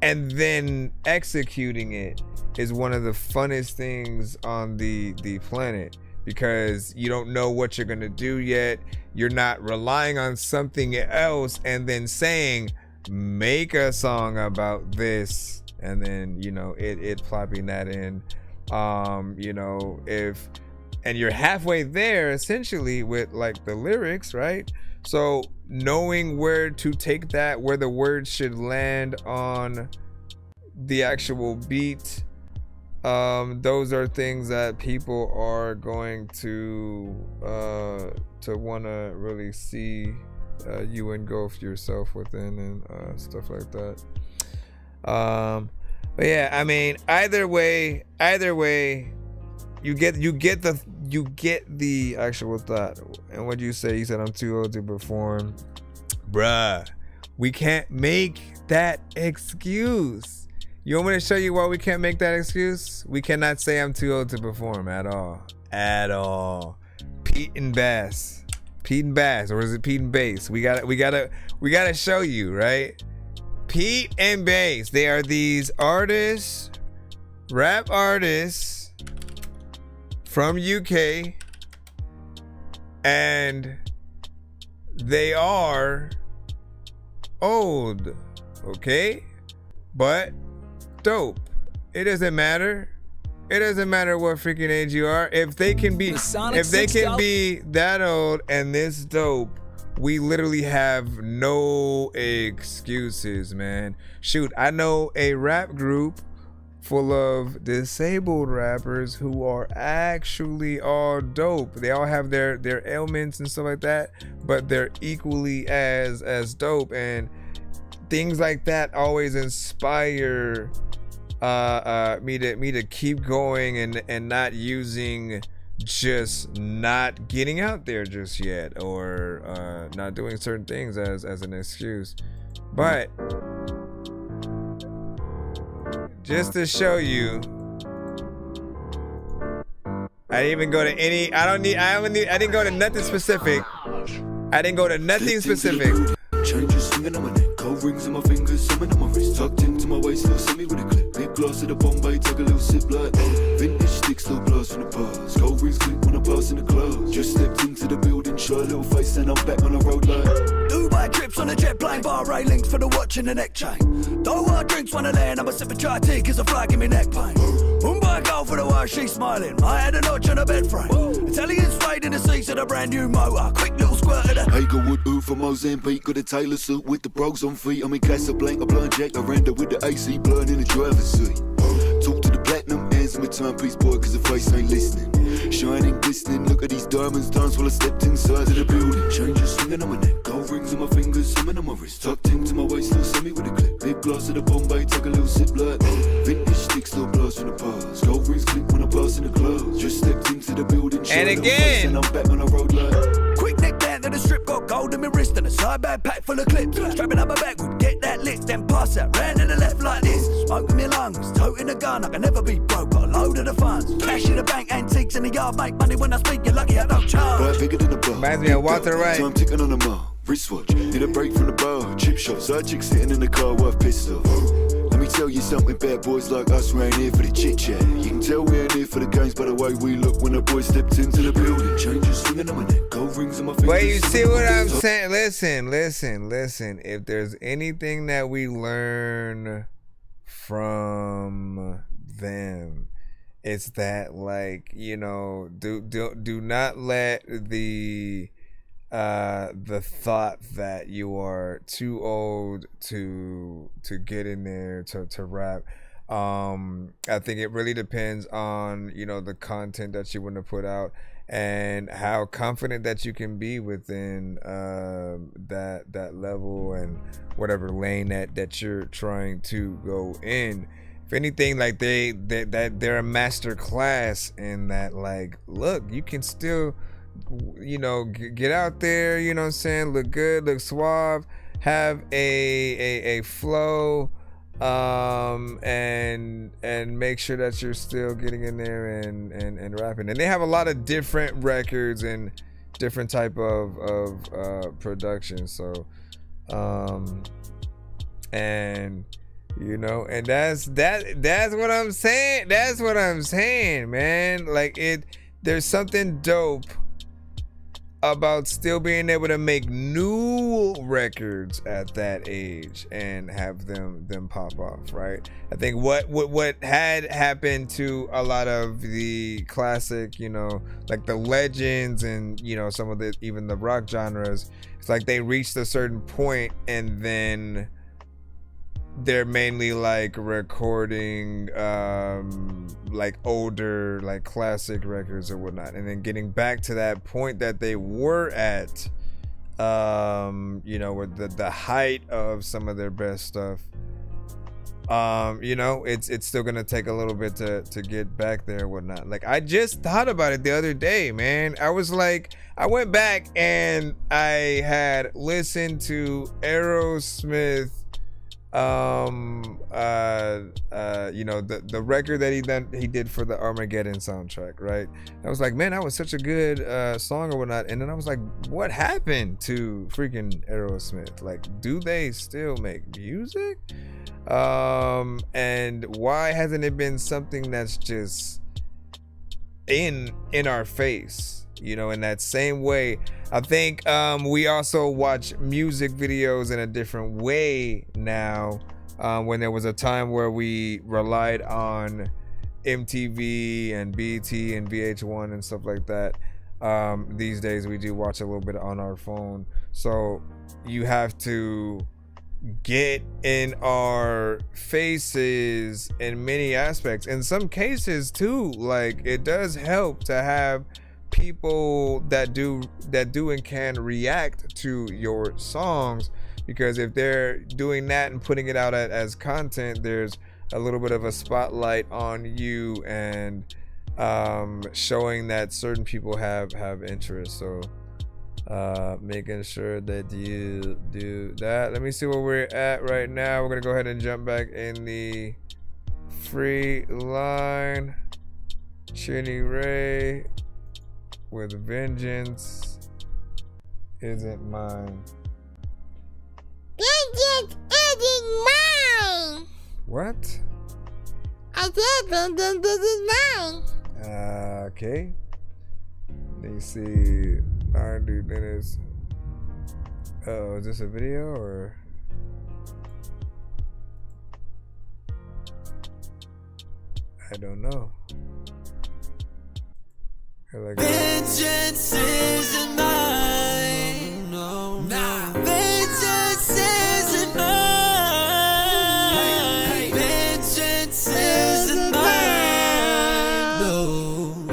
and then executing it is one of the funnest things on the planet, because you don't know what you're gonna do yet. You're not relying on something else and then saying, make a song about this, and then, you know, it plopping that in, you know, and you're halfway there essentially with, like, the lyrics, right? So knowing where to take that, where the words should land on the actual beat, those are things that people are going to want to really see you engulf yourself within, and stuff like that. But yeah, I mean, either way, you get the actual thought. And what you say? You said I'm too old to perform, bruh. We can't make that excuse. You want me to show you why we can't make that excuse? We cannot say I'm too old to perform at all. Pete and Bass, or is it Pete and Bass? We gotta show you, right? Pete and Bass, they are these artists, rap artists from UK, and they are old, okay? But dope. It doesn't matter. It doesn't matter what freaking age you are. If they can be that old and this dope, we literally have no excuses, man. Shoot, I know a rap group full of disabled rappers who are actually all dope. They all have their ailments and stuff like that, but they're equally as dope. And things like that always inspire me to keep going and not using just not getting out there just yet, or not doing certain things as an excuse. But just to show you, I didn't even go to any, I didn't go to nothing specific. Changes swinging on my neck, cold rings on my fingers, summon on my wrist, tucked into my waist, little send me with a clip. Big glass of the Bombay, take a little sip like vintage sticks, little blast from the past. Cold rings click when I pass in the clothes. Just stepped into the building, show a little face, and I'm back on the road like Dubai trips on a jet plane, bar railings for the watch and the neck chain. Don't want drinks, wanna land, I'm a sip of chai tea, cause a fly give me neck pain. Mumbai girl for the way she's smiling, I had a notch on a bed frame. Italian spade in the seats of a brand new motor, quick little squirt of the Hagerwood ooh for Mozambique, got a Taylor suit with the bros on feet. I'm in Casablanca, blind Jack, I ran with the AC blood in the driver's seat. Talk to the platinum hands in my timepiece, boy, cause the face ain't listening. Shining, glistening, look at these diamonds dance while I stepped inside of the building. Changes swinging on my neck, gold rings on my fingers, summon on my wrist, tucked into my waist, little send me with a clip. Big glass of the Bombay, take a little sip like vintage sticks, little blast from the past. Gold rings click when I pass in the clothes. Just stepped into the building, and again, and I'm back on the road like quick neck down to the strip, got gold in my wrist and a side bag pack full of clips. Strapping up my back, would get that lit, then pass that round to the left like this. Smoke in my lungs, toting a gun, I can never be broke, got a load of the funds. Cash in the bank, antiques in the yard, make money when I speak, you're lucky I don't charge. Right, bigger than the bar. Reminds me of Walter Wright. Time ticking on the mall, wristwatch, need a break from the bar. Chip shots, side chick sitting in the car, worth pissed off. Let me tell you something, bad boys like us ran here for the chit chat. You can tell we ain't here for the games by the way we look when the boys stepped into the building. Changes swinging on my neck, gold rings on my fingers. But you see what I'm saying? Listen. If there's anything that we learn from them, it's that, like, you know, do not let the thought that you are too old to get in there to rap. I think it really depends on, you know, the content that you want to put out and how confident that you can be within that level and whatever lane that you're trying to go in. If anything, like they're a master class in that, like, look, you can still, you know, get out there, you know what I'm saying, look good, look suave, have a flow, and make sure that you're still getting in there and rapping. And they have a lot of different records and different type of production. So and you know, and that's what I'm saying. That's what I'm saying, man. Like, there's something dope about still being able to make new records at that age and have them pop off, right? I think what had happened to a lot of the classic, you know, like the legends and, you know, some of the even the rock genres, it's like they reached a certain point and then they're mainly like recording like older, like classic records or whatnot, and then getting back to that point that they were at, you know, with the height of some of their best stuff. You know, it's still gonna take a little bit to get back there and whatnot. Like, I just thought about it the other day, man. I was like, I went back and I had listened to Aerosmith, you know, the record that he did for the Armageddon soundtrack, right? I was like, man, that was such a good song or whatnot. And then I was like, what happened to freaking Aerosmith? Like, do they still make music? And why hasn't it been something that's just in our face? You know, in that same way, I think we also watch music videos in a different way now. When there was a time where we relied on MTV and BET and VH1 and stuff like that. These days we do watch a little bit on our phone. So you have to get in our faces in many aspects. In some cases too, like, it does help to have people that do and can react to your songs, because if they're doing that and putting it out as content, there's a little bit of a spotlight on you and showing that certain people have interest. So making sure that you do that. Let me see where we're at right now. We're gonna go ahead and jump back in the free line. Chinny Ray with Vengeance Isn't Mine. Vengeance isn't mine. What? I said vengeance isn't mine. Okay. Let me see. 90 minutes. Oh, is this a video or? I don't know. Vengeance isn't mine. No, nah. Vengeance isn't mine. Vengeance isn't mine. No.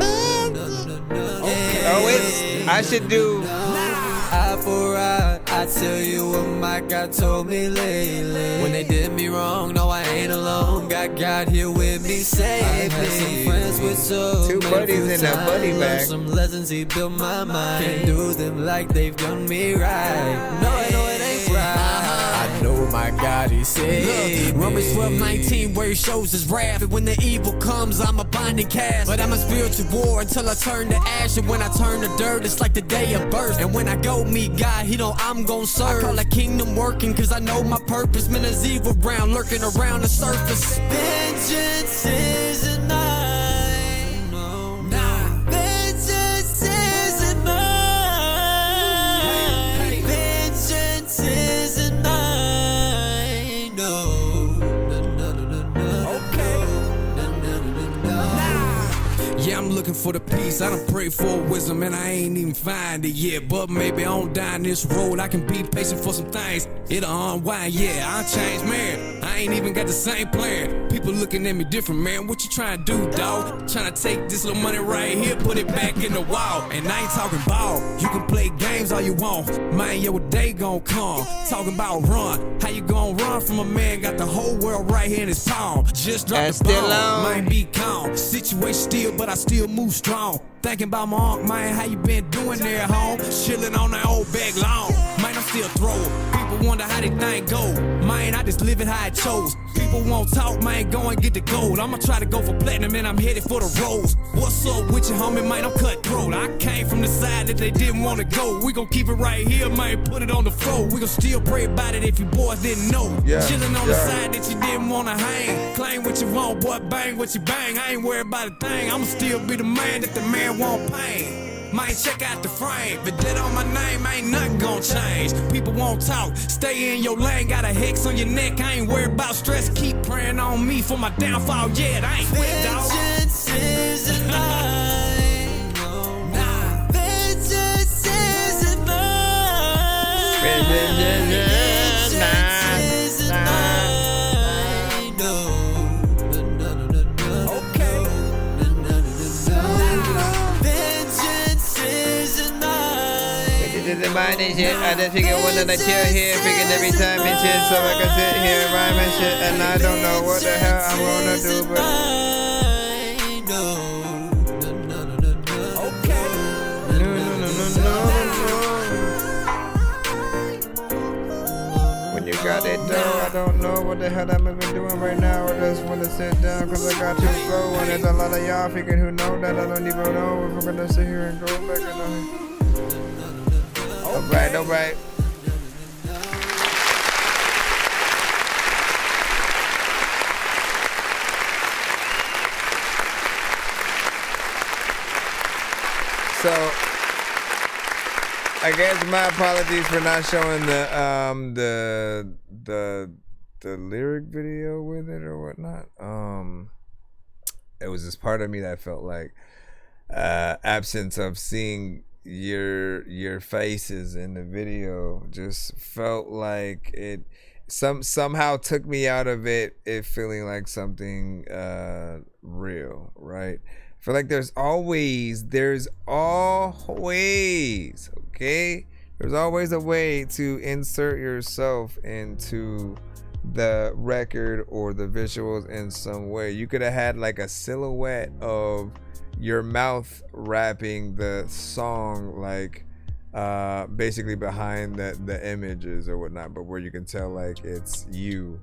Okay. Oh, I should do. Eye for eye, I tell you what my God told me lately. When they did me wrong, no, I ain't alone. Got God here with me, save me. Some friends with so two buddies in a buddy bag. Some lessons he built my mind. Can't do them like they've done me right. No, I know it ain't right. I Oh my God, he said. Romans 12:19, where he shows his wrath. And when the evil comes, I'm a binding cast. But I'm a spiritual war until I turn to ash. And when I turn to dirt, it's like the day of birth. And when I go meet God, he know I'm gon' serve. I call the kingdom working, cause I know my purpose. Man, there's evil round, lurking around the surface. Vengeance isn't mine. No, nah. Vengeance isn't mine. Vengeance isn't mine. No. Yeah, I'm looking for the peace. I done prayed for wisdom and I ain't even find it yet. But maybe on down this road, I can be patient for some things. It'll unwind, yeah, I changed, man. I ain't even got the same plan. People looking at me different, man. What you trying to do, dawg? Trying to take this little money right here, put it back in the wall. And I ain't talking ball. You can play games all you want. Man, your day gon' come. Talking about run. How you gon' run from a man? Got the whole world right here in his palm. Just drop the bomb. Might be calm. Situation still, but I still move strong. Thinking about my aunt, man, how you been doing there at home? Chilling on that old back lawn. Man, I'm still throwing. People wonder how they thing go. Man, I just live it how I chose. People won't talk, man, go and get the gold. I'ma try to go for platinum and I'm headed for the rose. What's up with you, homie, man, I'm cutthroat. I came from the side that they didn't want to go. We gon' keep it right here, man, put it on the floor. We gon' still pray about it if you boys didn't know. Chilling on the side that you didn't want to hang. Claim what you want, boy, bang what you bang. I ain't worried about a thing, I'ma still be the man that the man won't pain. Might check out the frame, but that on my name ain't nothing gon' change. People won't talk, stay in your lane. Got a hex on your neck, I ain't worried about stress. Keep praying on me for my downfall, yeah, I ain't quit, dawg. Vengeance isn't mine, no, nah. Vengeance isn't mine. Vengeance isn't mine, no. Okay. Vengeance isn't mine and shit. I just figure one of the chill here, freaking every time and shit, so I can sit here rhyme and shit, and I don't know what the hell I'm gonna do, but okay. No. When you got it though, I don't know what the hell I'm even doing right now. I just wanna sit down cause I got too slow, and there's a lot of y'all freaking who know that I don't even know if we're gonna sit here and go back and Alright, alright. So I guess my apologies for not showing the lyric video with it or whatnot. It was this part of me that felt like absence of seeing your faces in the video just felt like it somehow took me out of it feeling like something real, right? I feel like there's always a way to insert yourself into the record or the visuals in some way. You could have had like a silhouette of your mouth rapping the song, like basically behind the images or whatnot, but where you can tell like it's you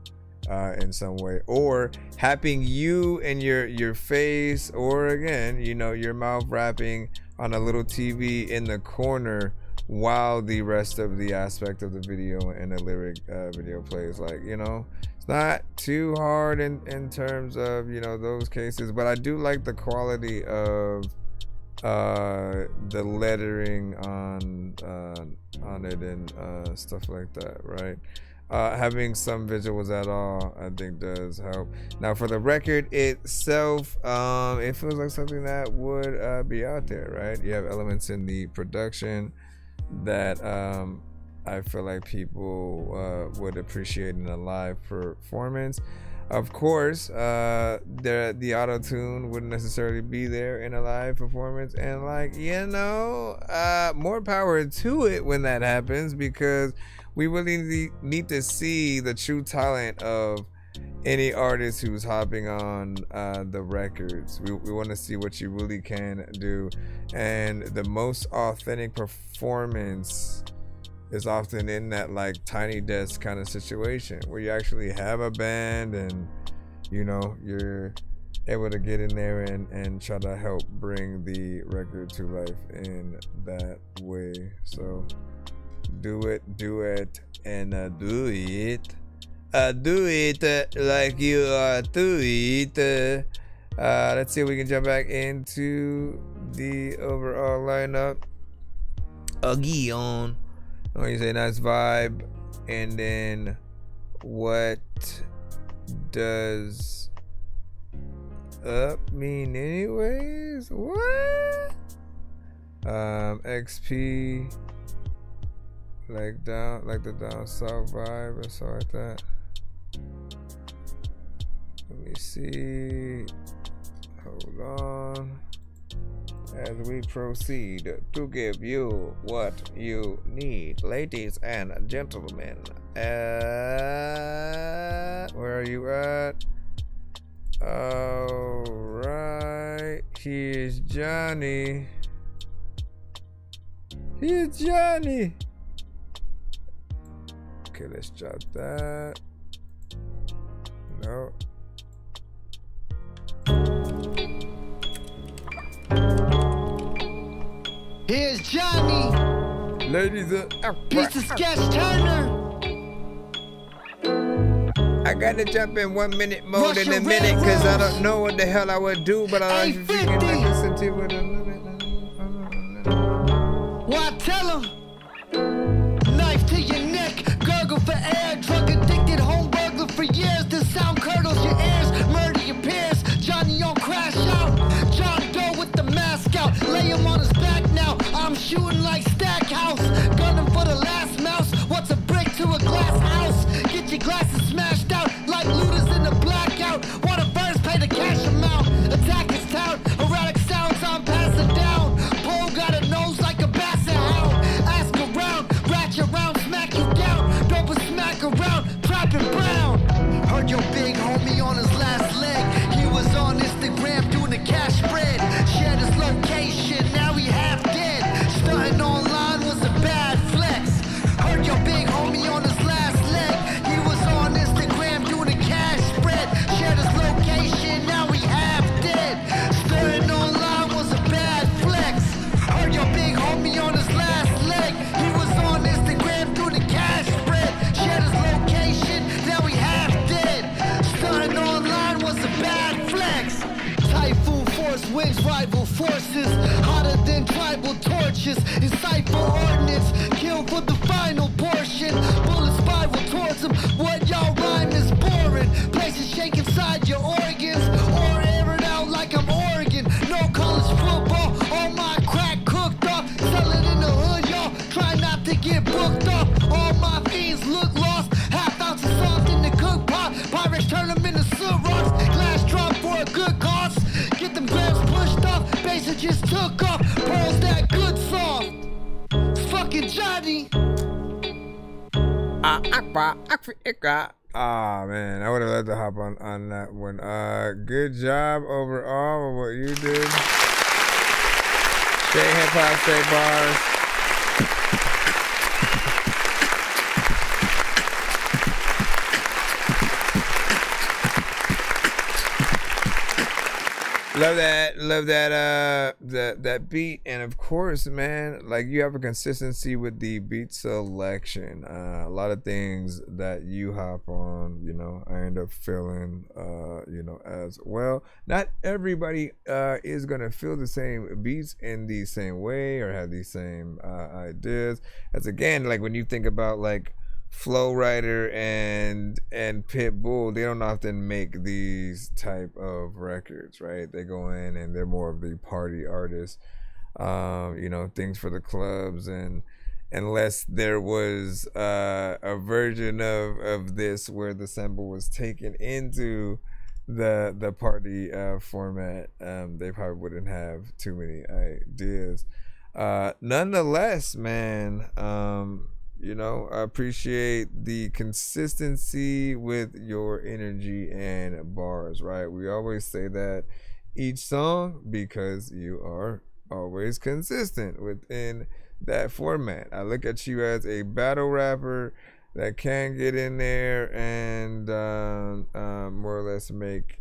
in some way, or having you and your face, or again, you know, your mouth rapping on a little TV in the corner while the rest of the aspect of the video and the lyric video plays. Like, you know, it's not too hard in terms of, you know, those cases, but I do like the quality of the lettering on it and stuff like that, right? Having some visuals at all, I think, does help. Now for the record itself, it feels like something that would be out there, right? You have elements in the production that I feel like people would appreciate in a live performance. Of course, the auto-tune wouldn't necessarily be there in a live performance, and like, you know, more power to it when that happens, because we really need to see the true talent of any artist who's hopping on the records. We want to see what you really can do, and the most authentic performance is often in that like tiny desk kind of situation where you actually have a band and you know you're able to get in there and try to help bring the record to life in that way. So do it, and do it like you are do it. Let's see if we can jump back into the overall lineup again. Oh, you say nice vibe, and then what does up mean anyways? What? XP, like down, like the down south vibe or something like that. Let me see. Hold on. As we proceed to give you what you need, ladies and gentlemen. Where are you at? Alright, here's Johnny. Here's Johnny. Okay, let's drop that. No. Here's Johnny. Ladies, Piece of sketch Turner. I gotta jump in 1 minute mode in a minute because I don't know what the hell I would do, but I like if you can listen to it a minute. Why tell him? Knife to your neck, gurgle for air, drug addicted home burglar for years. The sound curdles your ears, murder your peers. Johnny on crash out, John Doe with the mask out. Lay him on his back now, I'm shooting like Stackhouse. Gunning for the last mouse, what's a brick to a glass house? Get your glasses smashed out like looters in the blackout. Want a verse, pay the cash amount. Attack his town, erratic sounds, I'm passing down. Bull got a nose like a basset hound. Ask around, ratchet around, smack you down. Dope a smack around, trapping brown. Heard your big homie on his last leg. He was on Instagram doing the cash spread. Shared his location, now he half dead. Starting online was a bad flex. Heard your big homie on his last leg. He was on Instagram doing the cash spread. Shared his location, now he half dead. Starting online was a bad flex. Heard your big homie on his last leg. He was on Instagram doing the cash spread. Shared his location, now he half dead. Starting online was a bad flex. Typhoon force winds rival forces, hotter than tribal torches. Insightful ordnance, kill for the final portion. Bullets spiral towards them. What y'all rhyme is boring. Places shake inside your organs, or air it out like I'm Oregon. No college football, all my crack cooked off. Sell it in the hood, y'all. Try not to get booked off. All my fiends look lost. Half ounce of soft in the cook pot. Pirates turn them into soot rocks. Glass drop for a good cause. Get them grams pushed off. Basic just took off. Pearls that good soft. It's fucking Johnny. Ah man, I would have loved to hop on that one. Good job overall with what you did. Straight hip hop, straight bars. Love that beat, and of course, man, like you have a consistency with the beat selection. A lot of things that you hop on, you know, I end up feeling, you know, as well. Not everybody is gonna feel the same beats in the same way or have these same ideas. As again, like when you think about like Flow Rider and Pitbull, they don't often make these type of records, right? They go in and they're more of the party artists, you know, things for the clubs. And unless there was a version of this where the sample was taken into the party format, they probably wouldn't have too many ideas. Nonetheless, man, you know, I appreciate the consistency with your energy and bars, right? We always say that each song because you are always consistent within that format. I look at you as a battle rapper that can get in there and more or less make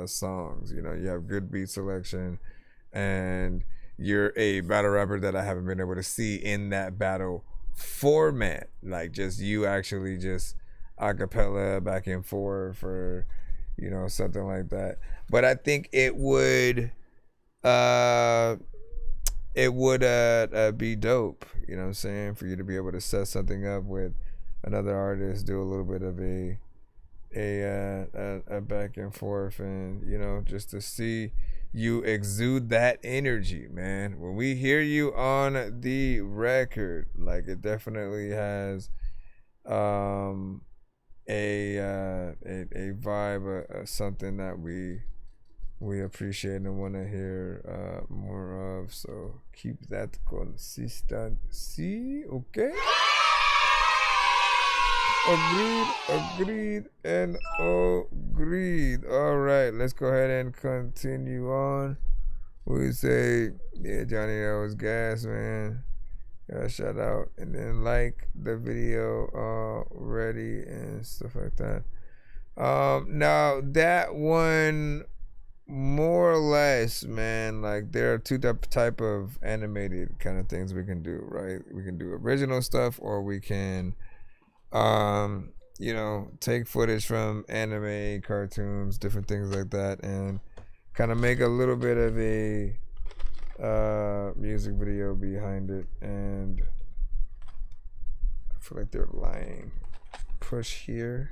songs. You know, you have good beat selection, and you're a battle rapper that I haven't been able to see in that battle format. Like just you actually just a cappella back and forth or, you know, something like that. But I think it would be dope, you know what I'm saying, for you to be able to set something up with another artist, do a little bit of a back and forth, and, you know, just to see you exude that energy, man. When we hear you on the record, like, it definitely has a vibe, something that we appreciate and want to hear more of. So keep that consistency, okay? Agreed and agreed. All right, let's go ahead and continue on. We say, yeah, Johnny, that was gas, man. Shout out, and then like the video already and stuff like that. Now that one, more or less, man, like there are two type of animated kind of things we can do, right? We can do original stuff, or we can you know, take footage from anime, cartoons, different things like that, and kind of make a little bit of a music video behind it. And I feel like they're lying. Push here.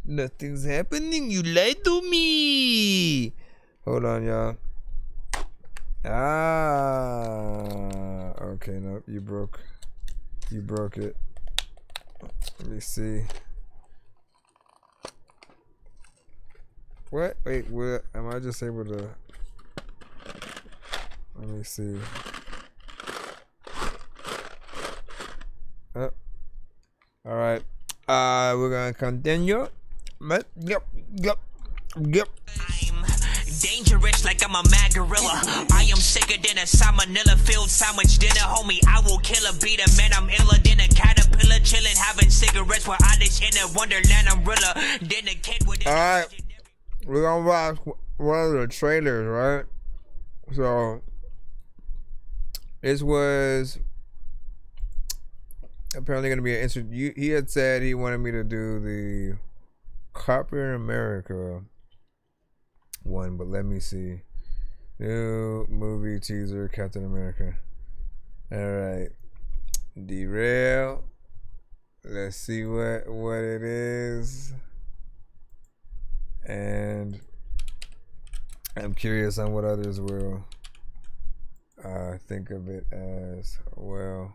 Nothing's happening. You lied to me. Hold on, y'all. Okay, no, you broke it. Let me see. What? Wait, what? Am I just able to? Let me see. All right. We're gonna continue. Yep. Dangerous like I'm a mad gorilla. I am sicker than a salmonella filled sandwich dinner, homie. I will kill a beat a man. I'm iller than a caterpillar, chilling, having cigarettes while I dish in a wonderland umbrella. Then a kid with all right, we're gonna watch one of the trailers, right? So this was apparently gonna be an instant. He had said he wanted me to do the Captain America one, but let me see. New movie teaser, Captain America. All right, derail. Let's see what it is, and I'm curious on what others will think of it as well.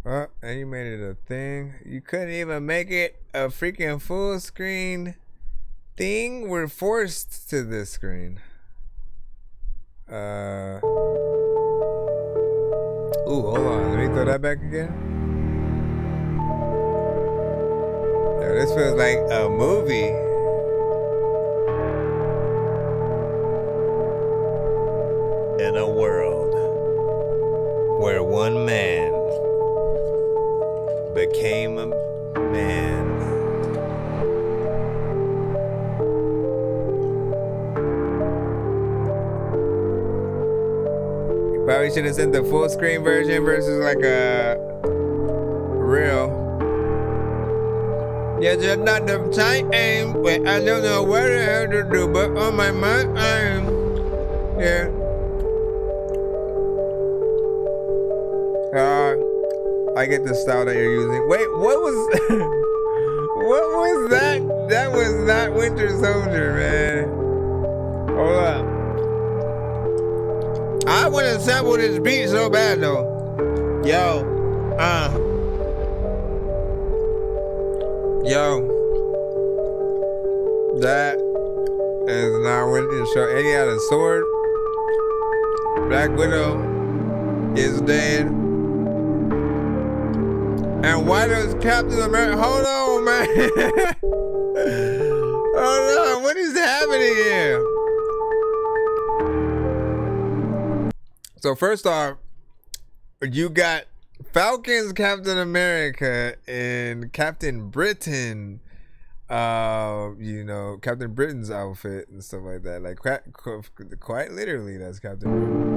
And you made it a thing. You couldn't even make it a freaking full screen thing. We're forced to this screen. Ooh, hold on. Let me throw that back again. Yeah, this feels like a movie. In a world where one man became a man. You probably should have sent the full screen version versus like a real. Yeah, just not the time, but I don't know what the hell to do, but on my mind, yeah. I get the style that you're using. Wait, what was what was that? That was not Winter Soldier, man. Hold up. I want to sample this beat so bad though. Yo, that is not Winter Soldier. And he had a sword. Black Widow is dead. And why does Captain America... Hold on, man. Hold on. What is happening here? So first off, you got Falcon's Captain America and Captain Britain. You know, Captain Britain's outfit and stuff like that. Like quite literally, that's Captain Britain.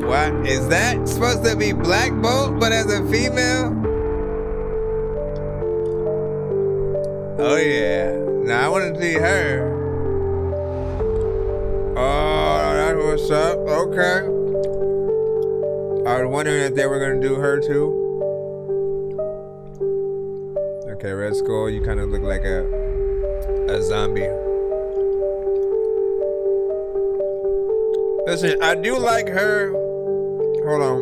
What is that supposed to be Black Bolt, but as a female? Oh yeah. Now I want to see her. Oh, that's what's up. Okay. I was wondering if they were gonna do her too. Okay, Red Skull, you kind of look like a zombie. Listen, I do like her. Hold on.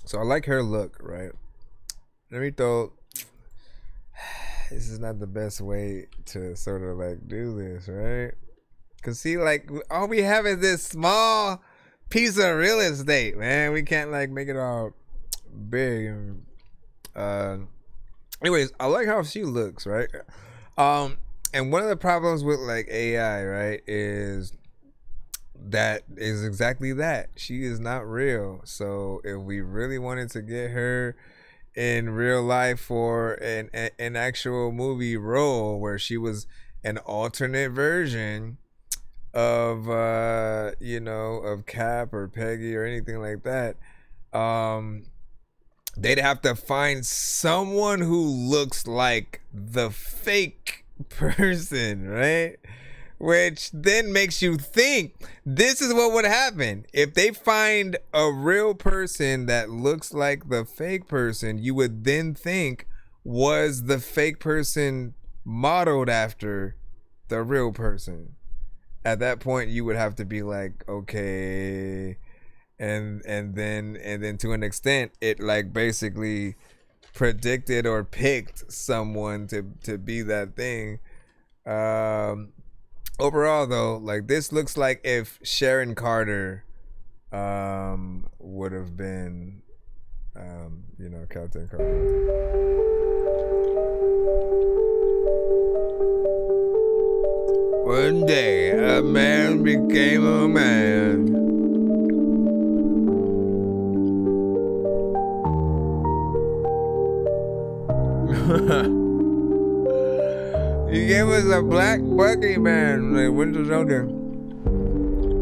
So I like her look, right? Let me throw. This is not the best way to sort of like do this, right? Cause see, like all we have is this small piece of real estate, man. We can't like make it all big. Anyways, I like how she looks, right? And one of the problems with like AI, right, is exactly that. She is not real. So if we really wanted to get her in real life for an actual movie role where she was an alternate version of you know, of Cap or Peggy or anything like that, they'd have to find someone who looks like the fake person, right? Which then makes you think this is what would happen if they find a real person that looks like the fake person. You would then think, was the fake person modeled after the real person? At that point, you would have to be like, okay, and then to an extent, it like basically predicted or picked someone to be that thing. Overall, though, like this looks like if Sharon Carter would have been, you know, Captain Carter. One day, a man became a man. You gave us a black Bucky man, like Winter Soldier.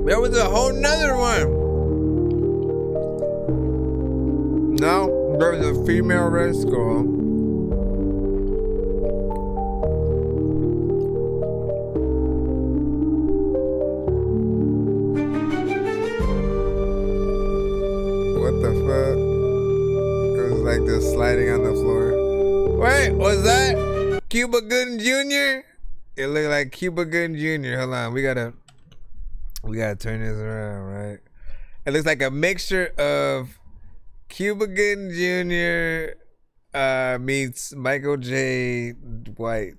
There was a whole nother one. No, there was a female Red Skull. What the fuck? It was like this sliding on the floor. Wait, was that Cuba Gooding Jr.? It looked like Cuba Gooding Jr. Hold on, we gotta turn this around, right? It looks like a mixture of Cuba Gooding Jr. Meets Michael J. White.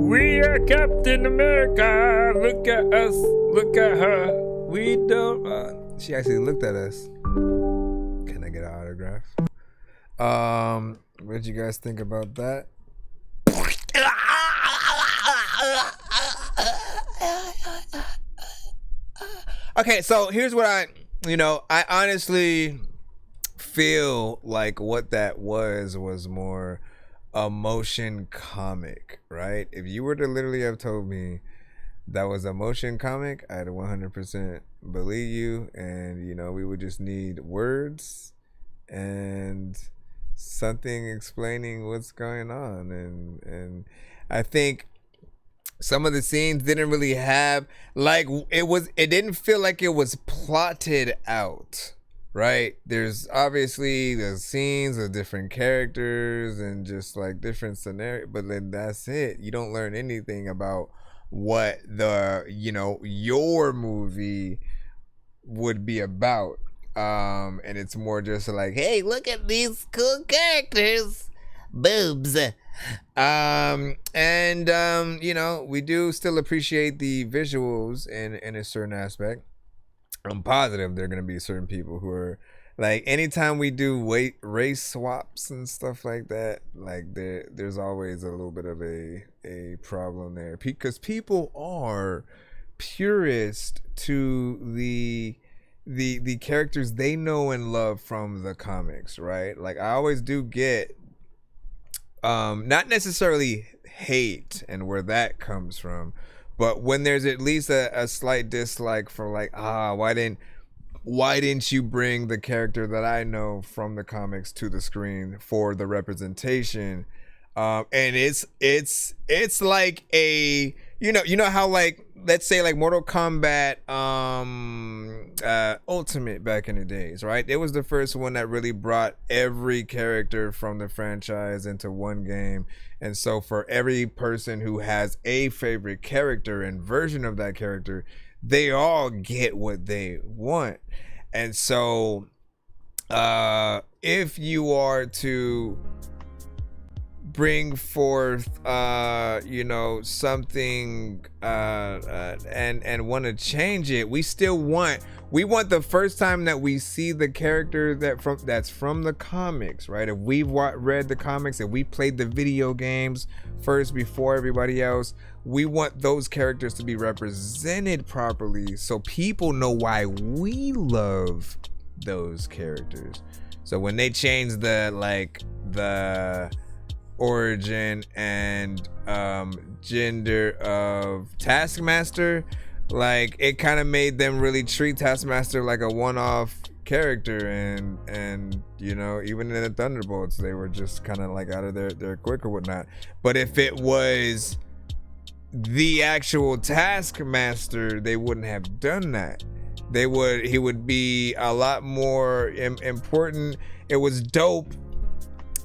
We are Captain America. Look at us. Look at her. We don't. She actually looked at us. Can I get an autograph? What did you guys think about that? Okay, so here's what I honestly feel like what that was more a motion comic, right? If you were to literally have told me that was a motion comic, I'd 100% believe you, and we would just need words and something explaining what's going on, and I think some of the scenes didn't really have it didn't feel like it was plotted out, right? There's obviously the scenes of different characters and just like different scenarios, but then that's it. You don't learn anything about what your movie would be about. And it's more just like, hey, look at these cool characters. Boobs. You know, we do still appreciate the visuals in a certain aspect. I'm positive there are gonna be certain people who are like, anytime we do race swaps and stuff like that, like there's always a little bit of a problem there, because people are purist to the characters they know and love from the comics, right? Like, I always do get not necessarily hate and where that comes from, but when there's at least a slight dislike for like, why didn't you bring the character that I know from the comics to the screen for the representation? And it's like a, you know how, like, let's say like Mortal Kombat Ultimate back in the days, right? It was the first one that really brought every character from the franchise into one game. And so for every person who has a favorite character and version of that character, they all get what they want. And so if you are to bring forth you know, something and want to change it, we want the first time that we see the character that's from the comics, right? If we've read the comics, if we played the video games first before everybody else, we want those characters to be represented properly so people know why we love those characters. So when they change the origin and gender of Taskmaster, like, it kind of made them really treat Taskmaster like a one-off character, and you know, even in the Thunderbolts they were just kind of like out of their quick or whatnot. But if it was the actual Taskmaster, they wouldn't have done that. He would be a lot more important. It was dope.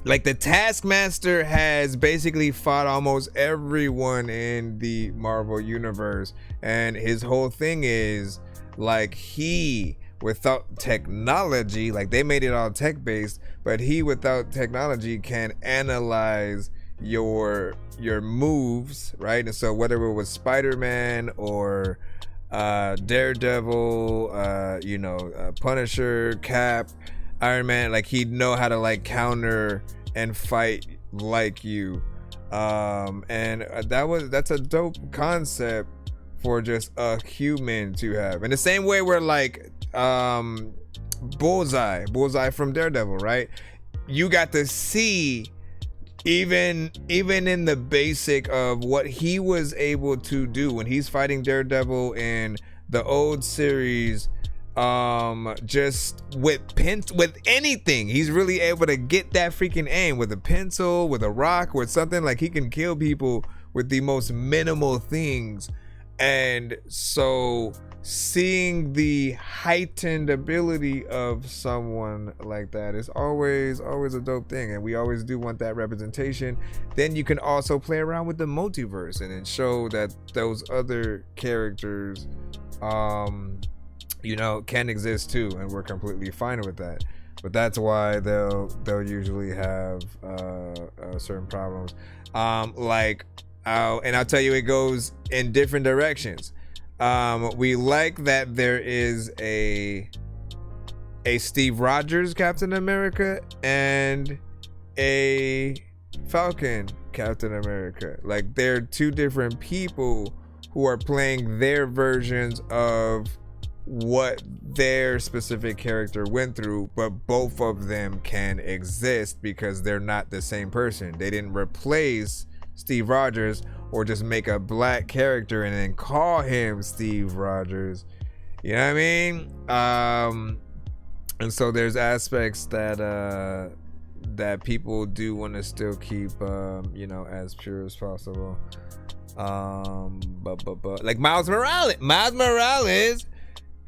Like, the Taskmaster has basically fought almost everyone in the Marvel universe, and his whole thing is like, he, without technology, like, they made it all tech based, but he, without technology, can analyze your moves, right? And so whether it was Spider-Man or Daredevil, you know, Punisher, Cap, Iron Man, like, he'd know how to like counter and fight like you. And that's a dope concept for just a human to have. In the same way where like Bullseye from Daredevil, right? You got to see even in the basic of what he was able to do when he's fighting Daredevil in the old series. Just with anything, he's really able to get that freaking aim with a pencil, with a rock, with something. Like, he can kill people with the most minimal things. And so seeing the heightened ability of someone like that is always a dope thing, and we always do want that representation. Then you can also play around with the multiverse and then show that those other characters you know, can exist too, and we're completely fine with that. But that's why they'll usually have certain problems. And I'll tell you, it goes in different directions. We like that there is a Steve Rogers Captain America and a Falcon Captain America. Like, they're two different people who are playing their versions of what their specific character went through, but both of them can exist because they're not the same person. They didn't replace Steve Rogers or just make a black character and then call him Steve Rogers. You know what I mean? And so there's aspects that people do want to still keep you know, as pure as possible. But like Miles Morales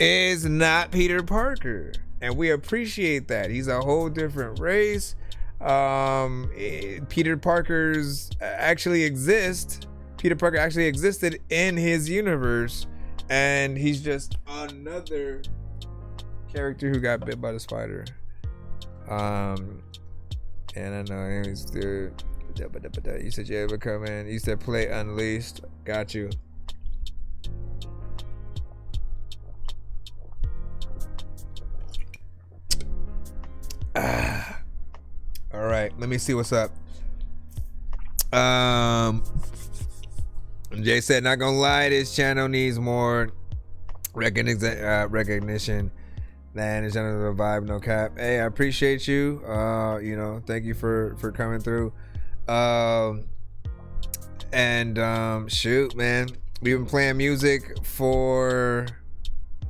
is not Peter Parker, and we appreciate that. He's a whole different race. Peter Parker actually existed in his universe, and he's just another character who got bit by the spider. And I know he's You said you ever come in. You said play Unleashed. Got you. All right, let me see what's up. Jay said, not gonna lie, this channel needs more recognition than it's under the vibe, no cap. Hey, I appreciate you. You know, thank you for coming through. Shoot, man, we've been playing music for.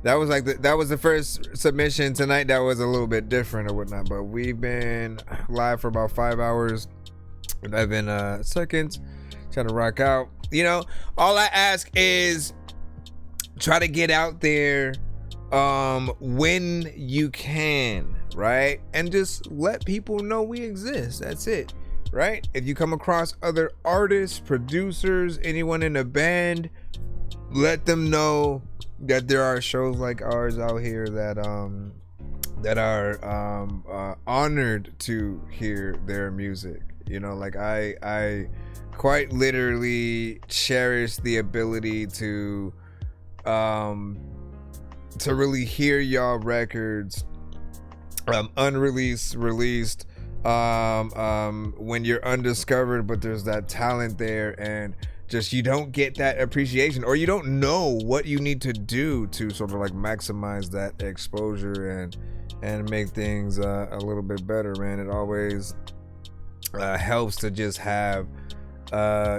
That was the first submission tonight. That was a little bit different or whatnot, but we've been live for about 5 hours, 11 seconds, trying to rock out. You know, all I ask is try to get out there when you can, right? And just let people know we exist. That's it, right? If you come across other artists, producers, anyone in a band, let them know that there are shows like ours out here that are honored to hear their music. You know, like I quite literally cherish the ability to really hear y'all records, unreleased, released, when you're undiscovered, but there's that talent there, and just you don't get that appreciation, or you don't know what you need to do to sort of like maximize that exposure and make things a little bit better, man. It always helps to just have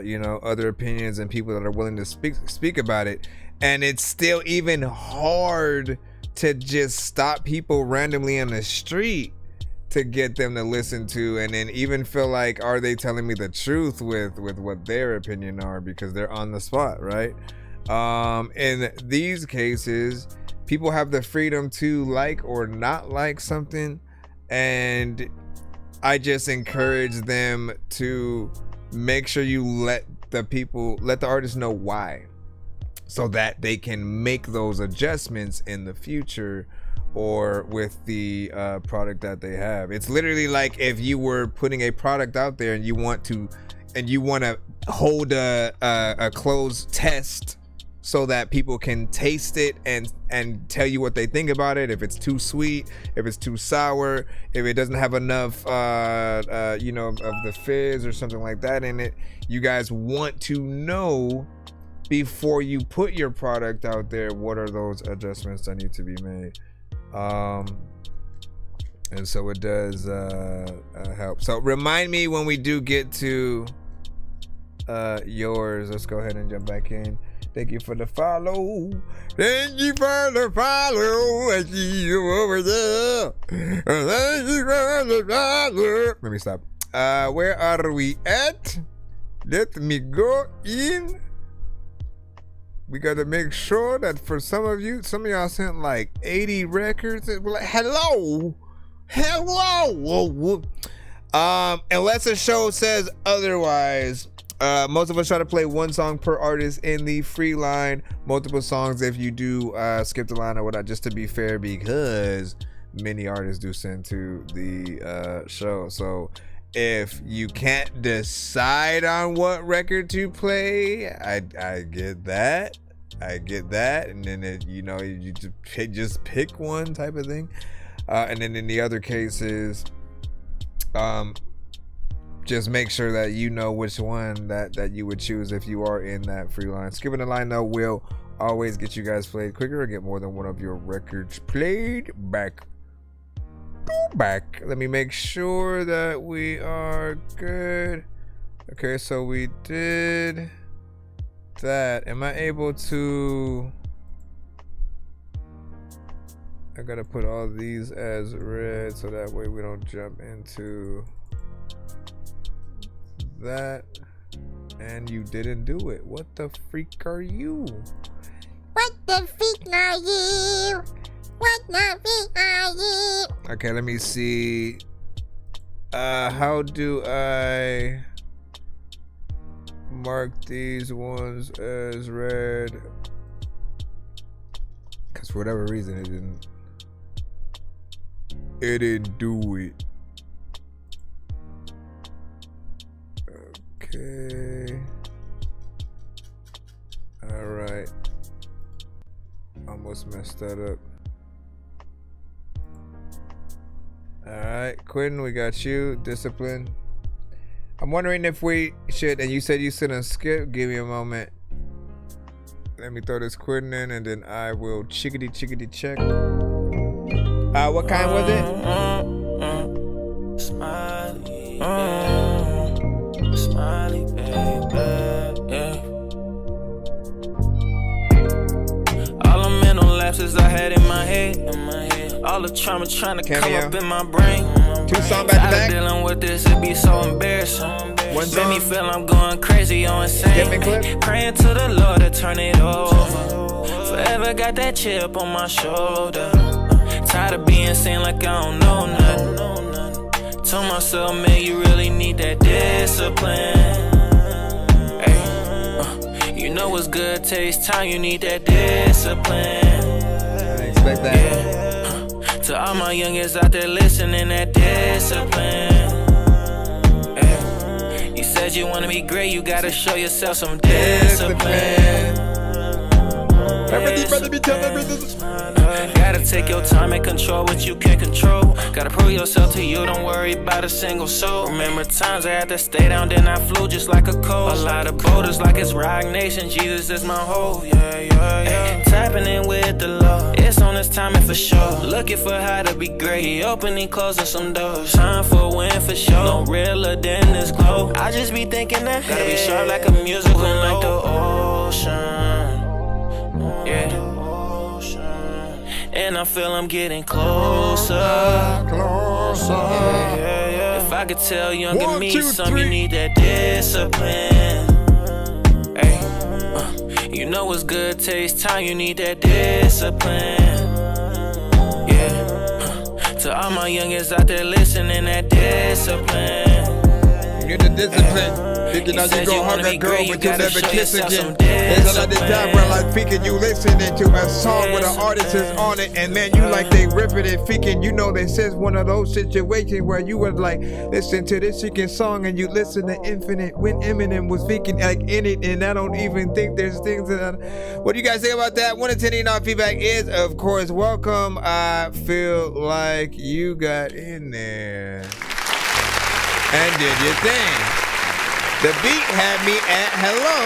you know, other opinions and people that are willing to speak about it. And it's still even hard to just stop people randomly on the street to get them to listen to, and then even feel like, are they telling me the truth with what their opinion are, because they're on the spot, right? In these cases, people have the freedom to like or not like something, and I just encourage them to make sure you let the artists know why, so that they can make those adjustments in the future or with the product that they have. It's literally like if you were putting a product out there and you want to hold a closed test so that people can taste it and tell you what they think about it. If it's too sweet, if it's too sour, if it doesn't have enough you know, of the fizz or something like that in it, you guys want to know before you put your product out there what are those adjustments that need to be made. And so it does help. So remind me when we do get to yours. Let's go ahead and jump back in. Thank you for the follow. Thank you for the follow. I see you over there. Thank you for the follow. Let me stop. Where are we at? Let me go in. We got to make sure that for some of y'all sent like 80 records. We're like, hello. Unless a show says otherwise, most of us try to play one song per artist in the free line, multiple songs if you do skip the line or whatnot, just to be fair, because many artists do send to the show. So if you can't decide on what record to play, I get that. And then you know, you just pick one type of thing. And then in the other cases, just make sure that you know which one that you would choose if you are in that free line. Skipping the line though will always get you guys played quicker or get more than one of your records played back. Let me make sure that we are good. Okay, so we did that. Am I able to? I gotta put all these as red so that way we don't jump into that. And you didn't do it. What the freak are you? What the freak are you? What the freak are you? Okay, let me see. How do I mark these ones as red? Because for whatever reason it didn't do it. Okay. All right. Almost messed that up. All right, Quentin, we got you. Discipline. I'm wondering if we should, and you said you sent a skip. Give me a moment. Let me throw this Quentin in, and then I will chickity check. What kind was it? Smiley, Smiley, baby, yeah. All the mental lapses I had in my head, all the trauma trying to come up in my brain. 2 songs back to back. Dealing with this, it be so embarrassing. Made me feel I'm going crazy or insane. Praying to the Lord to turn it over. Forever got that chip on my shoulder. Tired of being seen like I don't know nothing. Told myself, man, you really need that discipline. Hey, you know what's good takes time, you need that discipline. I expect that. Yeah. To all my youngins out there listening, that discipline. Hey. You said you wanna be great, you gotta show yourself some discipline. Gotta take your time and control what you can control. Gotta prove yourself to you, don't worry about a single soul. Remember times I had to stay down, then I flew just like a coast. A lot of boulders like it's Rock Nation, Jesus is my hoe. Yeah. Tapping in with the love, it's on this timing for sure. Looking for how to be great, opening, closing some doors. Time for a win for sure, no realer than this glow. I just be thinking that gotta be sharp like a musical, like the ocean. Yeah. And I feel I'm getting closer. Yeah. If I could tell younger me something, you need that discipline. Hey, you know what's good takes time, you need that discipline. Yeah, to all my youngins out there listening, that discipline. Get the discipline. Thinking how you gon' hug a girl, but you never kiss again. There's another time where like thinking you listening to a song with an artist is on it, and man, you like they ripping it, thinking you know this is one of those situations where you would like listen to this freaking song and you listen to Infinite when Eminem was speaking like in it, and I don't even think there's things that. What do you guys think about that? 1 to 10 email feedback is of course welcome. I feel like you got in there and did your thing. The beat had me at hello.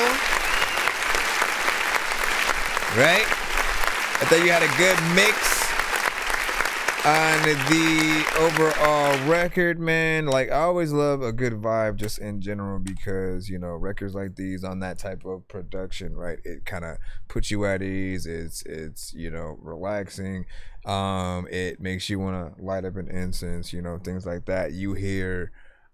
Right? I thought you had a good mix on the overall record, man. Like, I always love a good vibe just in general because, you know, records like these on that type of production, right? It kind of puts you at ease. It's you know, relaxing. It makes you want to light up an incense, you know, things like that. You hear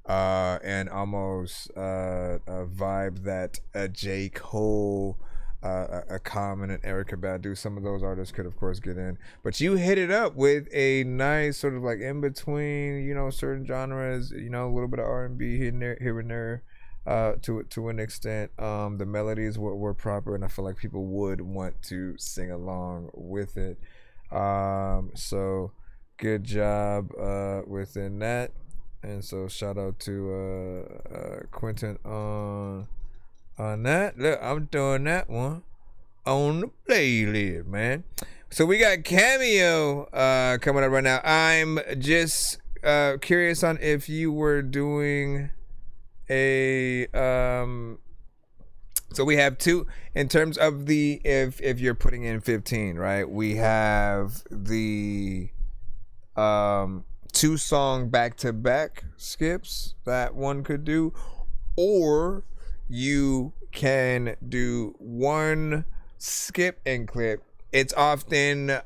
and almost a vibe that a J. Cole, a Common, and Erykah Badu, some of those artists could of course get in, but you hit it up with a nice sort of like in between, you know, certain genres, you know, a little bit of R&B here and there, to an extent. The melodies were proper, and I feel like people would want to sing along with it. So good job within that. And so shout out to Quentin on that. Look, I'm doing that one on the playlist, man. So we got Cameo coming up right now. I'm just curious on if you were doing a so we have two in terms of the if you're putting in 15, right? We have the 2-song back-to-back skips that one could do, or you can do one skip and clip. It's often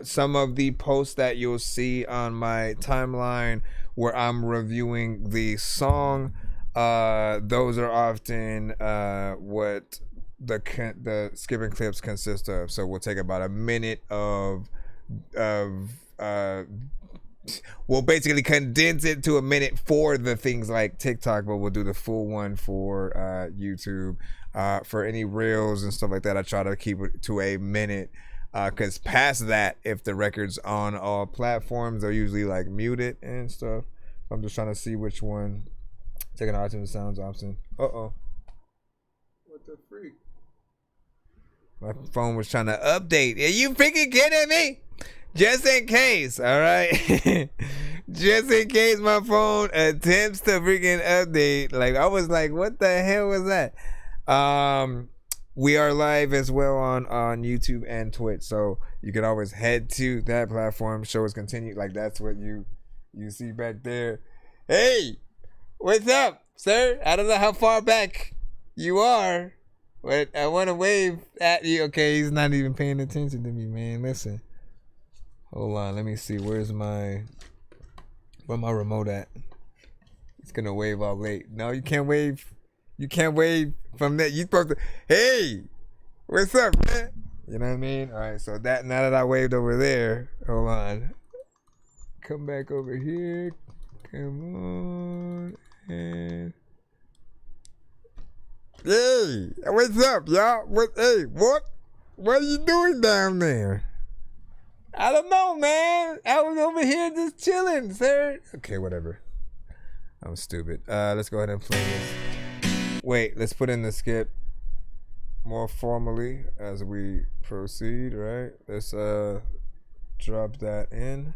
some of the posts that you'll see on my timeline where I'm reviewing the song. Those are often what the skipping clips consist of. So we'll take about a minute of we'll basically condense it to a minute for the things like TikTok, but we'll do the full one for YouTube. For any reels and stuff like that, I try to keep it to a minute, because past that, if the record's on all platforms, they're usually like muted and stuff. I'm just trying to see which one Checking out iTunes sounds option. Uh-oh. What the freak? My phone was trying to update. Are you freaking kidding me? Just in case, all right? Just in case my phone attempts to freaking update. Like, I was like, what the hell was that? We are live as well on YouTube and Twitch. So you can always head to that platform. Show is continued. Like, that's what you see back there. Hey, what's up, sir? I don't know how far back you are, but I want to wave at you. Okay, he's not even paying attention to me, man. Listen. Hold on, let me see. Where my remote at? It's gonna wave all late. No, you can't wave. You can't wave from that. You supposed to. Hey, what's up, man? You know what I mean? All right. So now that I waved over there, hold on. Come back over here. Come on. And hey, what's up, y'all? What? What are you doing down there? I don't know, man. I was over here just chilling, sir. Okay, whatever. I'm stupid. Let's go ahead and play this. Wait, let's put in the skip more formally as we proceed, right? Let's drop that in.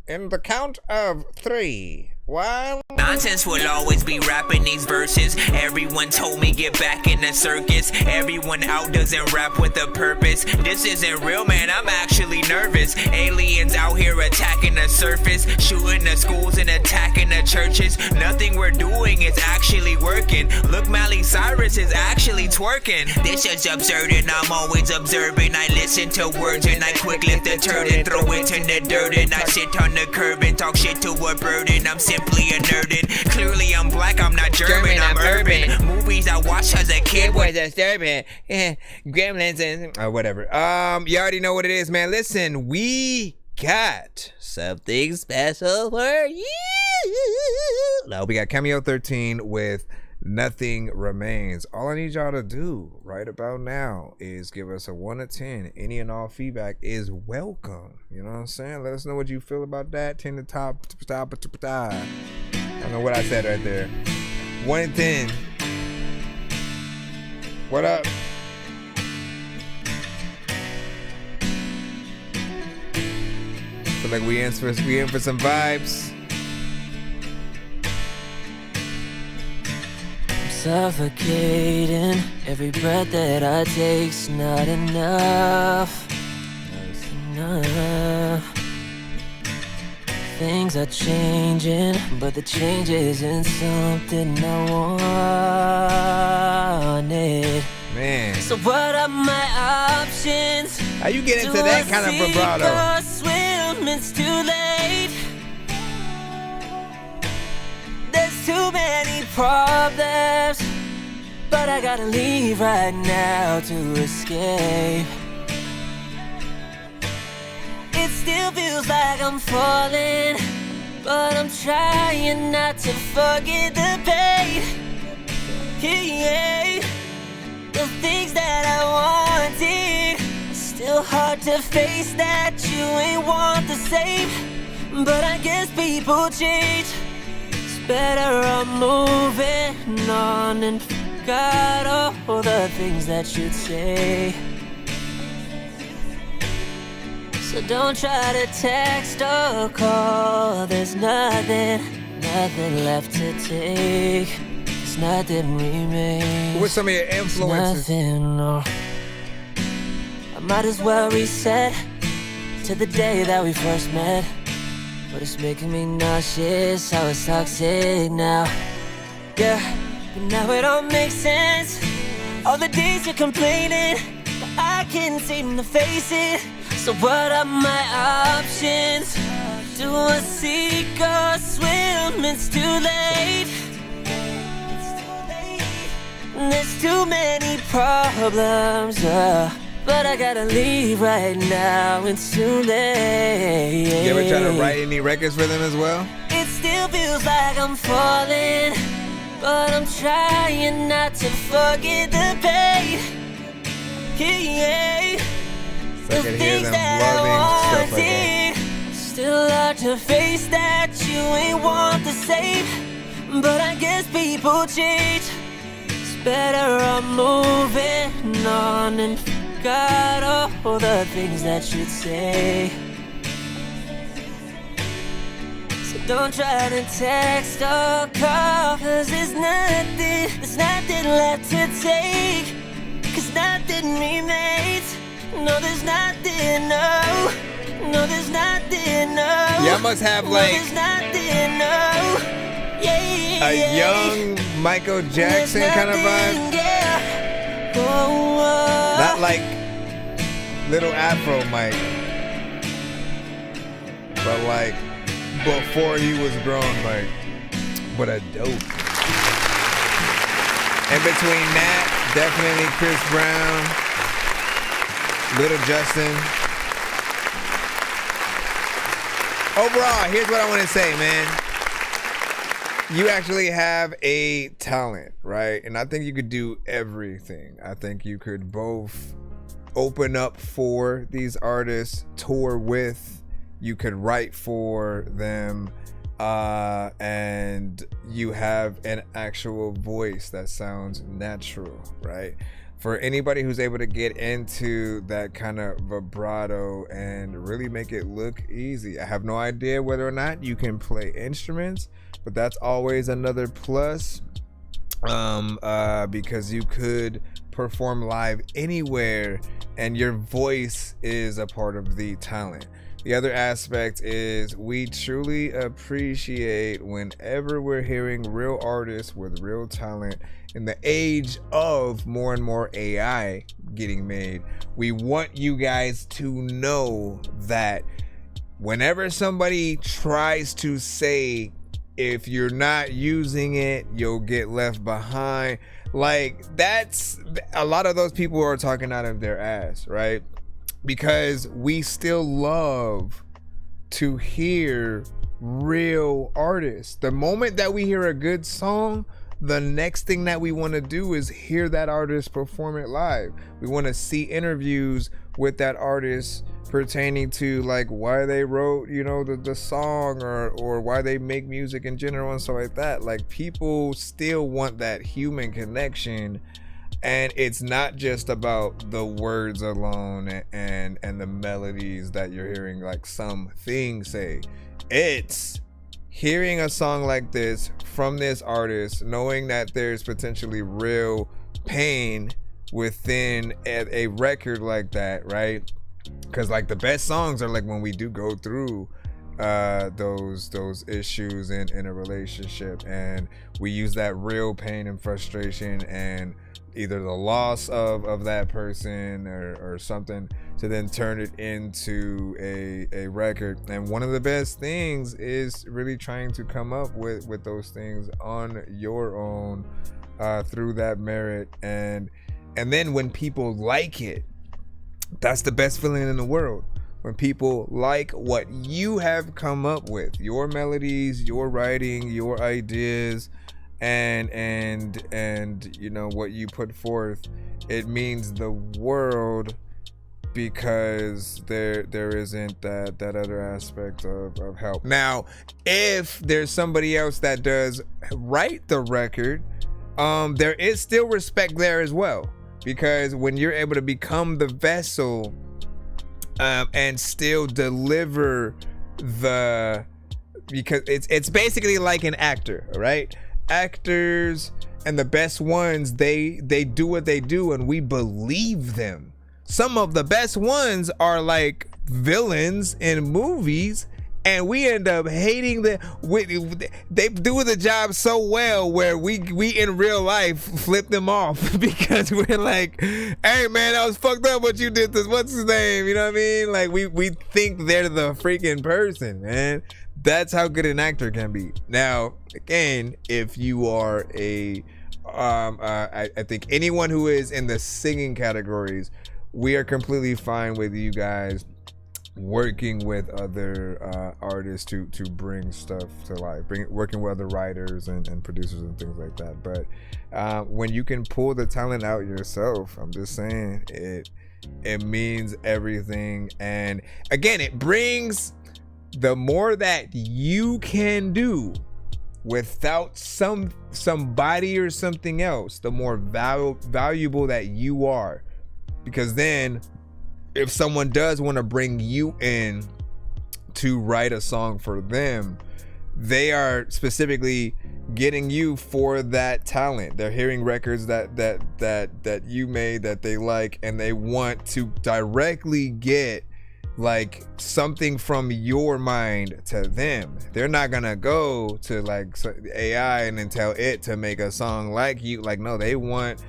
In the count of 3. 1. Nonsense will always be rapping these verses. Everyone told me get back in the circus. Everyone out doesn't rap with a purpose. This isn't real, man, I'm actually nervous. Aliens out here attacking the surface, shooting the schools and attacking the churches. Nothing we're doing is actually working. Look, Miley Cyrus is actually twerking. This is absurd and I'm always observing. I listen to words and I quick lift the turd and throw it in the dirt. And I sit on the curb and talk shit to a bird. And I'm simply a nerd. Clearly I'm black, I'm not German, I'm urban. Movies I watched as a kid was disturbing. Gremlins and whatever. You already know what it is, man. Listen, we got something special for you. Now we got Cameo 13 with Nothing Remains. All I need y'all to do right about now is give us a 1 to 10. Any and all feedback is welcome. You know what I'm saying? Let us know what you feel about that. 10 to top. I don't know what I said right there. 1 to 10. What up? Feel like we in for some vibes. Suffocating, every breath that I take's not enough. Enough. Things are changing, but the change isn't something I wanted. Man. So what are my options? How you get into that kind of vibrato? Do I swim? It's too late. There's too many problems, but I gotta leave right now to escape. It still feels like I'm falling, but I'm trying not to forget the pain. Yeah. The things that I wanted, still hard to face that you ain't want the same. But I guess people change. Better I'm moving on and forgot all the things that you'd say. So don't try to text or call. There's nothing left to take. There's nothing remains. What's some of your influences? Nothing, no. I might as well reset to the day that we first met. But it's making me nauseous, how it's toxic now. Yeah, but now it all makes sense. All the days you're complaining, but I can't seem to face it. So what are my options? Do I sink or swim? It's too late. There's too many problems, but I gotta leave right now, it's too late. You ever try to write any records for them as well? It still feels like I'm falling, but I'm trying not to forget the pain. Yeah. So I can hear them loving stuff like that. Still hard to face that you ain't want the same. But I guess people change. It's better I'm moving on and forgot all the things that you'd say. So don't try to text or call, cause there's nothing left to take. Cause nothing remains. No, there's nothing, no. No, there's nothing, no. Y'all must have like there's nothing, no. Yeah, a young Michael Jackson kind of vibe. Yeah. Oh. Not like little Afro Mike, but like before he was grown Mike. What a dope. In between that, definitely Chris Brown, Little Justin. Overall, here's what I want to say, man. You actually have a talent, right? And I think you could do everything. I think you could both open up for these artists, tour with, you could write for them, and you have an actual voice that sounds natural, right? For anybody who's able to get into that kind of vibrato and really make it look easy. I have no idea whether or not you can play instruments, but that's always another plus, because you could perform live anywhere and your voice is a part of the talent. The other aspect is we truly appreciate whenever we're hearing real artists with real talent. In the age of more and more AI getting made, we want you guys to know that whenever somebody tries to say, if you're not using it, you'll get left behind, like that's a lot of those people are talking out of their ass, right? Because we still love to hear real artists. The moment that we hear a good song, the next thing that we want to do is hear that artist perform it live. We want to see interviews with that artist pertaining to like why they wrote, you know, the song or why they make music in general and stuff like that. Like people still want that human connection, and it's not just about the words alone and the melodies that you're hearing like some things say. It's hearing a song like this from this artist, knowing that there's potentially real pain within a record like that, right? Because like the best songs are like when we do go through those issues in a relationship, and we use that real pain and frustration and either the loss of that person or something to then turn it into a record. And one of the best things is really trying to come up with those things on your own through that merit, and then when people like it, that's the best feeling in the world. When people like what you have come up with, your melodies, your writing, your ideas, and you know what you put forth, it means the world, because there isn't that other aspect of help. Now, if there's somebody else that does write the record, there is still respect there as well, because when you're able to become the vessel and still deliver because it's basically like an actor, right? Actors and the best ones, they do what they do and we believe them. Some of the best ones are like villains in movies, and we end up hating them. They do the job so well where we in real life flip them off because we're like, hey man, that was fucked up what you did this, what's his name, you know what I mean? Like we think they're the freaking person, man. That's how good an actor can be. Now again, if you are I think anyone who is in the singing categories, we are completely fine with you guys working with other artists to bring stuff to life, working with other writers and producers and things like that. But when you can pull the talent out yourself, I'm just saying, it means everything. And again, it brings, the more that you can do, without somebody or something else, the more valuable that you are. Because then if someone does want to bring you in to write a song for them, they are specifically getting you for that talent. They're hearing records that you made that they like, and they want to directly get like something from your mind to them. They're not gonna go to like AI and then tell it to make a song like you. Like, no, they want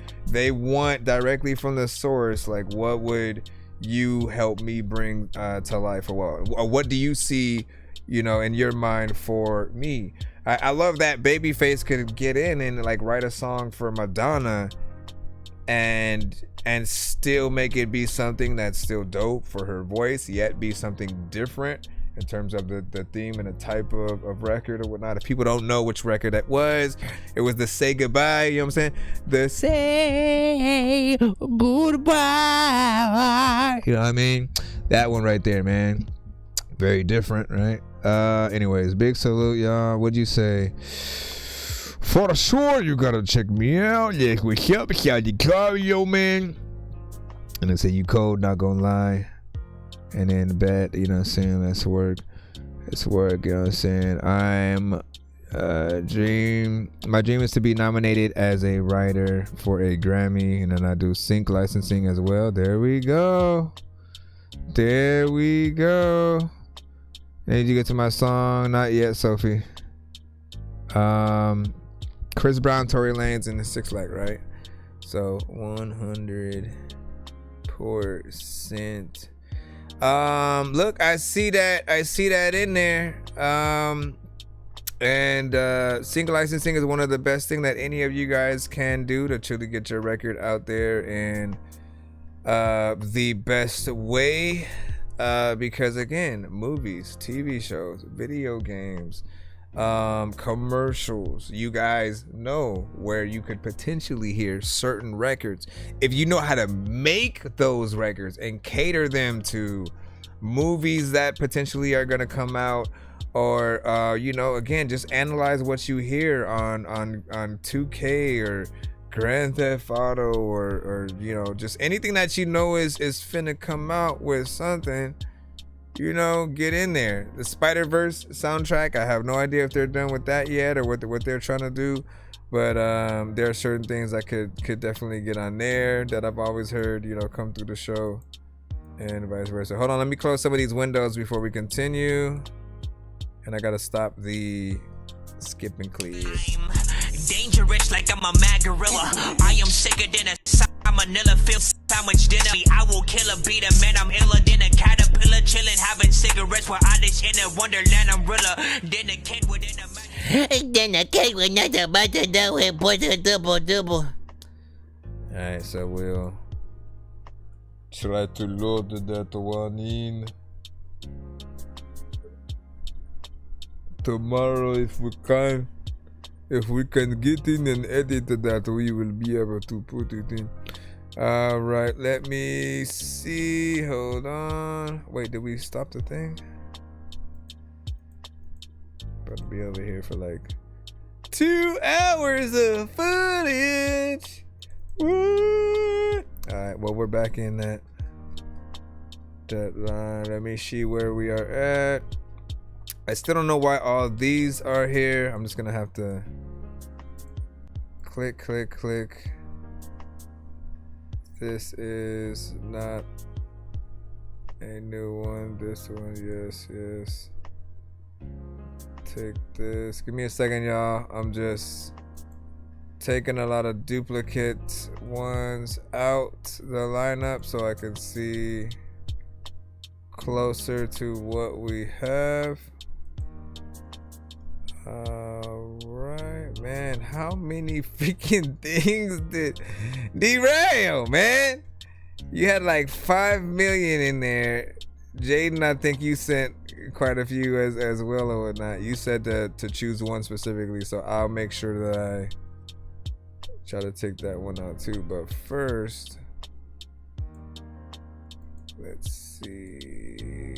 directly from the source. Like, what would you help me bring to life, or what do you see, you know, in your mind for me? I love that Babyface could get in and like write a song for Madonna and still make it be something that's still dope for her voice, yet be something different in terms of the theme and the type of record or whatnot. If people don't know which record that was, it was the Say Goodbye, you know what I'm saying? The Say Goodbye, you know what I mean? That one right there, man. Very different, right? Anyways, big salute, y'all. What'd you say? For sure, you gotta check me out. Yeah, we help you out, yo, man. And they say you cold, not gonna lie. And then the bet, you know what I'm saying? That's work. It's work, you know what I'm saying? My dream is to be nominated as a writer for a Grammy, and then I do sync licensing as well. There we go. There we go. Did you get to my song? Not yet, Sophie. Chris Brown, Tory Lanez in the 6 Like, right? So 100%. Look, I see that in there. And sync licensing is one of the best thing that any of you guys can do to truly get your record out there in the best way. Because again, movies, TV shows, video games, commercials, you guys know where you could potentially hear certain records. If you know how to make those records and cater them to movies that potentially are going to come out, or you know, again, just analyze what you hear on 2K or Grand Theft Auto, or you know, just anything that you know is finna come out with something, you know, get in there. The Spider-Verse soundtrack, I have no idea if they're done with that yet or what they're trying to do, but there are certain things that could definitely get on there that I've always heard, you know, come through the show, and vice versa. Hold on, let me close some of these windows before we continue, and I gotta stop the skip and clear. Dangerous like I'm a mad gorilla. I am sicker than a salmonella. Feel sandwich dinner. I will kill a beat a man. I'm iller than a caterpillar. Chilling, having cigarettes for Alice in a wonderland umbrella. Then a kid within a man. Then a kid with nothing but to do it. Put a double. Alright, so we'll try to load that one in. Tomorrow, if we can get in and edit that, we will be able to put it in. All right, let me see. Hold on. Wait, did we stop the thing? About to be over here for like 2 hours of footage. Woo! All right, well, we're back in that line. Let me see where we are at. I still don't know why all these are here. I'm just gonna have to click. This is not a new one. This one, yes. Take this. Give me a second, y'all. I'm just taking a lot of duplicate ones out the lineup so I can see closer to what we have. Alright, man. How many freaking things did derail, man? You had like 5 million in there. Jaden, I think you sent quite a few as well or whatnot. You said to choose one specifically, so I'll make sure that I try to take that one out too. But first, let's see.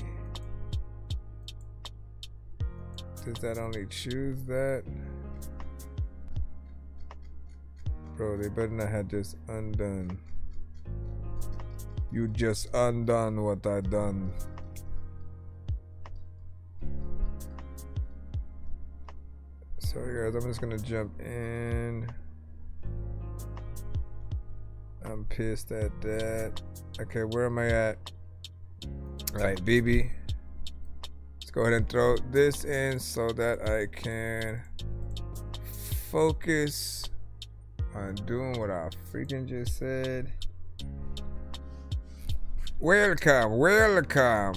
Does that only choose that? Bro, they better not have just undone. You just undone what I done. Sorry guys, I'm just gonna jump in. I'm pissed at that. Okay, where am I at? Alright, BB. Let's go ahead and throw this in so that I can focus on doing what I freaking just said. Welcome, welcome.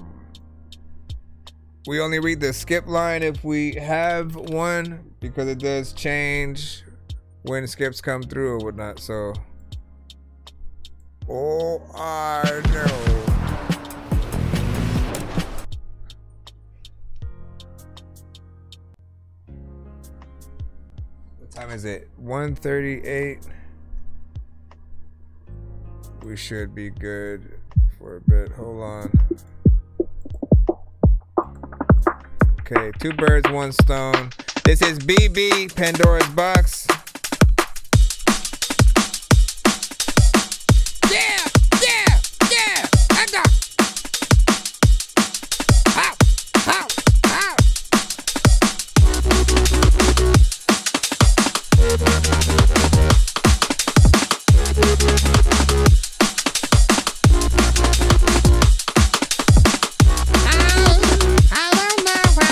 We only read the skip line if we have one, because it does change when skips come through or whatnot. So, oh, I know. What time is it? 1:38. We should be good for a bit. Hold on. Okay, 2 birds, 1 stone. This is BB, Pandora's Box. Yeah, yeah, yeah. I got. Ow, ow, ow. I don't know what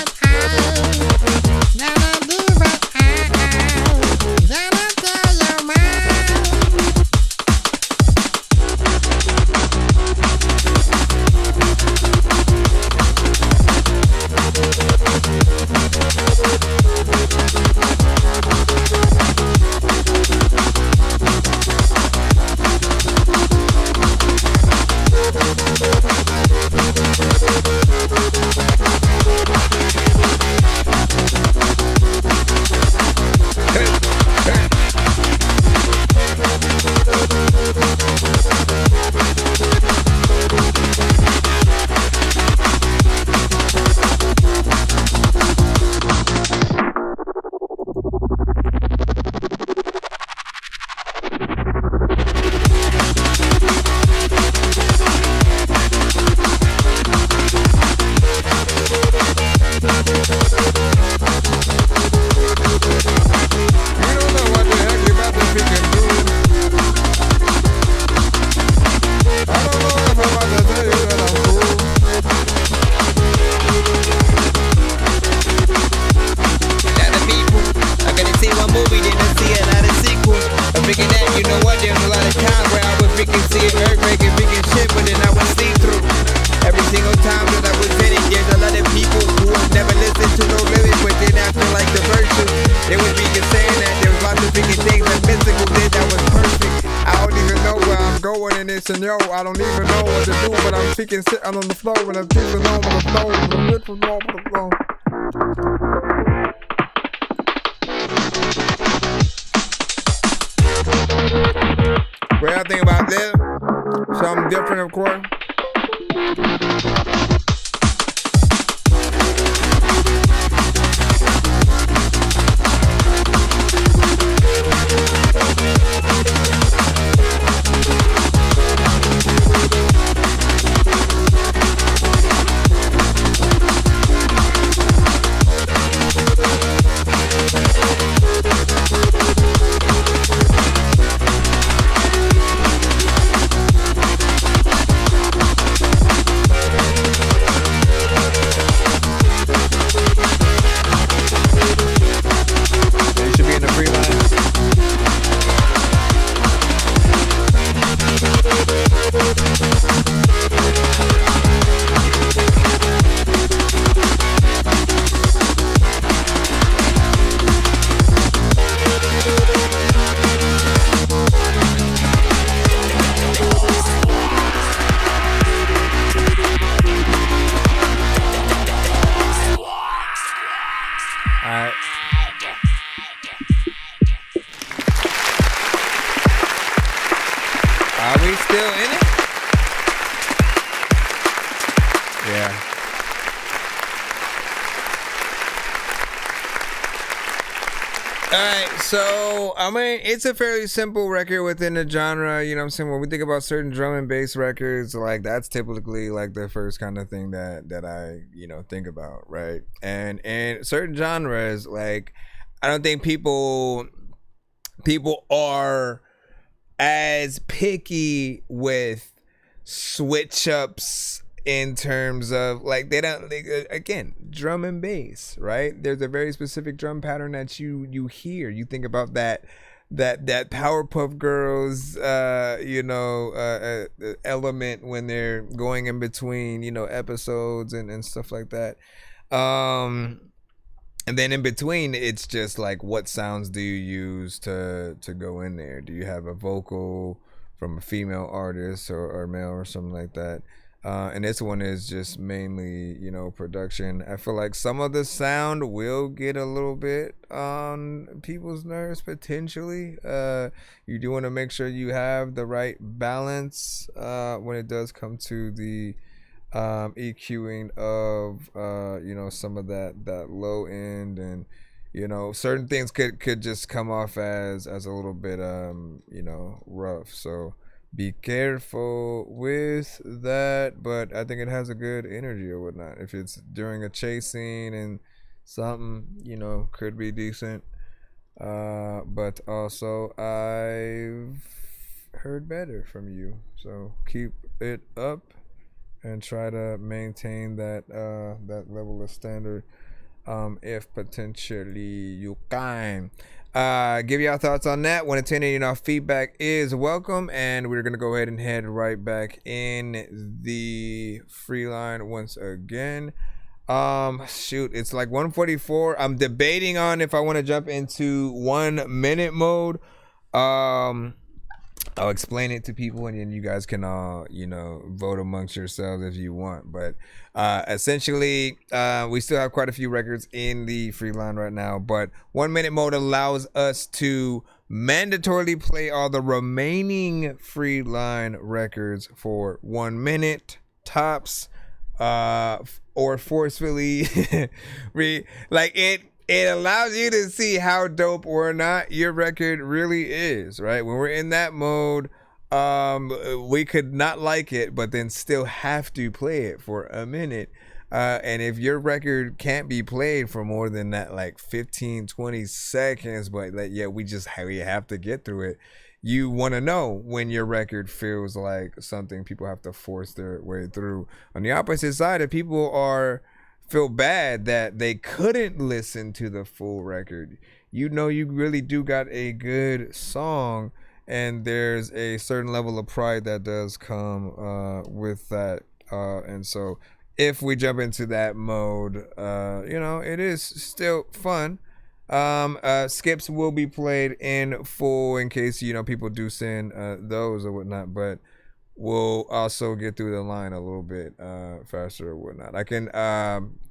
gonna do, but gonna tell your And yo, I don't even know what to do, but I'm freaking sitting on the floor and I'm keeping on the floor, and I'm literally on the floor. What y'all think about this? Something different, of course. Are we still in it? Yeah. Alright, so I mean it's a fairly simple record within the genre, you know what I'm saying? When we think about certain drum and bass records, like that's typically like the first kind of thing that I, you know, think about, right? And in certain genres, like I don't think people are as picky with switch ups in terms of like again, drum and bass, right? There's a very specific drum pattern that you hear. You think about that Powerpuff Girls element when they're going in between, you know, episodes and stuff like that. And then in between, it's just like, what sounds do you use to go in there? Do you have a vocal from a female artist or male or something like that? And this one is just mainly, you know, production. I feel like some of the sound will get a little bit on people's nerves potentially. You do want to make sure you have the right balance when it does come to the EQing of you know, some of that low end, and you know, certain things could just come off as a little bit you know, rough. So be careful with that, but I think it has a good energy or whatnot. If it's during a chase scene and something, you know, could be decent. But also I've heard better from you, so keep it up and try to maintain that level of standard if potentially you can. Give y'all thoughts on that. Want to tune in, you know, feedback is welcome, and we're gonna go ahead and head right back in the free line once again. Shoot, it's like 1:44. I'm debating on if I want to jump into 1 minute mode. I'll explain it to people, and then you guys can all, you know, vote amongst yourselves if you want. But essentially, we still have quite a few records in the free line right now. But 1 minute mode allows us to mandatorily play all the remaining free line records for 1 minute tops, or forcefully like it allows you to see how dope or not your record really is, right? When we're in that mode, we could not like it, but then still have to play it for a minute. And if your record can't be played for more than that, like 15, 20 seconds, but like, yeah, we have to get through it. You want to know when your record feels like something people have to force their way through. On the opposite side, if people feel bad that they couldn't listen to the full record, you know, you really do got a good song, and there's a certain level of pride that does come with that. And so if we jump into that mode, you know, it is still fun. Skips will be played in full in case, you know, people do send those or whatnot, but we'll also get through the line a little bit faster or whatnot. I can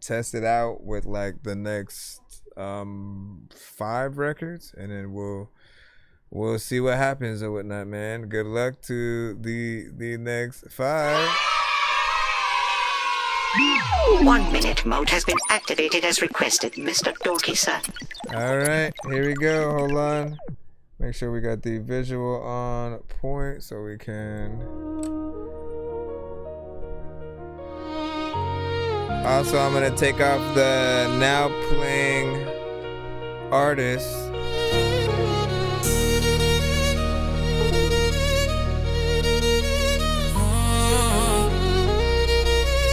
test it out with like the next 5 records, and then we'll see what happens or whatnot, man. Good luck to the next 5. 1 minute mode has been activated as requested, Mr. Dorky, sir. All right, here we go. Hold on. Make sure we got the visual on point so we can. Also, I'm gonna take off the now playing artist.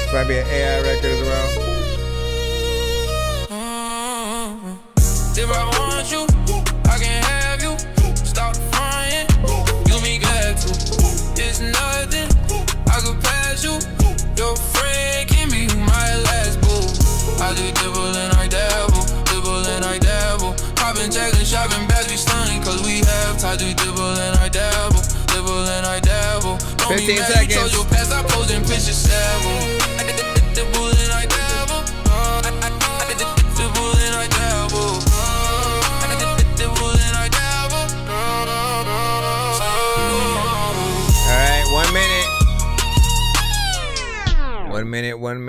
This might be an AI record as well. If I want you, I can have you. Stop frying, you be glad to. It's nothing, I could pass you. Your friend can be my last boo. I do dibble and I dabble, dibble and I dabble. Poppin' checkin', shopping bags, we stunning, cause we have time to dibble and I dabble, dibble and I dabble. 15 seconds. Told your past, I posed in pictures several. I did dibble and I dabble. I did dibble and I dabble. Alright, 1 minute. 1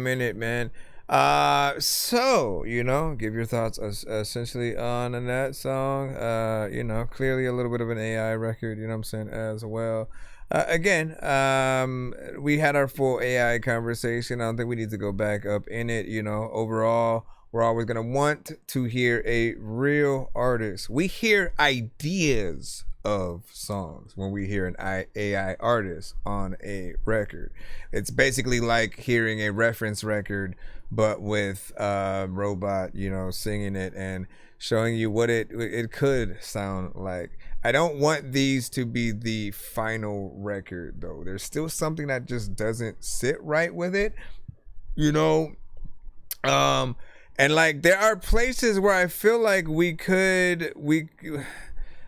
minute, man. So, you know, give your thoughts essentially on that song. You know, clearly a little bit of an AI record, you know what I'm saying, as well. Again, we had our full AI conversation. I don't think we need to go back up in it. You know, overall, we're always going to want to hear a real artist. We hear ideas of songs when we hear an AI artist on a record. It's basically like hearing a reference record, but with robot, you know, singing it and showing you what it could sound like. I don't want these to be the final record, though. There's still something that just doesn't sit right with it, you know. And like there are places where I feel like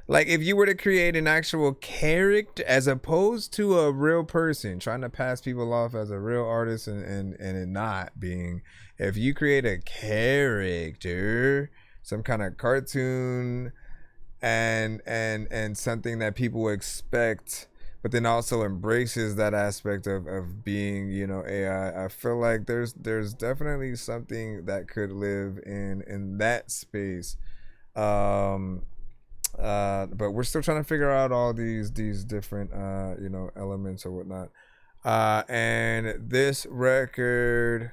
like if you were to create an actual character as opposed to a real person, trying to pass people off as a real artist and it not being, if you create a character, some kind of cartoon and something that people expect, but then also embraces that aspect of being, you know, AI, I feel like there's definitely something that could live in that space. But we're still trying to figure out all these different you know, elements or whatnot. And this record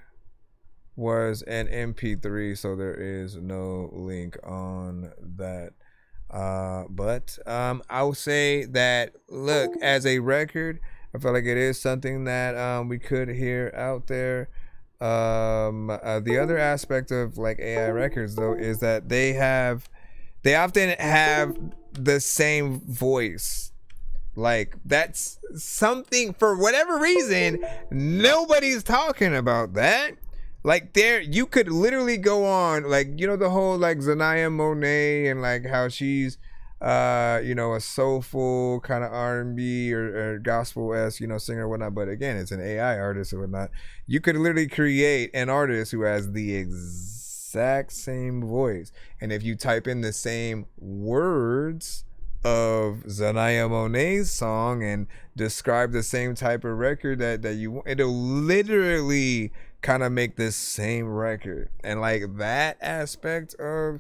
was an MP3, so there is no link on that. But I'll say that, look, as a record, I feel like it is something that we could hear out there. The other aspect of like AI records, though, is that they often have the same voice. Like that's something, for whatever reason, nobody's talking about that. Like there, you could literally go on, like, you know, the whole like Zanaya Monet and like how she's, you know, a soulful kind of R&B or gospel-esque, you know, singer or whatnot. But again, it's an AI artist or whatnot. You could literally create an artist who has the exact same voice, and if you type in the same words of Zanaya Monet's song and describe the same type of record that you want, it'll literally kind of make this same record. And like that aspect of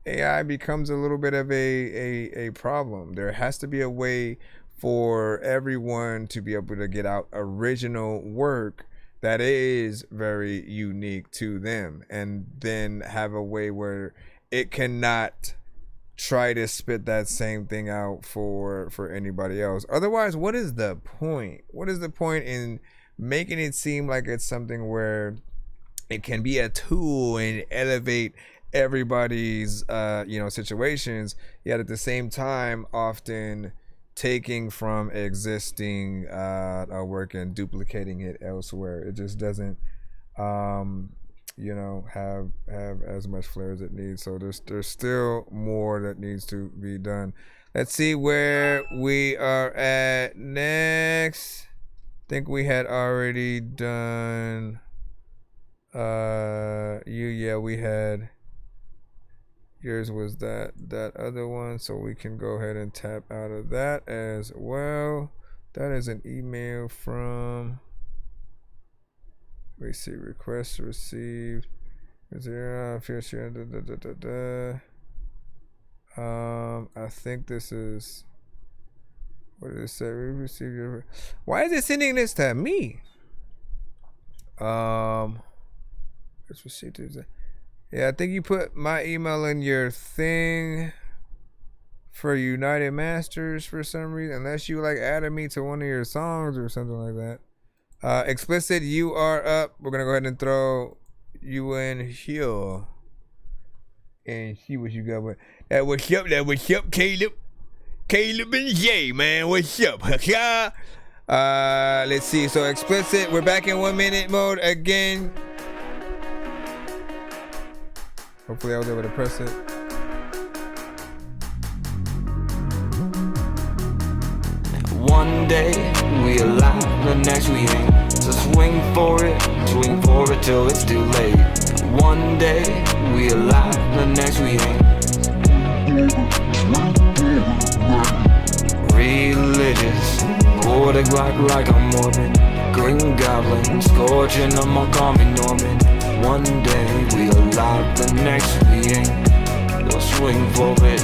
AI becomes a little bit of a problem. There has to be a way for everyone to be able to get out original work that is very unique to them, and then have a way where it cannot try to spit that same thing out for anybody else. Otherwise, what is the point? What is the point in making it seem like it's something where it can be a tool and elevate everybody's you know, situations, yet at the same time often taking from existing work and duplicating it elsewhere? It just doesn't you know, have as much flair as it needs. So there's still more that needs to be done. Let's see where we are at next. I think we had already done yeah, we had, yours was that other one, so we can go ahead and tap out of that as well. That is an email from, we see request received. Is there I think this is, what did it say? We received your, why is it sending this to me? It's received. Yeah, I think you put my email in your thing for United Masters for some reason, unless you like added me to one of your songs or something like that. Explicit, you are up. We're gonna go ahead and throw you in here and see what you got. What's up, Caleb and Jay, man, what's up? Let's see. So Explicit, we're back in 1 minute mode again. Hopefully I was able to press it. One day we alive, the next we ain't. So swing for it till it's too late. One day we alive, the next we ain't. Religious, pour the Glock like I'm Mormon. Green Goblin, scorching them, call me Norman. One day we alive, the next we ain't. We'll swing forward,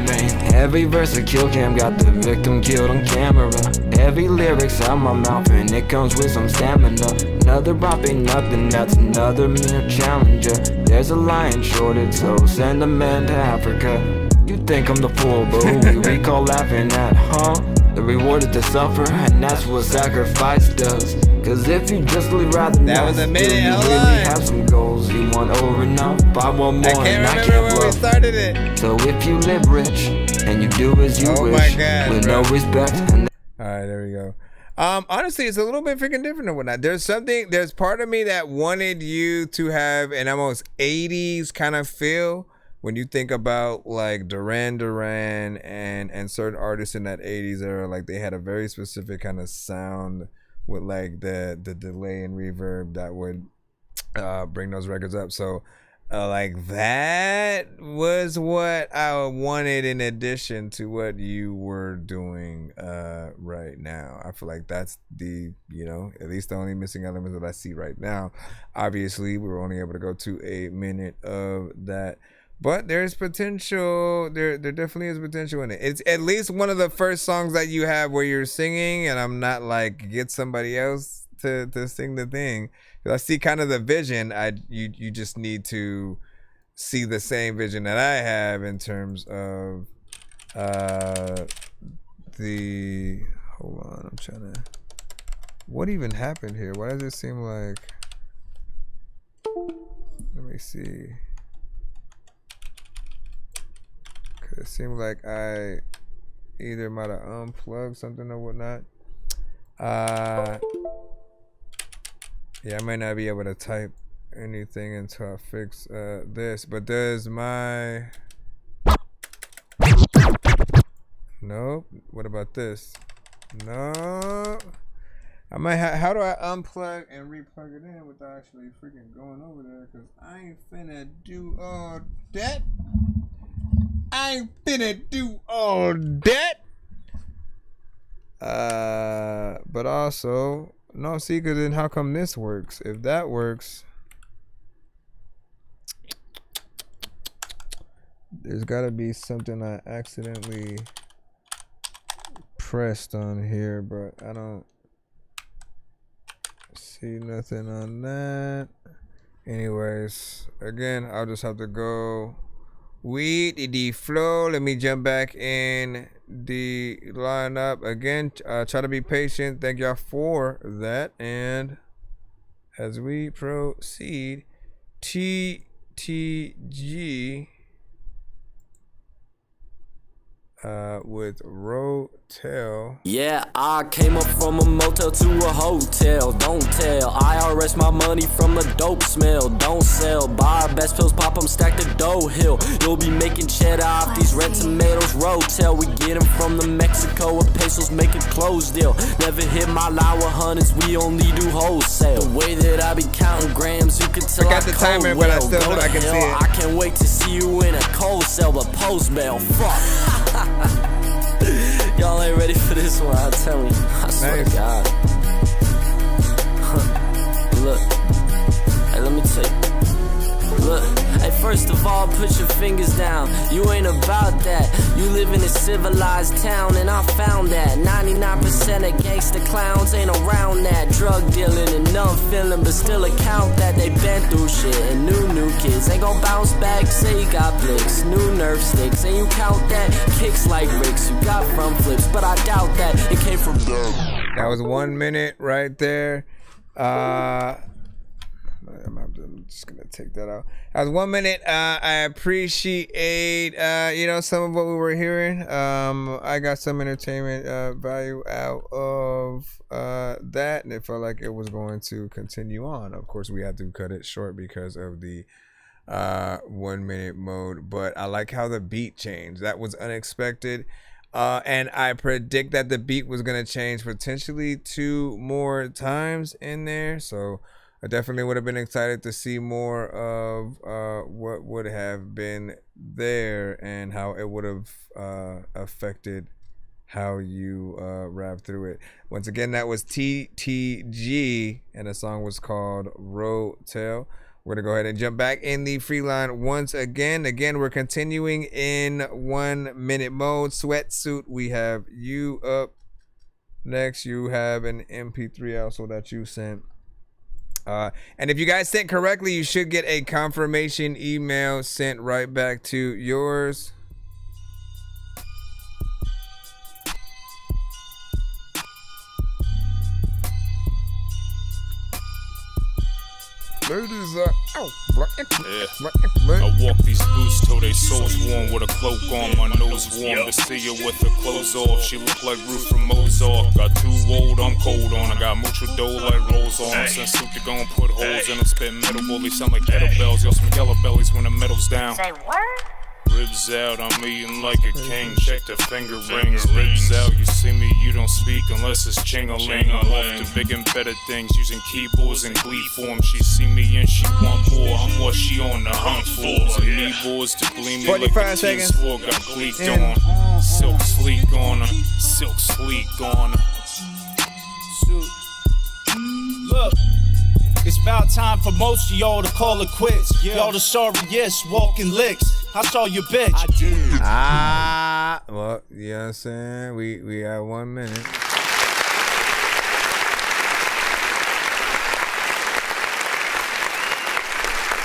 man. Every verse of Kill Cam got the victim killed on camera. Every lyric's out my mouth and it comes with some stamina. Another rap ain't nothing, that's another mere challenger. There's a lion shortage, so send a man to Africa. You think I'm the fool, but who we recall laughing at, huh? The reward is to suffer, and that's what sacrifice does. Cause if you just live rather than that was a minute, you hold really on. have some goals you want over enough. I want more, I can't and I remember can't where we bluff. started it. So if you live rich and you do as you Oh wish, my God, with bro. no respect and All right, there we go. Honestly, it's a little bit freaking different than whatnot. There's part of me that wanted you to have an almost 80s kind of feel when you think about like Duran Duran and certain artists in that 80s era. Like they had a very specific kind of sound with like the delay and reverb that would bring those records up. So like that was what I wanted in addition to what you were doing right now. I feel like that's the, you know, at least the only missing element that I see right now. Obviously, we were only able to go to a minute of that. But there's potential. There definitely is potential in it. It's at least one of the first songs that you have where you're singing, and I'm not like get somebody else to sing the thing. I see kind of the vision. You just need to see the same vision that I have in terms of the. Hold on, I'm trying to. What even happened here? Why does it seem like? Let me see. It seemed like I either might have unplugged something or whatnot. Yeah, I might not be able to type anything until I fix this. But does my... Nope. What about this? No. I might how do I unplug and replug it in without actually freaking going over there? Because I ain't finna do all that. I ain't finna do all that. But also, no, see, because then how come this works? If that works, there's got to be something I accidentally pressed on here, but I don't see nothing on that. Anyways, again, I'll just have to go with the flow. Let me jump back in the lineup again. Try to be patient. Thank y'all for that. And as we proceed, TTG with Rotel. Yeah, I came up from a motel to a hotel. Don't tell, IRS my money from the dope smell. Don't sell, buy best pills, pop them, stack the dough hill. You'll be making cheddar off these red tomatoes. Rotel, we get them from the Mexico with pesos, make it close deal. Never hit my line with hundreds, we only do wholesale. The way that I be counting grams, you can tell I got the timer, but I still I can see it. I can't wait to see you in a cold cell, but post mail, fuck. Y'all ain't ready for this one, I'll tell you. I swear to God. Look, hey, let me tell you. Look, hey, first of all, put your fingers down. You ain't about that. You live in a civilized town, and I found that 99% of gangsta clowns ain't around that. Drug dealing and numb feeling, but still account that they been through shit. And new kids ain't gon' bounce back. Say you got blicks, new nerve sticks, and you count that. Kicks like Ricks, you got front flips, but I doubt that it came from them. That was 1 minute right there. I'm just gonna take that out. That was 1 minute. I appreciate you know, some of what we were hearing. I got some entertainment value out of that, and it felt like it was going to continue on. Of course, we had to cut it short because of the 1 minute mode, but I like how the beat changed. That was unexpected. And I predict that the beat was gonna change potentially 2 more times in there. So I definitely would have been excited to see more of what would have been there and how it would have affected how you rap through it. Once again, that was TTG, and the song was called Rotel. We're gonna go ahead and jump back in the free line once again. Again, we're continuing in 1 minute mode. Sweatsuit, we have you up next. You have an MP3 also that you sent. And if you guys sent correctly, you should get a confirmation email sent right back to yours. Ladies, I walk these boots till they soles warm with a cloak on, my nose warm. To see her with her clothes off, she look like Ruth from Mozart. Got too old, I'm cold on. I got mucho dough like rolls on. Since suit to go and put holes in them, spit metal bullies sound like kettlebells. Yo, some yellow bellies when the metal's down. Say what? Ribs out, I'm eating like a king. Check the finger rings. Ribs out, you see me, you don't speak unless it's ching-a-ling. I'm off to big and better things, using keyboards in glee form. She see me and she want more. I'm what she on the hunt for. Some knee boards to gleam me like a teen swore. Got gleeked on. Silk sleek on her. Silk sleek on her. Look. It's about time for most of y'all to call it quits. Y'all the sorriest walking licks. I saw your bitch. I do. Well, you know what I'm saying? We have 1 minute.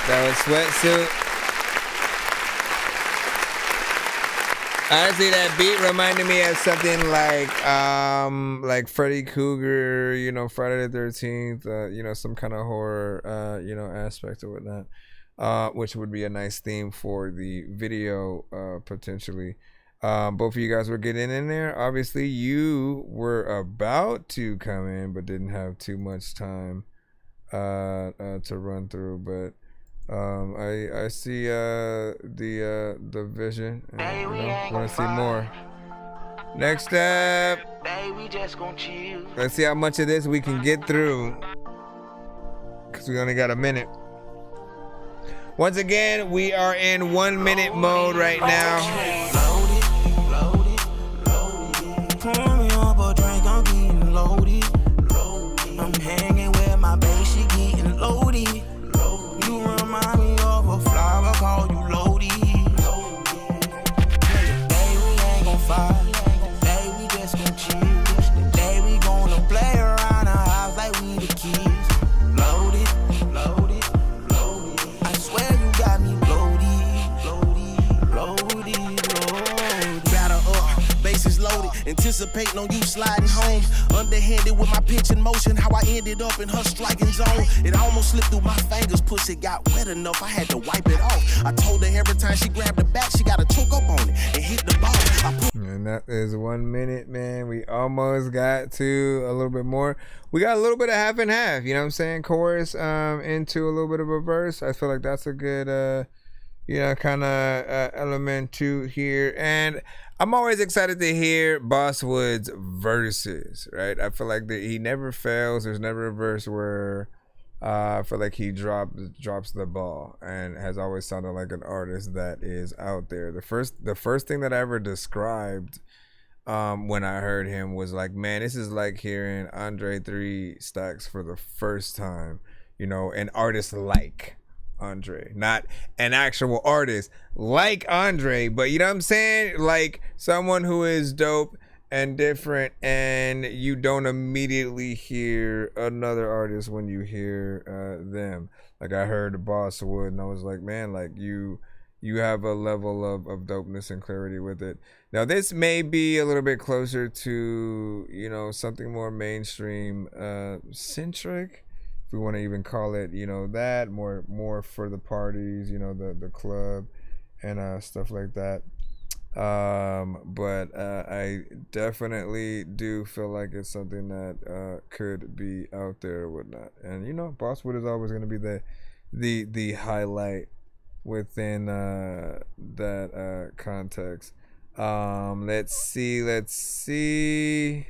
That was Sweatsuit. Honestly, that beat reminded me of something like Freddy Krueger, you know, Friday the 13th, you know, some kind of horror, you know, aspect or whatnot, which would be a nice theme for the video, potentially. Both of you guys were getting in there. Obviously, you were about to come in, but didn't have too much time to run through, but I see the vision and want to see more. Next up, let's see how much of this we can get through, because we only got a minute. Once again, we are in 1 minute mode right now. Pour me up a drink, I'm getting loaded. I'm hanging with my babe, she getting loaded. You remind me of a flower, call you Lodi. Today we ain't gon' fight, today we just gon' chill. Today we gonna play around the house like we the kids. Loaded, loaded, loaded. I swear you got me loaded. Batter up, bases loaded. Anticipating on you sliding home. Underhanded with my pitch in motion. How I ended up in her striking zone. It almost slipped through my fingers. Pussy got wet enough, I had to wipe it off. I told her every time she grabbed the back, she gotta choke up on it and hit the ball. And that is 1 minute, man. We almost got to a little bit more. We got a little bit of half and half, you know what I'm saying? Chorus into a little bit of a verse. I feel like that's a good you know, kind of element to here. And I'm always excited to hear Bosswood's verses, right? I feel like that he never fails. There's never a verse where I feel like he drops the ball, and has always sounded like an artist that is out there. The first thing that I ever described when I heard him was like, man, this is like hearing Andre 3 Stacks for the first time, you know, an artist like Andre, not an actual artist like Andre, but you know what I'm saying, like someone who is dope and different, and you don't immediately hear another artist when you hear them. Like I heard Bosswood and I was like, man, like you have a level of dopeness and clarity with it. Now this may be a little bit closer to, you know, something more mainstream centric, if we want to even call it, you know, that more for the parties, you know, the club and stuff like that. But I definitely do feel like it's something that could be out there or whatnot. And you know, Bosswood is always going to be the highlight within that context. Let's see.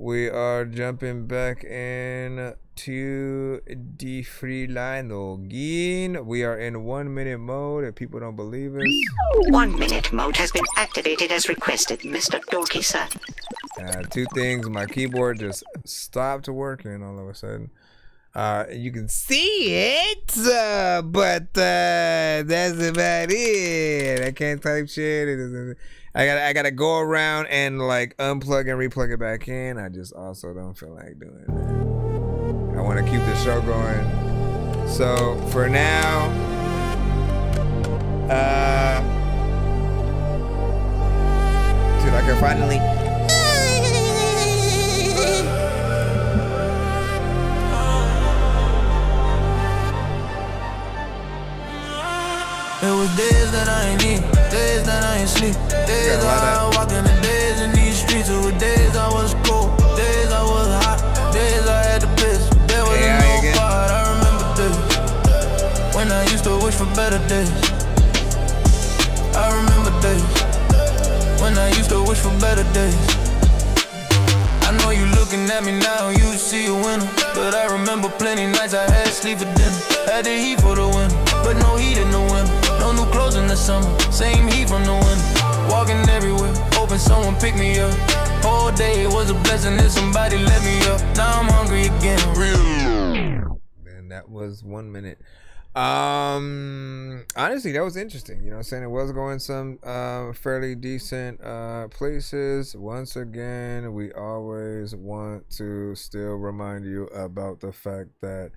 we are jumping back in to the free line again. We are in 1 minute mode. If people don't believe us, 1 minute mode has been activated as requested, Mr. Dorky-san. two things. My keyboard just stopped working all of a sudden. You can see it, but that's about it. I can't type shit. It doesn't. I gotta go around and like unplug and replug it back in. I just also don't feel like doing that. I want to keep the show going. So for now, dude, I can finally. It was days that I ain't eat, days that I ain't sleep, days that I was walking the days in these streets. It was days I was cold, days I was hot, days I had to piss. There was no part, I remember days when I used to wish for better days. I remember days when I used to wish for better days. I know you looking at me now, you see a winner, but I remember plenty nights I had sleep for dinner. Had the heat for the winter, but no heat in the winter. No new clothes in the summer, same heat from the winter. Walking everywhere, hoping someone pick me up. Whole day it was a blessing if somebody let me up. Now I'm hungry again, real. And that was 1 minute. Honestly, that was interesting. You know what I'm saying? It was going some fairly decent places. Once again, we always want to still remind you about the fact that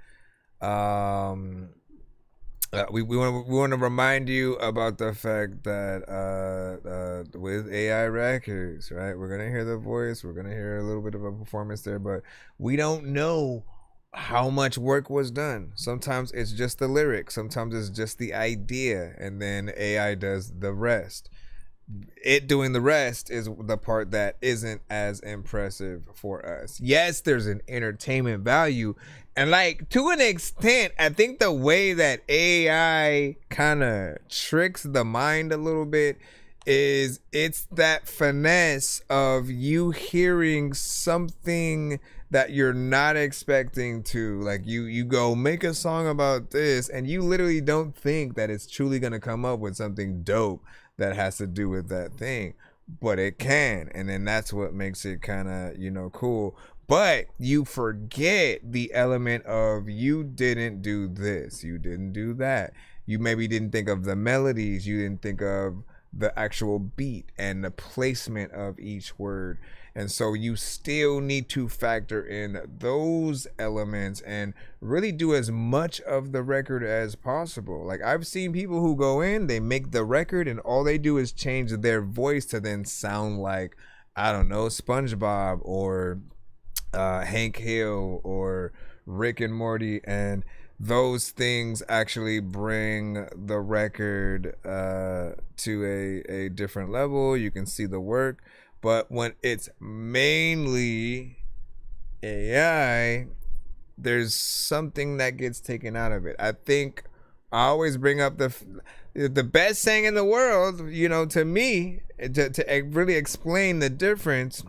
we want to remind you about the fact that with AI records, right? We're gonna hear the voice, we're gonna hear a little bit of a performance there, but we don't know how much work was done. Sometimes it's just the lyrics, sometimes it's just the idea, and then AI does the rest. It doing the rest is the part that isn't as impressive for us. Yes, there's an entertainment value, and like to an extent, I think the way that AI kind of tricks the mind a little bit is it's that finesse of you hearing something that you're not expecting to, like you go make a song about this and you literally don't think that it's truly gonna come up with something dope that has to do with that thing, but it can, and then that's what makes it kind of, you know, cool. But you forget the element of you didn't do this, you didn't do that, you maybe didn't think of the melodies, you didn't think of the actual beat and the placement of each word. And so you still need to factor in those elements and really do as much of the record as possible. Like I've seen people who go in, they make the record and all they do is change their voice to then sound like, I don't know, SpongeBob or Hank Hill or Rick and Morty, and those things actually bring the record to a different level. You can see the work. But when it's mainly AI, there's something that gets taken out of it. I think I always bring up the best saying in the world, you know, to me, to really explain the difference,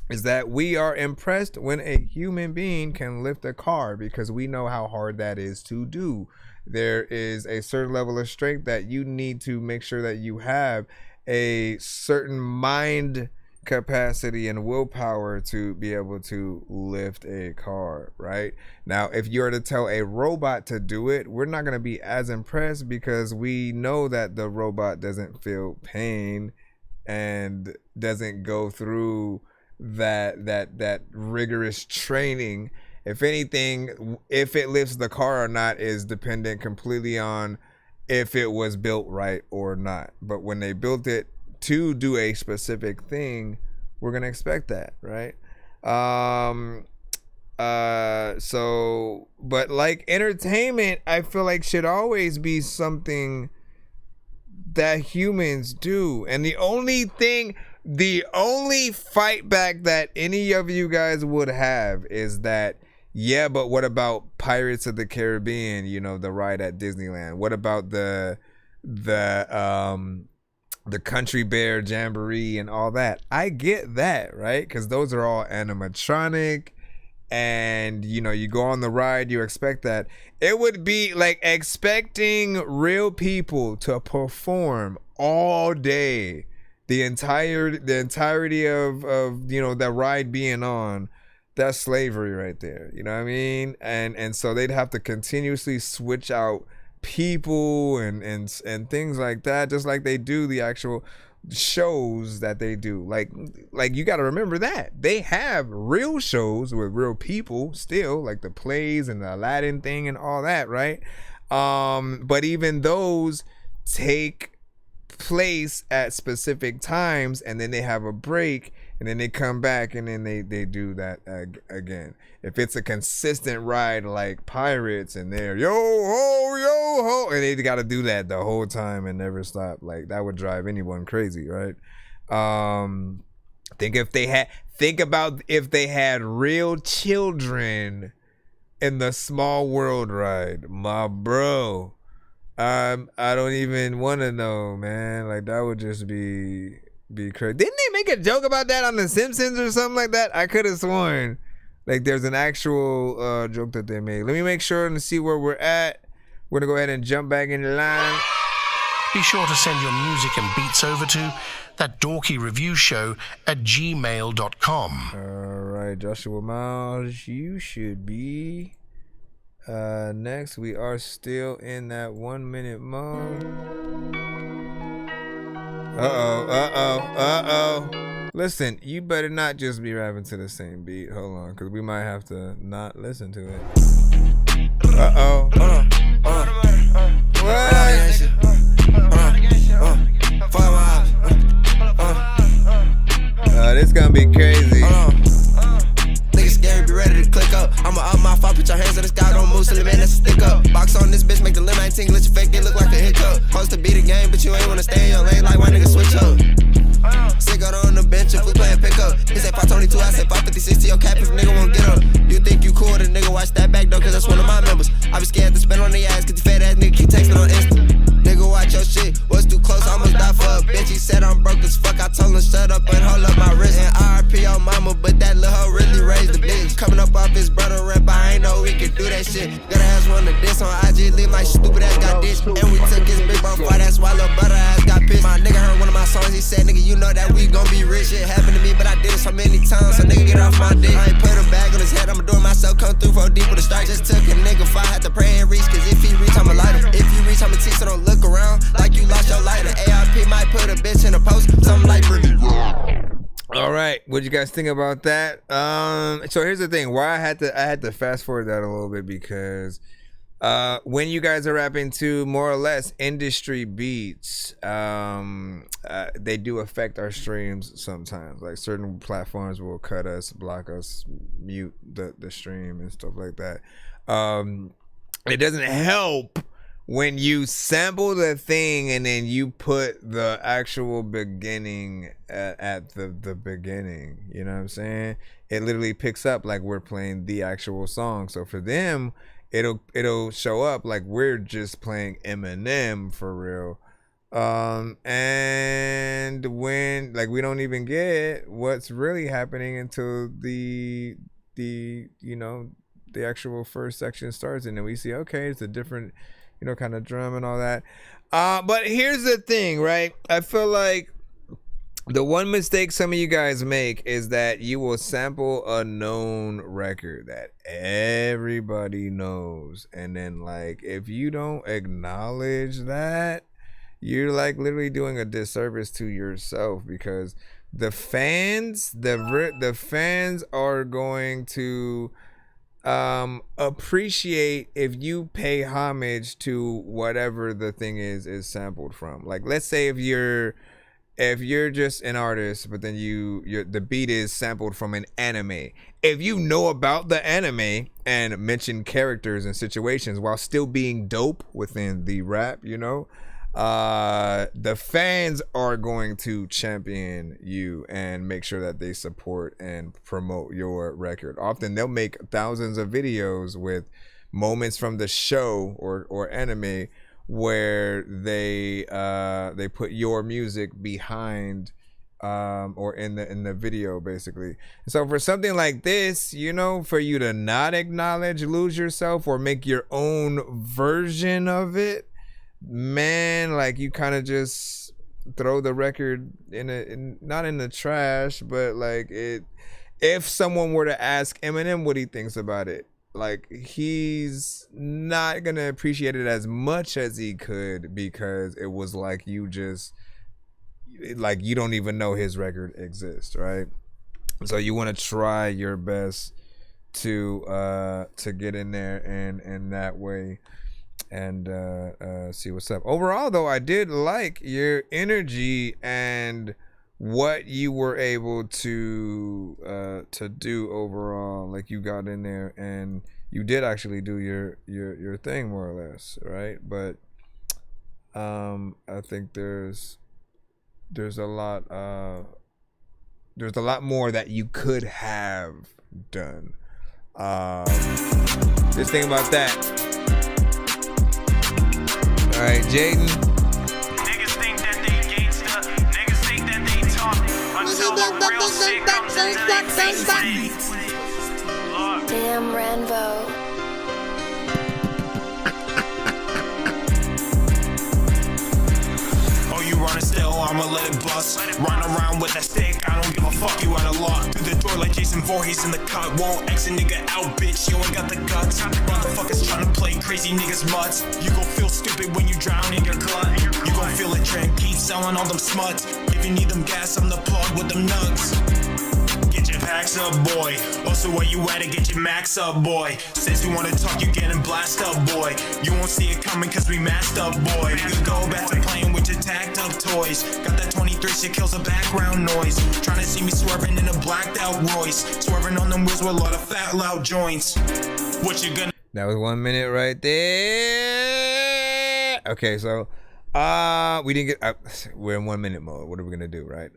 is that we are impressed when a human being can lift a car, because we know how hard that is to do. There is a certain level of strength that you need to make sure that you have a certain mind capacity and willpower to be able to lift a car, right? Now, if you were to tell a robot to do it, we're not going to be as impressed, because we know that the robot doesn't feel pain and doesn't go through that rigorous training. If anything, if it lifts the car or not is dependent completely on if it was built right or not. But when they built it to do a specific thing, we're gonna expect that, right? So, but like entertainment, I feel like should always be something that humans do. And the only fight back that any of you guys would have is that, yeah, but what about Pirates of the Caribbean, you know, the ride at Disneyland? What about the the Country Bear Jamboree and all that. I get that, right? Because those are all animatronic, and you know, you go on the ride, you expect that. It would be like expecting real people to perform all day, the entirety of you know, that ride being on. That's slavery right there. You know what I mean? And so they'd have to continuously switch out people and things like that, just like they do the actual shows that they do. Like you got to remember that they have real shows with real people still, like the plays and the Aladdin thing and all that, right? But even those take place at specific times, and then they have a break, and then they come back, and then they do that again. If it's a consistent ride like Pirates, and they're yo ho, and they got to do that the whole time and never stop, like that would drive anyone crazy, right? Think about if they had real children in the Small World ride, my bro. I don't even want to know, man. Like that would just be crazy. Didn't they make a joke about that on The Simpsons or something like that? I could have sworn like there's an actual joke that they made. Let me make sure and see where we're at. We're gonna go ahead and jump back in the line. Be sure to send your music and beats over to that dorky review show at gmail.com. All right, Joshua Miles, you should be next. We are still in that 1 minute mode. Listen, you better not just be rapping to the same beat. Hold on, because we might have to not listen to it. This gonna be crazy. Niggas scary, be ready to click up. I'ma up my phone, put your hands on the sky, don't move, so the man that's a stick up. Box on this bitch, make the limb 19 glitch effect, it look like a hiccup. Supposed to be the game, but you ain't wanna stay in your lane, like why niggas switch up? Sick out on the bench if we playin' pickup. He said 522, I said 550, 60, your cap if a nigga won't get up. You think you cool, the nigga watch that back though, cause that's one of my members. I be scared to spin on the ass, cause the fat ass nigga keep texting on Insta. Nigga watch your shit, what's too close, I almost die for a bitch. He said I'm broke as fuck, I told him shut up and hold up my wrist. And RP your mama, but that little hoe really raised the bitch. Coming up off his brother rap, I ain't know we could do that shit. Gotta ask one to diss on IG, leave my stupid ass got ditched. And we took his big bro fight, that's why little brother ass got pissed. My nigga heard one of my songs, he said, nigga, you know that we gon' be rich. Shit happened to me, but I did it so many times, so nigga get off my dick. I ain't put a bag on his head, I'ma do it myself, come through for deep with a strike. Just took a nigga fight, had to pray and reach, cause if he reach, I'ma light him. If you reach, I'ma teach, so don't look around like you lost your lighter. ARP might put a bitch in a post, something like really. All right, what you guys think about that? So here's the thing, why I had to fast forward that a little bit, because when you guys are rapping to more or less industry beats, they do affect our streams sometimes. Like certain platforms will cut us, block us, mute the stream and stuff like that. It doesn't help when you sample the thing and then you put the actual beginning at the beginning. You know what I'm saying? It literally picks up like we're playing the actual song. So for them, it'll show up like we're just playing Eminem for real. And when like we don't even get what's really happening until the you know, the actual first section starts, and then we see, okay, it's a different, you know, kind of drum and all that. But here's the thing, right? I feel like the one mistake some of you guys make is that you will sample a known record that everybody knows, and then like if you don't acknowledge that, you're like literally doing a disservice to yourself, because the fans are going to appreciate if you pay homage to whatever the thing is sampled from. Like let's say if you're just an artist, but then the beat is sampled from an anime. If you know about the anime and mention characters and situations while still being dope within the rap, you know, the fans are going to champion you and make sure that they support and promote your record. Often they'll make thousands of videos with moments from the show or anime where they put your music behind or in the video basically. So for something like this, you know, for you to not acknowledge Lose Yourself or make your own version of it, man, like you kind of just throw the record not in the trash, but like it. If someone were to ask Eminem what he thinks about it, like he's not gonna appreciate it as much as he could, because it was like you don't even know his record exists, right? So you want to try your best to get in there and that way and see what's up. Overall though, I did like your energy and what you were able to do overall. Like you got in there and you did actually do your thing more or less, right? But I think there's a lot more that you could have done. Just think about that. All right, Jaden. Niggas think that they gangsta. Niggas think that they talk until the real shit comes into their face. Damn Rambo. Running still, I'ma let it bust. Run around with that stick, I don't give a fuck, you out of luck. Through the door like Jason Voorhees in the cut. Won't X a nigga out, bitch, you ain't got the guts. Motherfuckers trying to play crazy niggas mutts. You gon' feel stupid when you drown in your glut. You gon' feel it, trend, keep selling all them smuts. If you need them gas, I'm the plug with them nugs. Get your packs up, boy. Also, where you at it, get your max up, boy. Since you wanna talk, you getting blast up, boy. You won't see it coming cause we masked up, boy. We could go back to playing with your tacked up toys. Got that 23 shit kills the background noise. Trying to see me swerving in a blacked out Royce. Swerving on them wheels with a lot of fat loud joints. What you gonna... That was 1 minute right there. Okay, so we didn't get we're in 1 minute mode. What are we gonna do, right?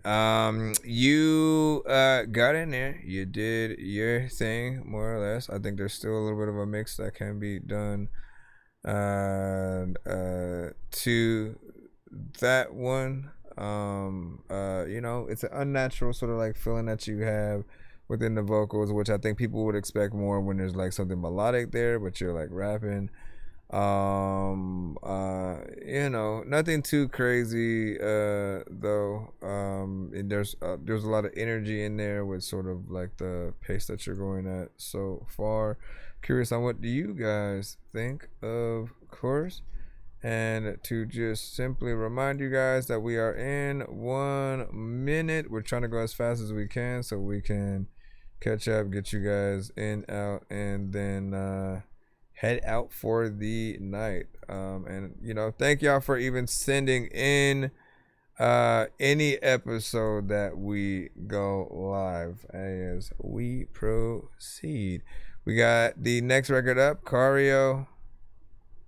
You got in there, you did your thing more or less. I think there's still a little bit of a mix that can be done to that one. You know, it's an unnatural sort of like feeling that you have within the vocals, which I think people would expect more when there's like something melodic there, but you're like rapping. You know, nothing too crazy though. And there's a lot of energy in there with sort of like the pace that you're going at so far. Curious on what do you guys think, of course. And to just simply remind you guys that we are in 1 minute. We're trying to go as fast as we can so we can catch up, get you guys in, out, and then head out for the night. And you know, thank y'all for even sending in any episode that we go live as we proceed. We got the next record up, Cario.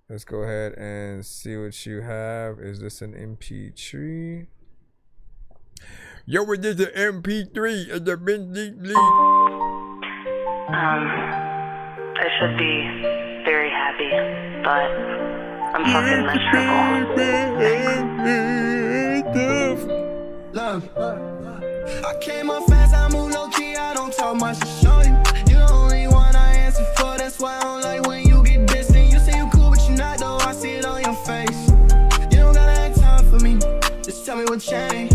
Let's go ahead and see what you have. Is this an MP3? Yo, it is an MP3. It's a Benji. I should be very happy, but I'm fucking miserable. Look, I came up fast, I move low key, I don't talk much to show you. You're the only one I answer for, that's why I don't like when you get distant. You say you cool, but you're not though, I see it on your face. You don't gotta have time for me, just tell me what changed.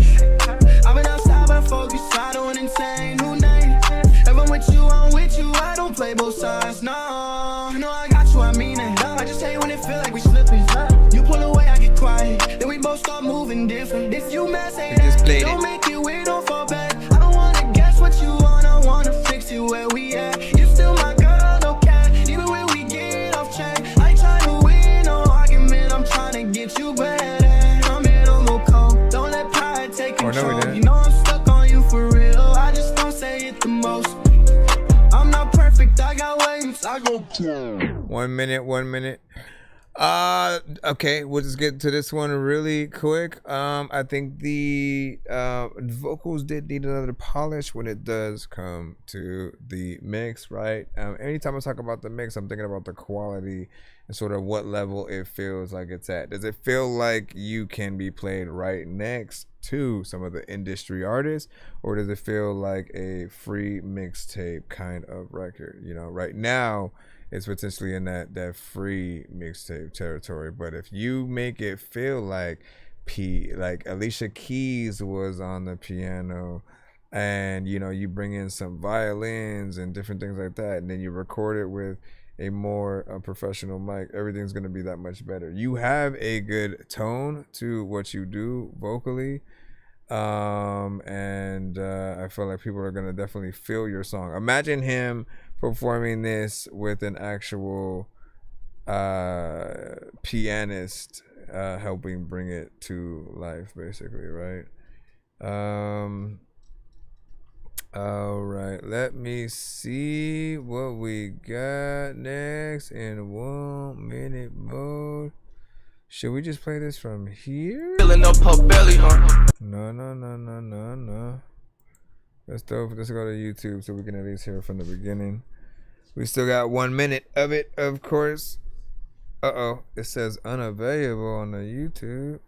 I've been outside but focused, I don't insane, new name. If I'm with you, I'm with you, I don't play both sides, no. No, I got you, I mean it. I just hate when it feel like we slipping. You pull away, I get quiet, then we both start moving different. If you mad, say that, don't make it weird, don't fall back. I don't wanna guess what you want, I wanna fix you where we at. You still my girl, no cat, even when we get off track. I ain't trying to win no argument, I'm trying to get you better. I'm here, don't go cold, don't let pride take control. You know I'm stuck on you for real, I just don't say it the most. I'm not perfect, I got waves, I go 1 minute, 1 minute. Okay, we'll just get to this one really quick. I think the vocals did need another polish when it does come to the mix, right? Anytime I talk about the mix, I'm thinking about the quality and sort of what level it feels like it's at. Does it feel like you can be played right next to some of the industry artists, or does it feel like a free mixtape kind of record? You know, right now it's potentially in that free mixtape territory, but if you make it feel like like Alicia Keys was on the piano, and you know, you bring in some violins and different things like that, and then you record it with a more professional mic, everything's going to be that much better. You have a good tone to what you do vocally, and I feel like people are going to definitely feel your song. Imagine him performing this with an actual pianist helping bring it to life, basically, right? All right, let me see what we got next in 1 minute mode. Should we just play this from here? Filling up her belly, huh? No. Let's go to YouTube so we can at least hear it from the beginning. We still got 1 minute of it, of course. It says unavailable on the YouTube.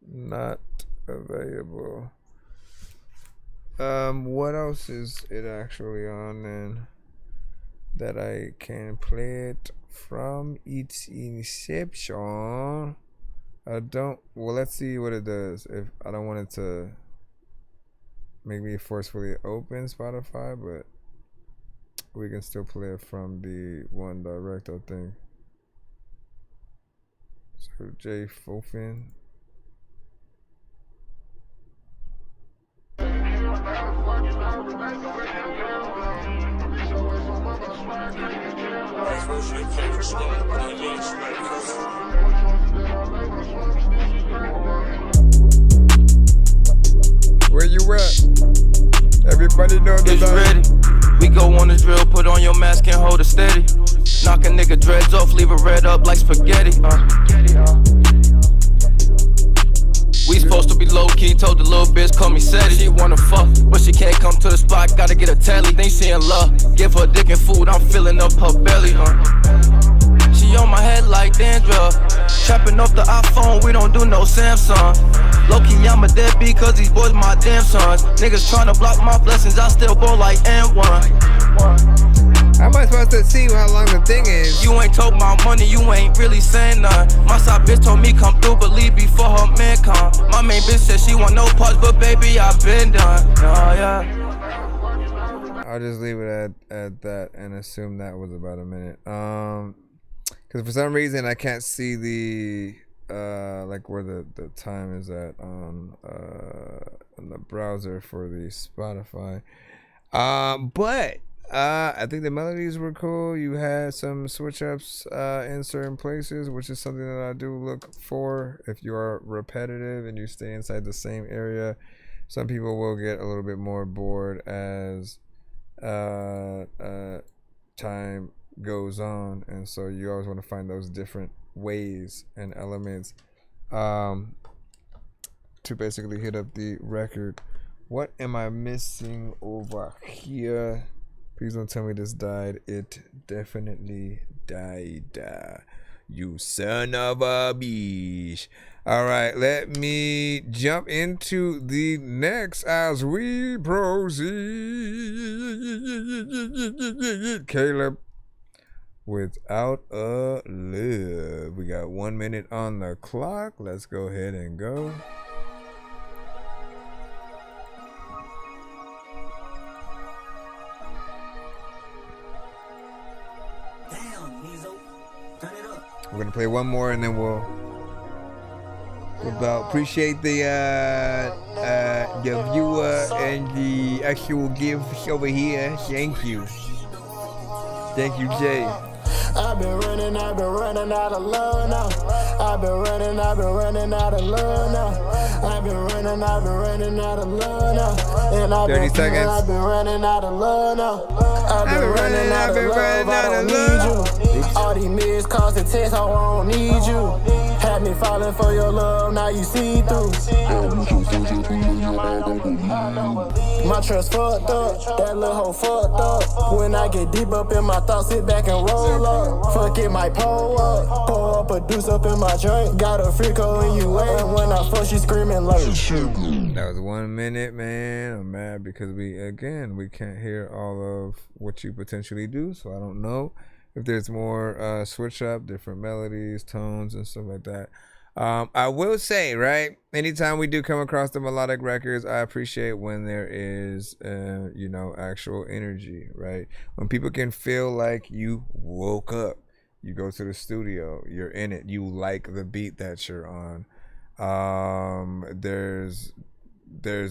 Not available. What else is it actually on then that I can play it from its inception? Well, let's see what it does. If I don't want it to make me forcefully open Spotify, but we can still play it from the one direct, I think. So Jay Fofin. Where you at? Everybody know that. Is you ready? We go on the drill, put on your mask and hold it steady. Knock a nigga dreads off, leave it red up like spaghetti. We supposed to be low key, told the little bitch call me Sadie. She wanna fuck, but she can't come to the spot, gotta get a tally. Think she in love, give her dick and food, I'm filling up her belly, She on my head like dandruff, trapping off the iPhone, we don't do no Samsung. Low-key, I'm a deadbeat cause these boys my damn sons. Niggas tryna block my blessings, I still go like N1. How am I supposed to see how long the thing is? You ain't told my money, you ain't really saying none. My side bitch told me come through, but leave before her man come. My main bitch said she want no parts, but baby, I been done. I'll just leave it at that and assume that was about a minute. Cause for some reason I can't see the like where the time is at on the browser for the Spotify. But I think the melodies were cool. You had some switch ups in certain places, which is something that I do look for. If you are repetitive and you stay inside the same area, some people will get a little bit more bored as time goes on, and so you always want to find those different ways and elements to basically hit up the record. What am I missing over here? Please don't tell me this died. It definitely died. You son of a bitch. All right, let me jump into the next as we proceed. Caleb, Without a Love. We got 1 minute on the clock. Let's go ahead and go. We're gonna play one more and then we'll appreciate the viewer and the actual gifts over here. Thank you, Jay. I've been running out of love now. I've been running out of love now. I've been running out of love now. And I've 30 seconds. I've been running out of love now. I've been running out of love, I don't need you. All these missed calls and texts, I don't need you. Had me falling for your love, now you see through. My trust fucked up, that little hoe fucked up. When I get deep up in my thoughts, sit back and roll up. Fuck it, might pull up a deuce up in my drink. Got a freako in you wait. When I fuck, she screaming like That was 1 minute, man. I'm mad because we can't hear all of what you potentially do, so I don't know if there's more switch up, different melodies, tones, and stuff like that. I will say, right, anytime we do come across the melodic records, I appreciate when there is, actual energy, right? When people can feel like you woke up, you go to the studio, you're in it, you like the beat that you're on. There's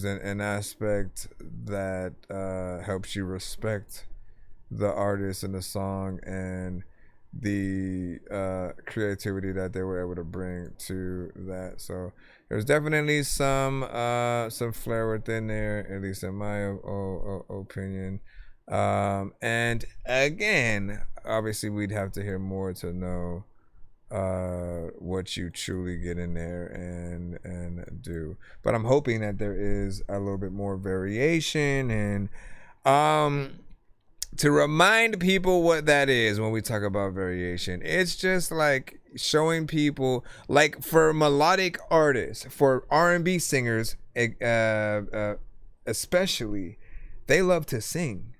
an aspect that helps you respect the artist and the song and the creativity that they were able to bring to that. So there's definitely some flair within there, at least in my opinion. And again, obviously we'd have to hear more to know what you truly get in there and do. But I'm hoping that there is a little bit more variation and to remind people what that is when we talk about variation, it's just like showing people, like for melodic artists, for R&B singers, especially, they love to sing,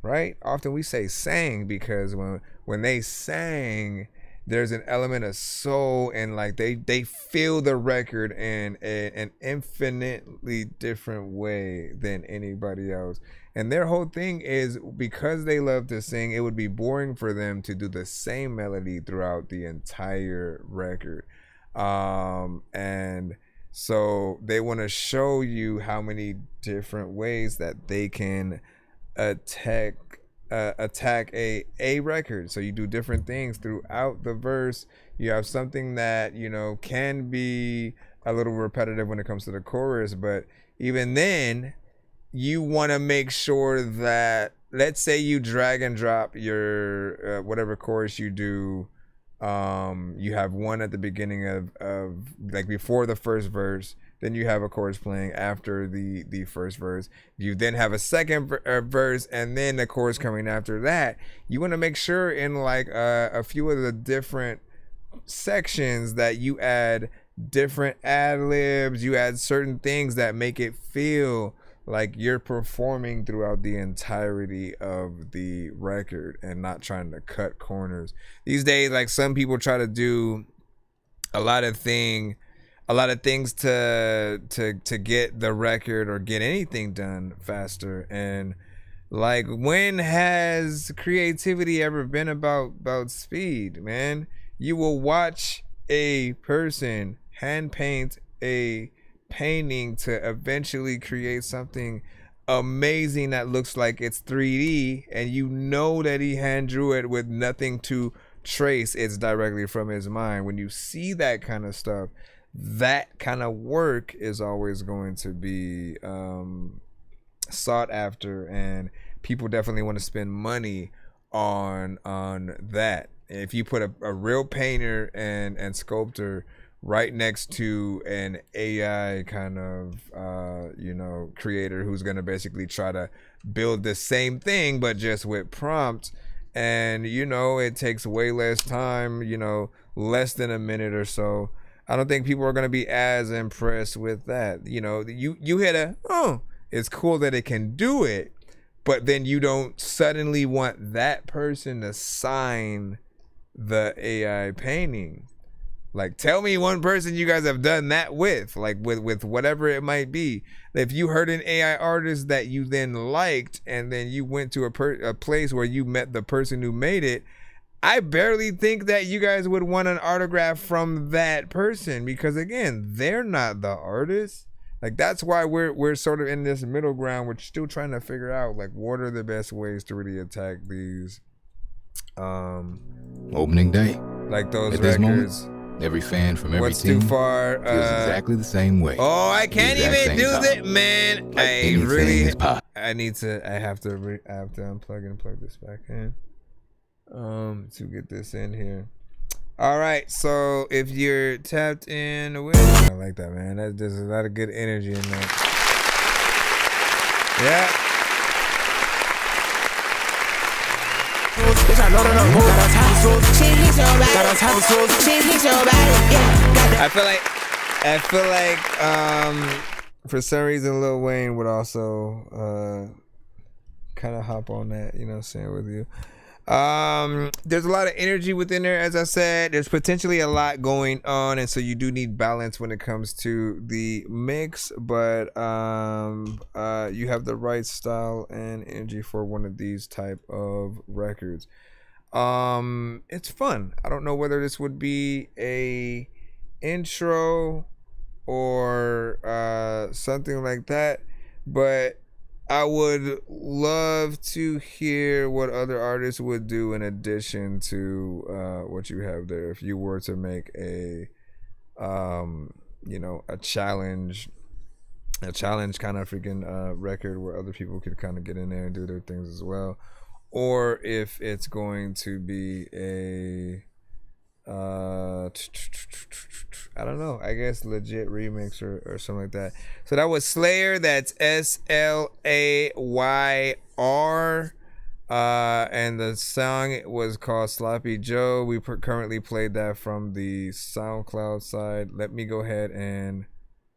right? Often we say sang because when they sang, there's an element of soul and like they feel the record in an infinitely different way than anybody else. And their whole thing is because they love to sing, it would be boring for them to do the same melody throughout the entire record. And so they want to show you how many different ways that they can attack a record. So you do different things throughout the verse. You have something that, can be a little repetitive when it comes to the chorus, but even then, you want to make sure that, let's say you drag and drop your whatever chorus you do, you have one at the beginning of like before the first verse, then you have a chorus playing after the first verse. You then have a second verse and then the chorus coming after that. You want to make sure in like a few of the different sections that you add different ad-libs, you add certain things that make it feel like you're performing throughout the entirety of the record and not trying to cut corners. These days, like some people try to do a lot of things to get the record or get anything done faster. And like, when has creativity ever been about speed, man? You will watch a person hand paint a painting to eventually create something amazing that looks like it's 3D, and you know that he hand drew it with nothing to trace. It's directly from his mind. When you see that kind of stuff, that kind of work is always going to be sought after, and people definitely want to spend money on that. If you put a real painter and sculptor right next to an AI kind of creator who's going to basically try to build the same thing but just with prompts, and it takes way less time, less than a minute or so, I don't think people are going to be as impressed with that. You hit it's cool that it can do it, but then you don't suddenly want that person to sign the AI painting. Like, tell me one person you guys have done that with, like with whatever it might be. If you heard an AI artist that you then liked, and then you went to a place where you met the person who made it, I barely think that you guys would want an autograph from that person, because again, they're not the artist. Like, that's why we're sort of in this middle ground. We're still trying to figure out, like, what are the best ways to really attack these Opening day. Like those At this records. moment, every fan from every What's team Too Far? feels exactly the same way. Oh, I can't The exact even do same time. that, man. Like I anything really. is possible. I have to unplug and plug this back in. To get this in here. All right, so if you're tapped in with, I like that, man. There's a lot of good energy in that. Yeah. I feel like for some reason Lil Wayne would also kind of hop on that, you know what I'm saying, with you. There's a lot of energy within there, as I said. There's potentially a lot going on, and so you do need balance when it comes to the mix, but you have the right style and energy for one of these type of records. It's fun. I don't know whether this would be a intro or something like that, but I would love to hear what other artists would do in addition to what you have there. If you were to make a challenge kind of freaking record where other people could kind of get in there and do their things as well, or if it's going to be a I don't know, I guess legit remix or something like that. So that was Slayer, that's Slayr, and the song was called Sloppy Joe. We currently played that from the SoundCloud side. Let me go ahead and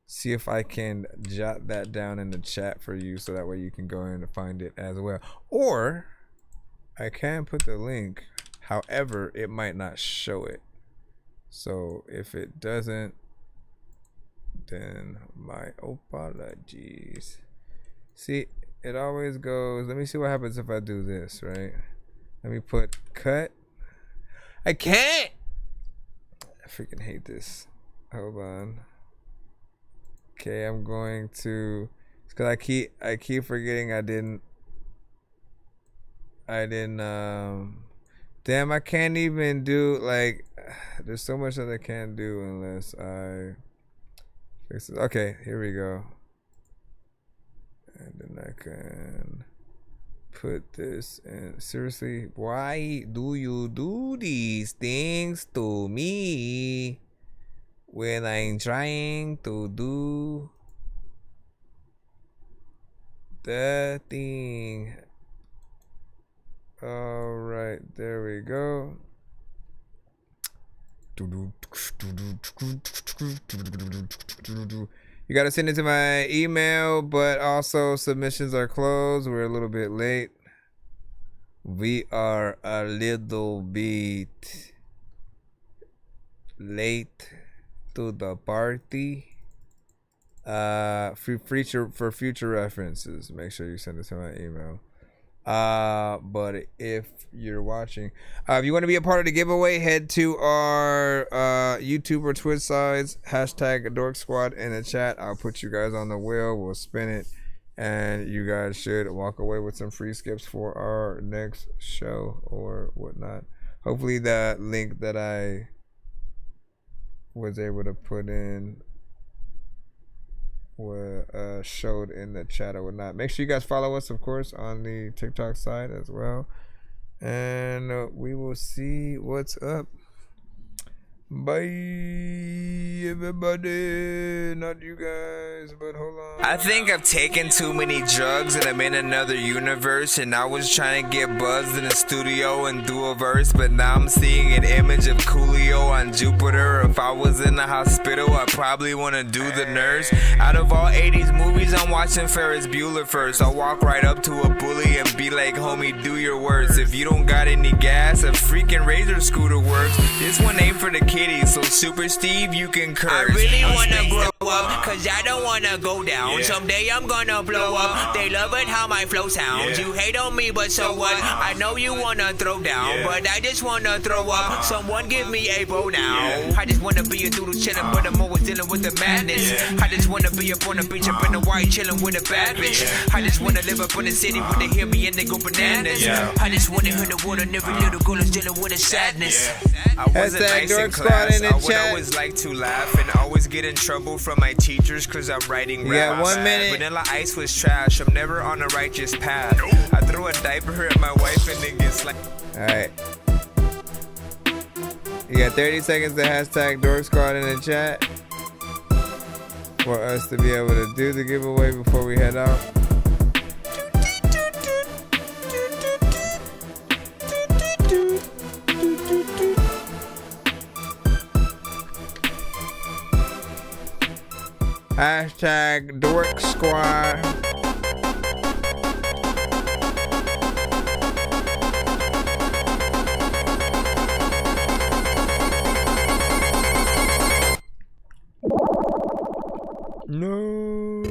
see if I can jot that down in the chat for you, so that way you can go in and find it as well. Or I can put the link, however, it might not show it. So if it doesn't, then my apologies. See, it always goes, let me see what happens if I do this, right? Let me put cut. I can't! I freaking hate this. Hold on. Okay, I'm going to, it's cause I keep forgetting I didn't damn, I can't even do, like, there's so much that I can't do unless I fix it. Okay, here we go. And then I can put this in. Seriously, why do you do these things to me when I'm trying to do the thing? All right, there we go. You gotta send it to my email, but also submissions are closed. We're a little bit late. We are a little bit late to the party. For future references, make sure you send it to my email. But if you're watching, if you want to be a part of the giveaway, head to our YouTube or Twitch sides, hashtag Dork Squad in the chat. I'll put you guys on the wheel, we'll spin it, and you guys should walk away with some free skips for our next show or whatnot. Hopefully that link that I was able to put in showed in the chat or whatnot. Make sure you guys follow us, of course, on the TikTok side as well, and we will see what's up. Bye everybody. Not you guys, but hold on. I think I've taken too many drugs and I'm in another universe, and I was trying to get buzzed in the studio and do a verse, but now I'm seeing an image of Coolio on Jupiter. If I was in the hospital, I'd probably want to do the nurse. Out of all 80s movies, I'm watching Ferris Bueller first. I'll walk right up to a bully and be like, homie, do your worst. If you don't got any gas, a freaking Razor scooter works. This one ain't for the kiddies, so Super Steve, you can curse. I really wanna grow up, cause I don't wanna go down. Someday I'm gonna blow up. They love it how my flow sounds. You hate on me, but so what? I know you wanna throw down, but I just wanna throw up. Someone give me a bow now. I just wanna be a doodle chillin', but I'm always dealing with the madness. I just wanna be up on the beach, up in the white, chillin' with a bad bitch. I just wanna live up in the city when they hear me and they go bananas. I just wanna hear the word and every little girl is dealing with a sadness. I wasn't nice in class. I would always like to laugh and always get in trouble from my teachers cause I'm writing raps. 1 minute. Vanilla Ice was trash. I'm never on a righteous path. I throw a diaper at my wife and it gets like. Alright. You got 30 seconds to hashtag Dork Squad in the chat for us to be able to do the giveaway before we head out. Hashtag Dork Squad. No.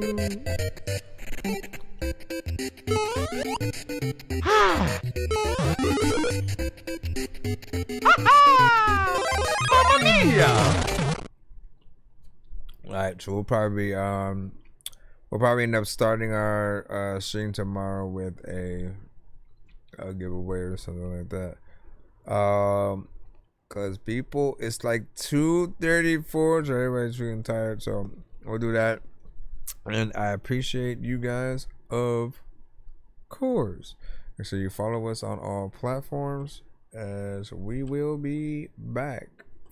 Alright, so we'll probably end up starting our stream tomorrow with a giveaway or something like that. Cause people, it's like 2:34, so everybody's feeling tired. So we'll do that, and I appreciate you guys, of course. And so you follow us on all platforms, as we will be back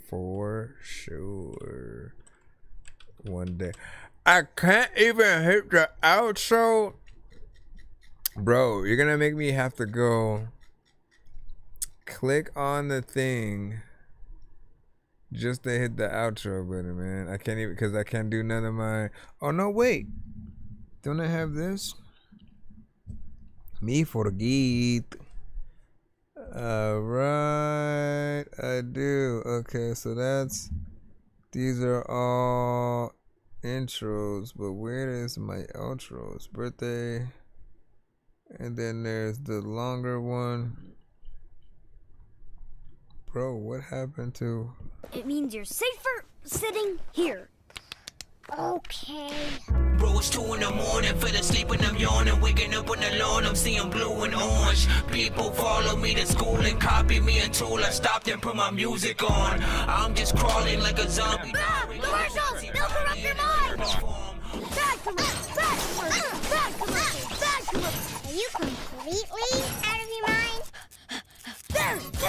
for sure one day. I can't even hit the outro, bro. You're gonna make me have to go click on the thing just to hit the outro button, man. I can't even, because I can't do none of my. Oh no, wait, don't I have this? Me forget. Alright, I do. Okay, so these are all intros, but where is my outros? Birthday, and then there's the longer one. Bro, what happened to? It means you're safer sitting here. Okay. Bro, it's 2 in the morning, fell asleep and I'm yawning. Waking up on the lawn, I'm seeing blue and orange. People follow me to school and copy me until I stopped and put my music on. I'm just crawling like a zombie. Commercials! They'll corrupt your mind! Bad commercials! Bad commercials! Bad commercials! Bad commercials! Are you completely out of your mind? There!